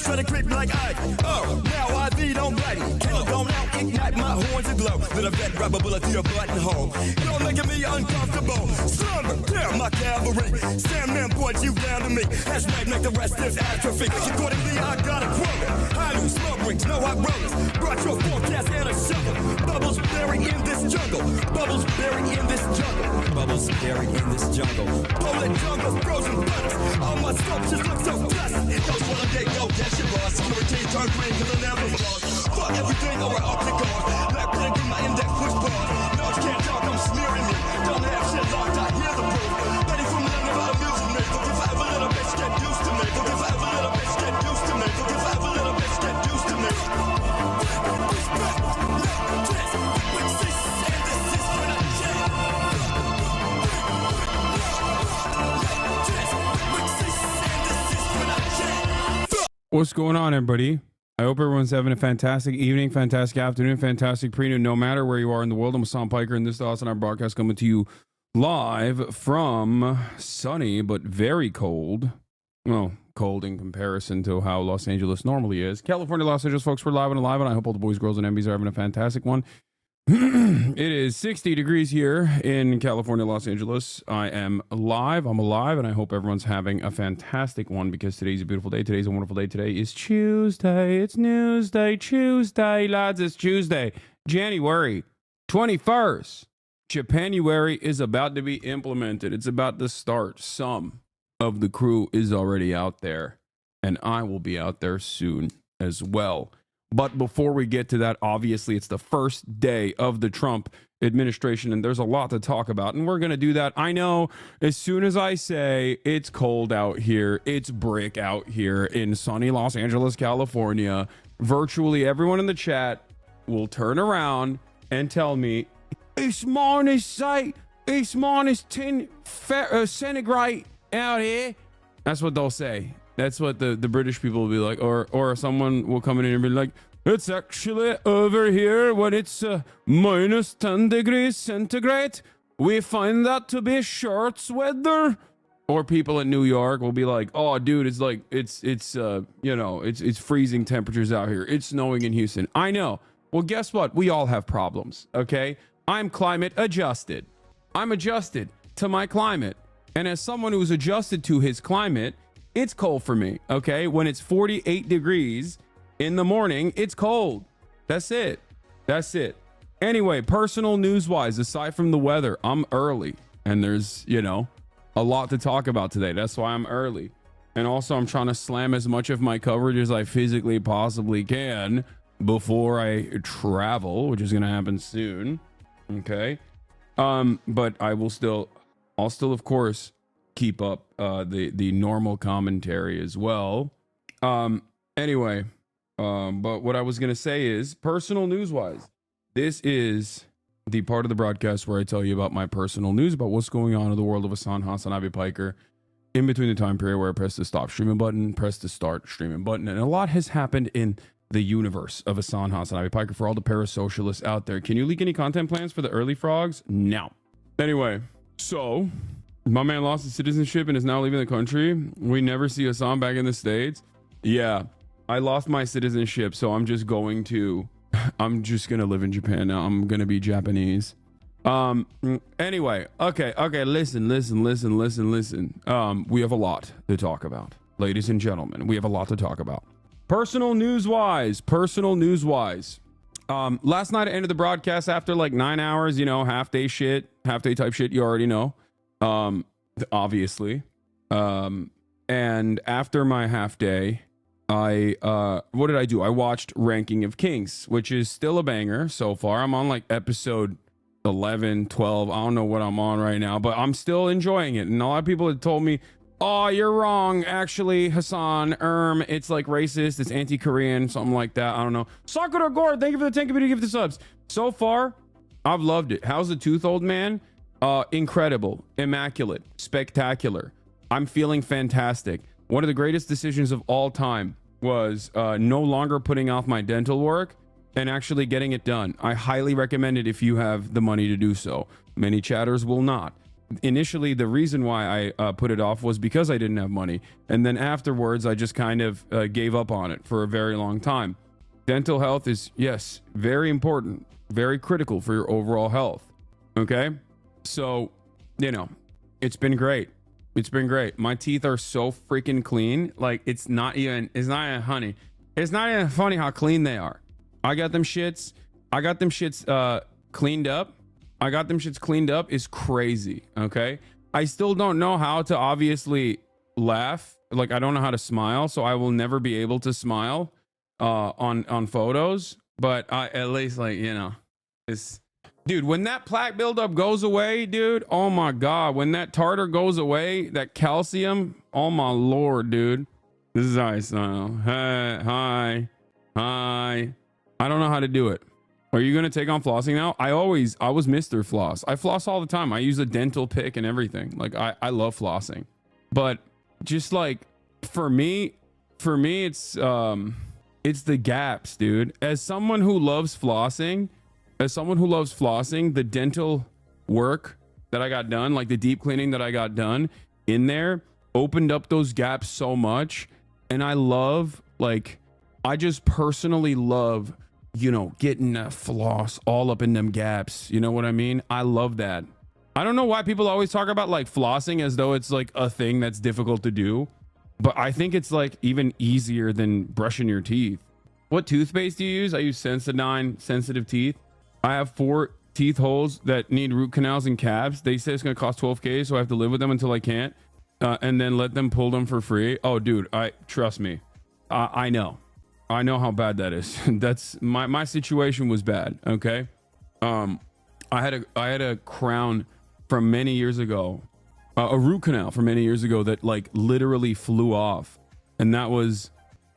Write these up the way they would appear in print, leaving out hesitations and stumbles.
try to creep like I. Oh, now I be don't bite me. Kill gone out, ignite my horns aglow. Let a vet grab a bullet through your buttonhole. You're making me uncomfortable. Slumber, down my cavalry. Stand man, boys, you down to me. That's right, make the rest is atrophy. Accordingly, I got a quote. High loose smoke rings, no hot rollers. Brought your forecast and a shovel. Bubbles buried in this jungle. Bubbles buried in this jungle. Bubbles buried in this jungle. Polar jungle, frozen butters. All my sculptures look so blessed. Those one day go, that's your boss. Security turn green, cause I never lost. Fuck everything over up the guard. Black pen, give my index push bars. No, you can't talk, I'm smearing me. Don't have shit locked, I hear the proof. Ready from the never amusing me. Look if I have a little bitch, get used to me. Look if I have a little bitch, get used to me. Look if I have a little bitch, get used to me. What's going on, everybody? I hope everyone's having a fantastic evening, fantastic afternoon, fantastic pre-noon, no matter where you are in the world. I'm Hassan Piker, and this is the HasanAbi broadcast coming to you live from sunny but very cold. Well, cold in comparison to how Los Angeles normally is. California, Los Angeles, folks, we're live and alive, and I hope all the boys, girls, and MBs are having a fantastic one. It is 60 degrees here in California, Los Angeles. I am live. I'm alive, and I hope everyone's having a fantastic one because today's a beautiful day. Today's a wonderful day. Today is Tuesday. It's Newsday. Tuesday, lads. It's Tuesday, January 21st. Japanuary is about to be implemented. It's about to start. Some of the crew is already out there, and I will be out there soon as well. But before we get to that, obviously, it's the first day of the Trump administration, and there's a lot to talk about, and we're going to do that. I know as soon as I say it's cold out here, it's brick out here in sunny Los Angeles, California, virtually everyone in the chat will turn around and tell me, it's minus 10 centigrade out here. That's what they'll say. That's what the British people will be like, or someone will come in and be like, it's actually over here when it's minus 10 degrees centigrade. We find that to be shorts weather. Or people in New York will be like, oh, dude, it's like it's freezing temperatures out here. It's snowing in Houston. I know. Well, guess what? We all have problems. Okay, I'm climate adjusted. I'm adjusted to my climate, and as someone who's adjusted to his climate, it's cold for me, okay? When it's 48 degrees in the morning, it's cold. That's it. That's it. Anyway, personal news-wise, aside from the weather, I'm early. And there's, a lot to talk about today. That's why I'm early. And also, I'm trying to slam as much of my coverage as I physically possibly can before I travel, which is going to happen soon. Okay? But I'll still, of course, keep up the normal commentary as well. Anyway, but what I was gonna say is, personal news wise, this is the part of the broadcast where I tell you about my personal news about what's going on in the world of HasanAbi Piker in between the time period where I press the stop streaming button, press the start streaming button, and a lot has happened in the universe of HasanAbi Piker. For all the parasocialists out there, can you leak any content plans for the early frogs? No. Anyway, so my man lost his citizenship and is now leaving the country. We never see Hassan back in the States. Yeah, I lost my citizenship, so I'm just going to live in Japan now. I'm going to be Japanese. Anyway, okay, listen. We have a lot to talk about. Ladies and gentlemen, we have a lot to talk about. Personal news wise. Last night I ended the broadcast after like 9 hours, half day type shit, you already know. Obviously. And after my half day, what did I do? I watched Ranking of Kings, which is still a banger so far. I'm on like episode 11, 12. I don't know what I'm on right now, but I'm still enjoying it. And a lot of people had told me, oh, you're wrong. Actually, Hassan, it's like racist. It's anti-Korean, something like that. I don't know. Sakura Gore, thank you for the 10 community gift the subs. So far, I've loved it. How's the tooth, old man? Incredible, immaculate, spectacular. I'm feeling fantastic. One of the greatest decisions of all time was no longer putting off my dental work and actually getting it done. I highly recommend it if you have the money to do so. Many chatters will not. initially the reason why I put it off was because I didn't have money. And then afterwards, I just kind of gave up on it for a very long time. Dental health is, yes, very important, very critical for your overall health. Okay. So, you know, it's been great. It's been great. My teeth are so freaking clean. Like it's not even honey. It's not even funny how clean they are. I got them shits cleaned up. I got them shits cleaned up is crazy. Okay. I still don't know how to obviously laugh. Like I don't know how to smile. So I will never be able to smile on photos. But I at least like, you know, it's dude, when that plaque buildup goes away, dude, oh my God, when that tartar goes away, that calcium, oh my Lord, dude. This is how I smile. Hey, hi. I don't know how to do it. Are you going to take on flossing now? I was Mr. Floss. I floss all the time. I use a dental pick and everything. Like I love flossing, but just like for me, it's the gaps, dude. As someone who loves flossing, the dental work that I got done, like the deep cleaning that I got done in there opened up those gaps so much. And I just personally love, you know, getting a floss all up in them gaps. You know what I mean? I love that. I don't know why people always talk about like flossing as though it's like a thing that's difficult to do, but I think it's like even easier than brushing your teeth. What toothpaste do you use? I use Sensodyne Sensitive Teeth. I have 4 teeth holes that need root canals and caps. They say it's going to cost $12K, so I have to live with them until I can't, and then let them pull them for free. Oh, dude, trust me. I know how bad that is. That's my situation was bad. Okay. I had a crown from many years ago, a root canal from many years ago that like literally flew off. And that was,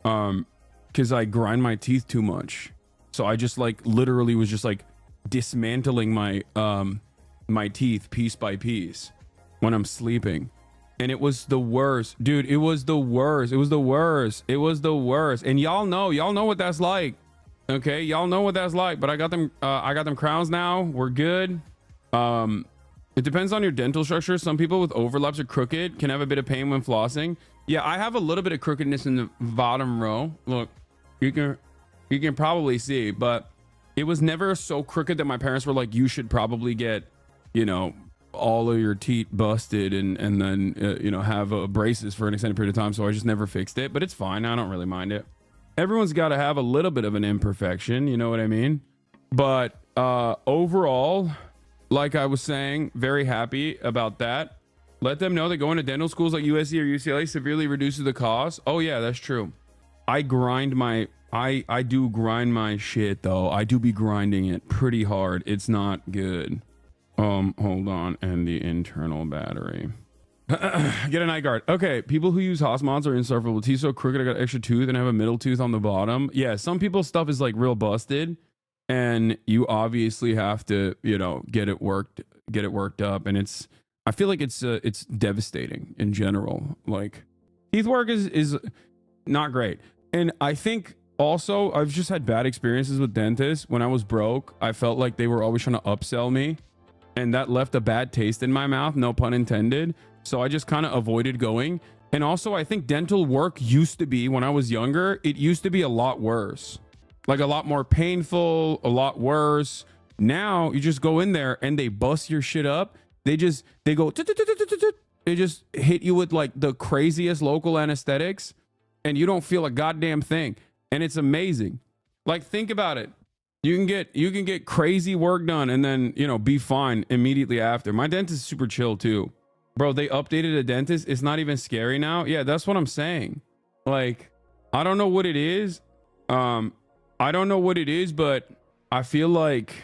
cause I grind my teeth too much. So I just like literally was just like dismantling my teeth piece by piece when I'm sleeping. And it was the worst, dude. It was the worst. And y'all know what that's like. Okay. Y'all know what that's like, but I got them crowns now. We're good. It depends on your dental structure. Some people with overlaps or crooked can have a bit of pain when flossing. Yeah. I have a little bit of crookedness in the bottom row. Look, you can probably see, but it was never so crooked that my parents were like, you should probably get, you know, all of your teeth busted and then you know, have braces for an extended period of time. So I just never fixed it, but it's fine. I don't really mind it. Everyone's got to have a little bit of an imperfection, you know what I mean? But overall, like I was saying, very happy about that. Let them know that going to dental schools like USC or UCLA severely reduces the cost. Oh yeah, that's true. I do grind my shit though. I do be grinding it pretty hard. It's not good. Hold on. And the internal battery. Get a night guard. Okay. People who use Haas-mods are insufferable. Teeth so crooked, I got extra tooth and have a middle tooth on the bottom. Yeah. Some people's stuff is like real busted and you obviously have to, you know, get it worked up. And I feel like it's devastating in general. Like teeth work is not great. And I think also I've just had bad experiences with dentists. When I was broke, I felt like they were always trying to upsell me. And that left a bad taste in my mouth, no pun intended. So I just kind of avoided going. And also, I think dental work used to be, when I was younger, it used to be a lot worse. Like a lot more painful, a lot worse. Now, you just go in there and they bust your shit up. They just hit you with like the craziest local anesthetics. And you don't feel a goddamn thing. And it's amazing. Like, think about it. You can get crazy work done and then, you know, be fine immediately after. My dentist is super chill too. Bro, they updated a dentist. It's not even scary now. Yeah, that's what I'm saying. Like, I don't know what it is. But I feel like,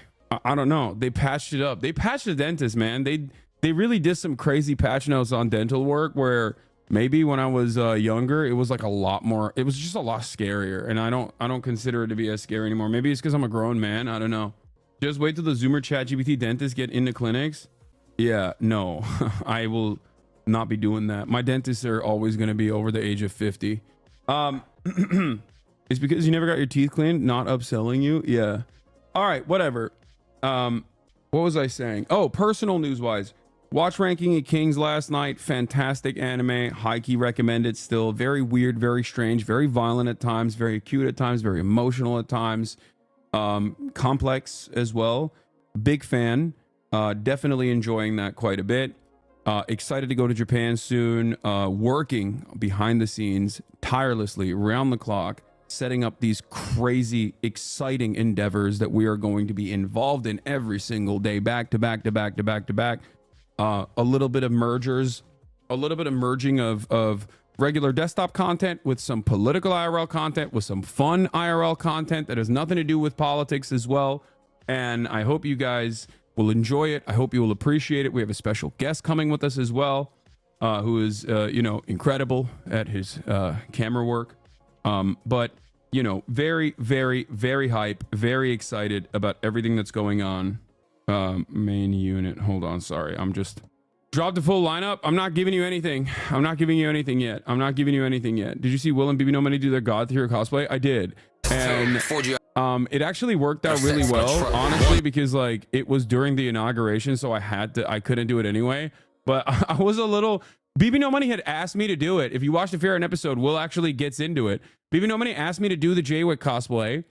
I don't know. They patched it up. They patched the dentist, man. They really did some crazy patch notes on dental work where maybe when I was younger, it was like a lot more. It was just a lot scarier, and I don't consider it to be as scary anymore. Maybe it's because I'm a grown man. I don't know. Just wait till the Zoomer ChatGPT dentists get into clinics. Yeah, no, I will not be doing that. My dentists are always going to be over the age of 50. It's because you never got your teeth cleaned, not upselling you. Yeah. All right, whatever. What was I saying? Oh, personal news wise. Watch Ranking of Kings last night. Fantastic anime. High key recommended still. Very weird, very strange, very violent at times, very cute at times, very emotional at times. Complex as well. Big fan. Definitely enjoying that quite a bit. Excited to go to Japan soon. Working behind the scenes tirelessly around the clock, setting up these crazy, exciting endeavors that we are going to be involved in every single day, back to back to back to back to back. A little bit of mergers, a little bit of merging of regular desktop content with some political IRL content, with some fun IRL content that has nothing to do with politics as well. And I hope you guys will enjoy it. I hope you will appreciate it. We have a special guest coming with us as well, who is, incredible at his camera work. But, very, very, very hype, very excited about everything that's going on. Main unit. Hold on. Sorry. I'm just dropped the full lineup. I'm not giving you anything. I'm not giving you anything yet. I'm not giving you anything yet. Did you see Will and BB No Money do their God Tier cosplay? I did. And it actually worked out really well, honestly, because like it was during the inauguration, so I couldn't do it anyway. But I was a little. BB No Money had asked me to do it. If you watch the Fair episode, Will actually gets into it. BB No Money asked me to do the Jaywick cosplay.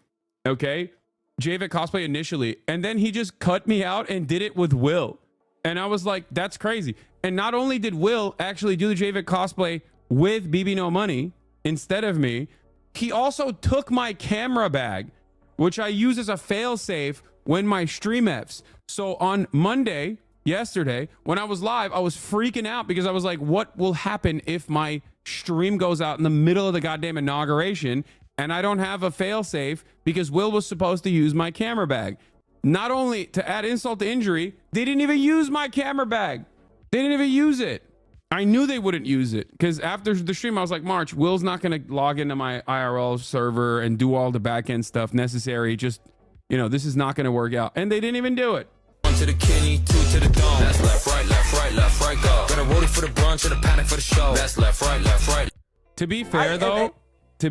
Okay. Jaywick cosplay initially, and then he just cut me out and did it with Will. And I was like, that's crazy. And not only did Will actually do the Jaywick cosplay with BB No Money instead of me, he also took my camera bag, which I use as a failsafe when my stream F's. So on Monday, yesterday, when I was live, I was freaking out because I was like, what will happen if my stream goes out in the middle of the goddamn inauguration and I don't have a failsafe because Will was supposed to use my camera bag? Not only to add insult to injury, they didn't even use my camera bag. They didn't even use it. I knew they wouldn't use it because after the stream, I was like, March, Will's not going to log into my IRL server and do all the back end stuff necessary. Just, this is not going to work out. And they didn't even do it. One to the kidney, two to the dome. That's left, right, left, right, left, right, go. Got a rollie for the brunch and a panic for the show. That's left, right, left, right. To be fair, though, they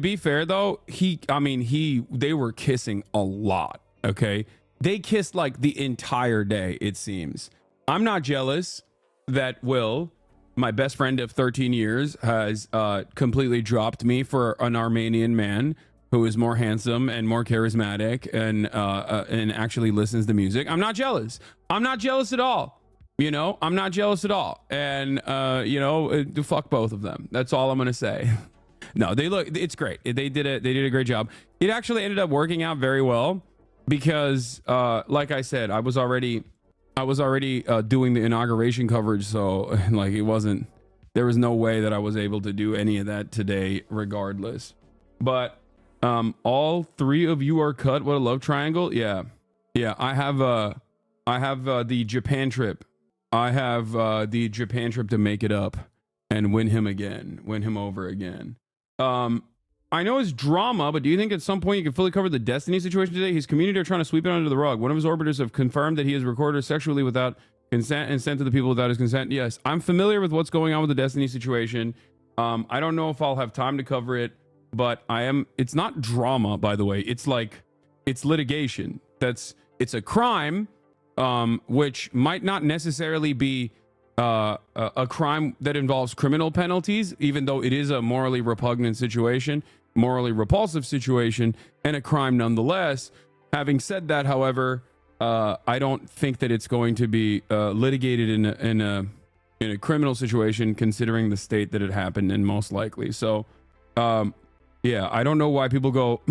were kissing a lot. Okay. They kissed like the entire day, it seems. I'm not jealous that Will, my best friend of 13 years, has completely dropped me for an Armenian man who is more handsome and more charismatic and actually listens to music. I'm not jealous. I'm not jealous at all. I'm not jealous at all. And, fuck both of them. That's all I'm going to say. No, it's great. They did a great job. It actually ended up working out very well because, like I said, I was already doing the inauguration coverage. So like there was no way that I was able to do any of that today regardless. But all three of you are cut. What a love triangle. Yeah. I have the Japan trip. I have the Japan trip to make it up and win him over again. I know it's drama, but do you think at some point you can fully cover the Destiny situation today? His community are trying to sweep it under the rug. One of his orbiters have confirmed that he has recorded her sexually without consent and sent to the people without his consent. Yes, I'm familiar with what's going on with the Destiny situation. I don't know if I'll have time to cover it, but it's not drama, by the way. It's litigation. It's a crime, which might not necessarily be a crime that involves criminal penalties, even though it is a morally repugnant situation, morally repulsive situation, and a crime nonetheless. Having said that, however, I don't think that it's going to be litigated in a criminal situation, considering the state that it happened in, most likely. So, yeah, I don't know why people go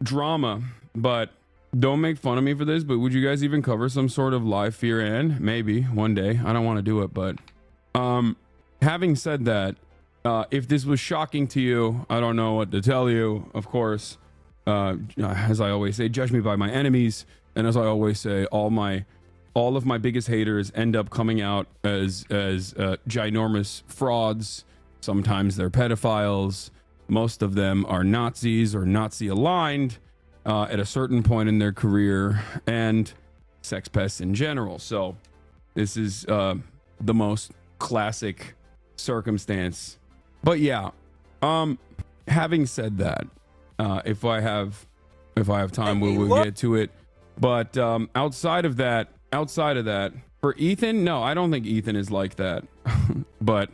drama, but don't make fun of me for this. But would you guys even cover some sort of live fear? And maybe one day. I don't want to do it, but having said that, if this was shocking to you, I don't know what to tell you. Of course, as I always say, judge me by my enemies. And as I always say, all of my biggest haters end up coming out as ginormous frauds. Sometimes they're pedophiles. Most of them are Nazis or Nazi aligned at a certain point in their career, and sex pests in general. So this is the most classic circumstance. But yeah, having said that, if I have time, we'll get to it. But outside of that, For Ethan, no, I don't think Ethan is like that. But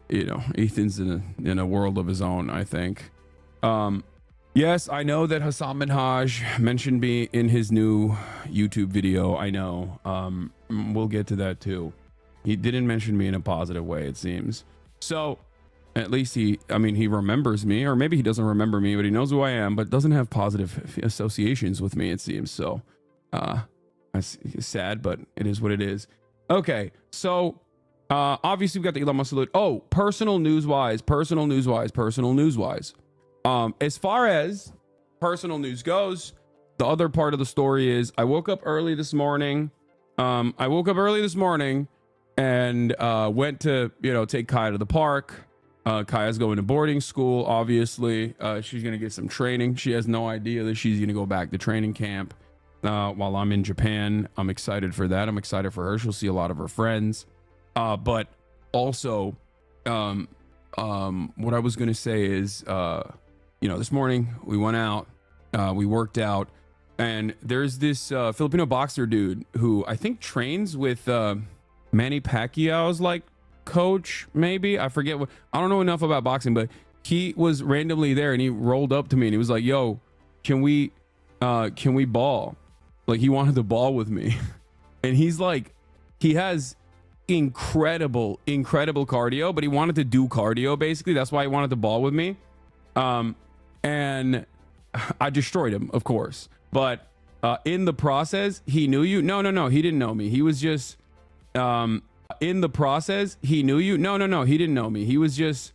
you know, Ethan's in a world of his own, I think. Yes, I know that Hassan Minhaj mentioned me in his new YouTube video. I know. We'll get to that too. He didn't mention me in a positive way, it seems. So at least he remembers me, or maybe he doesn't remember me, but he knows who I am, but doesn't have positive associations with me, it seems. So that's sad, but it is what it is. Okay, so obviously we've got the Elon Musk salute. Oh, personal news wise. As far as personal news goes, the other part of the story is I woke up early this morning. And went to, take Kaya to the park. Kaya's going to boarding school, obviously. She's going to get some training. She has no idea that she's going to go back to training camp while I'm in Japan. I'm excited for that. I'm excited for her. She'll see a lot of her friends. But also, what I was going to say is, this morning we went out, we worked out, and there's this Filipino boxer dude who I think trains with Manny Pacquiao's like coach, maybe. I forget what. I don't know enough about boxing, but he was randomly there and he rolled up to me and he was like, "Yo, can we ball?" Like he wanted to ball with me. And he's like, he has incredible cardio, but he wanted to do cardio basically. That's why he wanted to ball with me. And I destroyed him, of course. But in the process, he knew you. No, he didn't know me. He was just in the process, he knew you. No, he didn't know me. He was just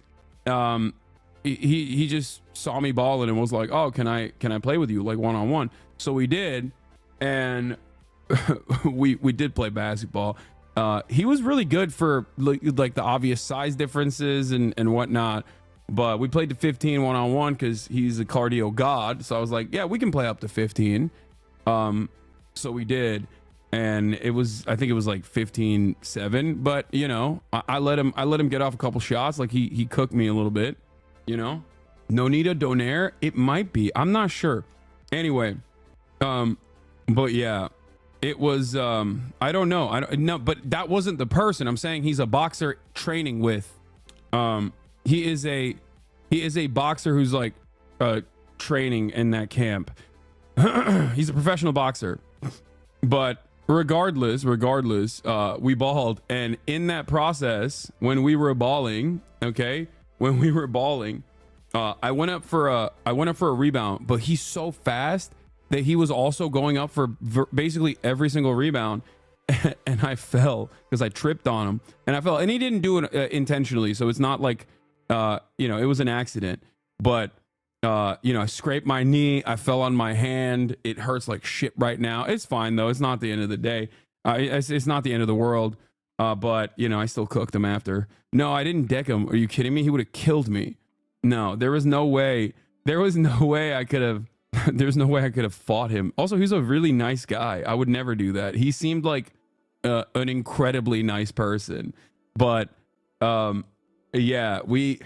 he just saw me balling and was like, "Oh, can I play with you like one-on-one?" So we did, and we did play basketball. He was really good for like the obvious size differences and whatnot. But we played to 15 one-on-one because he's a cardio god. So I was like, yeah, we can play up to 15. So we did. And I think it was like 15-7. But, I let him get off a couple shots. Like he cooked me a little bit, Nonita Donaire. It might be. I'm not sure. Anyway. But yeah, it was, I don't know. But that wasn't the person. I'm saying he's a boxer training with, he is a boxer who's like training in that camp. He's a professional boxer. But regardless, we balled, and in that process, when we were balling, I went up for a rebound, but he's so fast that he was also going up for basically every single rebound. And I fell because I tripped on him, and I fell, and he didn't do it intentionally. So it's not like, it was an accident, but, I scraped my knee. I fell on my hand. It hurts like shit right now. It's fine though. It's not the end of the day. It's not the end of the world. But I still cooked him after. No, I didn't deck him. Are you kidding me? He would have killed me. No, there was no way I could have, there's no way I could have fought him. Also, he's a really nice guy. I would never do that. He seemed like an incredibly nice person, but yeah, we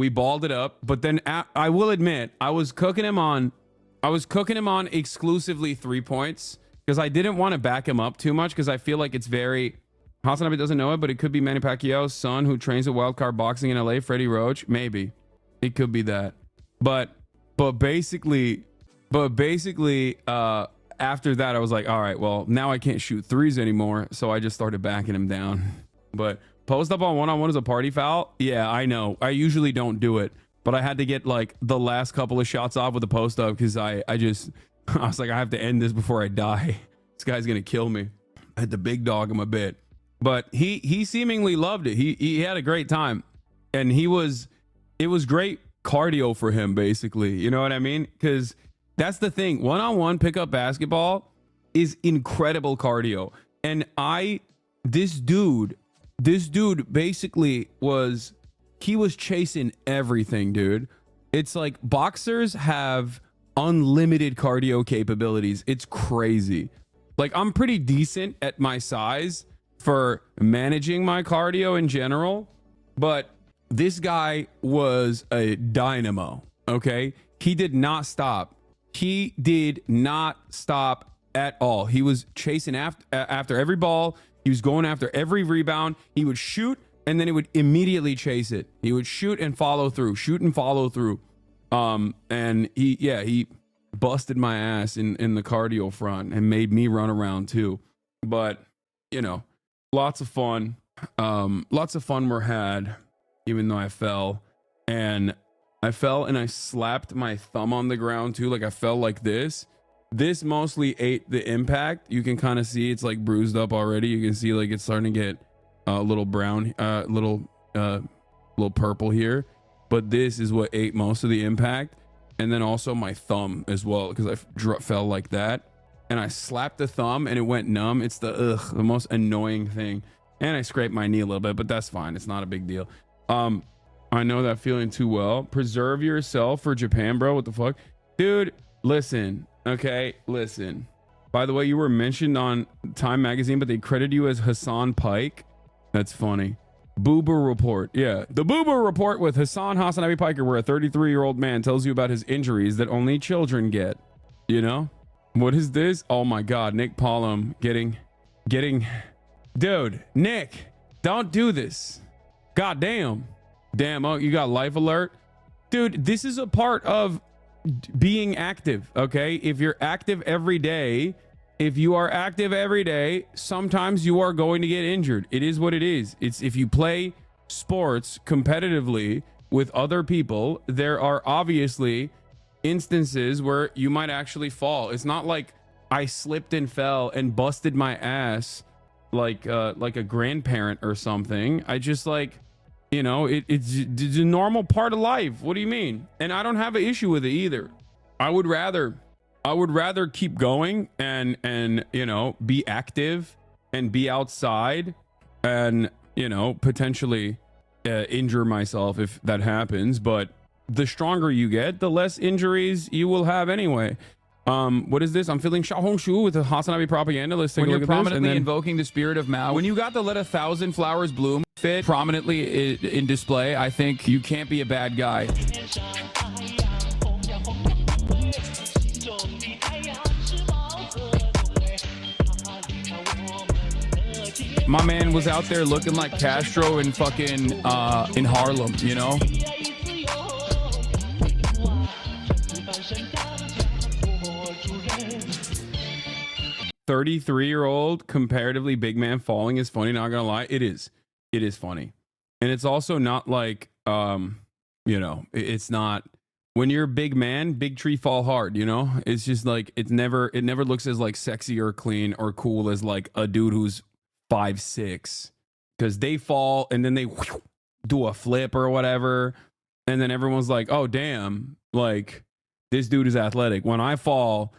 balled it up. But then I will admit, I was cooking him on exclusively 3 points because I didn't want to back him up too much, because I feel like it's very, HasanAbi doesn't know it, but it could be Manny Pacquiao's son who trains at Wildcard Boxing in LA, Freddie Roach. Maybe it could be that, but basically after that, I was like, all right, well, now I can't shoot threes anymore. So I just started backing him down. But post up on one-on-one is a party foul. Yeah, I know. I usually don't do it, but I had to get like the last couple of shots off with the post up because I was like, I have to end this before I die. This guy's going to kill me. I had to big dog him a bit, but he seemingly loved it. He had a great time, and it was great cardio for him, basically. You know what I mean? Because that's the thing. One-on-one pickup basketball is incredible cardio. And this dude basically was chasing everything, dude. It's like boxers have unlimited cardio capabilities. It's crazy. Like, I'm pretty decent at my size for managing my cardio in general, but this guy was a dynamo. Okay. He did not stop at all. He was chasing after every ball. He was going after every rebound. He would shoot and then he would immediately chase it. He would shoot and follow through, shoot and follow through. And he busted my ass in the cardio front and made me run around too. But, you know, lots of fun. Lots of fun were had, even though I fell. And I fell and I slapped my thumb on the ground too. Like I fell like this. This mostly ate the impact. You can kind of see it's like bruised up already. You can see like it's starting to get a little brown, little purple here. But this is what ate most of the impact. And then also my thumb as well, because I fell like that. And I slapped the thumb and it went numb. It's the most annoying thing. And I scraped my knee a little bit, but that's fine. It's not a big deal. I know that feeling too well. Preserve yourself for Japan, bro. What the fuck? Dude, listen. Okay, listen. By the way, you were mentioned on Time Magazine, but they credit you as Hassan Pike. That's funny. Boober Report. Yeah, the Boober Report with HasanAbi Piker, where a 33-year-old man tells you about his injuries that only children get. You know? What is this? Oh my God, Nick Pollum getting... Dude, Nick, don't do this. God damn. Damn, oh, you got life alert? Dude, this is a part of being active, okay? If you're active every day, sometimes you are going to get injured. It is what it is. It's if you play sports competitively with other people, there are obviously instances where you might actually fall. It's not like I slipped and fell and busted my ass like a grandparent or something. I just like, you know, it's a normal part of life. What do you mean? And I don't have an issue with it either. I would rather keep going and you know, be active and be outside and, you know, potentially injure myself if that happens. But the stronger you get, the less injuries you will have anyway. What is this? I'm feeling Xiaohongshu with the HasanAbi propaganda. Let's take a look at this. When you're prominently invoking the spirit of Mao, when you got the let 1,000 flowers bloom fit prominently in display, I think you can't be a bad guy. My man was out there looking like Castro in fucking in Harlem, you know? 33-year-old comparatively big man falling is funny, not gonna lie. It is funny. And it's also not like you know, it's not when you're a big man, big tree fall hard, you know? It's just like it never looks as like sexy or clean or cool as like a dude who's 5'6", because they fall and then they do a flip or whatever, and then everyone's like, oh damn, like this dude is athletic. When I fall,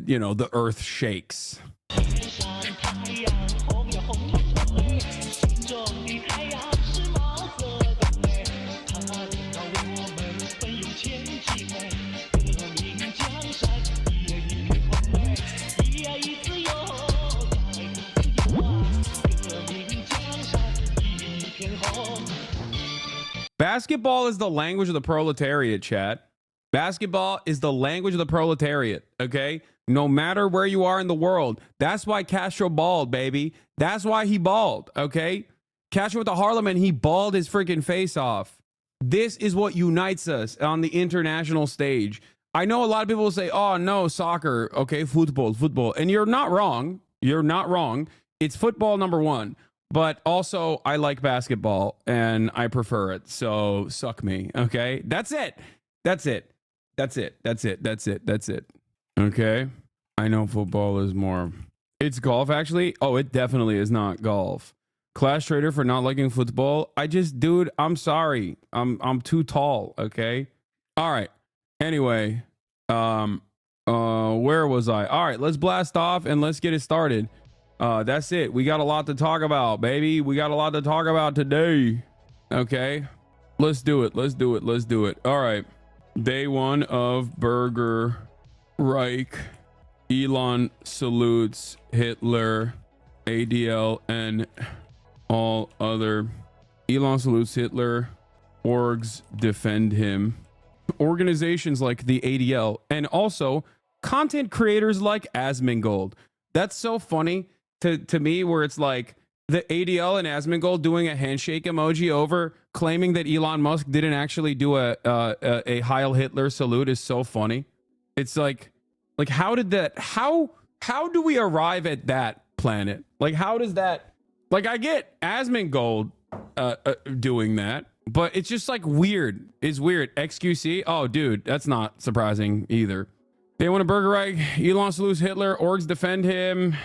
you know, the earth shakes. Basketball is the language of the proletariat, chat. Basketball is the language of the proletariat, okay? No matter where you are in the world. That's why Castro balled, baby. That's why he balled, okay? Castro with the Harlem, and he balled his freaking face off. This is what unites us on the international stage. I know a lot of people will say, oh, no, soccer, okay, football. And you're not wrong. You're not wrong. It's football number one. But also, I like basketball, and I prefer it. So, suck me, okay? That's it. Okay? I know football is more... It's golf, actually? Oh, it definitely is not golf. Clash Trader for not liking football. Dude, I'm sorry. I'm too tall, okay? All right. Anyway, where was I? All right, let's blast off, and let's get it started. That's it. We got a lot to talk about, baby. We got a lot to talk about today. Okay, let's do it. All right. Day one of Burger Reich. Elon salutes Hitler, ADL, and all other. Elon salutes Hitler. Orgs defend him. Organizations like the ADL and also content creators like Asmongold. That's so funny to me, where it's like the ADL and Asmongold doing a handshake emoji over claiming that Elon Musk didn't actually do a Heil Hitler salute is so funny. It's like how did that, how do we arrive at that planet? Like, how does that, like, I get Asmongold doing that, but it's just like weird. It's weird. XQC. Oh, dude, that's not surprising either. They want a burger right. Elon salutes Hitler. Orgs defend him.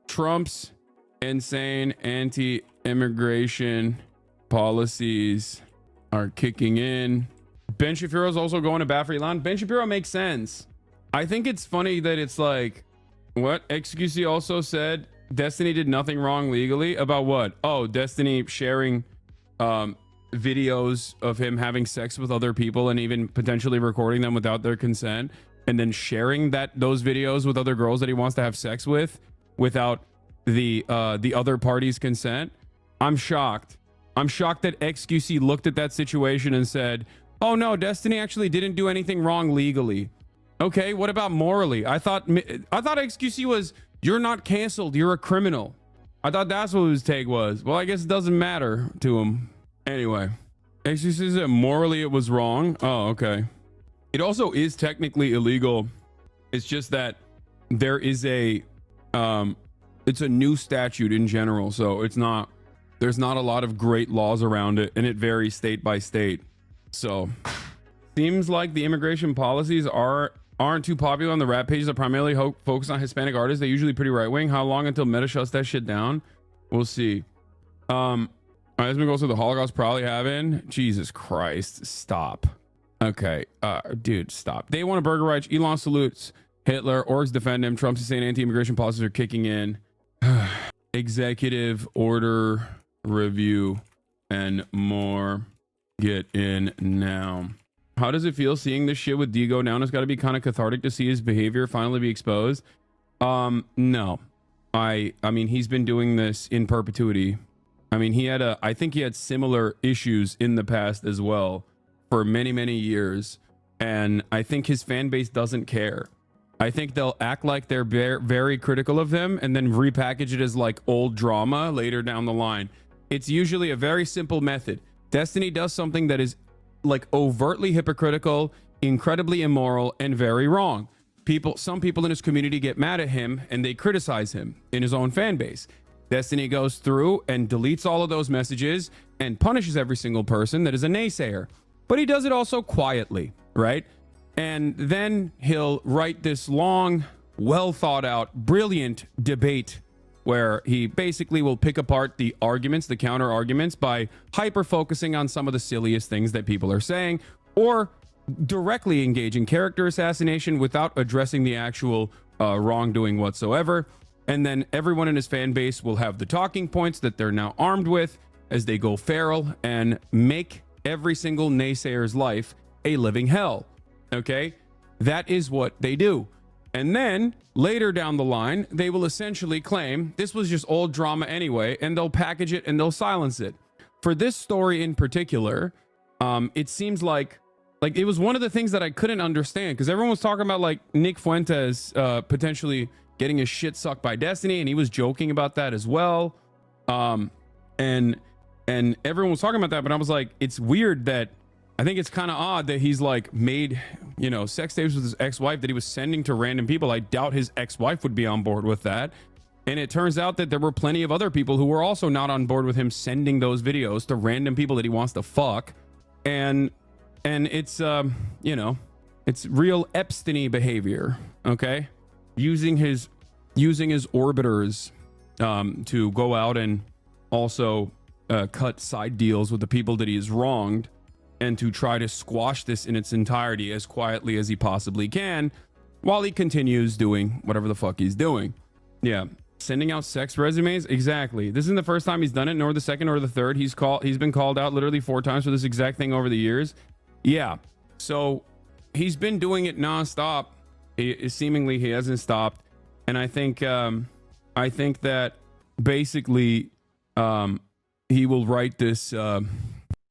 Trump's insane anti-immigration policies are kicking in. Ben Shapiro is also going to bat for Elon. Ben Shapiro makes sense. I think it's funny that it's like, what? XQC also said Destiny did nothing wrong legally. About what? Oh, Destiny sharing videos of him having sex with other people and even potentially recording them without their consent, and then sharing those videos with other girls that he wants to have sex with without the other party's consent. I'm shocked. I'm shocked that XQC looked at that situation and said, oh no, Destiny actually didn't do anything wrong legally. Okay, what about morally? I thought XQC was, you're not canceled, you're a criminal. I thought that's what his take was. Well, I guess it doesn't matter to him. Anyway, XQC said morally it was wrong. Oh, okay. It also is technically illegal. It's just that there is it's a new statute in general, so there's not a lot of great laws around it, and it varies state by state. So seems like the immigration policies aren't too popular on the rap pages that primarily focus on Hispanic artists. They're usually pretty right wing. How long until Meta shuts that shit down? We'll see. As we go through the Holocaust probably having. Jesus Christ, stop. Okay, dude, stop. They want a burger right. Elon salutes Hitler. Orgs defend him. Trump's insane anti-immigration policies are kicking in. Executive order review and more. Get in now. How does it feel seeing this shit with D go down? It's got to be kind of cathartic to see his behavior finally be exposed. No. I mean, he's been doing this in perpetuity. I mean, I think he had similar issues in the past as well for many, many years. And I think his fan base doesn't care. I think they'll act like they're very critical of him and then repackage it as like old drama later down the line. It's usually a very simple method. Destiny does something that is like overtly hypocritical, incredibly immoral, and very wrong. Some people in his community get mad at him and they criticize him in his own fan base. Destiny goes through and deletes all of those messages and punishes every single person that is a naysayer. But he does it also quietly, right? And then he'll write this long, well thought out, brilliant debate where he basically will pick apart the arguments, the counter arguments, by hyper focusing on some of the silliest things that people are saying, or directly engage in character assassination without addressing the actual wrongdoing whatsoever. And then everyone in his fan base will have the talking points that they're now armed with as they go feral and make every single naysayer's life a living hell. Okay? That is what they do. And then later down the line, they will essentially claim this was just old drama anyway, and they'll package it and they'll silence it. For this story in particular, it seems like it was one of the things that I couldn't understand, because everyone was talking about like Nick Fuentes potentially getting his shit sucked by Destiny, and he was joking about that as well. And everyone was talking about that, but I was like, it's weird that I think it's kind of odd that he's like made, sex tapes with his ex-wife that he was sending to random people. I doubt his ex-wife would be on board with that. And it turns out that there were plenty of other people who were also not on board with him sending those videos to random people that he wants to fuck. And it's, it's real Epstein-y behavior. Okay. Using his orbiters, to go out and also, cut side deals with the people that he has wronged, and to try to squash this in its entirety as quietly as he possibly can while he continues doing whatever the fuck he's doing. Yeah. Sending out sex resumes. Exactly. This isn't the first time he's done it, nor the second or the third. He's been called out literally 4 times for this exact thing over the years. Yeah. So he's been doing it nonstop. Seemingly he hasn't stopped. And I think that basically, he will write this,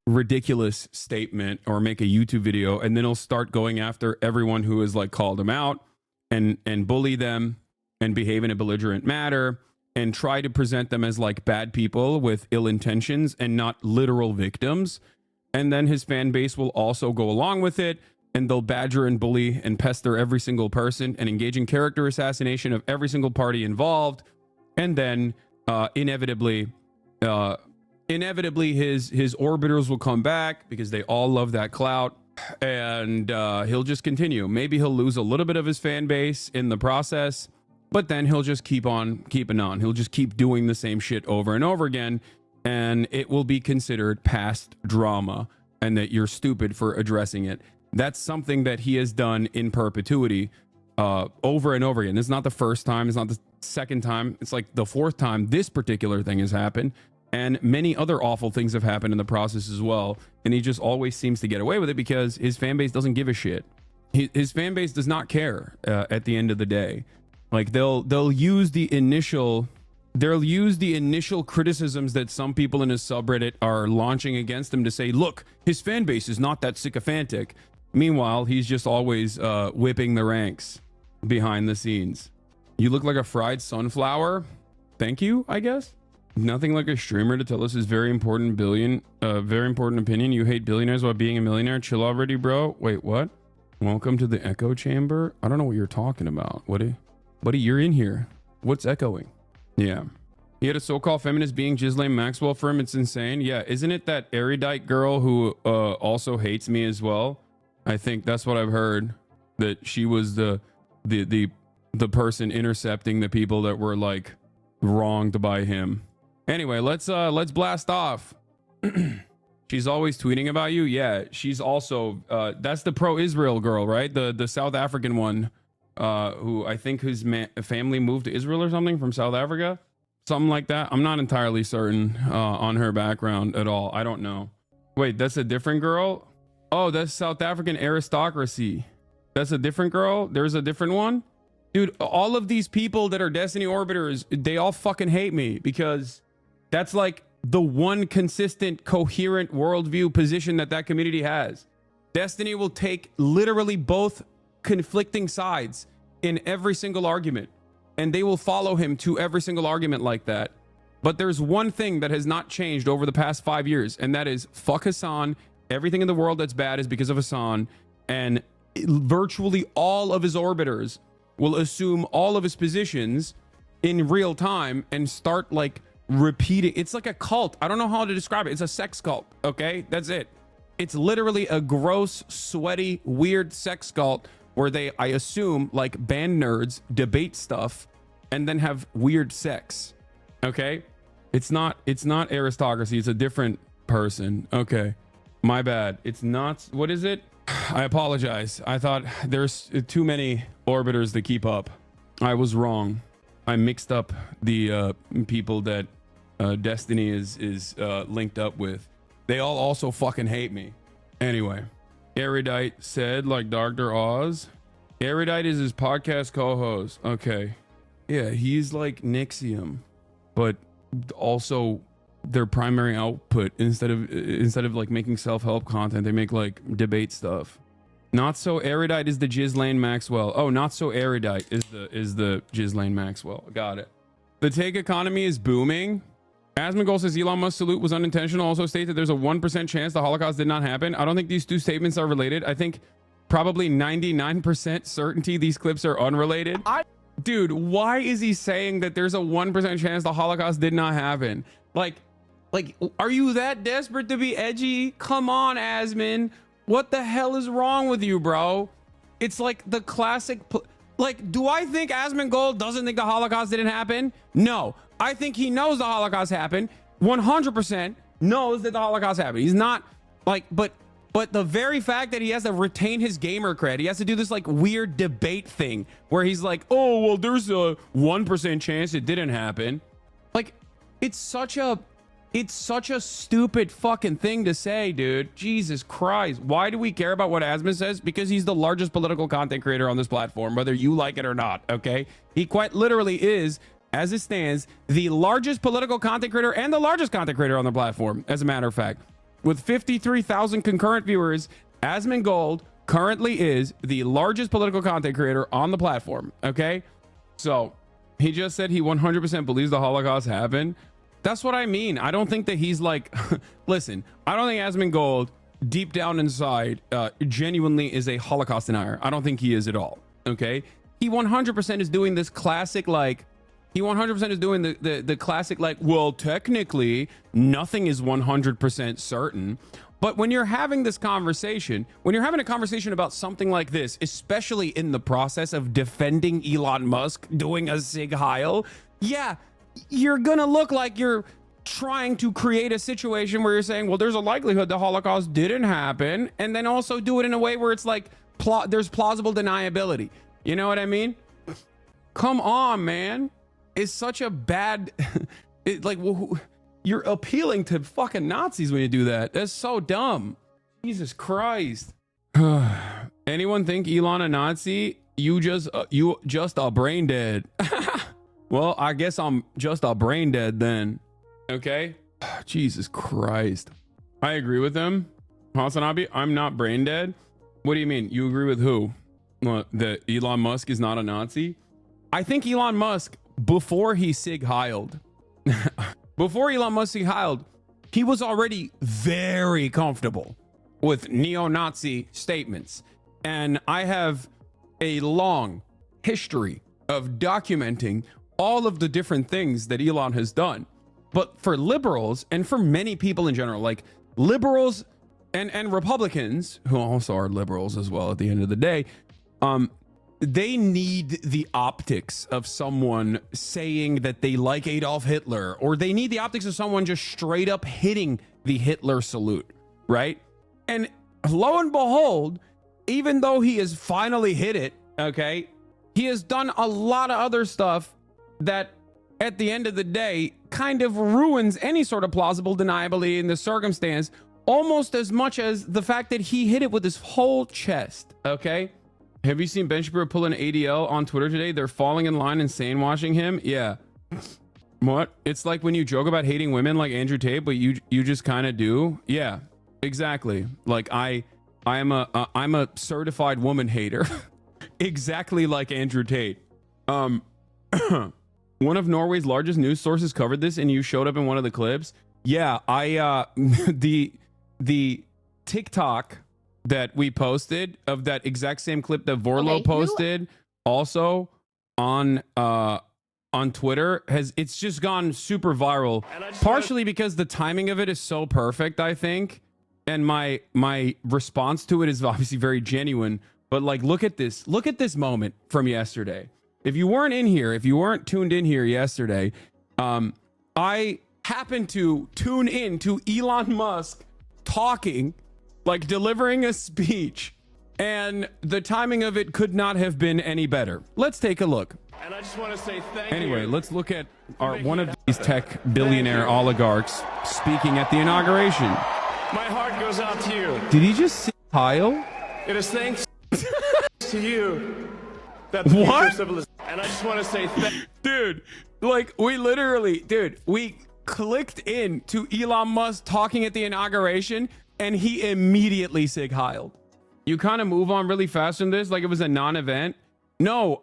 ridiculous statement or make a YouTube video, and then he'll start going after everyone who has like called him out and bully them and behave in a belligerent manner and try to present them as like bad people with ill intentions and not literal victims. And then his fan base will also go along with it, and they'll badger and bully and pester every single person and engage in character assassination of every single party involved. And then inevitably his orbiters will come back because they all love that clout, and he'll just continue. Maybe he'll lose a little bit of his fan base in the process, but then he'll just keep on keeping on. He'll just keep doing the same shit over and over again, and it will be considered past drama and that you're stupid for addressing it. That's something that he has done in perpetuity over and over again. This is not the first time. It's not the second time. It's like the fourth time this particular thing has happened. And many other awful things have happened in the process as well. And he just always seems to get away with it because his fan base doesn't give a shit. His fan base does not care at the end of the day. Like they'll use the initial criticisms that some people in his subreddit are launching against him to say, look, his fan base is not that sycophantic. Meanwhile, he's just always whipping the ranks behind the scenes. You look like a fried sunflower. Thank you, I guess. Nothing like a streamer to tell us his very important opinion. You hate billionaires while being a millionaire. Chill already, bro. Wait, what? Welcome to the echo chamber. I don't know what you're talking about. Buddy, you're in here. What's echoing? Yeah. He had a so-called feminist being Ghislaine Maxwell for him. It's insane. Yeah. Isn't it that erudite girl who also hates me as well? I think that's what I've heard, that she was the person intercepting the people that were like wronged by him. Anyway, let's blast off. She's always tweeting about you. Yeah, she's also that's the pro-Israel girl, right? The South African one, who I think whose family moved to Israel or something from South Africa, something like that. I'm not entirely certain on her background at all. I don't know. Wait, that's a different girl. Oh, that's South African aristocracy. That's a different girl. There's a different one. Dude, all of these people that are Destiny Orbiters, they all fucking hate me because that's like the one consistent, coherent worldview position that community has. Destiny will take literally both conflicting sides in every single argument, and they will follow him to every single argument like that. But there's one thing that has not changed over the past 5 years, and that is fuck Hasan. Everything in the world that's bad is because of Hasan, and virtually all of his orbiters will assume all of his positions in real time and start like repeating. It's like a cult. I don't know how to describe it. It's a sex cult. Okay, that's it. It's literally a gross, sweaty, weird sex cult where they, I assume, like band nerds debate stuff and then have weird sex. Okay, it's not aristocracy. It's a different person. Okay, my bad. It's not. What is it? I apologize. I thought there's too many orbiters to keep up. I was wrong. I mixed up the people that Destiny is linked up with. They all also fucking hate me. Anyway, Erudite said, like Dr. Oz. Erudite is his podcast co-host. Okay. Yeah, he's like Nixium, but also their primary output, instead of like making self-help content, they make like debate stuff. Not So Erudite is the Ghislaine Maxwell. Oh, Not So Erudite is the Ghislaine Maxwell. Got it. The take economy is booming. Asmongold says Elon Musk's salute was unintentional. Also state that there's a 1% chance the Holocaust did not happen. I don't think these two statements are related. I think probably 99% certainty these clips are unrelated. Dude, why is he saying that there's a 1% chance the Holocaust did not happen? Like, are you that desperate to be edgy? Come on, Asmon. What the hell is wrong with you, bro? It's like the classic. Like, do I think Asmongold doesn't think the Holocaust didn't happen? No. I think he knows the Holocaust happened. 100% knows that the Holocaust happened. He's not like, but the very fact that he has to retain his gamer cred, he has to do this like weird debate thing where he's like, oh, well, there's a 1% chance it didn't happen. Like, it's such a stupid fucking thing to say, dude. Jesus Christ. Why do we care about what Asmon says? Because he's the largest political content creator on this platform, whether you like it or not, okay? He quite literally is, as it stands, the largest political content creator and the largest content creator on the platform, as a matter of fact. With 53,000 concurrent viewers, Asmongold currently is the largest political content creator on the platform. Okay. So he just said he 100% believes the Holocaust happened. That's what I mean. I don't think that he's like, listen, I don't think Asmongold deep down inside genuinely is a Holocaust denier. I don't think he is at all. Okay. He 100% is doing this classic, like, he 100% is doing the classic, like, well, technically nothing is 100% certain. But when you're having this conversation, when you're having a conversation about something like this, especially in the process of defending Elon Musk doing a Sig Heil, yeah, you're going to look like you're trying to create a situation where you're saying, well, there's a likelihood the Holocaust didn't happen. And then also do it in a way where it's like, there's plausible deniability. You know what I mean? Come on, man. It's such a bad, you're appealing to fucking Nazis when you do that. That's so dumb. Jesus Christ. Anyone think Elon a Nazi? You just a brain dead. Well, I guess I'm just a brain dead then. Okay. Jesus Christ. I agree with him. HasanAbi, I'm not brain dead. What do you mean? You agree with who? That Elon Musk is not a Nazi? I think Elon Musk, before he Sig Heiled, before Elon Musk Sig Heiled, he was already very comfortable with neo-Nazi statements. And I have a long history of documenting all of the different things that Elon has done. But for liberals and for many people in general, like liberals and Republicans, who also are liberals as well at the end of the day, they need the optics of someone saying that they like Adolf Hitler, or they need the optics of someone just straight up hitting the Hitler salute, right? And lo and behold, even though he has finally hit it, okay, he has done a lot of other stuff that at the end of the day kind of ruins any sort of plausible deniability in the circumstance, almost as much as the fact that he hit it with his whole chest. Okay. Have you seen Ben Shapiro pull an ADL on Twitter today? They're falling in line and sand washing him. Yeah. What? It's like when you joke about hating women like Andrew Tate, but you just kind of do. Yeah, exactly. Like I'm a certified woman hater. Exactly like Andrew Tate. One of Norway's largest news sources covered this, and you showed up in one of the clips. Yeah, the TikTok that we posted of that exact same clip that Vorlo posted also on Twitter it's just gone super viral, partially because the timing of it is so perfect, I think, and my response to it is obviously very genuine. But like, look at this moment from yesterday. If you weren't in here, if you weren't tuned in here yesterday, I happened to tune in to Elon Musk talking, like delivering a speech, and the timing of it could not have been any better. Let's take a look. And I just want to say thank you. Anyway, let's look at one of these tech billionaire oligarchs speaking at the inauguration. My heart goes out to you. Did he just say Kyle? It is thanks to you that the future of civilization. And I just want to say dude, like we clicked in to Elon Musk talking at the inauguration, and he immediately Sig Heiled. You kind of move on really fast from this like it was a non-event. No,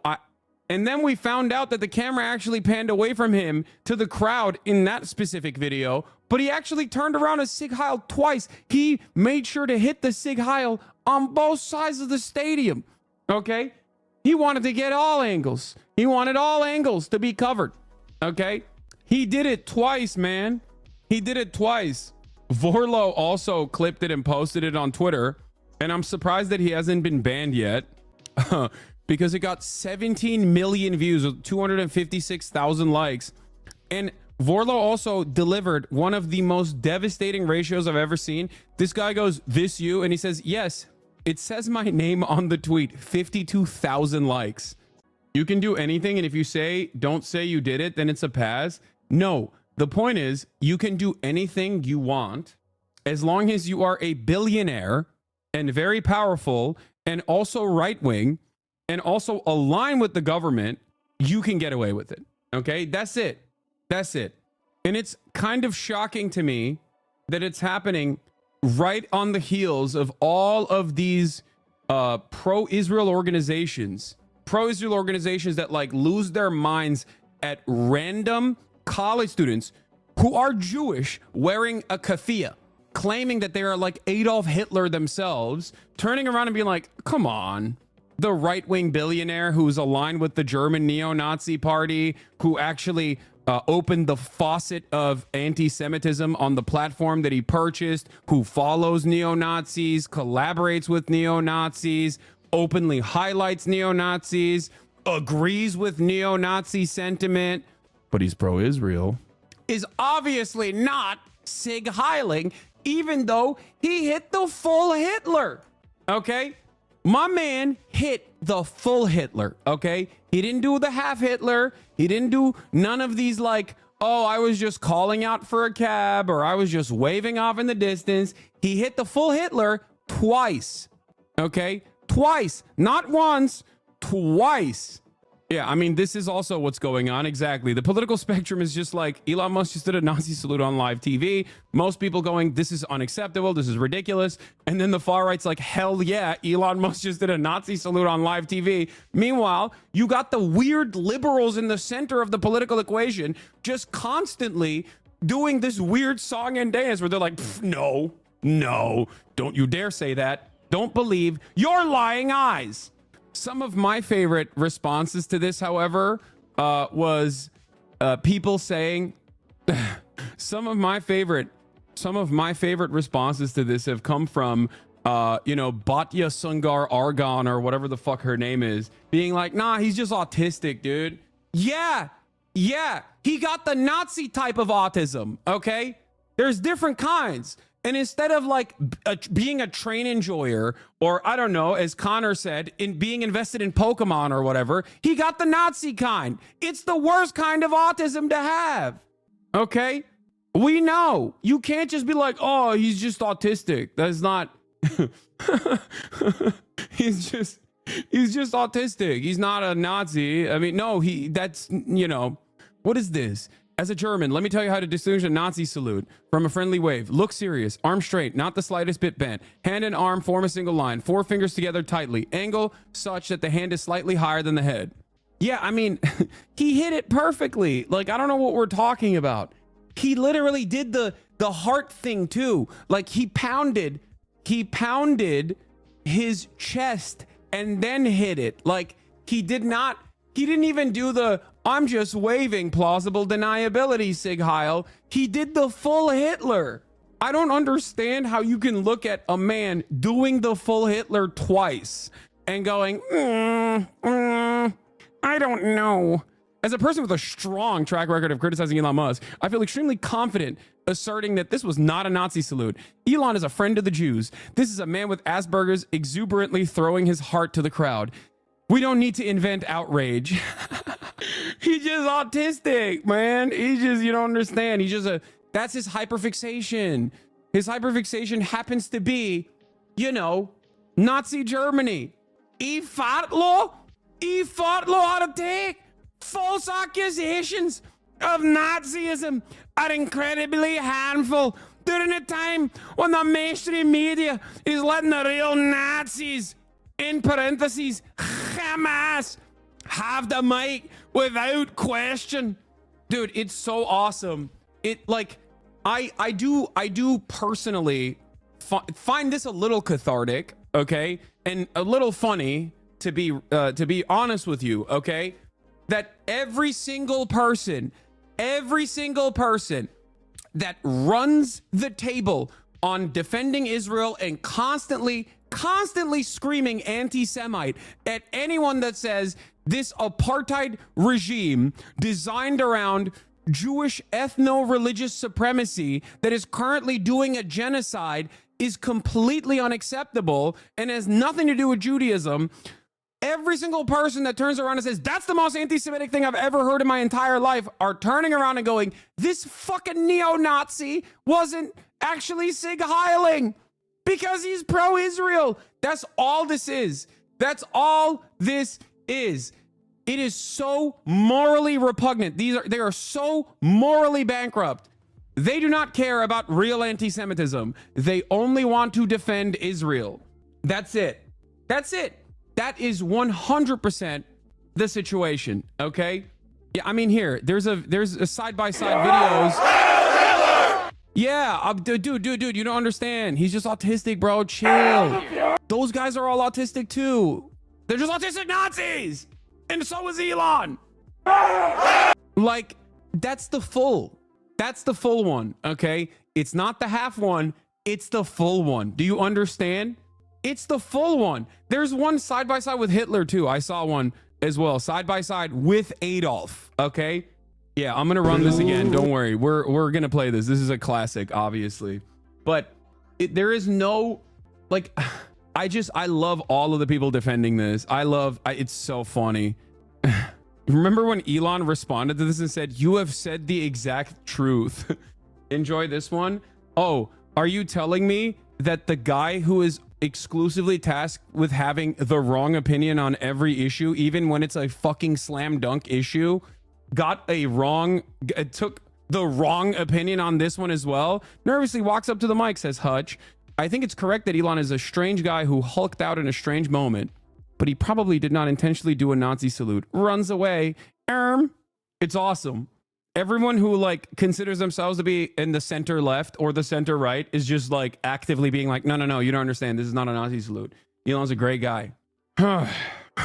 and then we found out that the camera actually panned away from him to the crowd in that specific video, but he actually turned around and Sig Heiled twice. He made sure to hit the Sig Heil on both sides of the stadium. Okay? He wanted to get all angles. He wanted all angles to be covered. Okay? He did it twice, man. He did it twice. Vorlo also clipped it and posted it on Twitter, and I'm surprised that he hasn't been banned yet. Because it got 17 million views with 256,000 likes. And Vorlo also delivered one of the most devastating ratios I've ever seen. This guy goes, "This you?" And he says, "Yes, it says my name on the tweet." 52,000 likes. You can do anything, and if you don't say you did it, then it's a pass. No, the point is, you can do anything you want as long as you are a billionaire and very powerful and also right-wing and also align with the government. You can get away with it. Okay, that's it. That's it. And it's kind of shocking to me that it's happening right on the heels of all of these pro-Israel organizations that like lose their minds at random college students who are Jewish wearing a keffiyeh, claiming that they are like Adolf Hitler themselves, turning around and being like, come on. The right-wing billionaire who's aligned with the German neo-Nazi party, who actually opened the faucet of anti-Semitism on the platform that he purchased, who follows neo-Nazis, collaborates with neo-Nazis, openly highlights neo-Nazis, agrees with neo-Nazi sentiment, but he's pro-Israel, is obviously not Sig Heiling, even though he hit the full Hitler, okay? My man hit the full Hitler, okay? He didn't do the half Hitler. He didn't do none of these like, oh, I was just calling out for a cab or I was just waving off in the distance. He hit the full Hitler twice, okay? Twice, not once, twice. Yeah, I mean, this is also what's going on. Exactly. The political spectrum is just like Elon Musk just did a Nazi salute on live TV. Most people going, this is unacceptable. This is ridiculous. And then the far right's like, hell yeah, Elon Musk just did a Nazi salute on live TV. Meanwhile, you got the weird liberals in the center of the political equation just constantly doing this weird song and dance where they're like, no, don't you dare say that. Don't believe your lying eyes. Some of my favorite responses to this, however, was people saying some of my favorite responses to this have come from Batya Sungar Argon or whatever the fuck her name is, being like, nah, he's just autistic, dude. Yeah, he got the Nazi type of autism, okay? There's different kinds. And instead of like being a train enjoyer, or I don't know, as Connor said, in being invested in Pokemon or whatever, he got the Nazi kind. It's the worst kind of autism to have. Okay? We know. You can't just be like, oh, he's just autistic. That's not. he's just autistic. He's not a Nazi. I mean, no, what is this? As a German, let me tell you how to distinguish a Nazi salute from a friendly wave. Look serious, arm straight, not the slightest bit bent. Hand and arm form a single line, 4 fingers together tightly. Angle such that the hand is slightly higher than the head. Yeah, I mean, he hit it perfectly. Like, I don't know what we're talking about. He literally did the heart thing too. Like, he pounded his chest and then hit it. Like, he didn't even do the I'm just waving plausible deniability, Sig Heil. He did the full Hitler. I don't understand how you can look at a man doing the full Hitler twice and going, I don't know. As a person with a strong track record of criticizing Elon Musk, I feel extremely confident asserting that this was not a Nazi salute. Elon is a friend of the Jews. This is a man with Asperger's exuberantly throwing his heart to the crowd. We don't need to invent outrage. He's just autistic, man. He's just, you don't understand. That's his hyperfixation. His hyperfixation happens to be, Nazi Germany. He fought law how to take false accusations of Nazism are incredibly harmful during a time when the mainstream media is letting the real Nazis, in parentheses, Hamas, have the mic without question. Dude, it's so awesome. I do personally find this a little cathartic, okay? And a little funny, to be honest with you, okay? That every single person that runs the table on defending Israel and constantly screaming anti-Semite at anyone that says this apartheid regime designed around Jewish ethno-religious supremacy that is currently doing a genocide is completely unacceptable and has nothing to do with Judaism. Every single person that turns around and says, that's the most anti-Semitic thing I've ever heard in my entire life, are turning around and going, this fucking neo-Nazi wasn't actually Sig Heiling because he's pro-Israel. That's all this is. That's all this is. It is so morally repugnant. They are so morally bankrupt. They do not care about real anti-Semitism. They only want to defend Israel. That's it. That's it. That is 100% the situation. Okay. Yeah. I mean, here, there's a side-by-side videos. Yeah. Dude, you don't understand. He's just autistic, bro. Chill. Those guys are all autistic too. They're just autistic Nazis. And so is Elon. Like, that's the full one. Okay. It's not the half one. It's the full one. Do you understand? It's the full one. There's one side by side with Hitler too. I saw one as well, side by side with Adolf. Okay. Yeah, I'm gonna run this again. Don't worry. We're gonna play this. This is a classic, obviously. But there is no, like, I love all of the people defending this. It's so funny. Remember when Elon responded to this and said, "You have said the exact truth." Enjoy this one. Oh, are you telling me that the guy who is exclusively tasked with having the wrong opinion on every issue, even when it's a fucking slam dunk issue, took the wrong opinion on this one as well? Nervously walks up to the mic, says, "Hutch, I think it's correct that Elon is a strange guy who hulked out in a strange moment, but he probably did not intentionally do a Nazi salute." Runs away. It's awesome. Everyone who like considers themselves to be in the center left or the center right is just like actively being like, no, you don't understand. This is not a Nazi salute. Elon's a great guy.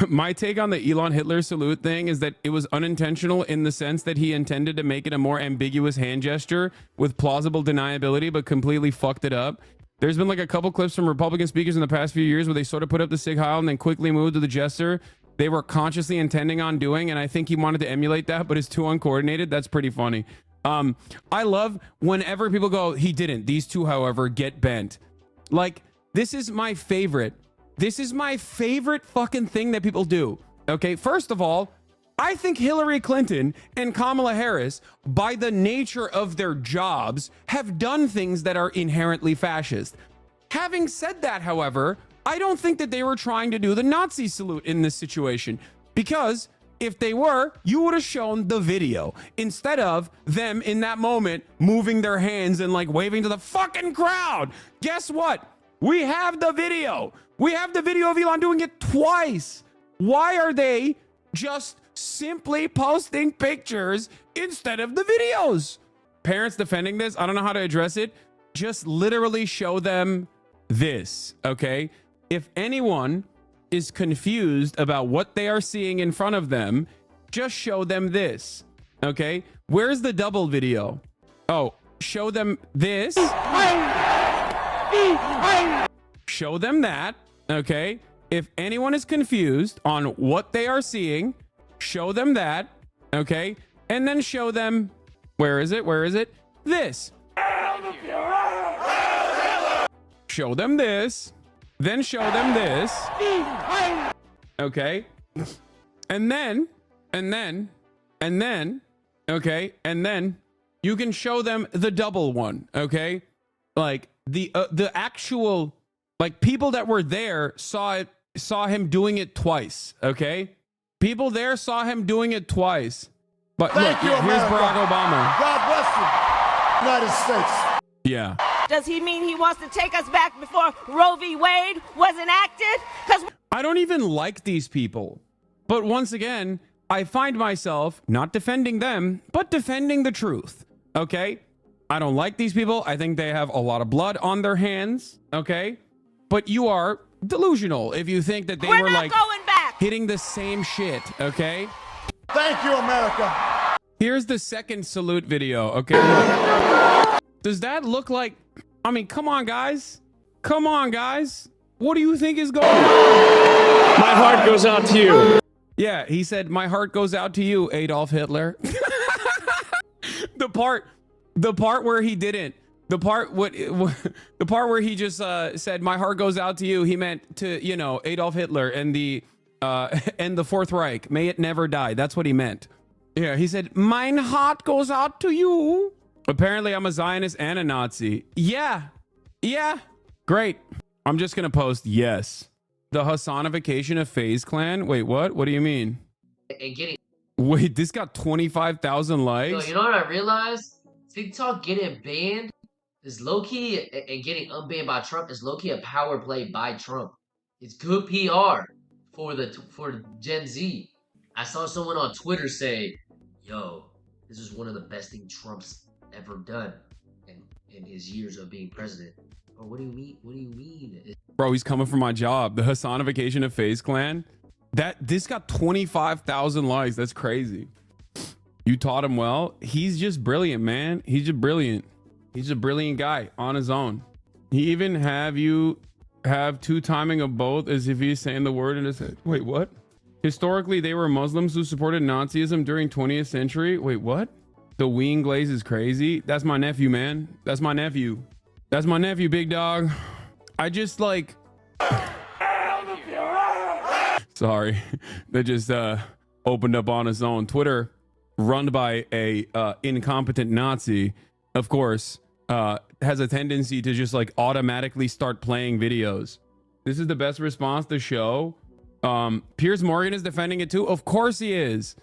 My take on the Elon Hitler salute thing is that it was unintentional in the sense that he intended to make it a more ambiguous hand gesture with plausible deniability, but completely fucked it up. There's been like a couple clips from Republican speakers in the past few years where they sort of put up the Sig Heil and then quickly moved to the gesture they were consciously intending on doing, and I think he wanted to emulate that, but it's too uncoordinated. That's pretty funny. I love whenever people go, "He didn't." These two, however, get bent. Like, this is my favorite. This is my favorite fucking thing that people do. Okay, first of all, I think Hillary Clinton and Kamala Harris, by the nature of their jobs, have done things that are inherently fascist. Having said that, however, I don't think that they were trying to do the Nazi salute in this situation, because if they were, you would have shown the video instead of them in that moment moving their hands and like waving to the fucking crowd. Guess what? We have the video. We have the video of Elon doing it twice. Why are they just simply posting pictures instead of the videos? Parents defending this, I don't know how to address it. Just literally show them this, okay? If anyone is confused about what they are seeing in front of them, just show them this, okay? Where's the double video? Oh, show them this. Show them that, okay? If anyone is confused on what they are seeing, show them that, okay? And then show them, where is it? This. Show them this. Then show them this. Okay. And then, okay. And then you can show them the double one. Okay. Like the actual, like, people that were there saw him doing it twice. Okay. People there saw him doing it twice. But look, here's Barack Obama. God bless the United States. Yeah. Does he mean he wants to take us back before Roe v. Wade was enacted? Because I don't even like these people. But once again, I find myself not defending them, but defending the truth. Okay? I don't like these people. I think they have a lot of blood on their hands. Okay? But you are delusional if you think that they were like going back. hitting the same shit. Okay? Thank you, America. Here's the second salute video. Okay? Look. Does that look like, I mean, come on, guys. Come on, guys. What do you think is going on? My heart goes out to you. Yeah, he said, "My heart goes out to you, Adolf Hitler." The part where he didn't. The part where he just said, "My heart goes out to you." He meant to, Adolf Hitler and the Fourth Reich. May it never die. That's what he meant. Yeah, he said, "Mein heart goes out to you." Apparently, I'm a Zionist and a Nazi. Yeah. Great. I'm just gonna post yes. The Hasanification of FaZe Clan. Wait, what? What do you mean? And getting. Wait, this got 25,000 likes. Yo, you know what I realized? TikTok getting banned is low key, and getting unbanned by Trump is low key a power play by Trump. It's good PR for Gen Z. I saw someone on Twitter say, "Yo, this is one of the best things Trump's ever done in his years of being president." Or what do you mean? What do you mean? Bro, he's coming for my job. The HasanAbication of FaZe Clan. This got 25,000 likes. That's crazy. You taught him well. He's just brilliant, man. He's just brilliant. He's a brilliant guy on his own. He even have you have two timing of both as if he's saying the word in his head. Wait, what? Historically, they were Muslims who supported Nazism during 20th century. Wait, what? The Ween Glaze is crazy. That's my nephew, man. That's my nephew. That's my nephew, big dog. I just like... Sorry. That just opened up on its own. Twitter, run by a incompetent Nazi, of course, has a tendency to just like automatically start playing videos. This is the best response to show. Piers Morgan is defending it too. Of course he is.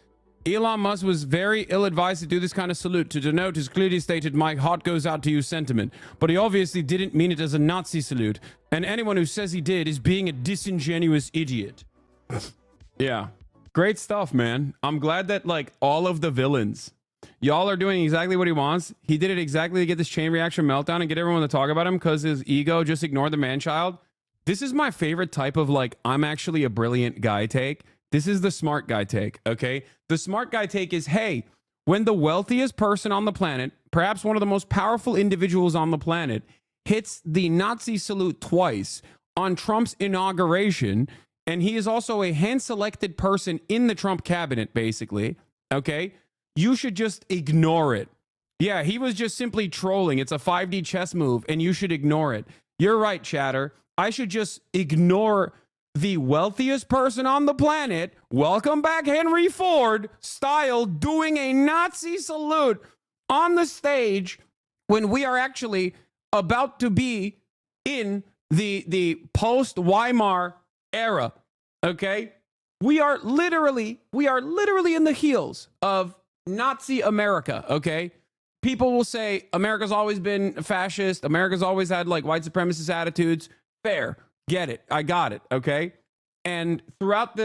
Elon Musk was very ill-advised to do this kind of salute to denote his clearly stated "my heart goes out to you" sentiment, but he obviously didn't mean it as a Nazi salute, and anyone who says he did is being a disingenuous idiot. Yeah, great stuff, man. I'm glad that like all of the villains, y'all are doing exactly what he wants. He did it exactly to get this chain reaction meltdown and get everyone to talk about him because his ego just ignored the man-child. This is my favorite type of like, I'm actually a brilliant guy take. This is the smart guy take, okay? The smart guy take is, hey, when the wealthiest person on the planet, perhaps one of the most powerful individuals on the planet, hits the Nazi salute twice on Trump's inauguration, and he is also a hand-selected person in the Trump cabinet, basically, okay? You should just ignore it. Yeah, he was just simply trolling. It's a 5D chess move, and you should ignore it. You're right, chatter. I should just ignore the wealthiest person on the planet, welcome back Henry Ford style, doing a Nazi salute on the stage when we are actually about to be in the post-Weimar era, okay? We are literally in the heels of Nazi America, okay? People will say America's always been fascist, America's always had like white supremacist attitudes. Fair. Get it. I got it. Okay. And throughout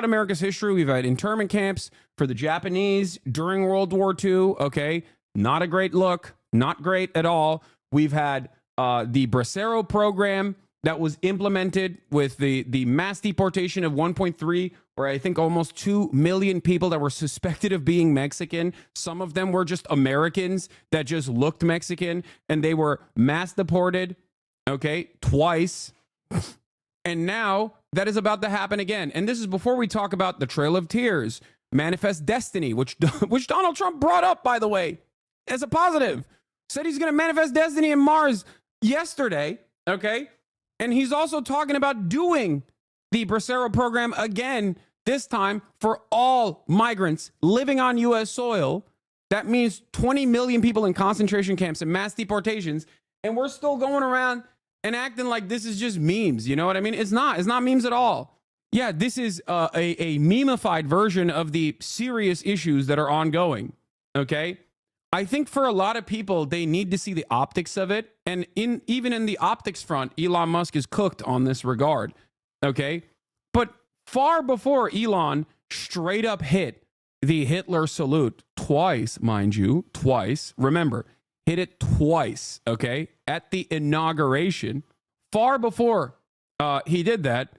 America's history, we've had internment camps for the Japanese during World War II. Okay. Not a great look. Not great at all. We've had the Bracero program that was implemented with the mass deportation of 1.3, or I think almost 2 million people that were suspected of being Mexican. Some of them were just Americans that just looked Mexican, and they were mass deported. Okay, twice. And now that is about to happen again. And this is before we talk about the Trail of Tears, Manifest Destiny, which Donald Trump brought up, by the way, as a positive. Said he's going to manifest destiny in Mars yesterday. Okay. And he's also talking about doing the Bracero program again, this time for all migrants living on U.S. soil. That means 20 million people in concentration camps and mass deportations. And we're still going around and acting like this is just memes. You know what I mean? It's not memes at all. Yeah, this is a memeified version of the serious issues that are ongoing. Okay. I think for a lot of people, they need to see the optics of it. And even in the optics front, Elon Musk is cooked on this regard. Okay. But far before Elon straight up hit the Hitler salute twice, mind you, twice. Remember, hit it twice, okay, at the inauguration. Far before he did that,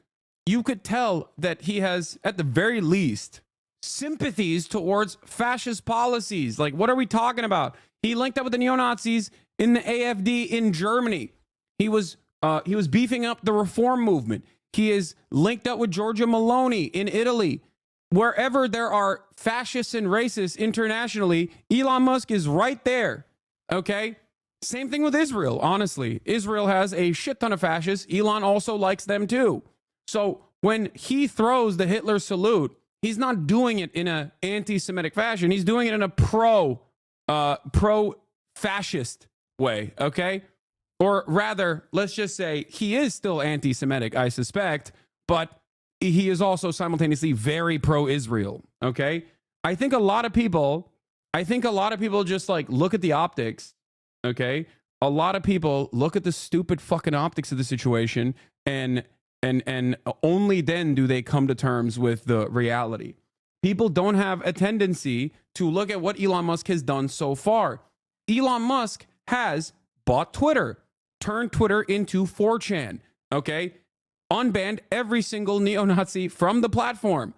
you could tell that he has, at the very least, sympathies towards fascist policies. Like, what are we talking about? He linked up with the neo-Nazis in the AfD in Germany. He was beefing up the reform movement. He is linked up with Giorgia Meloni in Italy. Wherever there are fascists and racists internationally, Elon Musk is right there. Okay. Same thing with Israel. Honestly, Israel has a shit ton of fascists. Elon also likes them too. So when he throws the Hitler salute, he's not doing it in an anti-Semitic fashion. He's doing it in a pro-fascist way. Okay. Or rather, let's just say he is still anti-Semitic, I suspect, but he is also simultaneously very pro-Israel. Okay. I think a lot of people just like look at the optics. Okay. A lot of people look at the stupid fucking optics of the situation and and only then do they come to terms with the reality. People don't have a tendency to look at what Elon Musk has done so far. Elon Musk has bought Twitter, turned Twitter into 4chan, okay? Unbanned every single neo-Nazi from the platform.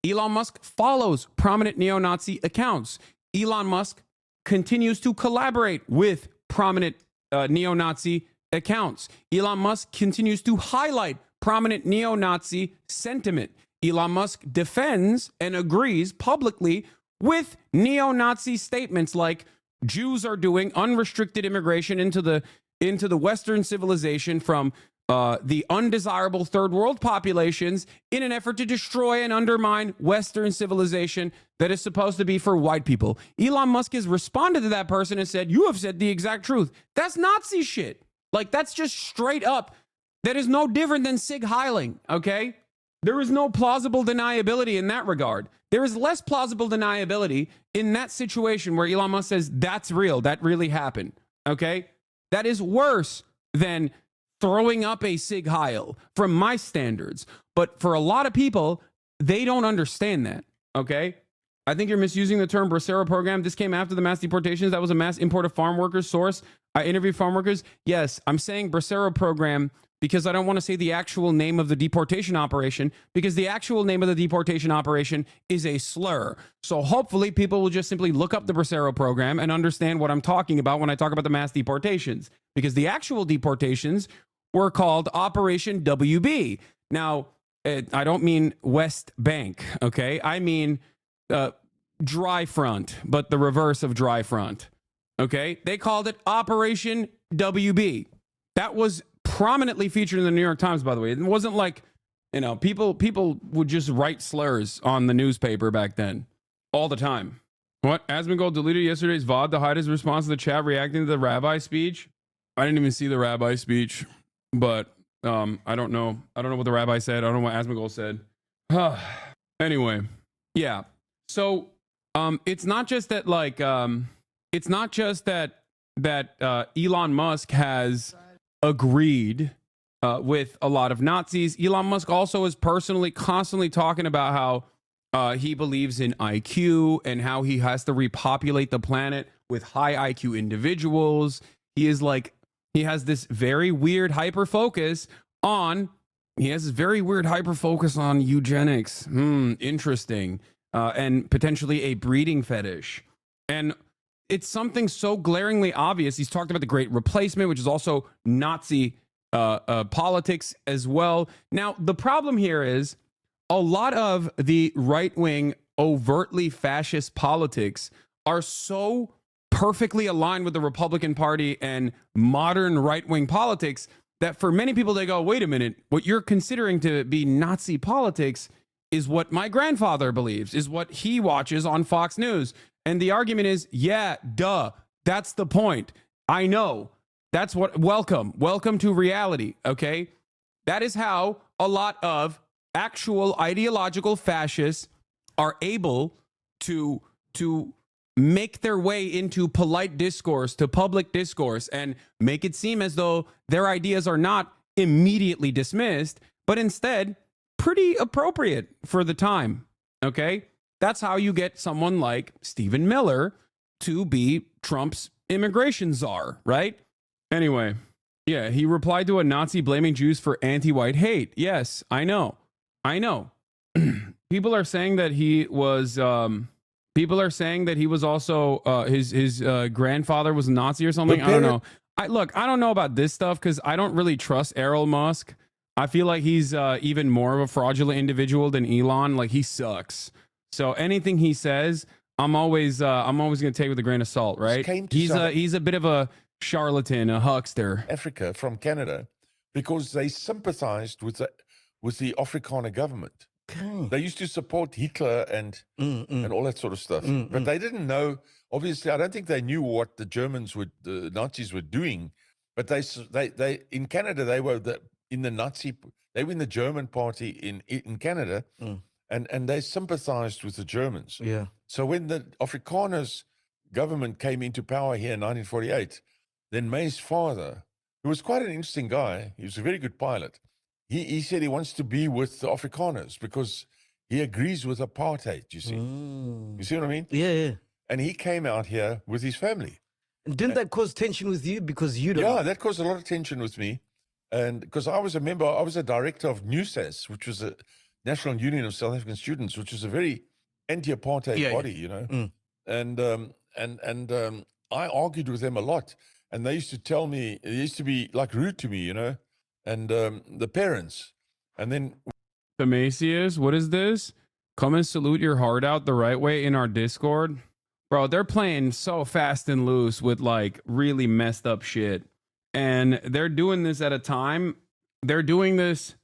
Elon Musk follows prominent neo-Nazi accounts. Elon Musk continues to collaborate with prominent neo-Nazi accounts. Elon Musk continues to highlight prominent neo-Nazi sentiment. Elon Musk defends and agrees publicly with neo-Nazi statements like Jews are doing unrestricted immigration into the Western civilization from the undesirable third world populations in an effort to destroy and undermine Western civilization that is supposed to be for white people. Elon Musk has responded to that person and said, you have said the exact truth. That's Nazi shit. Like, that's just straight up. That is no different than Sig heiling, okay? There is no plausible deniability in that regard. There is less plausible deniability in that situation where Elon Musk says, that's real, that really happened, okay? That is worse than throwing up a Sig Heil from my standards. But for a lot of people, they don't understand that, okay? I think you're misusing the term Bracero program. This came after the mass deportations. That was a mass import of farm workers. Source, I interviewed farm workers. Yes, I'm saying Bracero program because I don't want to say the actual name of the deportation operation, because the actual name of the deportation operation is a slur. So hopefully people will just simply look up the Bracero program and understand what I'm talking about when I talk about the mass deportations, because the actual deportations were called Operation WB. Now, I don't mean West Bank, okay? I mean dry front, but the reverse of dry front, okay? They called it Operation WB. That was prominently featured in the New York Times, by the way. It wasn't like, you know, people would just write slurs on the newspaper back then all the time. What? Asmongold deleted yesterday's VOD to hide his response to the chat reacting to the rabbi speech. I didn't even see the rabbi speech, but I don't know. I don't know what the rabbi said. I don't know what Asmongold said. Anyway, yeah. So it's not just that, like, it's not just that Elon Musk has agreed with a lot of Nazis. Elon Musk also is personally constantly talking about how he believes in IQ and how he has to repopulate the planet with high IQ individuals. He has this very weird hyper focus on eugenics. Interesting. And potentially a breeding fetish. And it's something so glaringly obvious. He's talked about the Great Replacement, which is also Nazi politics as well. Now, the problem here is a lot of the right-wing, overtly fascist politics are so perfectly aligned with the Republican Party and modern right-wing politics that for many people, they go, wait a minute, what you're considering to be Nazi politics is what my grandfather believes, is what he watches on Fox News. And the argument is, yeah, duh, that's the point. I know. That's what, welcome to reality, okay? That is how a lot of actual ideological fascists are able to make their way into polite discourse, to public discourse, and make it seem as though their ideas are not immediately dismissed, but instead pretty appropriate for the time, okay? That's how you get someone like Stephen Miller to be Trump's immigration czar, right? Anyway, yeah, he replied to a Nazi blaming Jews for anti-white hate. Yes, I know. People are saying that he was also his grandfather was a Nazi or something. I don't know. I don't know about this stuff because I don't really trust Elon Musk. I feel like he's even more of a fraudulent individual than Elon. Like, he sucks. So anything he says, I'm always going to take with a grain of salt, right? He's a bit of a charlatan, a huckster. Africa from Canada, because they sympathized with the Afrikaner government. Okay. They used to support Hitler and all that sort of stuff, but they didn't know. Obviously, I don't think they knew what the Nazis were doing. But they in Canada they were in the German party in Canada. And they sympathized with the Germans. Yeah. So when the Afrikaners government came into power here in 1948, then May's father, who was quite an interesting guy, he was a very good pilot, he said he wants to be with the Afrikaners because he agrees with apartheid, you see. You see what I mean? Yeah, yeah. And he came out here with his family. And didn't that cause tension with you because you don't? Yeah, that caused a lot of tension with me. And because I was a member, I was a director of NUSAS, which was a National Union of South African Students, which is a very anti-apartheid body, you know. And I argued with them a lot. And they used to tell me, they used to be like rude to me, you know, and the parents. And then Demasius, what is this? Come and salute your heart out the right way in our Discord. Bro, they're playing so fast and loose with like really messed up shit. And they're doing this at a time. They're doing this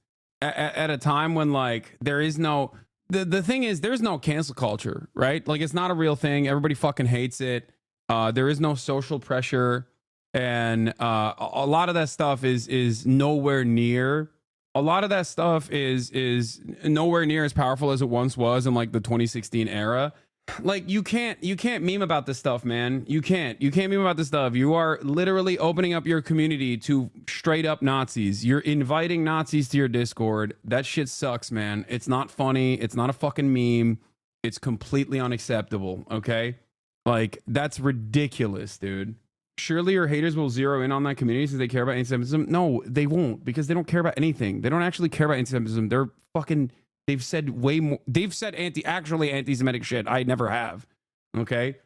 at a time when like there is no, the thing is there's no cancel culture, right? Like it's not a real thing. Everybody fucking hates it. There is no social pressure. And a lot of that stuff is nowhere near. A lot of that stuff is nowhere near as powerful as it once was in like the 2016 era. Like you can't meme about this stuff, man. You can't meme about this stuff. You are literally opening up your community to straight up Nazis. You're inviting Nazis to your Discord. That shit sucks, man. It's not funny. It's not a fucking meme. It's completely unacceptable. Okay, like that's ridiculous, dude. Surely your haters will zero in on that community since they care about anti-Semitism. No, they won't, because they don't care about anything. They don't actually care about anti-Semitism. They're fucking, they've said way more. They've said actually anti-Semitic shit. I never have. Okay.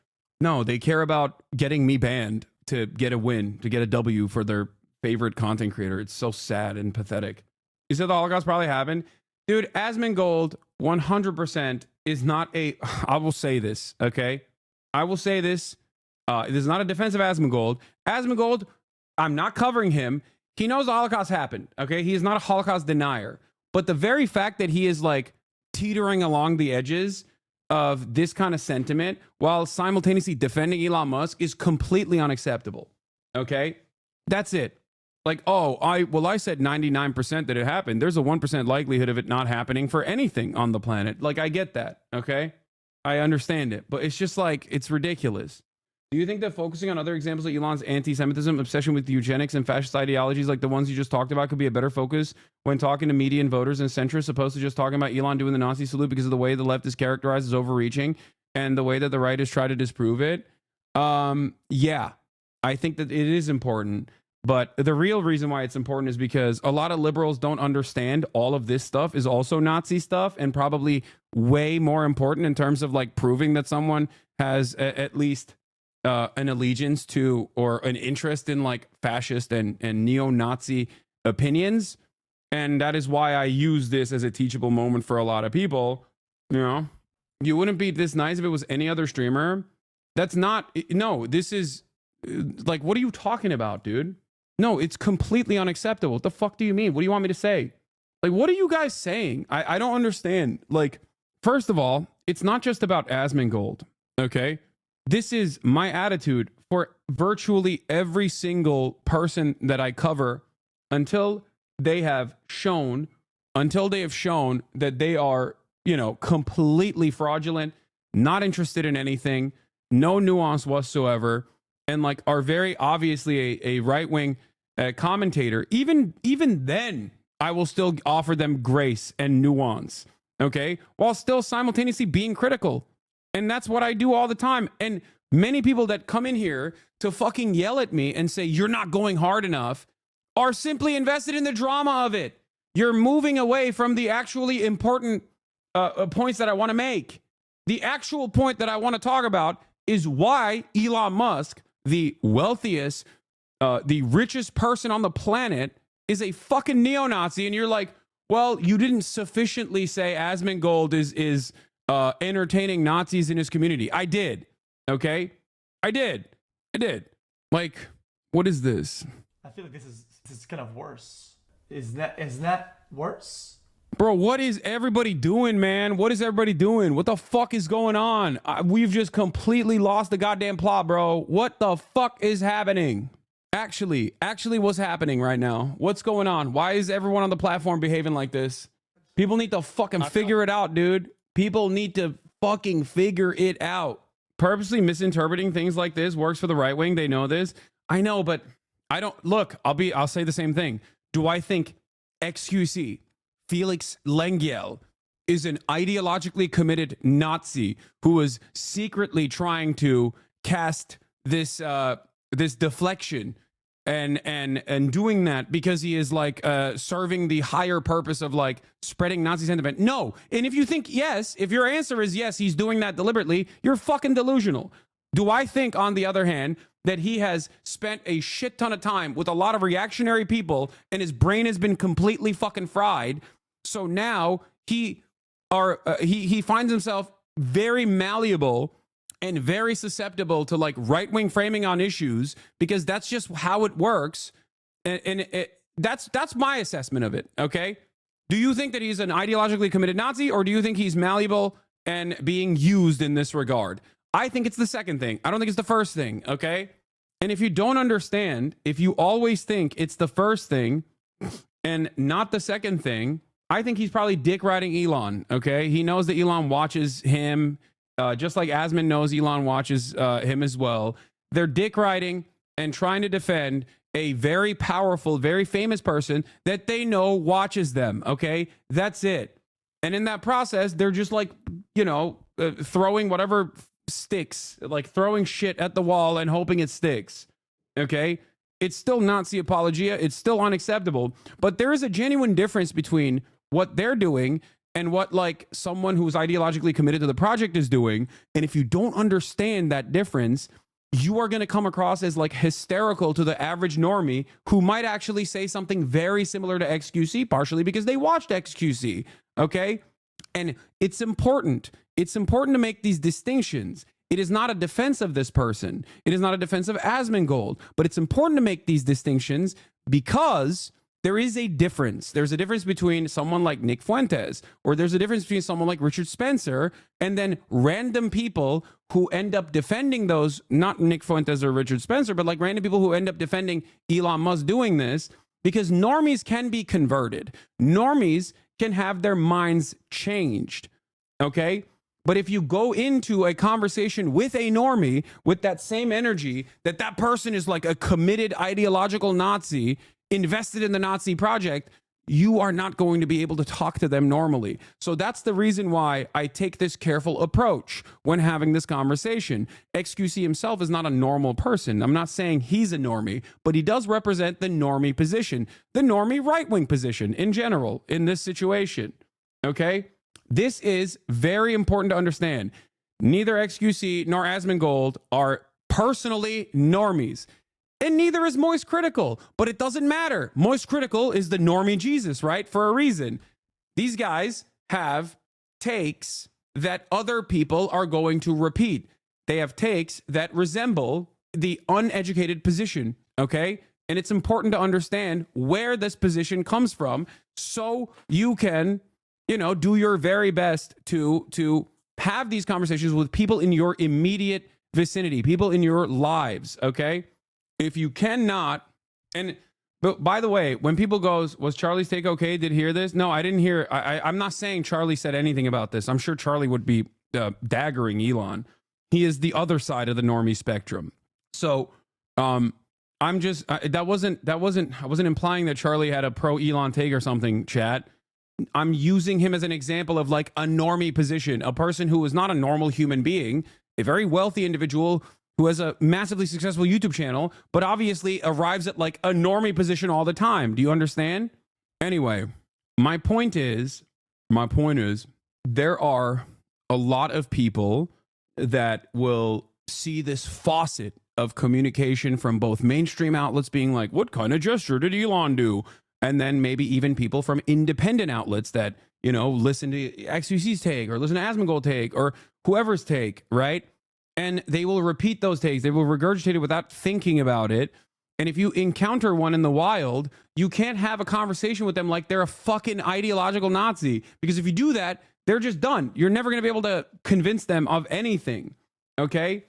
No, they care about getting me banned to get a win, to get a W for their favorite content creator. It's so sad and pathetic. You said the Holocaust probably happened. Dude, Asmongold 100% is not a, I will say this. Okay. I will say this. This is not a defense of Asmongold. Asmongold, I'm not covering him. He knows the Holocaust happened. Okay. He is not a Holocaust denier. But the very fact that he is like teetering along the edges of this kind of sentiment while simultaneously defending Elon Musk is completely unacceptable. Okay. That's it. Like, oh, I said 99% that it happened. There's a 1% likelihood of it not happening for anything on the planet. Like, I get that. Okay. I understand it. But it's just like, it's ridiculous. Do you think that focusing on other examples of Elon's anti-Semitism, obsession with eugenics, and fascist ideologies like the ones you just talked about could be a better focus when talking to median voters and centrists, opposed to just talking about Elon doing the Nazi salute because of the way the left is characterized as overreaching and the way that the right has tried to disprove it? Yeah, I think that it is important. But the real reason why it's important is because a lot of liberals don't understand all of this stuff is also Nazi stuff, and probably way more important in terms of like proving that someone has at least an allegiance to or an interest in like fascist and neo-Nazi opinions. And that is why I use this as a teachable moment for a lot of people. You know, you wouldn't be this nice if it was any other streamer. That's not, no, this is like, what are you talking about, dude? No, it's completely unacceptable. What the fuck do you mean? What do you want me to say? Like, what are you guys saying? I don't understand. Like, first of all, it's not just about Asmongold, okay? This is my attitude for virtually every single person that I cover until they have shown that they are, you know, completely fraudulent, not interested in anything, no nuance whatsoever, and like are very obviously a right-wing commentator. Even then, I will still offer them grace and nuance, okay, while still simultaneously being critical. And that's what I do all the time. And many people that come in here to fucking yell at me and say, you're not going hard enough, are simply invested in the drama of it. You're moving away from the actually important points that I want to make. The actual point that I want to talk about is why Elon Musk, the wealthiest, the richest person on the planet, is a fucking neo-Nazi. And you're like, well, you didn't sufficiently say Asmongold is entertaining Nazis in his community. I did. Okay. I did. Like, what is this? I feel like this is kind of worse. Is that worse? Bro, what is everybody doing, man? What is everybody doing? What the fuck is going on? We've just completely lost the goddamn plot, bro. What the fuck is happening? Actually, what's happening right now? What's going on? Why is everyone on the platform behaving like this? People need to fucking figure it out, dude. People need to fucking figure it out. Purposely misinterpreting things like this works for the right wing. They know this. I know, but I don't look. I'll say the same thing. Do I think XQC, Felix Lengyel, is an ideologically committed Nazi who is secretly trying to cast this this deflection and doing that because he is like serving the higher purpose of like spreading Nazi sentiment. No. And if you think yes, if your answer is yes, he's doing that deliberately, you're fucking delusional. Do I think, on the other hand, that he has spent a shit ton of time with a lot of reactionary people and his brain has been completely fucking fried? So now he finds himself very malleable and very susceptible to like right-wing framing on issues because that's just how it works. And that's my assessment of it. Okay. Do you think that he's an ideologically committed Nazi, or do you think he's malleable and being used in this regard? I think it's the second thing. I don't think it's the first thing. Okay. And if you don't understand, if you always think it's the first thing and not the second thing, I think he's probably dick riding Elon. Okay. He knows that Elon watches him. Just like Asman knows Elon watches him as well. They're dick riding and trying to defend a very powerful, very famous person that they know watches them. Okay, that's it. And in that process, they're just like, you know, throwing whatever sticks, like throwing shit at the wall and hoping it sticks. Okay, it's still Nazi apologia. It's still unacceptable. But there is a genuine difference between what they're doing and what like someone who's ideologically committed to the project is doing. And if you don't understand that difference, you are going to come across as like hysterical to the average normie who might actually say something very similar to XQC, partially because they watched XQC. Okay. And it's important. It's important to make these distinctions. It is not a defense of this person. It is not a defense of Asmongold, but it's important to make these distinctions because there is a difference. There's a difference between someone like Nick Fuentes, or there's a difference between someone like Richard Spencer, and then random people who end up defending those, not Nick Fuentes or Richard Spencer, but like random people who end up defending Elon Musk doing this, because normies can be converted. Normies can have their minds changed, okay? But if you go into a conversation with a normie with that same energy, that person is like a committed ideological Nazi, invested in the Nazi project, you are not going to be able to talk to them normally. So that's the reason why I take this careful approach when having this conversation. XQC himself is not a normal person. I'm not saying he's a normie, but he does represent the normie position, the normie right-wing position in general in this situation. Okay? This is very important to understand. Neither XQC nor Asmongold are personally normies. And neither is Moist Critical, but it doesn't matter. Moist Critical is the normie Jesus, right? For a reason. These guys have takes that other people are going to repeat. They have takes that resemble the uneducated position, okay? And it's important to understand where this position comes from so you can, you know, do your very best to have these conversations with people in your immediate vicinity, people in your lives, okay? If you cannot, but by the way, when people goes, was Charlie's take okay? Did hear this? No, I didn't hear. I'm not saying Charlie said anything about this. I'm sure Charlie would be daggering Elon. He is the other side of the normie spectrum. So I'm just I wasn't implying that Charlie had a pro Elon take or something, chat. I'm using him as an example of like a normie position, a person who is not a normal human being, a very wealthy individual who has a massively successful YouTube channel, but obviously arrives at like a normie position all the time. Do you understand? Anyway, my point is, there are a lot of people that will see this faucet of communication from both mainstream outlets being like, what kind of gesture did Elon do? And then maybe even people from independent outlets that, you know, listen to XQC's take or listen to Asmongold take or whoever's take, right? And they will repeat those takes. They will regurgitate it without thinking about it. And if you encounter one in the wild, you can't have a conversation with them like they're a fucking ideological Nazi. Because if you do that, they're just done. You're never going to be able to convince them of anything. Okay?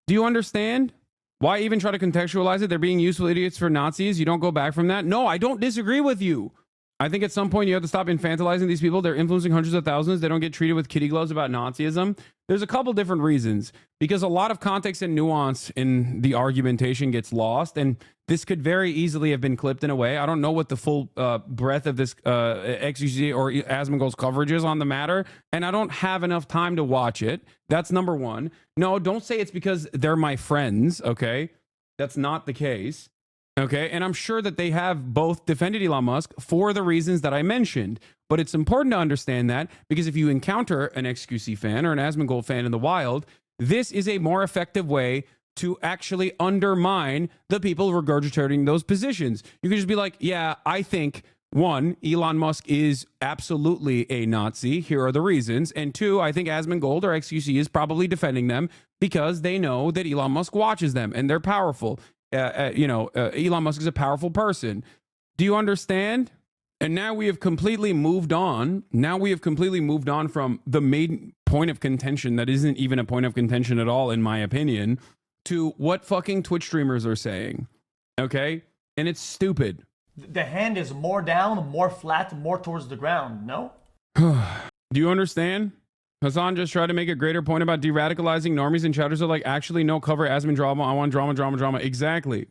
Do you understand? Why even try to contextualize it? They're being useful idiots for Nazis. You don't go back from that? No, I don't disagree with you. I think at some point you have to stop infantilizing these people. They're influencing hundreds of thousands. They don't get treated with kitty gloves about Nazism. There's a couple different reasons, because a lot of context and nuance in the argumentation gets lost, and this could very easily have been clipped in a way. I don't know what the full breadth of this XQC or Asmongold's coverage is on the matter, and I don't have enough time to watch it. That's number one. No, don't say it's because they're my friends, okay? That's not the case, okay? And I'm sure that they have both defended Elon Musk for the reasons that I mentioned. But it's important to understand that, because if you encounter an XQC fan or an Asmongold fan in the wild, this is a more effective way to actually undermine the people regurgitating those positions. You can just be like, yeah, I think, one, Elon Musk is absolutely a Nazi. Here are the reasons. And two, I think Asmongold or XQC is probably defending them because they know that Elon Musk watches them and they're powerful. Elon Musk is a powerful person. Do you understand? And now we have completely moved on. Now we have completely moved on from the main point of contention that isn't even a point of contention at all, in my opinion, to what fucking Twitch streamers are saying. Okay? And it's stupid. The hand is more down, more flat, more towards the ground, no? Do you understand? Hasan just tried to make a greater point about de-radicalizing normies and chatters are like, actually, no, cover Asmon drama. I want drama, drama, drama. Exactly.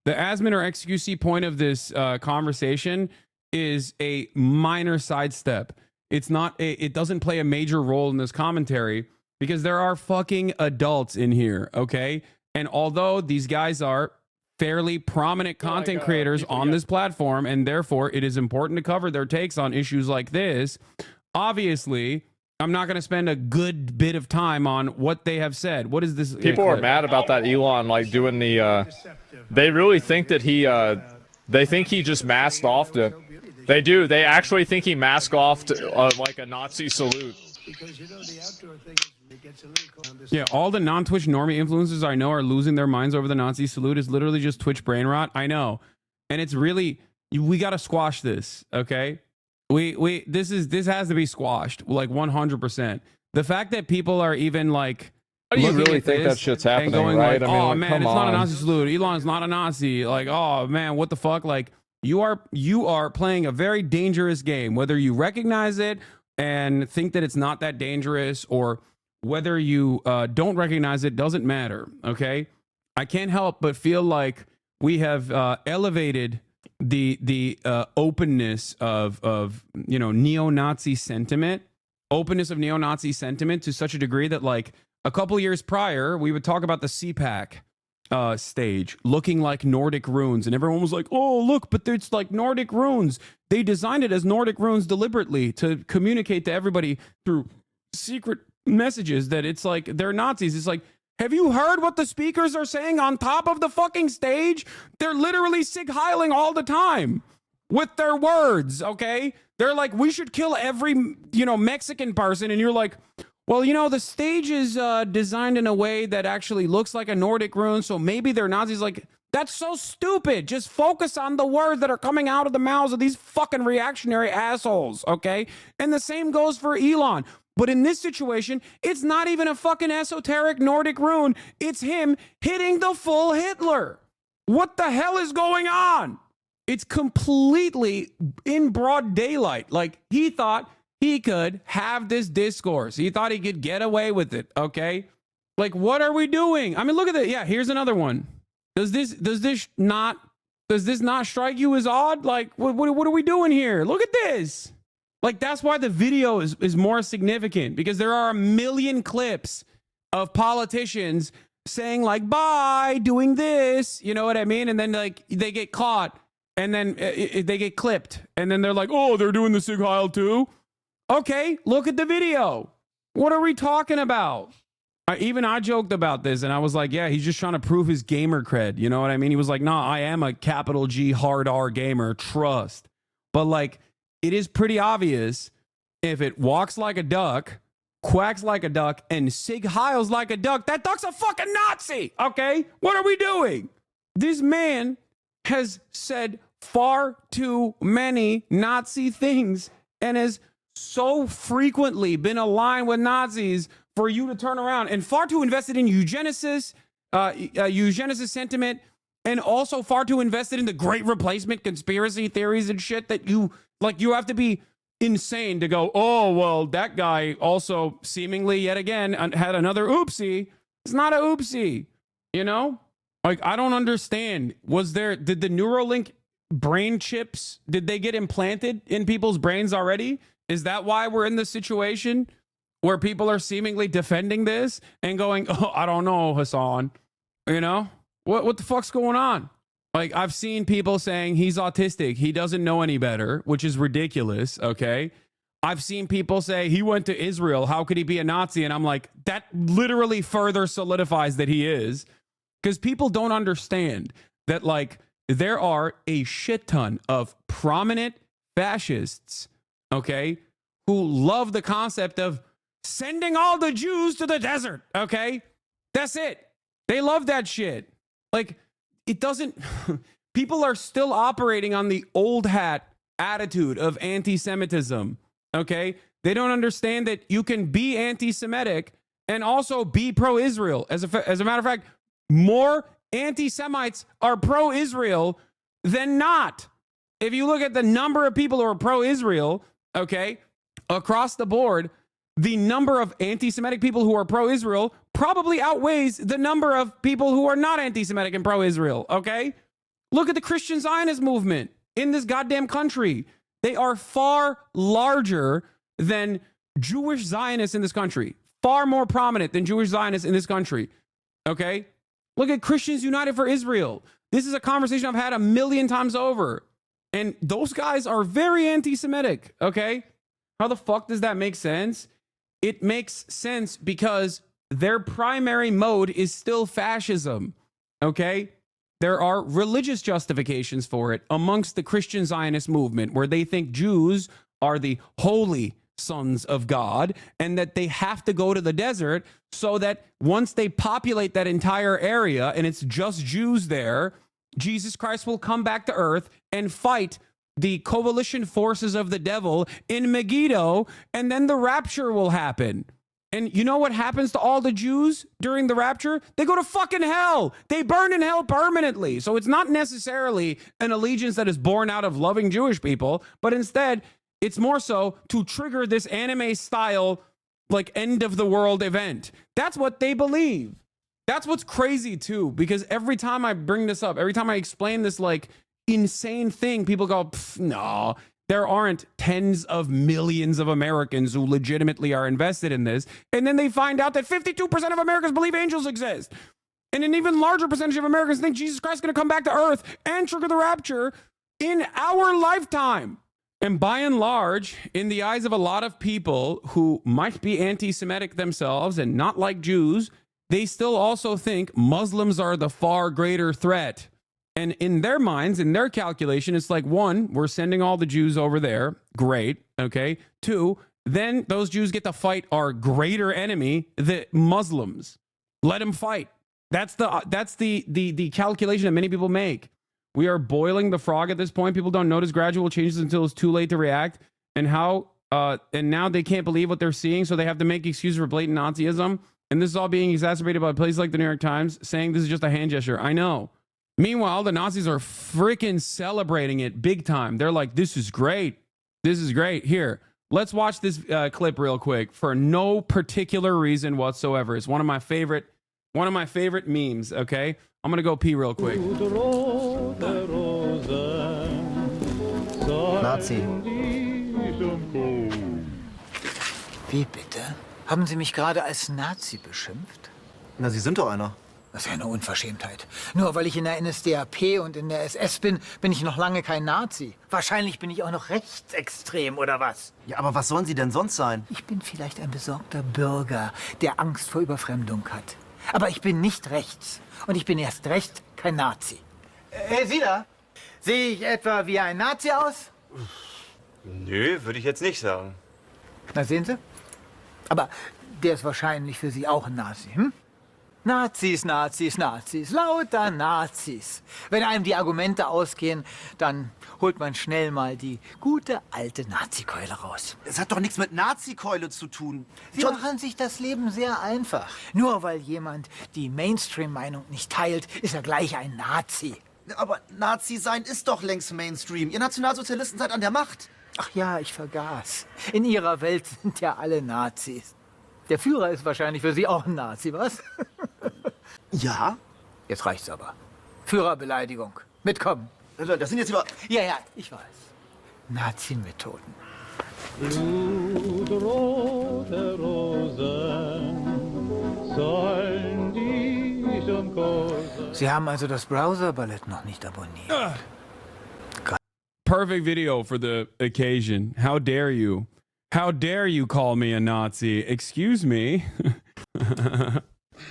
The Asmon or XQC point of this conversation is a minor sidestep. It doesn't play a major role in this commentary because there are fucking adults in here, okay? And although these guys are fairly prominent content creators on this platform, and therefore it is important to cover their takes on issues like this, obviously, I'm not going to spend a good bit of time on what they have said. What is this? People are mad about that Elon, like, doing the, they really think that they think he just masked off to, they do. They actually think he masked off to, like a Nazi salute. Yeah, all the non-Twitch normie influencers I know are losing their minds over the Nazi salute. Is literally just Twitch brain rot. I know. And it's really, we got to squash this, okay? This has to be squashed, like 100%. The fact that people are even like, how do you really think that shit's happening, and going right? like, I mean, oh like, man, it's not a Nazi salute. Elon's not a Nazi. Like, oh man, what the fuck? Like, you are playing a very dangerous game, whether you recognize it and think that it's not that dangerous, or whether you don't recognize it, doesn't matter. Okay, I can't help but feel like we have elevated the openness of neo-Nazi sentiment, to such a degree that, like, a couple years prior, we would talk about the CPAC stage looking like Nordic runes, and everyone was like, oh look, but it's like Nordic runes. They designed it as Nordic runes deliberately to communicate to everybody through secret messages that it's like they're Nazis. It's like, have you heard what the speakers are saying on top of the fucking stage? They're literally Sig Heiling all the time with their words, okay? They're like, we should kill every, Mexican person. And you're like, well, the stage is designed in a way that actually looks like a Nordic rune, so maybe they're Nazis. Like, that's so stupid. Just focus on the words that are coming out of the mouths of these fucking reactionary assholes, okay? And the same goes for Elon. But in this situation, it's not even a fucking esoteric Nordic rune. It's him hitting the full Hitler. What the hell is going on? It's completely in broad daylight. Like, he thought he could have this discourse. He thought he could get away with it, okay? Like, what are we doing? I mean, look at that. Yeah, here's another one. Does this not strike you as odd? Like, what are we doing here? Look at this. Like, that's why the video is more significant, because there are a million clips of politicians saying, like, bye, doing this, you know what I mean? And then, like, they get caught, and then they get clipped, and then they're like, oh, they're doing the Sig Heil too? Okay, look at the video. What are we talking about? I joked about this, and I was like, yeah, he's just trying to prove his gamer cred, you know what I mean? He was like, nah, I am a capital G hard R gamer, trust. But, like, it is pretty obvious if it walks like a duck, quacks like a duck, and Sig Heils like a duck, that duck's a fucking Nazi, okay? What are we doing? This man has said far too many Nazi things and has so frequently been aligned with Nazis for you to turn around, and far too invested in eugenicist sentiment, and also far too invested in the Great Replacement conspiracy theories and shit that you have to be insane to go, oh, well, that guy also seemingly yet again had another oopsie. It's not a oopsie, you know? Like, I don't understand. Did the Neuralink brain chips, did they get implanted in people's brains already? Is that why we're in this situation where people are seemingly defending this and going, oh, I don't know, Hasan, you know? What the fuck's going on? Like, I've seen people saying he's autistic. He doesn't know any better, which is ridiculous, okay? I've seen people say he went to Israel. How could he be a Nazi? And I'm like, that literally further solidifies that he is. Because people don't understand that, like, there are a shit ton of prominent fascists, okay, who love the concept of sending all the Jews to the desert, okay? That's it. They love that shit. Like, it doesn't, people are still operating on the old hat attitude of anti-Semitism, okay? They don't understand that you can be anti-Semitic and also be pro-Israel. As a matter of fact, more anti-Semites are pro-Israel than not. If you look at the number of people who are pro-Israel, okay, across the board, the number of anti-Semitic people who are pro-Israel probably outweighs the number of people who are not anti-Semitic and pro-Israel, okay? Look at the Christian Zionist movement in this goddamn country. They are far larger than Jewish Zionists in this country. Far more prominent than Jewish Zionists in this country, okay? Look at Christians United for Israel. This is a conversation I've had 1,000,000 times over. And those guys are very anti-Semitic, okay? How the fuck does that make sense? It makes sense because their primary mode is still fascism, okay? There are religious justifications for it amongst the Christian Zionist movement where they think Jews are the holy sons of God and that they have to go to the desert so that once they populate that entire area and it's just Jews there, Jesus Christ will come back to earth and fight the coalition forces of the devil in Megiddo, and then the rapture will happen. And you know what happens to all the Jews during the rapture? They go to fucking hell. They burn in hell permanently. So it's not necessarily an allegiance that is born out of loving Jewish people, but instead it's more so to trigger this anime style, like, end of the world event. That's what they believe. That's what's crazy too, because every time I bring this up, every time I explain this, like, insane thing, people go, no, there aren't tens of millions of Americans who legitimately are invested in this. And then they find out that 52% of Americans believe angels exist. And an even larger percentage of Americans think Jesus Christ is going to come back to earth and trigger the rapture in our lifetime. And by and large, in the eyes of a lot of people who might be anti-Semitic themselves and not like Jews, they still also think Muslims are the far greater threat. And in their minds, in their calculation, it's like, one, we're sending all the Jews over there. Great. Okay. Two, then those Jews get to fight our greater enemy, the Muslims. Let them fight. That's the calculation that many people make. We are boiling the frog at this point. People don't notice gradual changes until it's too late to react. And now they can't believe what they're seeing, so they have to make excuses for blatant Nazism. And this is all being exacerbated by places like the New York Times saying this is just a hand gesture. I know. Meanwhile, the Nazis are freaking celebrating it big time. They're like, this is great. This is great. Here, let's watch this clip real quick for no particular reason whatsoever. It's one of my favorite memes, okay? I'm going to go pee real quick. Nazi. Wie bitte? Haben Sie mich gerade als Nazi beschimpft? Na, Sie sind doch einer. Das ist ja eine Unverschämtheit. Nur weil ich in der NSDAP und in der SS bin, bin ich noch lange kein Nazi. Wahrscheinlich bin ich auch noch rechtsextrem, oder was? Ja, aber was sollen Sie denn sonst sein? Ich bin vielleicht ein besorgter Bürger, der Angst vor Überfremdung hat. Aber ich bin nicht rechts. Und ich bin erst recht kein Nazi. Hey, Sie da? Sehe ich etwa wie ein Nazi aus? Nö, würde ich jetzt nicht sagen. Na, sehen Sie? Aber der ist wahrscheinlich für Sie auch ein Nazi, hm? Nazis, Nazis, Nazis, lauter Nazis. Wenn einem die Argumente ausgehen, dann holt man schnell mal die gute alte Nazikeule raus. Es hat doch nichts mit Nazikeule zu tun. Sie machen sich das Leben sehr einfach. Nur weil jemand die Mainstream-Meinung nicht teilt, ist er gleich ein Nazi. Aber Nazi sein ist doch längst Mainstream. Ihr Nationalsozialisten seid an der Macht. Ach ja, ich vergaß. In Ihrer Welt sind ja alle Nazis. Der Führer ist wahrscheinlich für Sie auch ein Nazi, was? Ja? Jetzt reicht's aber. Führerbeleidigung. Mitkommen. Das sind jetzt über... Ja, ja, ich weiß. Nazi-Methoden. Blutrote Rosen sollen dich umkosen. Sie haben also das Browser-Ballett noch nicht abonniert. Perfect video for the occasion. How dare you? How dare you call me a Nazi? Excuse me.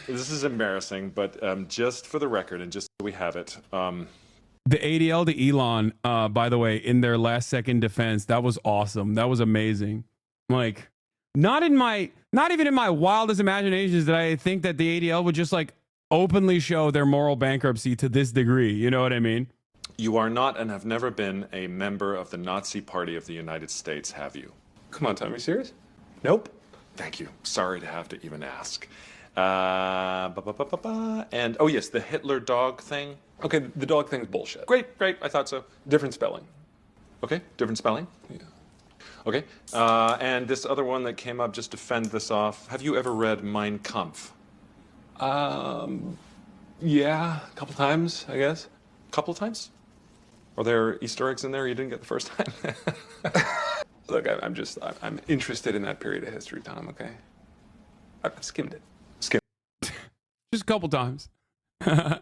This is embarrassing, but just for the record and just so we have it. The ADL to Elon, by the way, in their last second defense, that was awesome. That was amazing. Like, not even in my wildest imaginations did I think that the ADL would just like openly show their moral bankruptcy to this degree. You know what I mean? You are not and have never been a member of the Nazi Party of the United States, have you? Come on, Tommy, serious? Nope. Thank you. Sorry to have to even ask. And oh yes, the Hitler dog thing. Okay, the dog thing's bullshit. Great, I thought so. Different spelling. Okay, different spelling. Yeah. Okay, and this other one that came up, just to fend this off. Have you ever read Mein Kampf? Yeah, a couple times, I guess. Couple times? Are there Easter eggs in there you didn't get the first time? Look, I'm interested in that period of history, Tom, okay? I've skimmed it. Just a couple times. I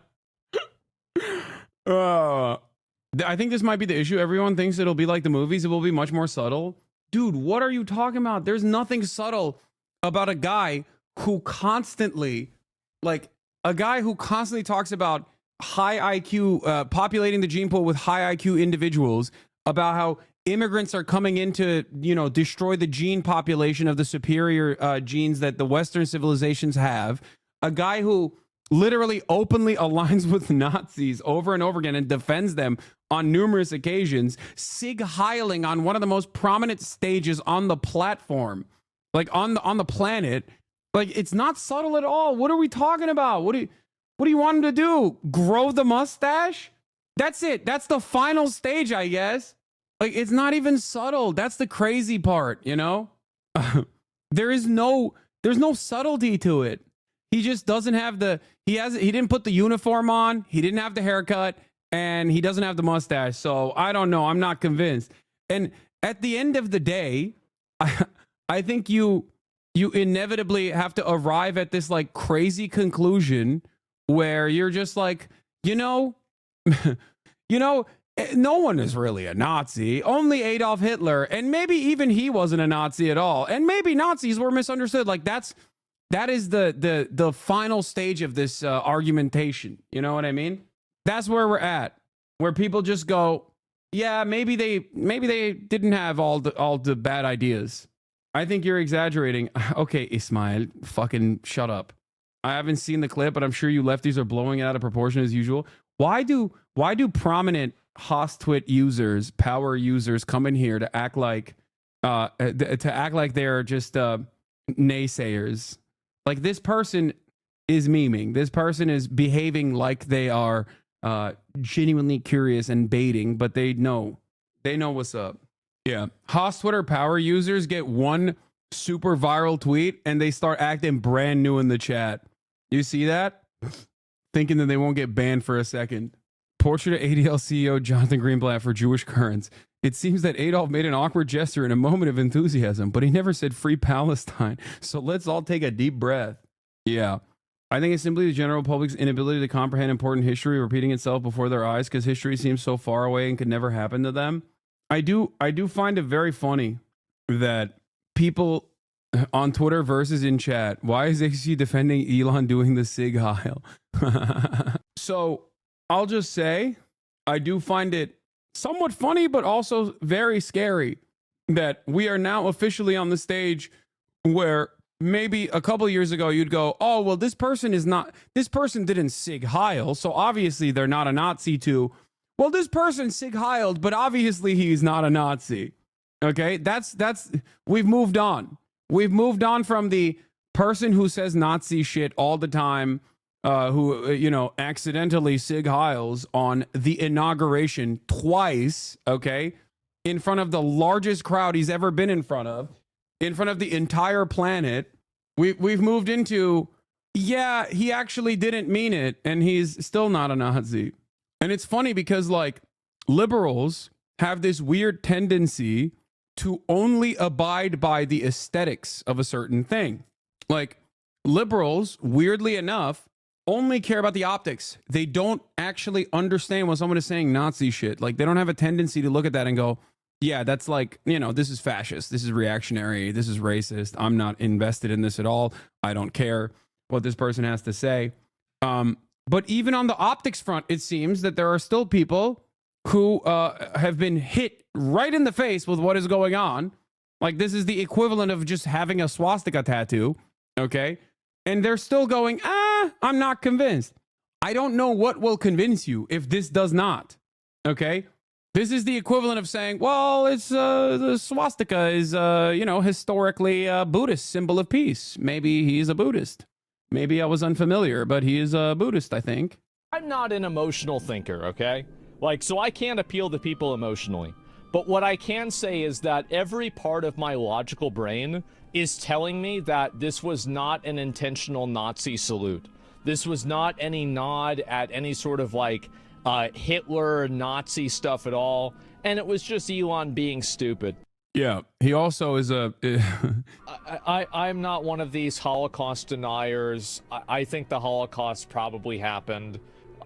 think this might be the issue. Everyone thinks it'll be like the movies. It will be much more subtle. Dude, what are you talking about? There's nothing subtle about a guy who constantly talks about high IQ, populating the gene pool with high IQ individuals, about how immigrants are coming in to, destroy the gene population of the superior genes that the Western civilizations have. A guy who literally openly aligns with Nazis over and over again and defends them on numerous occasions, Sig Heiling on one of the most prominent stages on the platform, like on the planet. Like, it's not subtle at all. What are we talking about? What do you want him to do? Grow the mustache? That's it. That's the final stage, I guess. Like, it's not even subtle. That's the crazy part, there's no subtlety to it. He just doesn't have he didn't put the uniform on, he didn't have the haircut, and he doesn't have the mustache. So I don't know. I'm not convinced. And at the end of the day, I think you inevitably have to arrive at this like crazy conclusion where you're just like, no one is really a Nazi. Only Adolf Hitler, and maybe even he wasn't a Nazi at all. And maybe Nazis were misunderstood. Like that is the final stage of this argumentation. You know what I mean? That's where we're at, where people just go, yeah, maybe they didn't have all the bad ideas. I think you're exaggerating. Okay, Ismail, fucking shut up. I haven't seen the clip, but I'm sure you lefties are blowing it out of proportion as usual. Why do prominent Hostwit users, power users, come in here to act like they're just naysayers? Like, this person is memeing. This person is behaving like they are genuinely curious and baiting, but they know what's up. Yeah, Haas Twitter power users get one super viral tweet and they start acting brand new in the chat. You see that? Thinking that they won't get banned for a second. Portrait of ADL CEO Jonathan Greenblatt for Jewish Currents. It seems that Adolf made an awkward gesture in a moment of enthusiasm, but he never said free Palestine. So let's all take a deep breath. Yeah. I think it's simply the general public's inability to comprehend important history repeating itself before their eyes because history seems so far away and could never happen to them. I do find it very funny that people on Twitter versus in chat, why is XG defending Elon doing the Sig Heil? So I'll just say, I do find it somewhat funny, but also very scary that we are now officially on the stage where maybe a couple years ago you'd go, oh, well, this person didn't Sig Heil, so obviously they're not a Nazi too. Well, this person Sig Heiled, but obviously he's not a Nazi. Okay, that's we've moved on. We've moved on from the person who says Nazi shit all the time, who accidentally Sig Heils on the inauguration twice. Okay, in front of the largest crowd he's ever been in front of the entire planet. We've moved into, yeah, he actually didn't mean it, and he's still not a Nazi. And it's funny because, like, liberals have this weird tendency to only abide by the aesthetics of a certain thing. Like, liberals, weirdly enough, only care about the optics. They don't actually understand when someone is saying Nazi shit. Like, they don't have a tendency to look at that and go, yeah, that's like, you know, this is fascist, this is reactionary, this is racist. I'm not invested in this at all. I don't care what this person has to say. But even on the optics front, it seems that there are still people who have been hit right in the face with what is going on. Like, this is the equivalent of just having a swastika tattoo, okay? And they're still going, I'm not convinced. I don't know what will convince you if this does not, okay? This is the equivalent of saying, well, it's the swastika is, you know, historically a Buddhist symbol of peace. Maybe he's a Buddhist. Maybe I was unfamiliar, but he is a Buddhist, I think. I'm not an emotional thinker, okay? Like, so I can't appeal to people emotionally. But what I can say is that every part of my logical brain is telling me that this was not an intentional Nazi salute. This was not any nod at any sort of, like, Hitler, Nazi stuff at all. And it was just Elon being stupid. Yeah, he also is a... I'm not one of these Holocaust deniers. I think the Holocaust probably happened.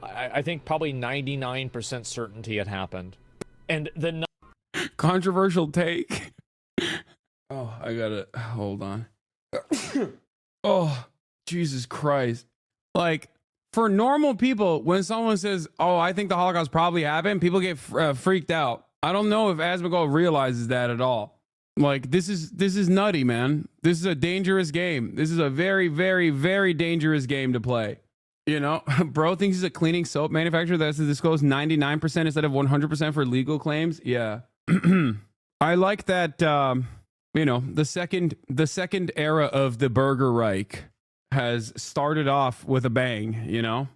I think probably 99% certainty it happened. And the... Controversial take. Oh, I gotta... Hold on. Oh, Jesus Christ. Like, for normal people, when someone says, oh, I think the Holocaust probably happened, people get freaked out. I don't know if Asmagol realizes that at all. Like, this is nutty, man. This is a dangerous game. This is a very, very, very dangerous game to play. You know, bro thinks he's a cleaning soap manufacturer that has to disclose 99% instead of 100% for legal claims. Yeah. I like that, you know, the second era of the Burger Reich has started off with a bang, you know?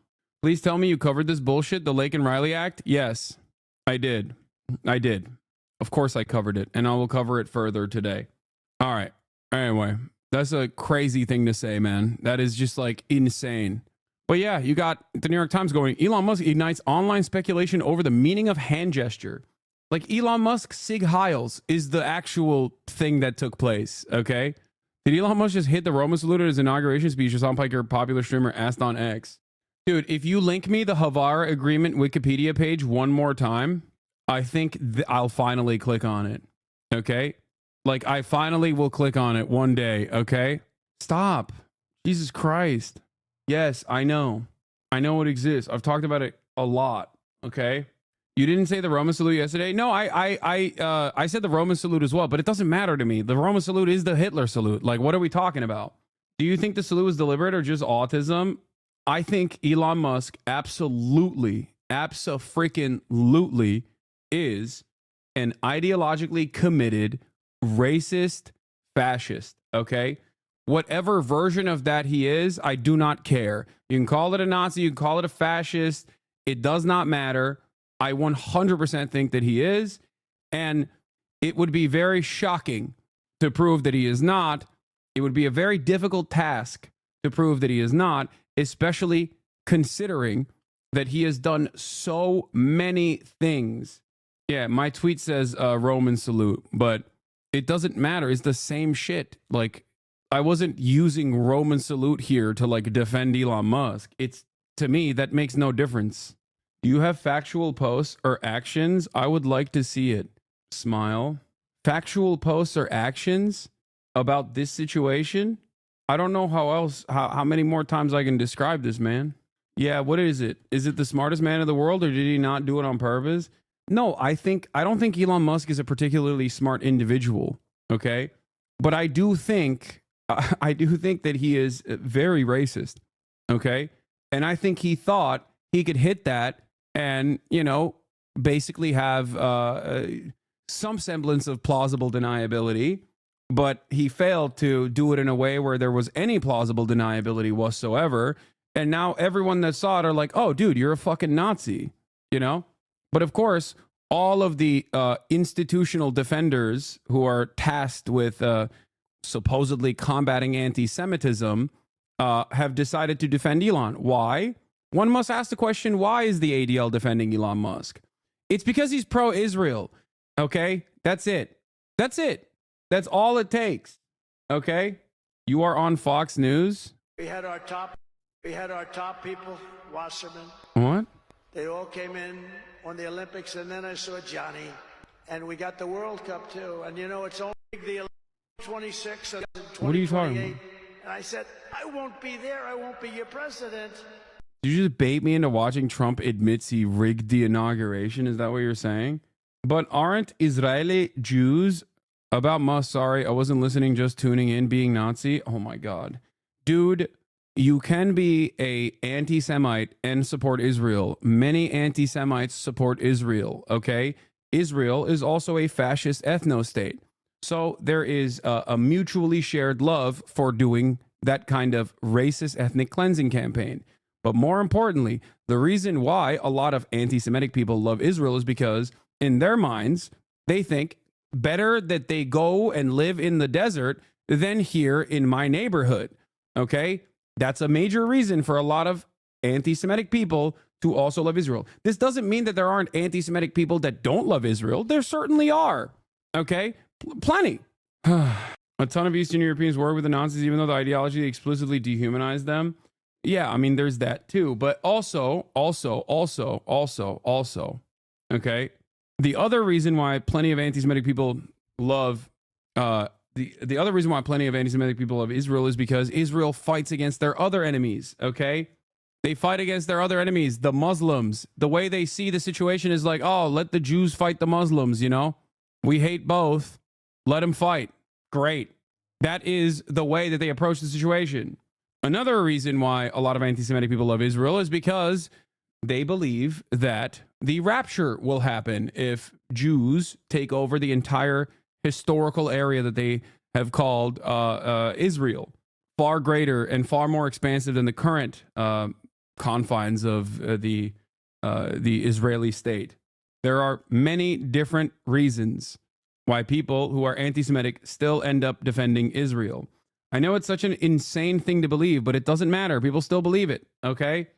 Please tell me you covered this bullshit, the Lake and Riley Act? Yes, I did. I did. Of course I covered it, and I will cover it further today. All right. Anyway, that's a crazy thing to say, man. That is just, like, insane. But yeah, you got the New York Times going, Elon Musk ignites online speculation over the meaning of hand gesture. Like, Elon Musk Sig Heils is the actual thing that took place, okay? Did Elon Musk just hit the Roman salute at his inauguration speech? Hassan Piker, popular streamer, asked on X. Dude, if you link me the Havara Agreement Wikipedia page one more time, I think I'll finally click on it, okay? Like, I finally will click on it one day, okay? Stop. Jesus Christ. Yes, I know. I know it exists. I've talked about it a lot, okay? You didn't say the Roman salute yesterday? No, I said the Roman salute as well, but it doesn't matter to me. The Roman salute is the Hitler salute. Like, what are we talking about? Do you think the salute was deliberate or just autism? I think Elon Musk absolutely is an ideologically committed racist fascist, okay? Whatever version of that he is, I do not care. You can call it a Nazi, you can call it a fascist. It does not matter. I 100% think that he is, and it would be very shocking to prove that he is not. It would be a very difficult task to prove that he is not, especially considering that he has done so many things. Yeah, my tweet says Roman salute, but it doesn't matter. It's the same shit. Like, I wasn't using Roman salute here to, like, defend Elon Musk. It's, to me, that makes no difference. Do you have factual posts or actions? I would like to see it. Smile. Factual posts or actions about this situation? I don't know how many more times I can describe this, man. Yeah, what is it? Is it the smartest man in the world, or did he not do it on purpose? No, I don't think Elon Musk is a particularly smart individual, okay? But I do think that he is very racist, okay? And I think he thought he could hit that and, you know, basically have some semblance of plausible deniability, but he failed to do it in a way where there was any plausible deniability whatsoever. And now everyone that saw it are like, oh, dude, you're a fucking Nazi, you know? But of course, all of the institutional defenders who are tasked with supposedly combating anti-Semitism have decided to defend Elon. Why? One must ask the question, why is the ADL defending Elon Musk? It's because he's pro-Israel. Okay? That's it. That's it. That's all it takes. Okay? You are on Fox News. We had our top people, Wasserman. What? They all came in on the Olympics, and then I saw Johnny, and we got the World Cup too. And you know, it's only the 26 and 2028. What are you talking about? And I said, I won't be there. I won't be your president. Did you just bait me into watching Trump admits he rigged the inauguration? Is that what you're saying? But aren't Israeli Jews about Musk? Sorry, I wasn't listening, just tuning in, being Nazi. Oh my God. Dude, you can be a anti-Semite and support Israel. Many anti-Semites support Israel, okay? Israel is also a fascist ethno-state. So there is a mutually shared love for doing that kind of racist ethnic cleansing campaign. But more importantly, the reason why a lot of anti-Semitic people love Israel is because in their minds, they think better that they go and live in the desert than here in my neighborhood. Okay? That's a major reason for a lot of anti-Semitic people to also love Israel. This doesn't mean that there aren't anti-Semitic people that don't love Israel. There certainly are. Okay? Plenty. A ton of Eastern Europeans work with the Nazis, even though the ideology explicitly dehumanized them. Yeah, I mean, there's that too. But also, okay? The other reason why plenty of anti-Semitic people love the other reason why plenty of anti-Semitic people love Israel is because Israel fights against their other enemies, okay? They fight against their other enemies, the Muslims. The way they see the situation is like, oh, let the Jews fight the Muslims, you know? We hate both. Let them fight. Great. That is the way that they approach the situation. Another reason why a lot of anti-Semitic people love Israel is because they believe that the rapture will happen if Jews take over the entire historical area that they have called Israel, far greater and far more expansive than the current confines of the Israeli state. There are many different reasons why people who are anti-Semitic still end up defending Israel. I know it's such an insane thing to believe, but it doesn't matter. People still believe it, okay?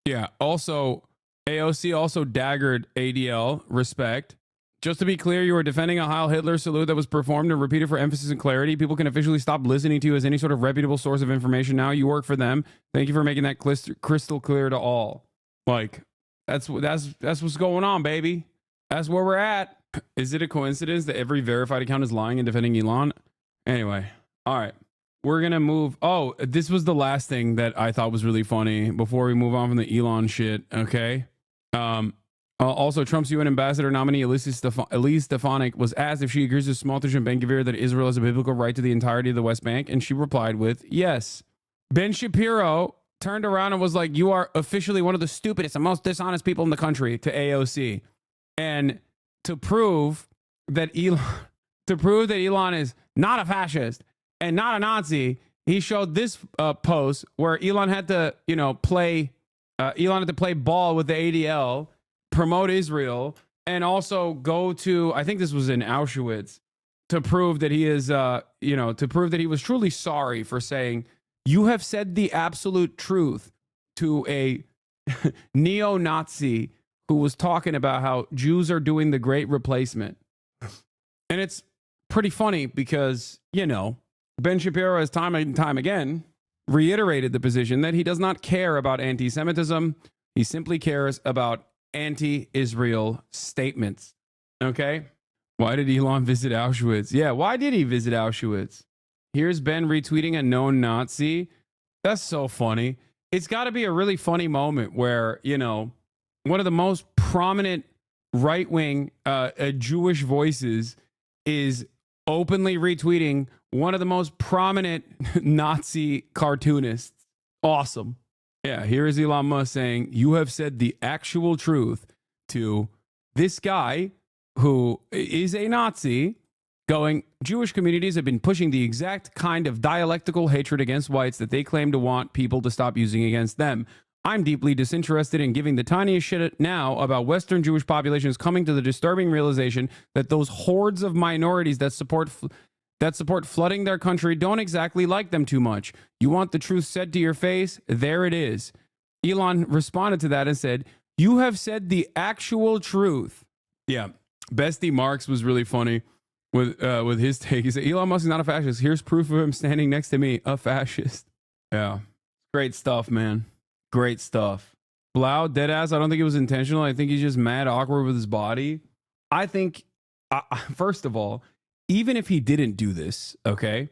Yeah, also, AOC also daggered ADL, respect. Just to be clear, you are defending a Heil Hitler salute that was performed and repeated for emphasis and clarity. People can officially stop listening to you as any sort of reputable source of information now. You work for them. Thank you for making that crystal clear to all. Like, that's what's going on, baby. That's where we're at. Is it a coincidence that every verified account is lying and defending Elon? Anyway, all right. We're going to move. Oh, this was the last thing that I thought was really funny before we move on from the Elon shit, okay? Also, Trump's UN ambassador nominee Elise Stefanik was asked if she agrees with Smotrich and Ben-Gvir that Israel has a biblical right to the entirety of the West Bank, and she replied with, yes. Ben Shapiro turned around and was like, you are officially one of the stupidest and most dishonest people in the country, to AOC. And to prove that Elon is not a fascist and not a Nazi, he showed this post where Elon had to, play ball with the ADL, promote Israel, and also go to, I think this was in Auschwitz, to prove that he is, to prove that he was truly sorry for saying, you have said the absolute truth to a neo-Nazi who was talking about how Jews are doing the great replacement. And it's pretty funny because, Ben Shapiro has time and time again reiterated the position that he does not care about anti-Semitism. He simply cares about anti-Israel statements. Okay? Why did Elon visit Auschwitz? Yeah, why did he visit Auschwitz? Here's Ben retweeting a known Nazi. That's so funny. It's got to be a really funny moment where, one of the most prominent right-wing Jewish voices is openly retweeting one of the most prominent Nazi cartoonists. Awesome. Yeah, here is Elon Musk saying, you have said the actual truth to this guy who is a Nazi, going, Jewish communities have been pushing the exact kind of dialectical hatred against whites that they claim to want people to stop using against them. I'm deeply disinterested in giving the tiniest shit now about Western Jewish populations coming to the disturbing realization that those hordes of minorities that support flooding their country don't exactly like them too much. You want the truth said to your face? There it is. Elon responded to that and said, you have said the actual truth. Yeah. Bestie Marks was really funny with his take. He said, Elon Musk is not a fascist. Here's proof of him standing next to me, a fascist. Yeah. Great stuff, man. Great stuff. Blau, deadass, I don't think it was intentional. I think he's just mad awkward with his body. I think, first of all, even if he didn't do this, okay?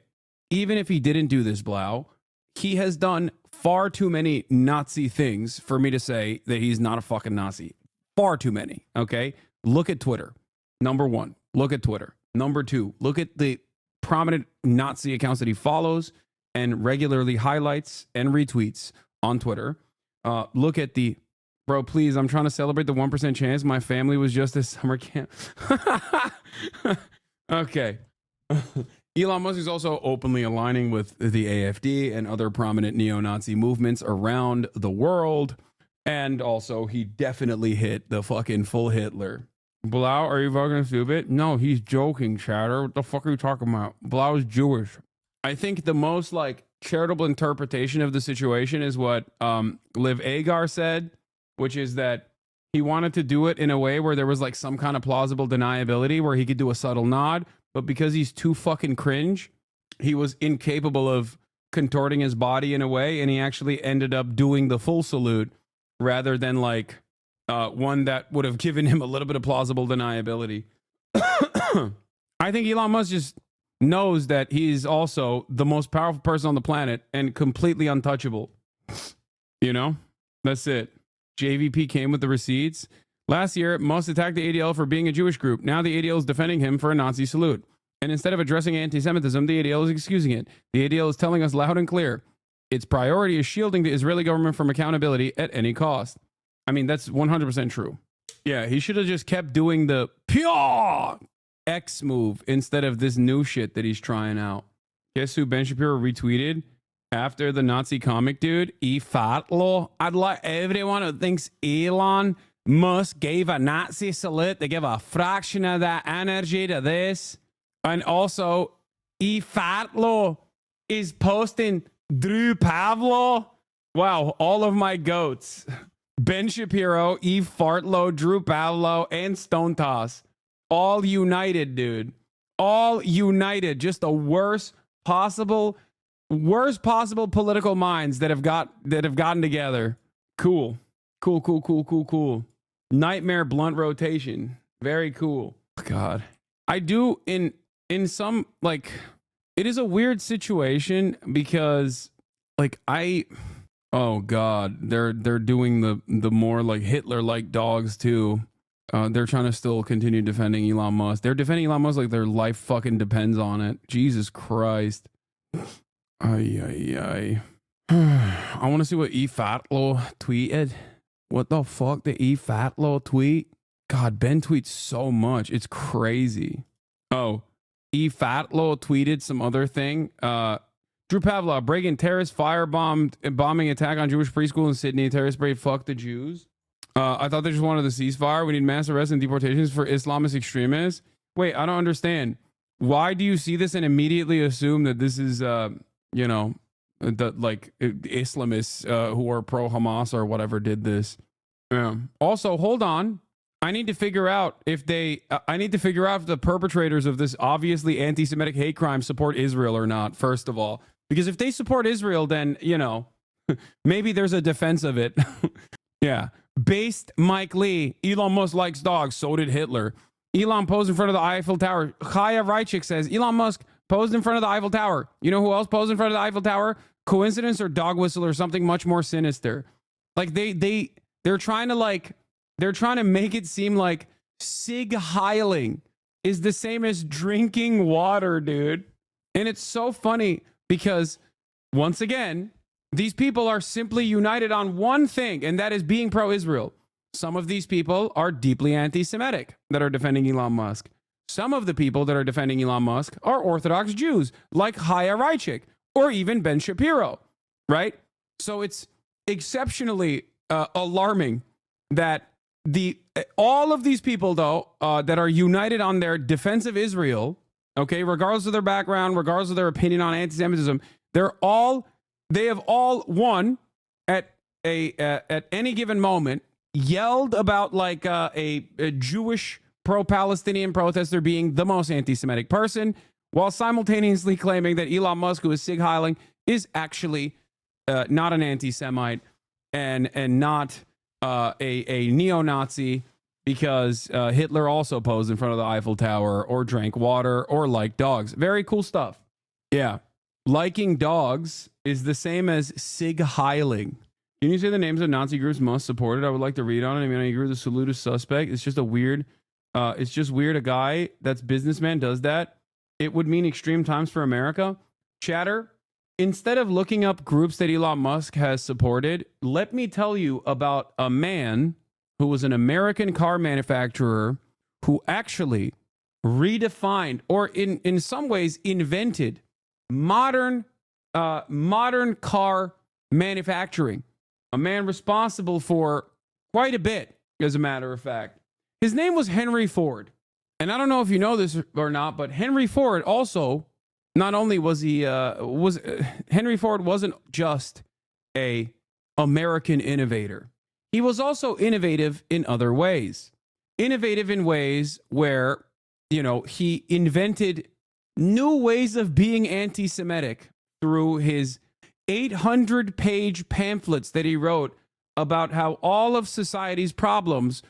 Even if he didn't do this, Blau, he has done far too many Nazi things for me to say that he's not a fucking Nazi. Far too many, okay? Look at Twitter. Number one, look at Twitter. Number two, look at the prominent Nazi accounts that he follows and regularly highlights and retweets on Twitter. Look at the, bro, please, I'm trying to celebrate the 1% chance my family was just at summer camp. Okay. Elon Musk is also openly aligning with the AfD and other prominent neo-Nazi movements around the world. And also, he definitely hit the fucking full Hitler. Blau, are you fucking stupid? No, he's joking, chatter. What the fuck are you talking about? Blau is Jewish. I think the most like charitable interpretation of the situation is what Liv Agar said, which is that he wanted to do it in a way where there was like some kind of plausible deniability where he could do a subtle nod, but because he's too fucking cringe, he was incapable of contorting his body in a way, and he actually ended up doing the full salute rather than like one that would have given him a little bit of plausible deniability. I think Elon Musk just knows that he's also the most powerful person on the planet and completely untouchable. You know, that's it. JVP came with the receipts. Last year, Musk attacked the ADL for being a Jewish group. Now the ADL is defending him for a Nazi salute. And instead of addressing anti-Semitism, the ADL is excusing it. The ADL is telling us loud and clear, its priority is shielding the Israeli government from accountability at any cost. I mean, that's 100% true. Yeah, he should have just kept doing the pure X move instead of this new shit that he's trying out. Guess who Ben Shapiro retweeted after the Nazi comic dude? Fatlo. I'd like everyone who thinks Elon Musk gave a Nazi salute to give a fraction of that energy to this. And also, Fatlo is posting Drew Pavlo. Wow, all of my goats. Ben Shapiro, Fartlo, Drew Pavlo, and Stone Toss. All united, dude. All united. Just the worst possible political minds that have gotten together. Cool. Cool. Nightmare blunt rotation. Very cool. God. I do in some, like, it is a weird situation because like oh God, they're doing the more like Hitler-like dogs too. They're trying to still continue defending Elon Musk. They're defending Elon Musk like their life fucking depends on it. Jesus Christ. I want to see what Fatlo tweeted. What the fuck did Fatlo tweet? God, Ben tweets so much. It's crazy. Oh, Fatlo tweeted some other thing. Drew Pavlov, breaking terrorist bombing attack on Jewish preschool in Sydney. Terrorist raid, fuck the Jews. I thought they just wanted the ceasefire. We need mass arrests and deportations for Islamist extremists. Wait, I don't understand. Why do you see this and immediately assume that this is, you know, the like Islamists who are pro Hamas or whatever did this? Also, hold on. I need to figure out if the perpetrators of this obviously anti-Semitic hate crime support Israel or not, first of all. Because if they support Israel, then, you know, maybe there's a defense of it. Yeah. Based Mike Lee, Elon Musk likes dogs, so did Hitler. Elon posed in front of the Eiffel Tower. Chaya Reichik says, Elon Musk posed in front of the Eiffel Tower. You know who else posed in front of the Eiffel Tower? Coincidence or dog whistle or something much more sinister? Like they're trying to make it seem like Sig heiling is the same as drinking water, dude. And it's so funny because, once again, these people are simply united on one thing, and that is being pro-Israel. Some of these people are deeply anti-Semitic that are defending Elon Musk. Some of the people that are defending Elon Musk are Orthodox Jews, like Chaya Reichik, or even Ben Shapiro, right? So it's exceptionally alarming that all of these people, though, that are united on their defense of Israel, okay, regardless of their background, regardless of their opinion on anti-Semitism, they have all won at any given moment, yelled about like a Jewish pro-Palestinian protester being the most anti-Semitic person, while simultaneously claiming that Elon Musk, who is Sig Heiling, is actually not an anti-Semite and not a neo-Nazi, because Hitler also posed in front of the Eiffel Tower or drank water or liked dogs. Very cool stuff. Yeah. Liking dogs is the same as Sig Heiling. Can you say the names of Nazi groups most supported? I would like to read on it. I mean, I agree with the salute is suspect. It's just a weird, it's just weird a guy that's businessman does that. It would mean extreme times for America. Chatter, instead of looking up groups that Elon Musk has supported, let me tell you about a man who was an American car manufacturer who actually redefined, or in some ways invented, modern car manufacturing. A man responsible for quite a bit, as a matter of fact. His name was Henry Ford. And I don't know if you know this or not, but Henry Ford also, not only was he, Henry Ford wasn't just a American innovator. He was also innovative in other ways. Innovative in ways where, you know, he invented new ways of being anti-Semitic through his 800-page pamphlets that he wrote about how all of society's problems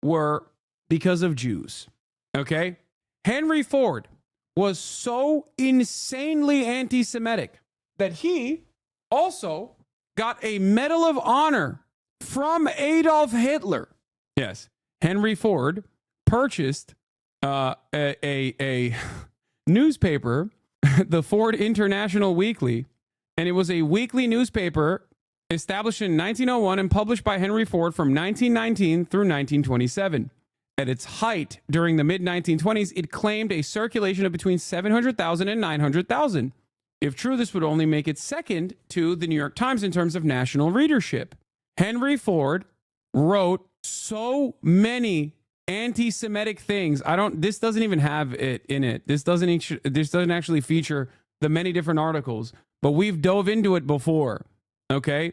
were because of Jews. Okay? Henry Ford was so insanely anti-Semitic that he also got a Medal of Honor from Adolf Hitler. Yes, Henry Ford purchased a newspaper, the Ford International Weekly, and it was a weekly newspaper established in 1901 and published by Henry Ford from 1919 through 1927. At its height during the mid-1920s, it claimed a circulation of between 700,000 and 900,000. If true, this would only make it second to the New York Times in terms of national readership. Henry Ford wrote so many anti-Semitic things. This doesn't even have it in it. This doesn't actually feature the many different articles, but we've dove into it before. Okay?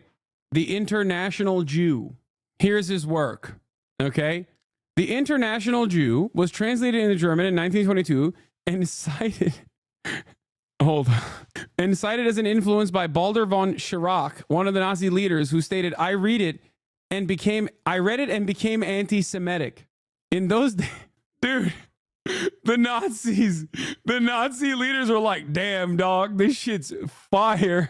The International Jew. Here's his work. Okay? The International Jew was translated into German in 1922 and cited as an influence by Baldur von Schirach, one of the Nazi leaders, who stated, I read it and became anti-Semitic. In those days, dude, the Nazi leaders were like, damn, dog, this shit's fire.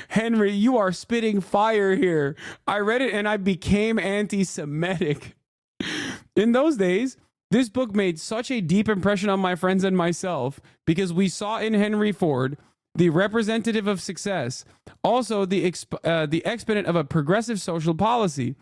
Henry, you are spitting fire here. I read it and I became anti-Semitic. In those days, this book made such a deep impression on my friends and myself because we saw in Henry Ford the representative of success, also the exponent of a progressive social policy.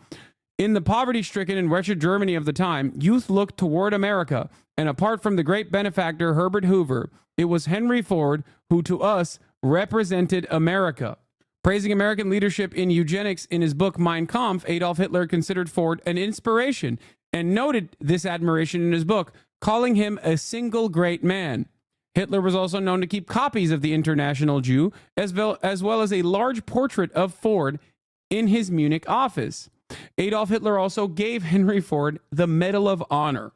In the poverty-stricken and wretched Germany of the time, youth looked toward America, and apart from the great benefactor Herbert Hoover, it was Henry Ford who to us represented America. Praising American leadership in eugenics in his book Mein Kampf, Adolf Hitler considered Ford an inspiration and noted this admiration in his book, calling him a single great man. Hitler was also known to keep copies of the International Jew, as well as a large portrait of Ford in his Munich office. Adolf Hitler also gave Henry Ford the Medal of Honor.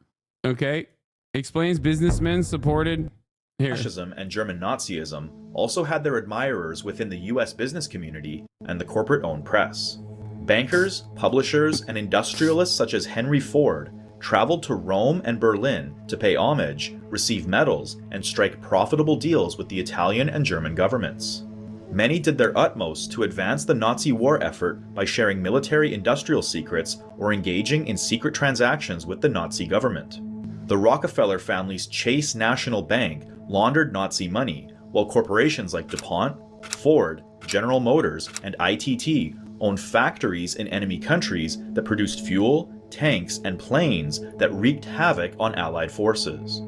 Okay? Explains businessmen supported here. Fascism and German Nazism also had their admirers within the US business community and the corporate-owned press. Bankers, publishers, and industrialists such as Henry Ford traveled to Rome and Berlin to pay homage, receive medals, and strike profitable deals with the Italian and German governments. Many did their utmost to advance the Nazi war effort by sharing military industrial secrets or engaging in secret transactions with the Nazi government. The Rockefeller family's Chase National Bank laundered Nazi money, while corporations like DuPont, Ford, General Motors, and ITT owned factories in enemy countries that produced fuel, tanks, and planes that wreaked havoc on Allied forces.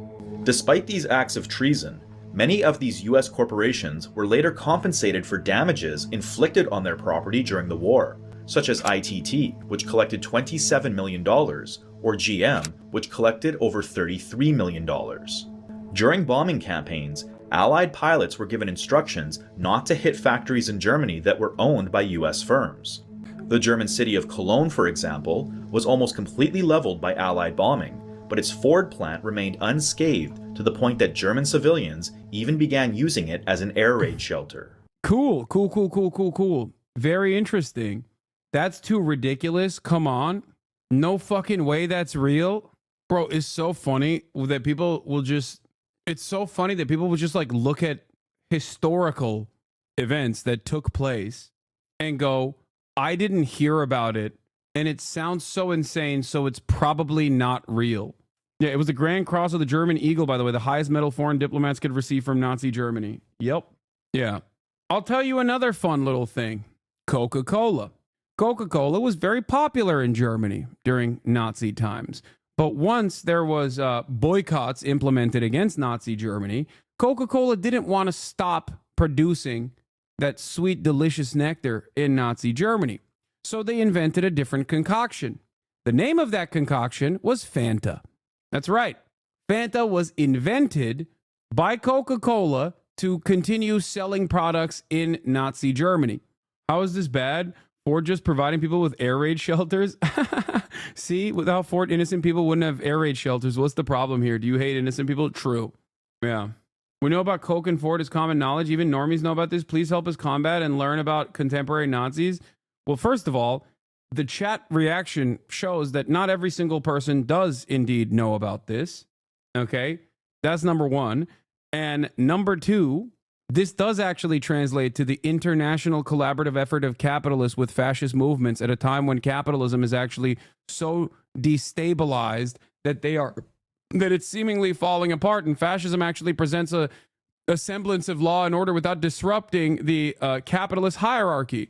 Despite these acts of treason, many of these US corporations were later compensated for damages inflicted on their property during the war, such as ITT, which collected $27 million, or GM, which collected over $33 million. During bombing campaigns, Allied pilots were given instructions not to hit factories in Germany that were owned by US firms. The German city of Cologne, for example, was almost completely leveled by Allied bombing, but its Ford plant remained unscathed to the point that German civilians even began using it as an air raid shelter. Cool. Very interesting. That's too ridiculous. Come on. No fucking way that's real. Bro, it's so funny that people will just... It's so funny that people will just like look at historical events that took place and go, I didn't hear about it, and it sounds so insane, so it's probably not real. Yeah, it was the Grand Cross of the German Eagle, by the way, the highest medal foreign diplomats could receive from Nazi Germany. Yep. Yeah. I'll tell you another fun little thing. Coca-Cola. Coca-Cola was very popular in Germany during Nazi times. But once there was boycotts implemented against Nazi Germany, Coca-Cola didn't want to stop producing that sweet, delicious nectar in Nazi Germany. So they invented a different concoction. The name of that concoction was Fanta. That's right. Fanta was invented by Coca-Cola to continue selling products in Nazi Germany. How is this bad? Ford just providing people with air raid shelters? See, without Ford, innocent people wouldn't have air raid shelters. What's the problem here? Do you hate innocent people? True. Yeah. We know about Coke and Ford as common knowledge. Even normies know about this. Please help us combat and learn about contemporary Nazis. Well, first of all, the chat reaction shows that not every single person does indeed know about this. Okay? That's number one. And number two, this does actually translate to the international collaborative effort of capitalists with fascist movements at a time when capitalism is actually so destabilized that it's seemingly falling apart, and fascism actually presents a semblance of law and order without disrupting the capitalist hierarchy.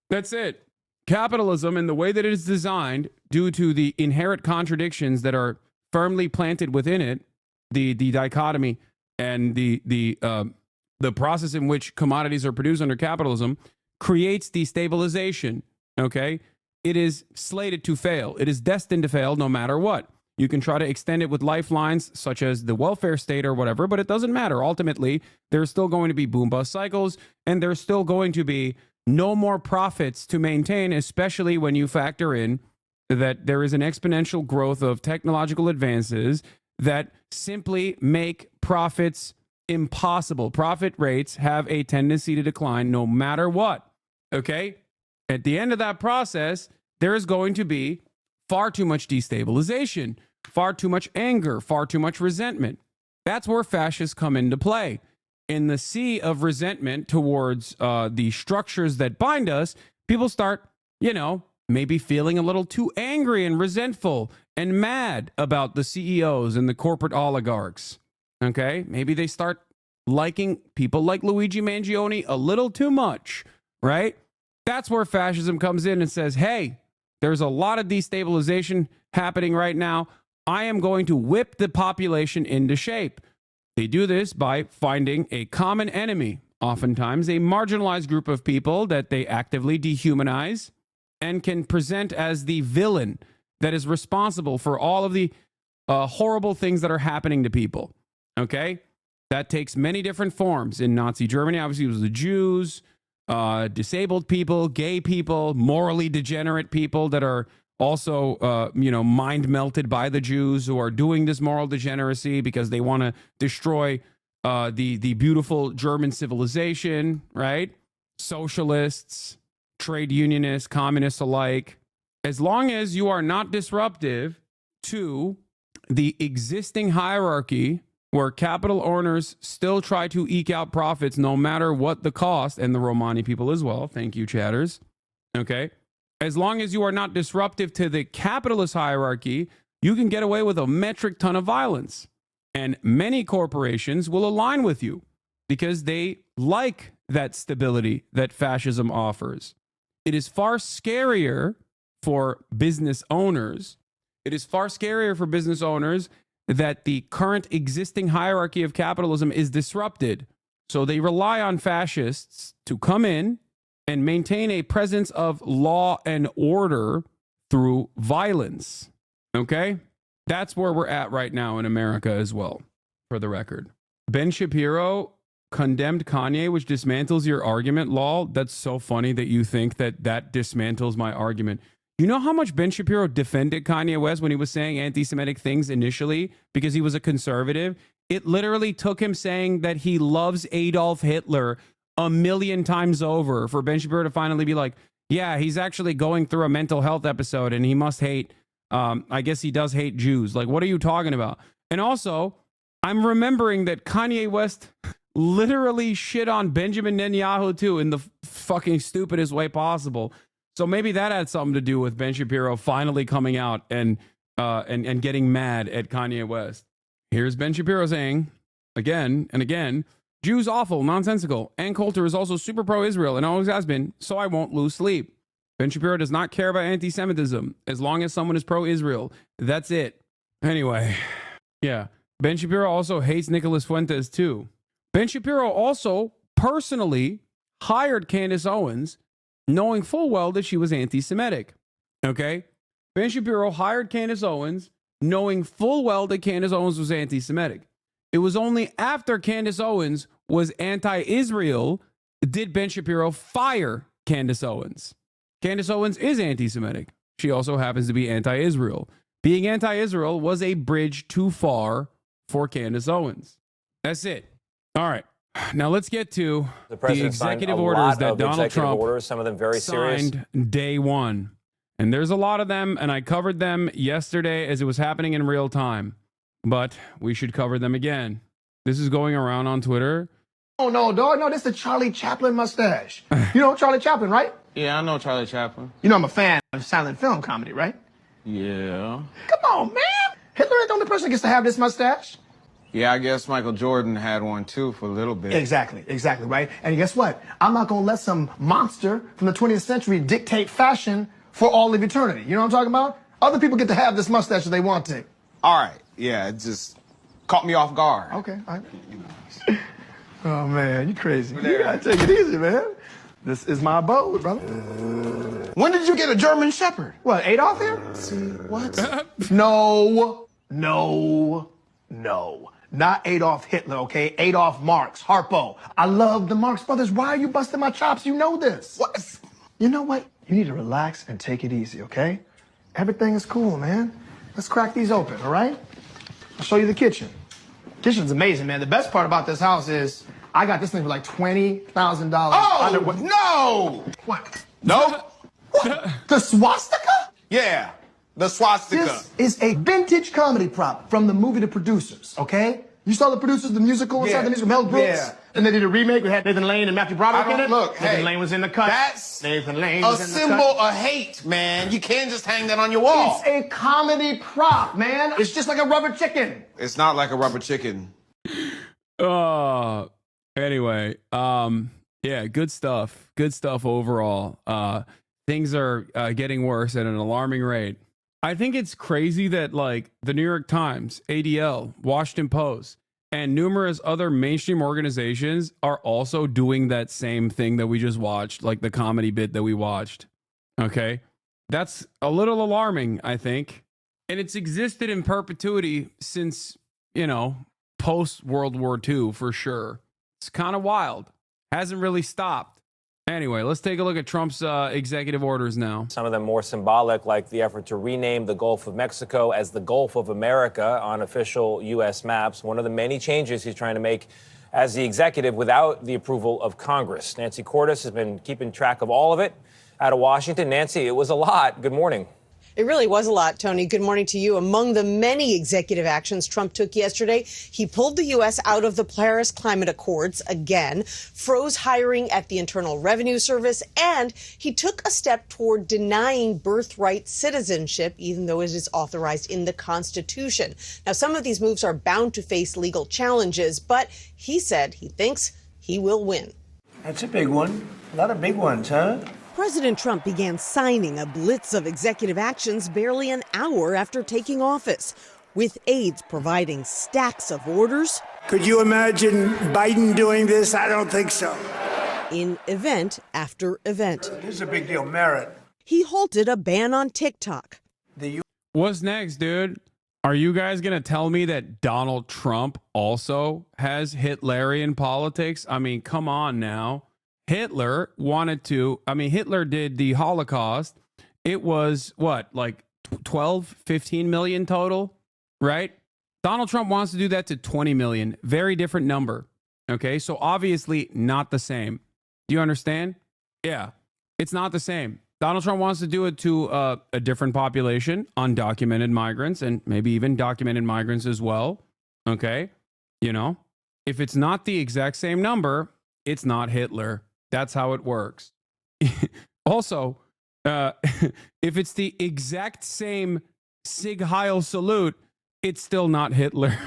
That's it. Capitalism, in the way that it is designed, due to the inherent contradictions that are firmly planted within it, the dichotomy and the process in which commodities are produced under capitalism, creates destabilization. Okay? It is slated to fail. It is destined to fail no matter what. You can try to extend it with lifelines such as the welfare state or whatever, but it doesn't matter. Ultimately, there's still going to be boom bust cycles, and there's still going to be no more profits to maintain, especially when you factor in that there is an exponential growth of technological advances that simply make profits impossible. Profit rates have a tendency to decline no matter what. Okay? At the end of that process, there is going to be far too much destabilization, far too much anger, far too much resentment. That's where fascists come into play. In the sea of resentment towards the structures that bind us, people start, maybe feeling a little too angry and resentful and mad about the CEOs and the corporate oligarchs. Okay? Maybe they start liking people like Luigi Mangione a little too much, right? That's where fascism comes in and says, hey, there's a lot of destabilization happening right now. I am going to whip the population into shape. They do this by finding a common enemy, oftentimes a marginalized group of people that they actively dehumanize and can present as the villain that is responsible for all of the horrible things that are happening to people. Okay? That takes many different forms. In Nazi Germany, obviously, it was the Jews, disabled people, gay people, morally degenerate people that are also, mind melted by the Jews who are doing this moral degeneracy because they want to destroy the beautiful German civilization, right? Socialists, trade unionists, communists alike. As long as you are not disruptive to the existing hierarchy where capital owners still try to eke out profits no matter what the cost, and the Romani people as well. Thank you, chatters. Okay? As long as you are not disruptive to the capitalist hierarchy, you can get away with a metric ton of violence. And many corporations will align with you because they like that stability that fascism offers. It is far scarier for business owners. It is far scarier for business owners that the current existing hierarchy of capitalism is disrupted. So they rely on fascists to come in and maintain a presence of law and order through violence. Okay? That's where we're at right now in America as well, for the record. Ben Shapiro condemned Kanye, which dismantles your argument. Lol, that's so funny that you think that that dismantles my argument. You know how much Ben Shapiro defended Kanye West when he was saying anti-Semitic things initially because he was a conservative? It literally took him saying that he loves Adolf Hitler 1,000,000 times over for Ben Shapiro to finally be like, yeah, he's actually going through a mental health episode and he must hate, I guess he does hate Jews. Like, what are you talking about? And also, I'm remembering that Kanye West literally shit on Benjamin Netanyahu too in the fucking stupidest way possible. So maybe that had something to do with Ben Shapiro finally coming out and getting mad at Kanye West. Here's Ben Shapiro saying, again and again, Jews awful, nonsensical, and Coulter is also super pro-Israel and always has been, so I won't lose sleep. Ben Shapiro does not care about anti-Semitism as long as someone is pro-Israel. That's it. Anyway, yeah. Ben Shapiro also hates Nicholas Fuentes too. Ben Shapiro also personally hired Candace Owens knowing full well that she was anti-Semitic. Okay? Ben Shapiro hired Candace Owens knowing full well that Candace Owens was anti-Semitic. It was only after Candace Owens was anti-Israel did Ben Shapiro fire Candace Owens. Candace Owens is anti-Semitic. She also happens to be anti-Israel. Being anti-Israel was a bridge too far for Candace Owens. That's it. All right. Now let's get to the executive orders that Donald Trump some of them very signed day one. And there's a lot of them, and I covered them yesterday as it was happening in real time. But we should cover them again. This is going around on Twitter. Oh, no, dog. No, this is the Charlie Chaplin mustache. You know Charlie Chaplin, right? Yeah, I know Charlie Chaplin. You know I'm a fan of silent film comedy, right? Yeah. Come on, man. Hitler ain't the only person that gets to have this mustache. Yeah, I guess Michael Jordan had one too for a little bit. Exactly, right? And guess what? I'm not going to let some monster from the 20th century dictate fashion for all of eternity. You know what I'm talking about? Other people get to have this mustache if they want to. All right. Yeah, it just caught me off guard. Okay. Oh, man, you crazy. You got to take it easy, man. This is my abode, brother. When did you get a German Shepherd? What, Adolf here? See, what? No. Not Adolf Hitler, okay? Adolf Marx, Harpo. I love the Marx Brothers. Why are you busting my chops? You know this. What? You know what? You need to relax and take it easy, okay? Everything is cool, man. Let's crack these open, all right? I'll show you the kitchen. Kitchen's amazing, man. The best part about this house is I got this thing for like $20,000. Oh, no! What? No? What? The swastika? Yeah, the swastika. This is a vintage comedy prop from the movie The Producers, okay? You saw The Producers, the musical inside the musical, Mel Brooks? Yeah. And they did a remake. We had Nathan Lane and Matthew Broderick in it. Look, Nathan Lane was in the cut. That's Nathan Lane a was in the symbol cut. of hate, man. You can't just hang that on your wall. It's a comedy prop, man. It's just like a rubber chicken. It's not like a rubber chicken. Anyway, yeah, good stuff. Good stuff overall. Things are getting worse at an alarming rate. I think it's crazy that like the New York Times, ADL, Washington Post, and numerous other mainstream organizations are also doing that same thing that we just watched, like the comedy bit that we watched. Okay. That's a little alarming, I think. And it's existed in perpetuity since, post World War II for sure. It's kind of wild. Hasn't really stopped. Anyway, let's take a look at Trump's executive orders now. Some of them more symbolic, like the effort to rename the Gulf of Mexico as the Gulf of America on official U.S. maps. One of the many changes he's trying to make as the executive without the approval of Congress. Nancy Cordes has been keeping track of all of it out of Washington. Nancy, it was a lot. Good morning. It really was a lot, Tony. Good morning to you. Among the many executive actions Trump took yesterday, he pulled the U.S. out of the Paris Climate Accords again, froze hiring at the Internal Revenue Service, and he took a step toward denying birthright citizenship, even though it is authorized in the Constitution. Now, some of these moves are bound to face legal challenges, but he said he thinks he will win. That's a big one. A lot of big ones, huh? President Trump began signing a blitz of executive actions barely an hour after taking office, with aides providing stacks of orders. Could you imagine Biden doing this? I don't think so. in event after event. This is a big deal. Merit. He halted a ban on TikTok. What's next, dude? Are you guys going to tell me that Donald Trump also has Hitlerian politics? I mean, come on now. Hitler did the Holocaust. It was what, like 12, 15 million total, right? Donald Trump wants to do that to 20 million. Very different number. Okay, so obviously not the same. Do you understand? Yeah, it's not the same. Donald Trump wants to do it to a different population, undocumented migrants, and maybe even documented migrants as well. Okay, you know, if it's not the exact same number, it's not Hitler. That's how it works. Also, if it's the exact same Sig Heil salute, it's still not Hitler.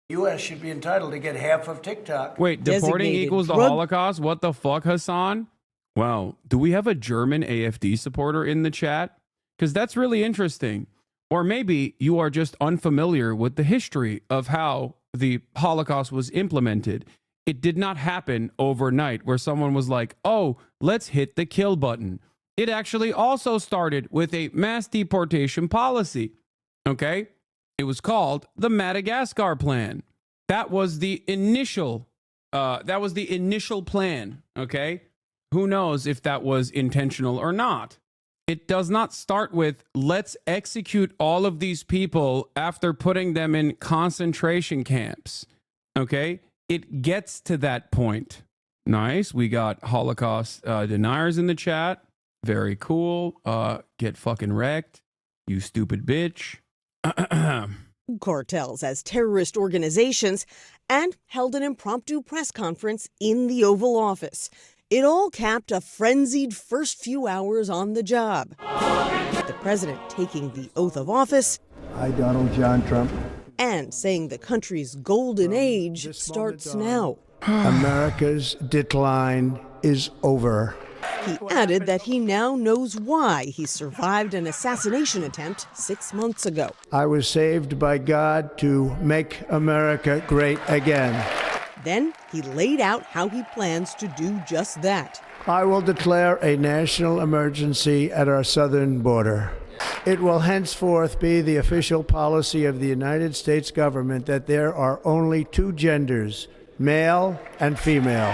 U.S. should be entitled to get half of TikTok. Wait, deporting equals the Holocaust? What the fuck, Hasan? Wow. Do we have a German AFD supporter in the chat? Because that's really interesting. Or maybe you are just unfamiliar with the history of how the Holocaust was implemented. It did not happen overnight where someone was like, oh, let's hit the kill button. It actually also started with a mass deportation policy. Okay? It was called the Madagascar Plan. That was the initial plan. Okay? Who knows if that was intentional or not? It does not start with, let's execute all of these people after putting them in concentration camps. Okay? It gets to that point. Nice. We got Holocaust deniers in the chat. Very cool. Get fucking wrecked, you stupid bitch. Cartels as terrorist organizations, and held an impromptu press conference in the Oval Office. It all capped a frenzied first few hours on the job. The president taking the oath of office. I, Donald John Trump. And saying the country's golden age starts now. America's decline is over. He added that he now knows why he survived an assassination attempt 6 months ago. I was saved by God to make America great again. Then he laid out how he plans to do just that. I will declare a national emergency at our southern border. It will henceforth be the official policy of the United States government that there are only two genders, male and female.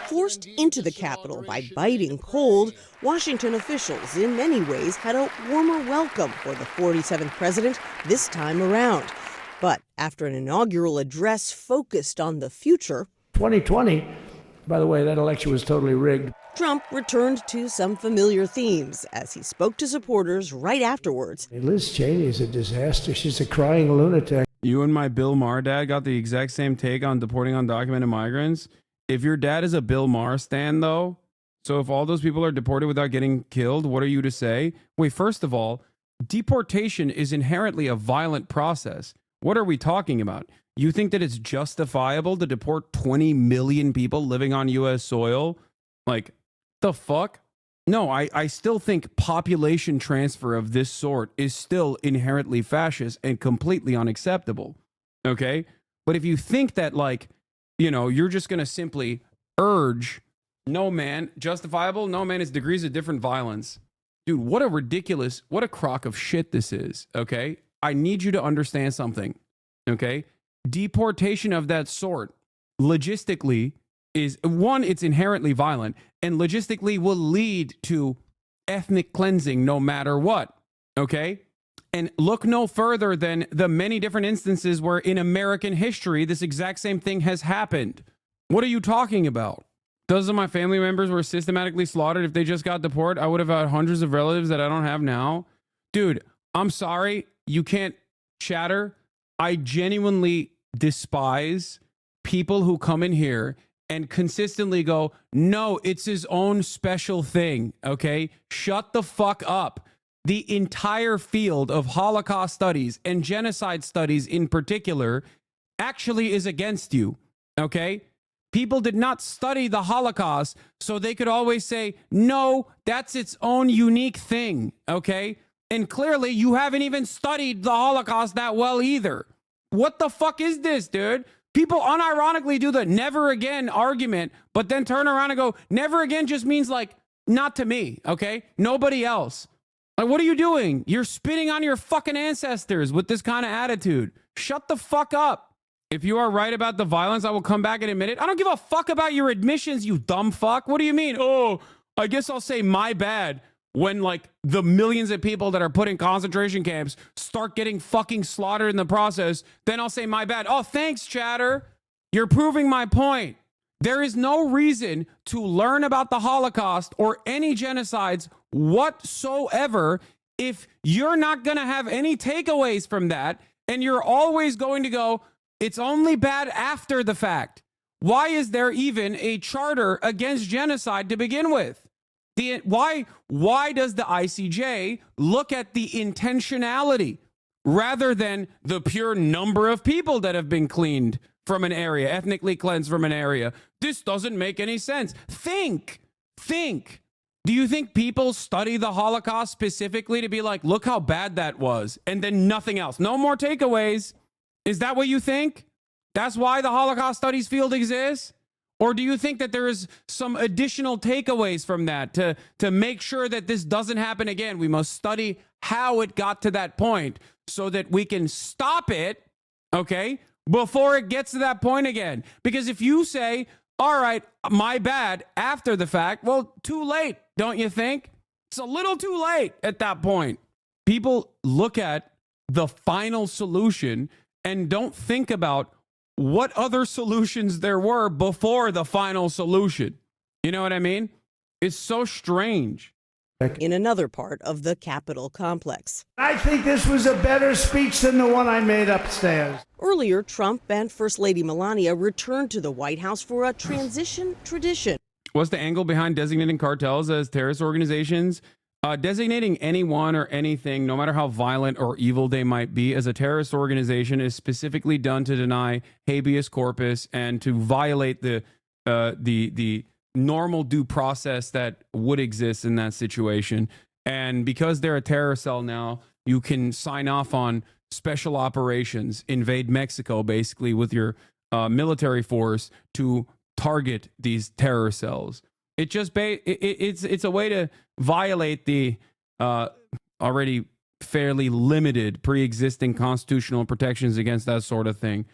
Forced into the Capitol by biting cold, Washington officials in many ways had a warmer welcome for the 47th president this time around. But after an inaugural address focused on the future, 2020, by the way, that election was totally rigged. Trump returned to some familiar themes as he spoke to supporters right afterwards. Liz Cheney is a disaster. She's a crying lunatic. You and my Bill Maher dad got the exact same take on deporting undocumented migrants. If your dad is a Bill Maher stan, though, so if all those people are deported without getting killed, what are you to say? Wait, first of all, deportation is inherently a violent process. What are we talking about? You think that it's justifiable to deport 20 million people living on U.S. soil? Like, the fuck? No, I still think population transfer of this sort is still inherently fascist and completely unacceptable. Okay? But if you think that, like, you know, you're just going to simply urge, no, man, justifiable? No, man, it's degrees of different violence. Dude, what a crock of shit this is, okay? I need you to understand something, okay? Deportation of that sort, logistically, is, one, it's inherently violent, and logistically will lead to ethnic cleansing no matter what, okay? And look no further than the many different instances where in American history, this exact same thing has happened. What are you talking about? Dozens of my family members were systematically slaughtered. If they just got deported, I would have had hundreds of relatives that I don't have now. Dude, I'm sorry. You can't chatter. I genuinely despise people who come in here and consistently go, no, it's his own special thing. Okay? Shut the fuck up. The entire field of Holocaust studies and genocide studies in particular actually is against you, okay? People did not study the Holocaust so they could always say, no, that's its own unique thing, okay? And clearly you haven't even studied the Holocaust that well either. What the fuck is this, dude? People unironically do the never again argument, but then turn around and go, never again just means like, not to me, okay? Nobody else. Like, what are you doing? You're spitting on your fucking ancestors with this kind of attitude. Shut the fuck up. If you are right about the violence, I will come back and admit it. I don't give a fuck about your admissions, you dumb fuck. What do you mean? Oh, I guess I'll say my bad when like the millions of people that are put in concentration camps start getting fucking slaughtered in the process. Then I'll say my bad. Oh, thanks, chatter. You're proving my point. There is no reason to learn about the Holocaust or any genocides whatsoever if you're not going to have any takeaways from that, and you're always going to go, it's only bad after the fact. Why is there even a charter against genocide to begin with? Why does the ICJ look at the intentionality rather than the pure number of people that have been cleaned from an area, ethnically cleansed from an area? This doesn't make any sense. Think. Do you think people study the Holocaust specifically to be like, look how bad that was, and then nothing else? No more takeaways. Is that what you think? That's why the Holocaust studies field exists? Or do you think that there is some additional takeaways from that to make sure that this doesn't happen again? We must study how it got to that point so that we can stop it, okay, before it gets to that point again. Because if you say, all right, my bad after the fact, well, too late, don't you think? It's a little too late at that point. People look at the final solution and don't think about what other solutions there were before the final solution. You know what I mean? It's so strange. In another part of the Capitol complex. I think this was a better speech than the one I made upstairs. Earlier, Trump and First Lady Melania returned to the White House for a transition tradition. What's the angle behind designating cartels as terrorist organizations? Designating anyone or anything, no matter how violent or evil they might be, as a terrorist organization is specifically done to deny habeas corpus and to violate the normal due process that would exist in that situation. And because they're a terror cell now, you can sign off on special operations, invade Mexico, basically with your military force to target these terror cells. It just it's a way to violate the already fairly limited pre-existing constitutional protections against that sort of thing.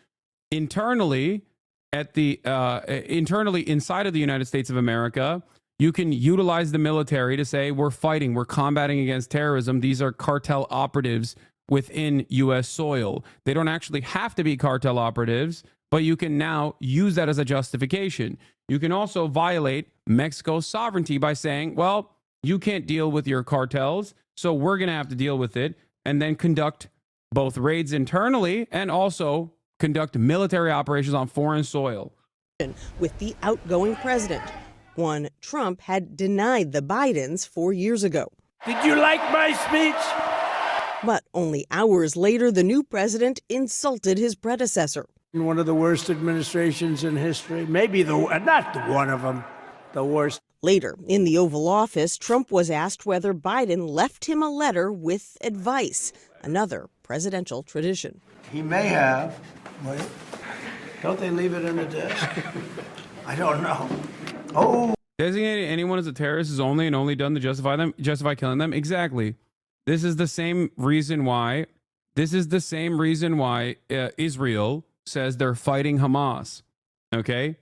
Internally, internally inside of the United States of America, you can utilize the military to say we're combating against terrorism. These are cartel operatives within U.S. soil. They don't actually have to be cartel operatives, but you can now use that as a justification. You can also violate Mexico's sovereignty by saying, well, you can't deal with your cartels, so we're going to have to deal with it, and then conduct both raids internally and also conduct military operations on foreign soil. With the outgoing president, one Trump had denied the Bidens 4 years ago. Did you like my speech? But only hours later, the new president insulted his predecessor. One of the worst administrations in history, maybe not one of them, the worst. Later, in the Oval Office, Trump was asked whether Biden left him a letter with advice, another presidential tradition. He may have. Wait, don't they leave it in the desk? I don't know. Oh. Designating anyone as a terrorist is only done to justify killing them. Exactly. This is the same reason why Israel says they're fighting Hamas. Okay?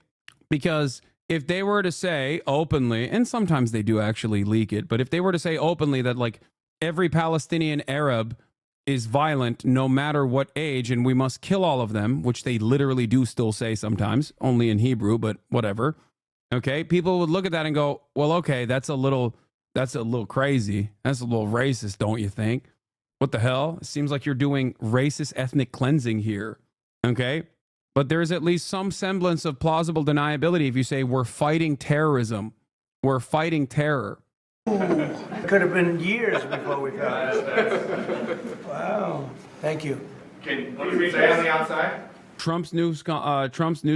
Because if they were to say openly, and sometimes they do actually leak it, but if they were to say openly that like every Palestinian Arab is violent no matter what age and we must kill all of them, which they literally do still say sometimes, only in Hebrew, but whatever. Okay? People would look at that and go, well, okay, that's a little crazy. That's a little racist, don't you think? What the hell? It seems like you're doing racist ethnic cleansing here. Okay? But there's at least some semblance of plausible deniability if you say we're fighting terrorism. We're fighting terror. It could have been years before we got this. Wow. Thank you. What do you say on the outside? Trump's news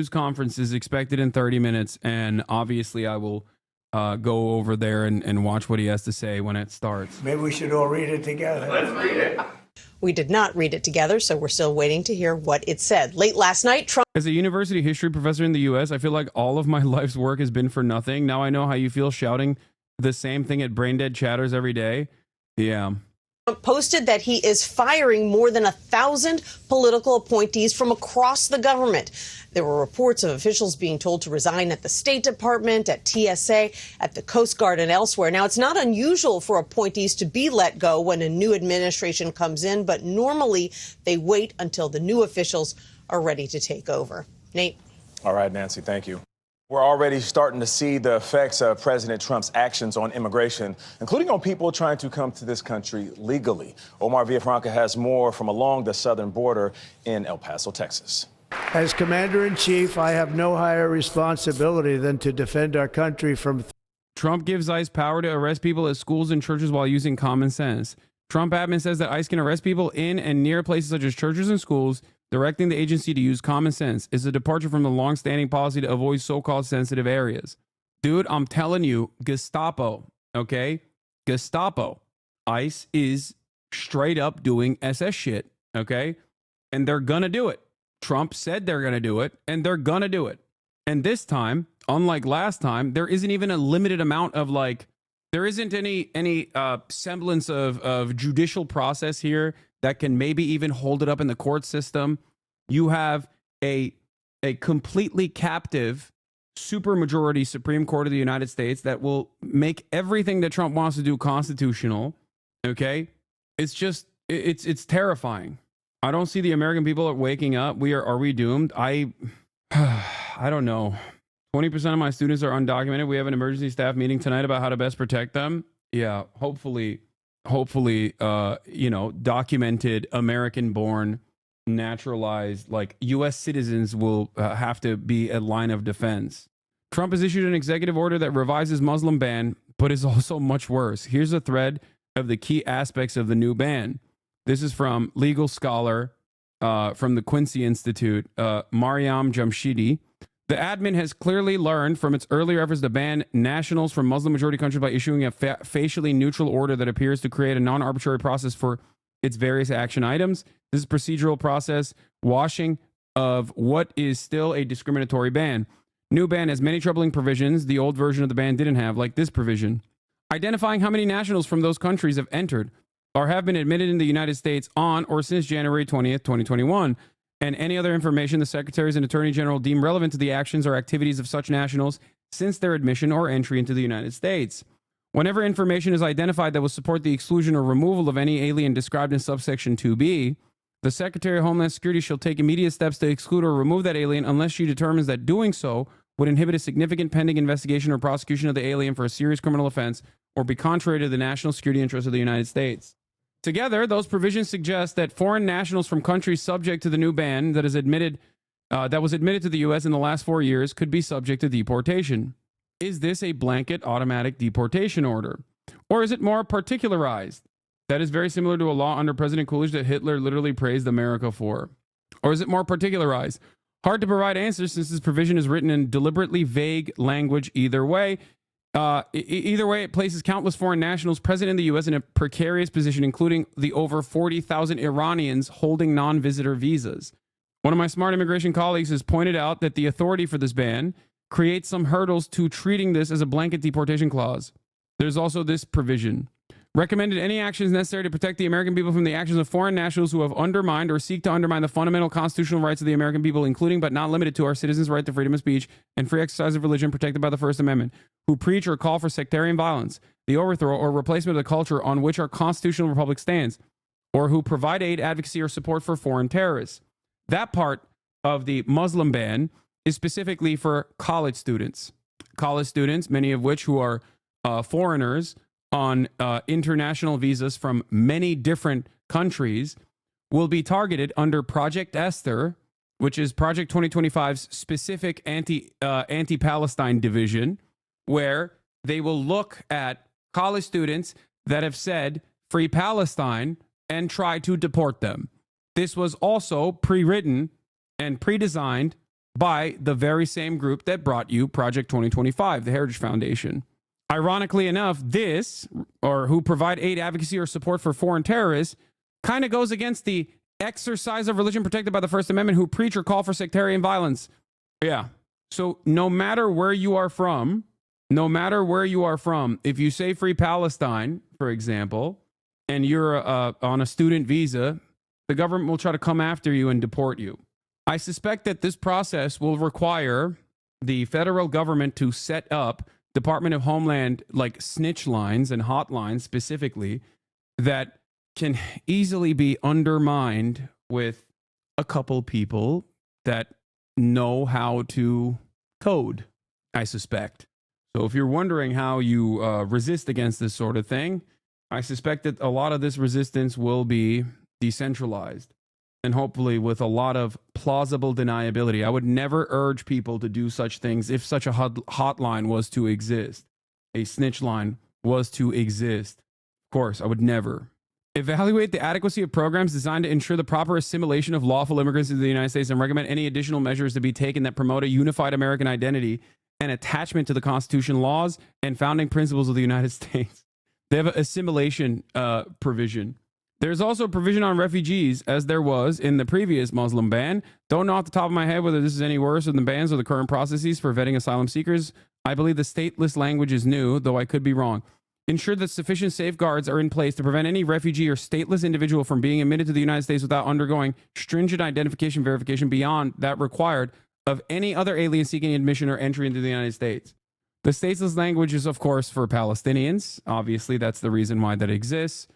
conference is expected in 30 minutes, and obviously I will go over there and watch what he has to say when it starts. Maybe we should all read it together. Let's read it. We did not read it together, so we're still waiting to hear what it said. Late last night, Trump... As a university history professor in the U.S., I feel like all of my life's work has been for nothing. Now I know how you feel shouting the same thing at brain dead chatters every day. Yeah. posted that he is firing more than 1,000 political appointees from across the government. There were reports of officials being told to resign at the State Department, at TSA, at the Coast Guard, and elsewhere. Now, it's not unusual for appointees to be let go when a new administration comes in, but normally they wait until the new officials are ready to take over. Nate. All right, Nancy, thank you. We're already starting to see the effects of President Trump's actions on immigration, including on people trying to come to this country legally. Omar Villafranca has more from along the southern border in El Paso, Texas. As Commander-in-Chief, I have no higher responsibility than to defend our country from... Trump gives ICE power to arrest people at schools and churches while using common sense. Trump admin says that ICE can arrest people in and near places such as churches and schools, directing the agency to use common sense. Is a departure from the long-standing policy to avoid so-called sensitive areas. Dude, I'm telling you, Gestapo, okay? Gestapo. ICE is straight up doing SS shit, okay? And they're gonna do it. Trump said they're gonna do it, and they're gonna do it. And this time, unlike last time, there isn't even a limited amount of there isn't any semblance of judicial process here that can maybe even hold it up in the court system. You have a completely captive supermajority Supreme Court of the United States that will make everything that Trump wants to do constitutional. Okay? It's just, it's terrifying. I don't see the American people waking up. Are we doomed? I don't know. 20% of my students are undocumented. We have an emergency staff meeting tonight about how to best protect them. Yeah, hopefully, documented, American-born, naturalized, U.S. citizens will have to be a line of defense. Trump has issued an executive order that revises Muslim ban, but is also much worse. Here's a thread of the key aspects of the new ban. This is from legal scholar from the Quincy Institute, Mariam Jamshidi. The admin has clearly learned from its earlier efforts to ban nationals from Muslim-majority countries by issuing a facially neutral order that appears to create a non-arbitrary process for its various action items. This is procedural process washing of what is still a discriminatory ban. New ban has many troubling provisions the old version of the ban didn't have, like this provision. Identifying how many nationals from those countries have entered or have been admitted in the United States on or since January 20th, 2021, and any other information the secretaries and attorney general deem relevant to the actions or activities of such nationals since their admission or entry into the United States. Whenever information is identified that will support the exclusion or removal of any alien described in subsection 2B, the Secretary of Homeland Security shall take immediate steps to exclude or remove that alien unless she determines that doing so would inhibit a significant pending investigation or prosecution of the alien for a serious criminal offense or be contrary to the national security interests of the United States. Together, those provisions suggest that foreign nationals from countries subject to the new ban that was admitted to the U.S. in the last 4 years could be subject to deportation. Is this a blanket automatic deportation order? Or is it more particularized? That is very similar to a law under President Coolidge that Hitler literally praised America for. Or is it more particularized? Hard to provide answers since this provision is written in deliberately vague language either way. Either way, it places countless foreign nationals present in the U.S. in a precarious position, including the over 40,000 Iranians holding non-visitor visas. One of my smart immigration colleagues has pointed out that the authority for this ban creates some hurdles to treating this as a blanket deportation clause. There's also this provision. Recommended any actions necessary to protect the American people from the actions of foreign nationals who have undermined or seek to undermine the fundamental constitutional rights of the American people, including but not limited to our citizens' right to freedom of speech and free exercise of religion protected by the First Amendment, who preach or call for sectarian violence, the overthrow or replacement of the culture on which our constitutional republic stands, or who provide aid, advocacy, or support for foreign terrorists. That part of the Muslim ban is specifically for college students. College students, many of which who are foreigners on international visas from many different countries, will be targeted under Project Esther, which is Project 2025's specific anti-Palestine division, where they will look at college students that have said free Palestine and try to deport them. This was also pre-written and pre-designed by the very same group that brought you Project 2025, the Heritage Foundation. Ironically enough, who provide aid, advocacy, or support for foreign terrorists, kind of goes against the exercise of religion protected by the First Amendment who preach or call for sectarian violence. Yeah. So no matter where you are from, if you say free Palestine, for example, and you're on a student visa, the government will try to come after you and deport you. I suspect that this process will require the federal government to set up Department of Homeland like snitch lines and hotlines specifically that can easily be undermined with a couple people that know how to code, I suspect. So if you're wondering how you resist against this sort of thing, I suspect that a lot of this resistance will be decentralized and hopefully with a lot of plausible deniability. I would never urge people to do such things if such a hotline was to exist, a snitch line was to exist. Of course, I would never. Evaluate the adequacy of programs designed to ensure the proper assimilation of lawful immigrants into the United States and recommend any additional measures to be taken that promote a unified American identity and attachment to the Constitution, laws, and founding principles of the United States. They have an assimilation provision. There's also a provision on refugees, as there was in the previous Muslim ban. Don't know off the top of my head whether this is any worse than the bans or the current processes for vetting asylum seekers. I believe the stateless language is new, though I could be wrong. Ensure that sufficient safeguards are in place to prevent any refugee or stateless individual from being admitted to the United States without undergoing stringent identification verification beyond that required of any other alien seeking admission or entry into the United States. The stateless language is, of course, for Palestinians. Obviously, that's the reason why that exists.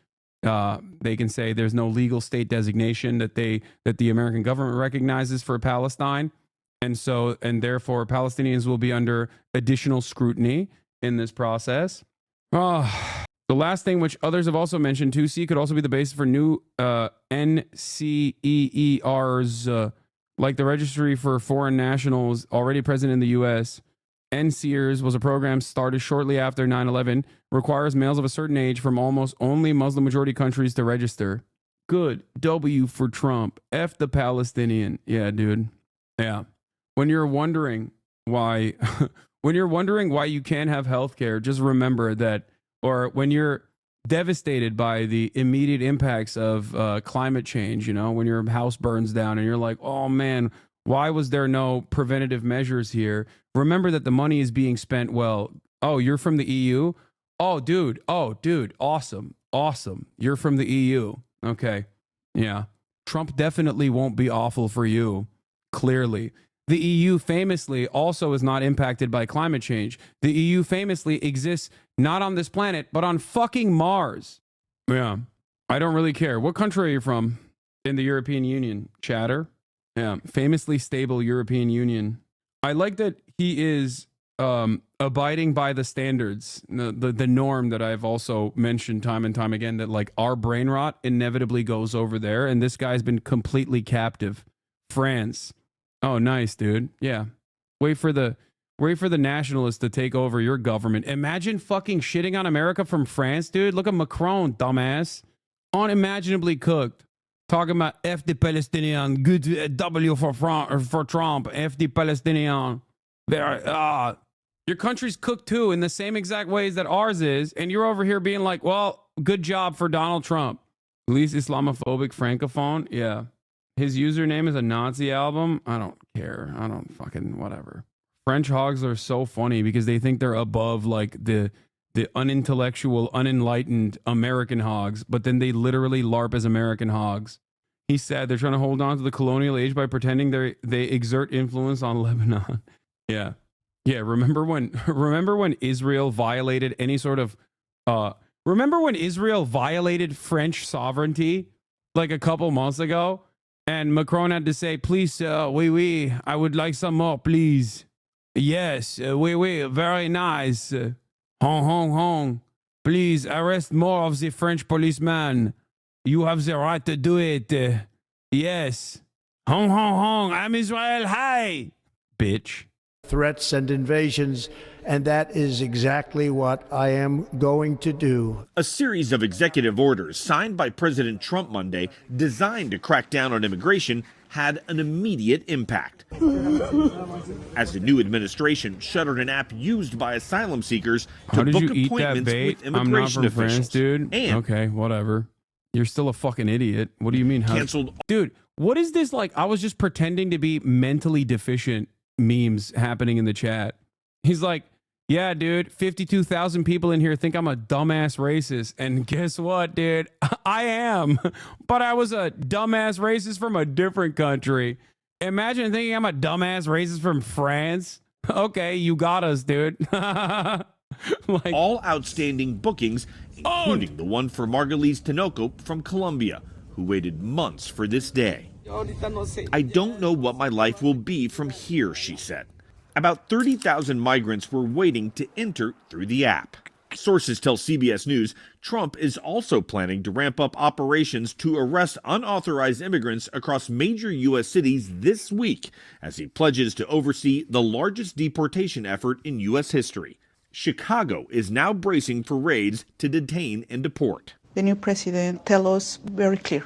They can say there's no legal state designation that the American government recognizes for Palestine, and therefore Palestinians will be under additional scrutiny in this process. The last thing, which others have also mentioned, 2C could also be the basis for new NCEERs, like the Registry for Foreign Nationals already present in the U.S. NCEERs was a program started shortly after 9/11, requires males of a certain age from almost only Muslim majority countries to register. Good. W for Trump. F the Palestinian. Yeah, dude. Yeah. When you're wondering why you can't have healthcare, just remember that, or when you're devastated by the immediate impacts of climate change, when your house burns down and you're like, oh man, why was there no preventative measures here? Remember that the money is being spent well. Oh, you're from the EU? Oh, dude. Awesome. You're from the EU. Okay. Yeah. Trump definitely won't be awful for you. Clearly. The EU famously also is not impacted by climate change. The EU famously exists not on this planet, but on fucking Mars. Yeah. I don't really care. What country are you from? In the European Union. Chatter? Yeah. Famously stable European Union. I like that he is abiding by the standards, the norm that I've also mentioned time and time again, that like our brain rot inevitably goes over there, and this guy's been completely captive. France. Oh, nice, dude. Yeah. Wait for the nationalists to take over your government. Imagine fucking shitting on America from France, dude. Look at Macron, dumbass. Unimaginably cooked. Talking about F the Palestinian, good W for Trump, F the Palestinian. Your country's cooked too in the same exact ways that ours is, and you're over here being like, well, good job for Donald Trump. Least Islamophobic francophone. Yeah. His username is a Nazi album. I don't care. I don't fucking whatever. French hogs are so funny because they think they're above like the unintellectual, unenlightened American hogs, but then they literally LARP as American hogs. He said they're trying to hold on to the colonial age by pretending they exert influence on Lebanon. Yeah. Yeah, remember when Israel violated any sort of remember when Israel violated French sovereignty like a couple months ago? And Macron had to say, please, oui, I would like some more, please. Yes, oui, very nice. Hong. Please arrest more of the French policemen. You have the right to do it. Yes. Hong. I'm Israel. Hi. Bitch. Threats and invasions, and that is exactly what I am going to do. A series of executive orders signed by President Trump Monday designed to crack down on immigration had an immediate impact. As the new administration shuttered an app used by asylum seekers to book appointments with immigration I'm not from officials. France, dude. And okay, whatever. You're still a fucking idiot. What do you mean? Canceled. Dude, what is this like? I was just pretending to be mentally deficient memes happening in the chat. He's like, yeah, dude, 52,000 people in here think I'm a dumbass racist. And guess what, dude? I am. But I was a dumbass racist from a different country. Imagine thinking I'm a dumbass racist from France. Okay, you got us, dude. Like, all outstanding bookings, including the one for Margalise Tinoco from Colombia, who waited months for this day. I don't know what my life will be from here, she said. About 30,000 migrants were waiting to enter through the app. Sources tell CBS News Trump is also planning to ramp up operations to arrest unauthorized immigrants across major U.S. cities this week as he pledges to oversee the largest deportation effort in U.S. history. Chicago is now bracing for raids to detain and deport. The new president tells us very clear,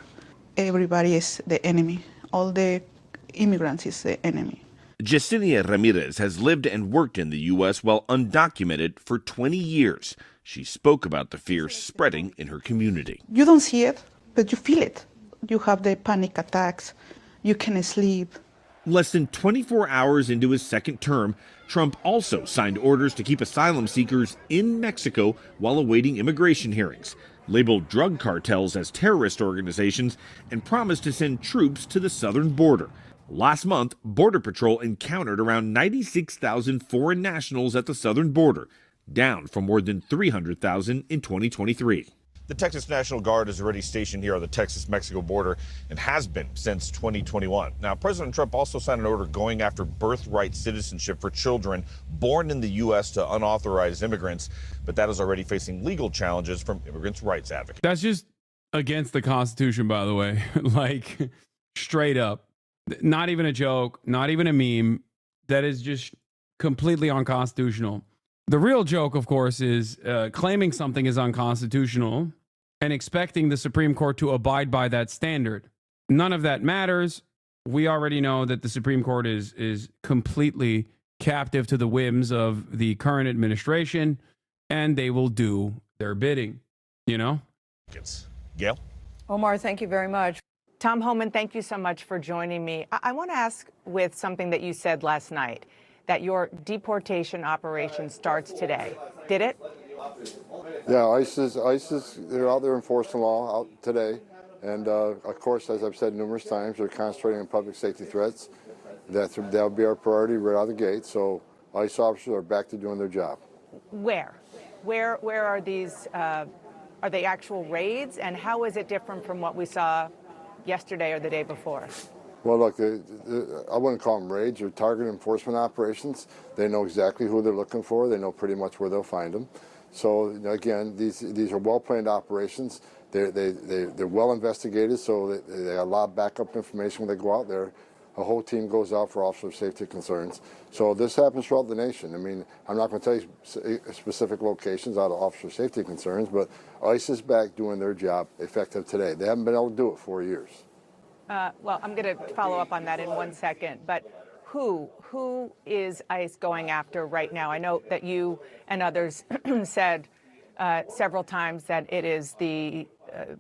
everybody is the enemy. All the immigrants is the enemy. Yesenia Ramirez has lived and worked in the U.S. while undocumented for 20 years. She spoke about the fear spreading in her community. You don't see it, but you feel it. You have the panic attacks. You can't sleep. Less than 24 hours into his second term, Trump also signed orders to keep asylum seekers in Mexico while awaiting immigration hearings, labeled drug cartels as terrorist organizations, and promised to send troops to the southern border. Last month, Border Patrol encountered around 96,000 foreign nationals at the southern border, down from more than 300,000 in 2023. The Texas National Guard is already stationed here on the Texas-Mexico border and has been since 2021. Now, President Trump also signed an order going after birthright citizenship for children born in the U.S. to unauthorized immigrants, but that is already facing legal challenges from immigrants' rights advocates. That's just against the Constitution, by the way. Like, straight up. Not even a joke, not even a meme. That is just completely unconstitutional. The real joke, of course, is claiming something is unconstitutional and expecting the Supreme Court to abide by that standard. None of that matters. We already know that the Supreme Court is completely captive to the whims of the current administration, and they will do their bidding, you know? Gail? Omar, thank you very much. Tom Homan, thank you so much for joining me. I want to ask with something that you said last night, that your deportation operation starts today. Did it? Yeah, ISIS, they're out there enforcing law out today. And of course, as I've said numerous times, they're concentrating on public safety threats. That'll be our priority right out of the gate. So ICE officers are back to doing their job. Where are these, are they actual raids? And how is it different from what we saw yesterday or the day before? Well, look, I wouldn't call them raids. They're target enforcement operations. They know exactly who they're looking for. They know pretty much where they'll find them. So, again, these are well-planned operations. They're well investigated, so they have a lot of backup information when they go out there. A whole team goes out for officer safety concerns. So this happens throughout the nation. I mean, I'm not going to tell you specific locations out of officer safety concerns, but ICE is back doing their job effective today. They haven't been able to do it for 4 years. Well, I'm going to follow up on that in 1 second, but who is ICE going after right now? I know that you and others said several times that it is the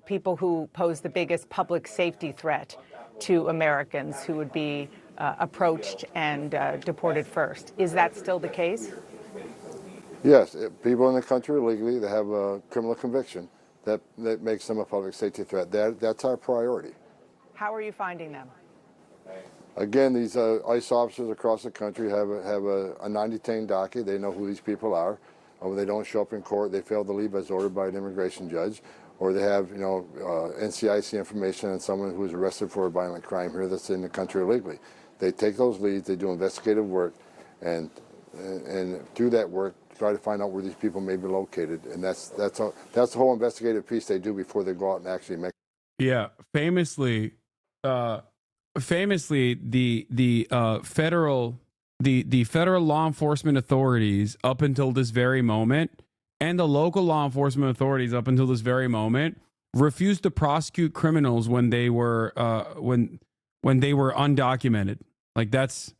people who pose the biggest public safety threat to Americans who would be approached and deported first. Is that still the case? Yes, people in the country illegally that have a criminal conviction that makes them a public safety threat. That's our priority. How are you finding them? Again, these ICE officers across the country have a non-detained docket. They know who these people are. When they don't show up in court, they fail to leave as ordered by an immigration judge, or they have, NCIC information on someone who was arrested for a violent crime here that's in the country illegally. They take those leads, they do investigative work, and through that work, try to find out where these people may be located. And that's the whole investigative piece they do before they go out and actually make. Yeah, famously, the federal law enforcement authorities up until this very moment, and the local law enforcement authorities up until this very moment, refused to prosecute criminals when they were when they were undocumented. Like that's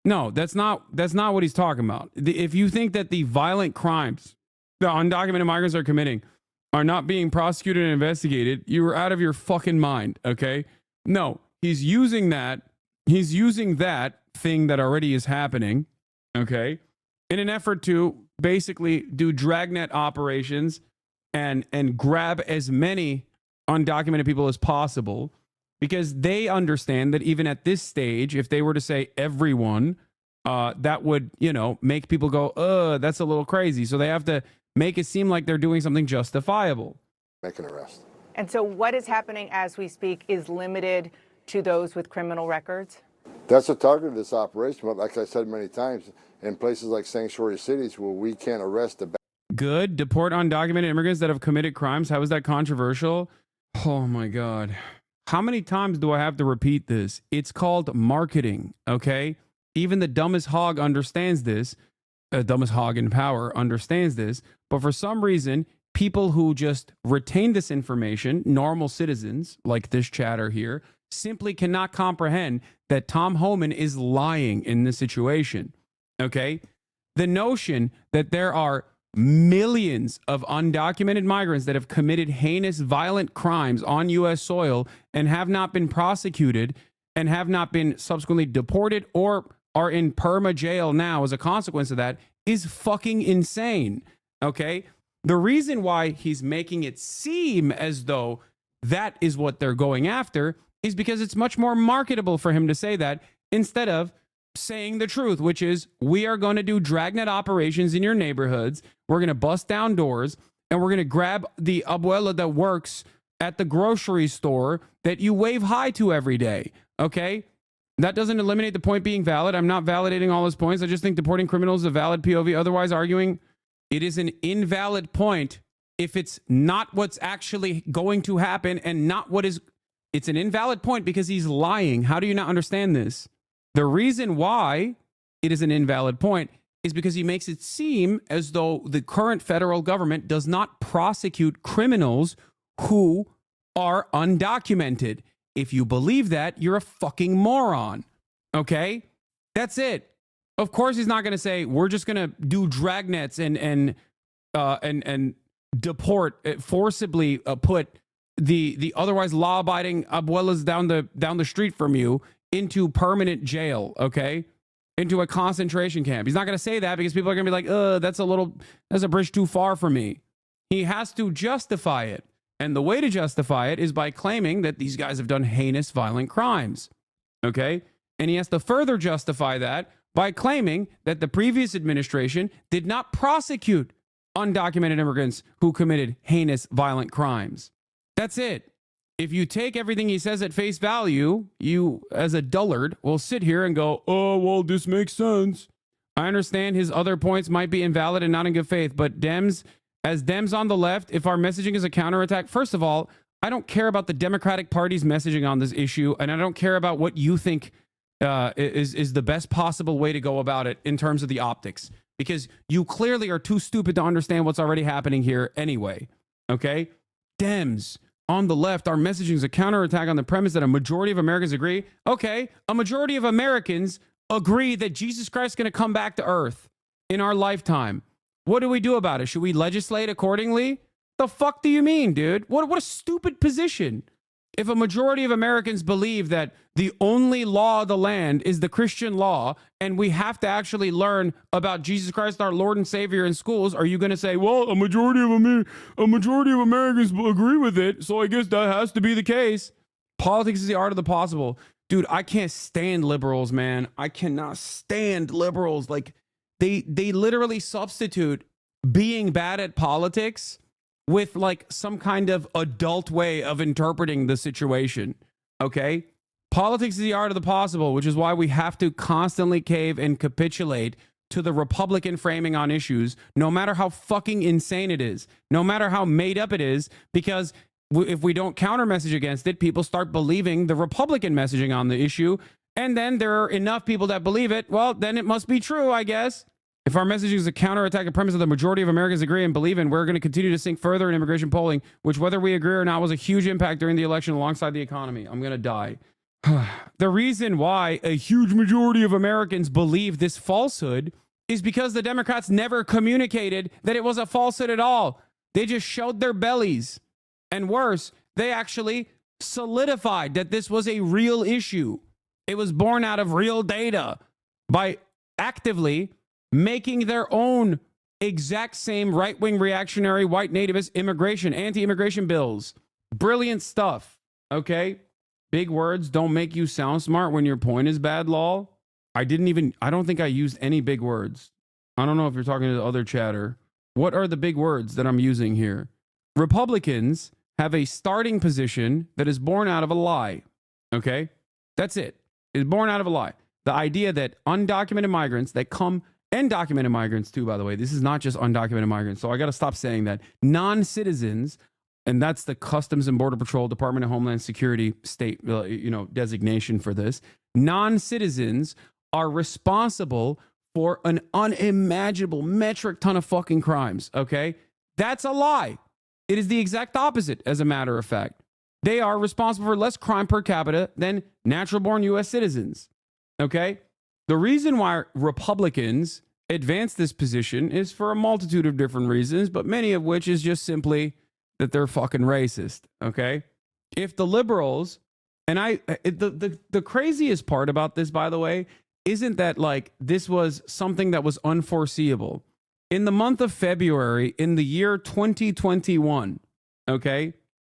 not what he's talking about. If you think that the violent crimes the undocumented migrants are committing are not being prosecuted and investigated, you are out of your fucking mind, okay? No, he's using that thing that already is happening, okay, in an effort to basically do dragnet operations and grab as many undocumented people as possible, because they understand that even at this stage, if they were to say everyone, that would, make people go, that's a little crazy. So they have to make it seem like they're doing something justifiable. Make an arrest. And so what is happening as we speak is limited to those with criminal records? That's the target of this operation. But like I said many times, in places like sanctuary cities where we can't arrest the Good. Deport undocumented immigrants that have committed crimes. How is that controversial? Oh my God. How many times do I have to repeat this? It's called marketing, okay? Even the dumbest hog understands this. Dumbest hog in power understands this. But for some reason, people who just retain this information, normal citizens like this chatter here, simply cannot comprehend that Tom Homan is lying in this situation, okay? The notion that there are millions of undocumented migrants that have committed heinous, violent crimes on U.S. soil and have not been prosecuted and have not been subsequently deported or are in perma jail now as a consequence of that is fucking insane, okay? The reason why he's making it seem as though that is what they're going after is because it's much more marketable for him to say that instead of saying the truth, which is we are going to do dragnet operations in your neighborhoods. We're going to bust down doors and we're going to grab the abuela that works at the grocery store that you wave hi to every day. Okay. That doesn't eliminate the point being valid. I'm not validating all his points. I just think deporting criminals is a valid POV. Otherwise, arguing it is an invalid point if it's not what's actually going to happen and not what is. It's an invalid point because he's lying. How do you not understand this? The reason why it is an invalid point is because he makes it seem as though the current federal government does not prosecute criminals who are undocumented. If you believe that, you're a fucking moron. Okay? That's it. Of course he's not going to say we're just going to do dragnets and deport, forcibly put the otherwise law-abiding abuelas down the street from you into permanent jail, okay? Into a concentration camp. He's not going to say that because people are going to be like, that's a bridge too far for me. He has to justify it. And the way to justify it is by claiming that these guys have done heinous, violent crimes, okay? And he has to further justify that by claiming that the previous administration did not prosecute undocumented immigrants who committed heinous, violent crimes. That's it. If you take everything he says at face value, you, as a dullard, will sit here and go, oh, well, this makes sense. I understand his other points might be invalid and not in good faith, but as Dems on the left, if our messaging is a counterattack, first of all, I don't care about the Democratic Party's messaging on this issue, and I don't care about what you think is the best possible way to go about it in terms of the optics, because you clearly are too stupid to understand what's already happening here anyway, okay? Dems on the left, our messaging is a counterattack on the premise that a majority of Americans agree. Okay, a majority of Americans agree that Jesus Christ is going to come back to earth in our lifetime. What do we do about it? Should we legislate accordingly? The fuck do you mean, dude? What a stupid position. If a majority of Americans believe that the only law of the land is the Christian law and we have to actually learn about Jesus Christ, our Lord and Savior, in schools, are you going to say, well, a majority of Americans agree with it, so I guess that has to be the case? Politics is the art of the possible. Dude, I can't stand liberals, man. I cannot stand liberals. Like, they literally substitute being bad at politics with like some kind of adult way of interpreting the situation, okay? Politics is the art of the possible, which is why we have to constantly cave and capitulate to the Republican framing on issues, no matter how fucking insane it is, no matter how made up it is, because if we don't counter message against it, people start believing the Republican messaging on the issue, and then there are enough people that believe it, well, then it must be true, I guess. If our messaging is a counterattack, a premise that the majority of Americans agree and believe in, we're going to continue to sink further in immigration polling, which, whether we agree or not, was a huge impact during the election alongside the economy. I'm going to die. The reason why a huge majority of Americans believe this falsehood is because the Democrats never communicated that it was a falsehood at all. They just showed their bellies. And worse, they actually solidified that this was a real issue. It was born out of real data by actively making their own exact same right-wing reactionary white nativist immigration, anti-immigration bills. Brilliant stuff, okay? Big words don't make you sound smart when your point is bad, lol. I don't think I used any big words. I don't know if you're talking to the other chatter. What are the big words that I'm using here? Republicans have a starting position that is born out of a lie, okay? That's it. It's born out of a lie. The idea that undocumented migrants that come, and documented migrants too, by the way, this is not just undocumented migrants, so I got to stop saying that. Non-citizens, and that's the Customs and Border Patrol, Department of Homeland Security state, designation for this. Non-citizens are responsible for an unimaginable metric ton of fucking crimes, okay? That's a lie. It is the exact opposite, as a matter of fact. They are responsible for less crime per capita than natural-born U.S. citizens, okay? The reason why Republicans advance this position is for a multitude of different reasons, but many of which is just simply that they're fucking racist, okay? If the liberals, and the craziest part about this, by the way, isn't that like this was something that was unforeseeable. In the month of February, in the year 2021, okay?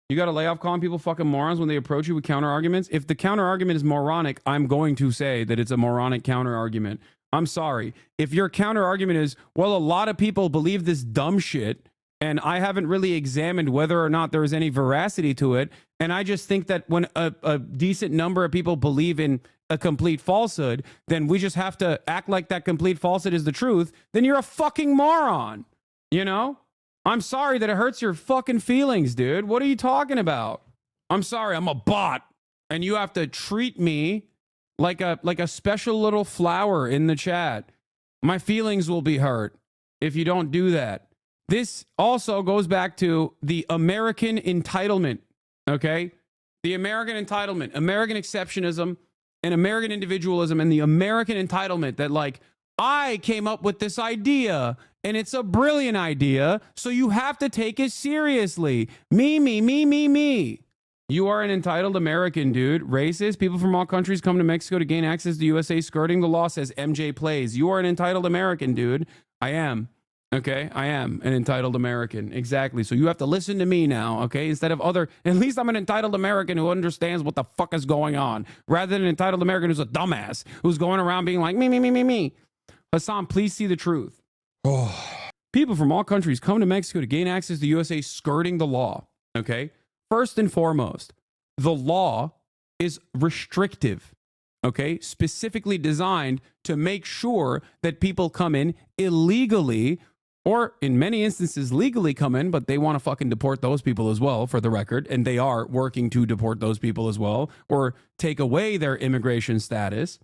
You got to lay off calling people fucking morons when they approach you with counter arguments. If the counter argument is moronic, I'm going to say that it's a moronic counter argument. I'm sorry. If your counter argument is, well, a lot of people believe this dumb shit, and I haven't really examined whether or not there is any veracity to it, and I just think that when a decent number of people believe in a complete falsehood, then we just have to act like that complete falsehood is the truth, then you're a fucking moron, you know? I'm sorry that it hurts your fucking feelings, dude. What are you talking about? I'm sorry, I'm a bot, and you have to treat me like a special little flower in the chat. My feelings will be hurt if you don't do that. This also goes back to the American entitlement, okay? The American entitlement, American exceptionism, and American individualism, and the American entitlement that, like, I came up with this idea, and it's a brilliant idea, so you have to take it seriously. Me. You are an entitled American, dude. Racist. People from all countries come to Mexico to gain access to the USA, skirting the law, says MJ Plays. You are an entitled American, dude. I am. Okay, I am an entitled American. Exactly. So you have to listen to me now, okay? Instead of other, at least I'm an entitled American who understands what the fuck is going on, rather than an entitled American who's a dumbass, who's going around being like, me. Hasan, please see the truth. People from all countries come to Mexico to gain access to the USA, skirting the law, okay? First and foremost, the law is restrictive, okay? Specifically designed to make sure that people come in illegally, or in many instances legally come in, but they want to fucking deport those people as well, for the record, and they are working to deport those people as well, or take away their immigration status.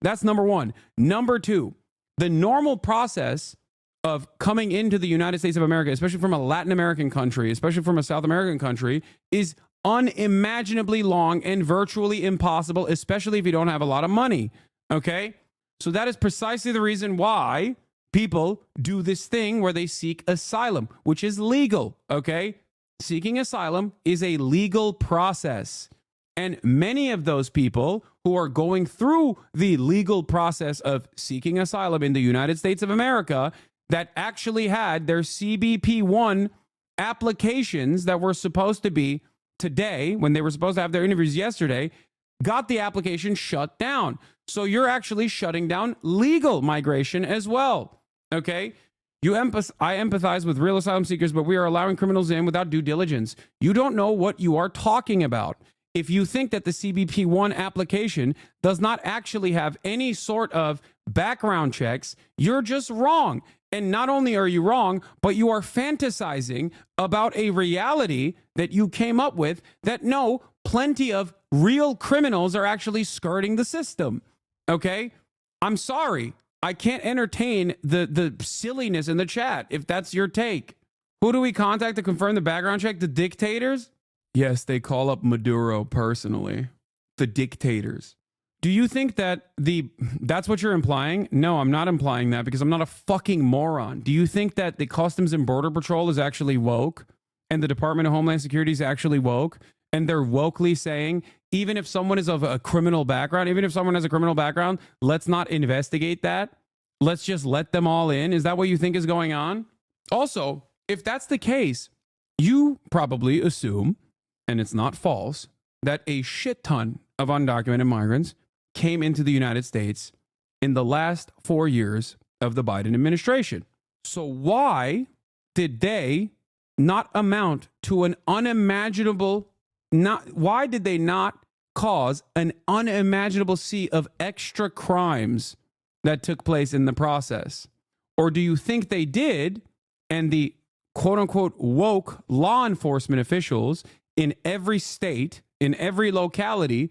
That's number one. Number two, the normal process of coming into the United States of America, especially from a Latin American country, especially from a South American country, is unimaginably long and virtually impossible, especially if you don't have a lot of money, okay? So that is precisely the reason why people do this thing where they seek asylum, which is legal, okay? Seeking asylum is a legal process. And many of those people who are going through the legal process of seeking asylum in the United States of America that actually had their CBP-1 applications that were supposed to be today, when they were supposed to have their interviews yesterday, got the application shut down. So you're actually shutting down legal migration as well, okay? I empathize with real asylum seekers, but we are allowing criminals in without due diligence. You don't know what you are talking about. If you think that the CBP-1 application does not actually have any sort of background checks, you're just wrong. And not only are you wrong, but you are fantasizing about a reality that you came up with that no, plenty of real criminals are actually skirting the system. Okay? I'm sorry. I can't entertain the silliness in the chat if that's your take. Who do we contact to confirm the background check? The dictators? Yes, they call up Maduro personally. The dictators. Do you think that that's what you're implying? No, I'm not implying that because I'm not a fucking moron. Do you think that the Customs and Border Patrol is actually woke and the Department of Homeland Security is actually woke and they're wokely saying, even if someone is of a criminal background, even if someone has a criminal background, let's not investigate that. Let's just let them all in. Is that what you think is going on? Also, if that's the case, you probably assume, and it's not false, that a shit ton of undocumented migrants came into the United States in the last 4 years of the Biden administration. So why did they not amount to an unimaginable, why did they not cause an unimaginable sea of extra crimes that took place in the process? Or do you think they did, and the quote unquote woke law enforcement officials in every state, in every locality,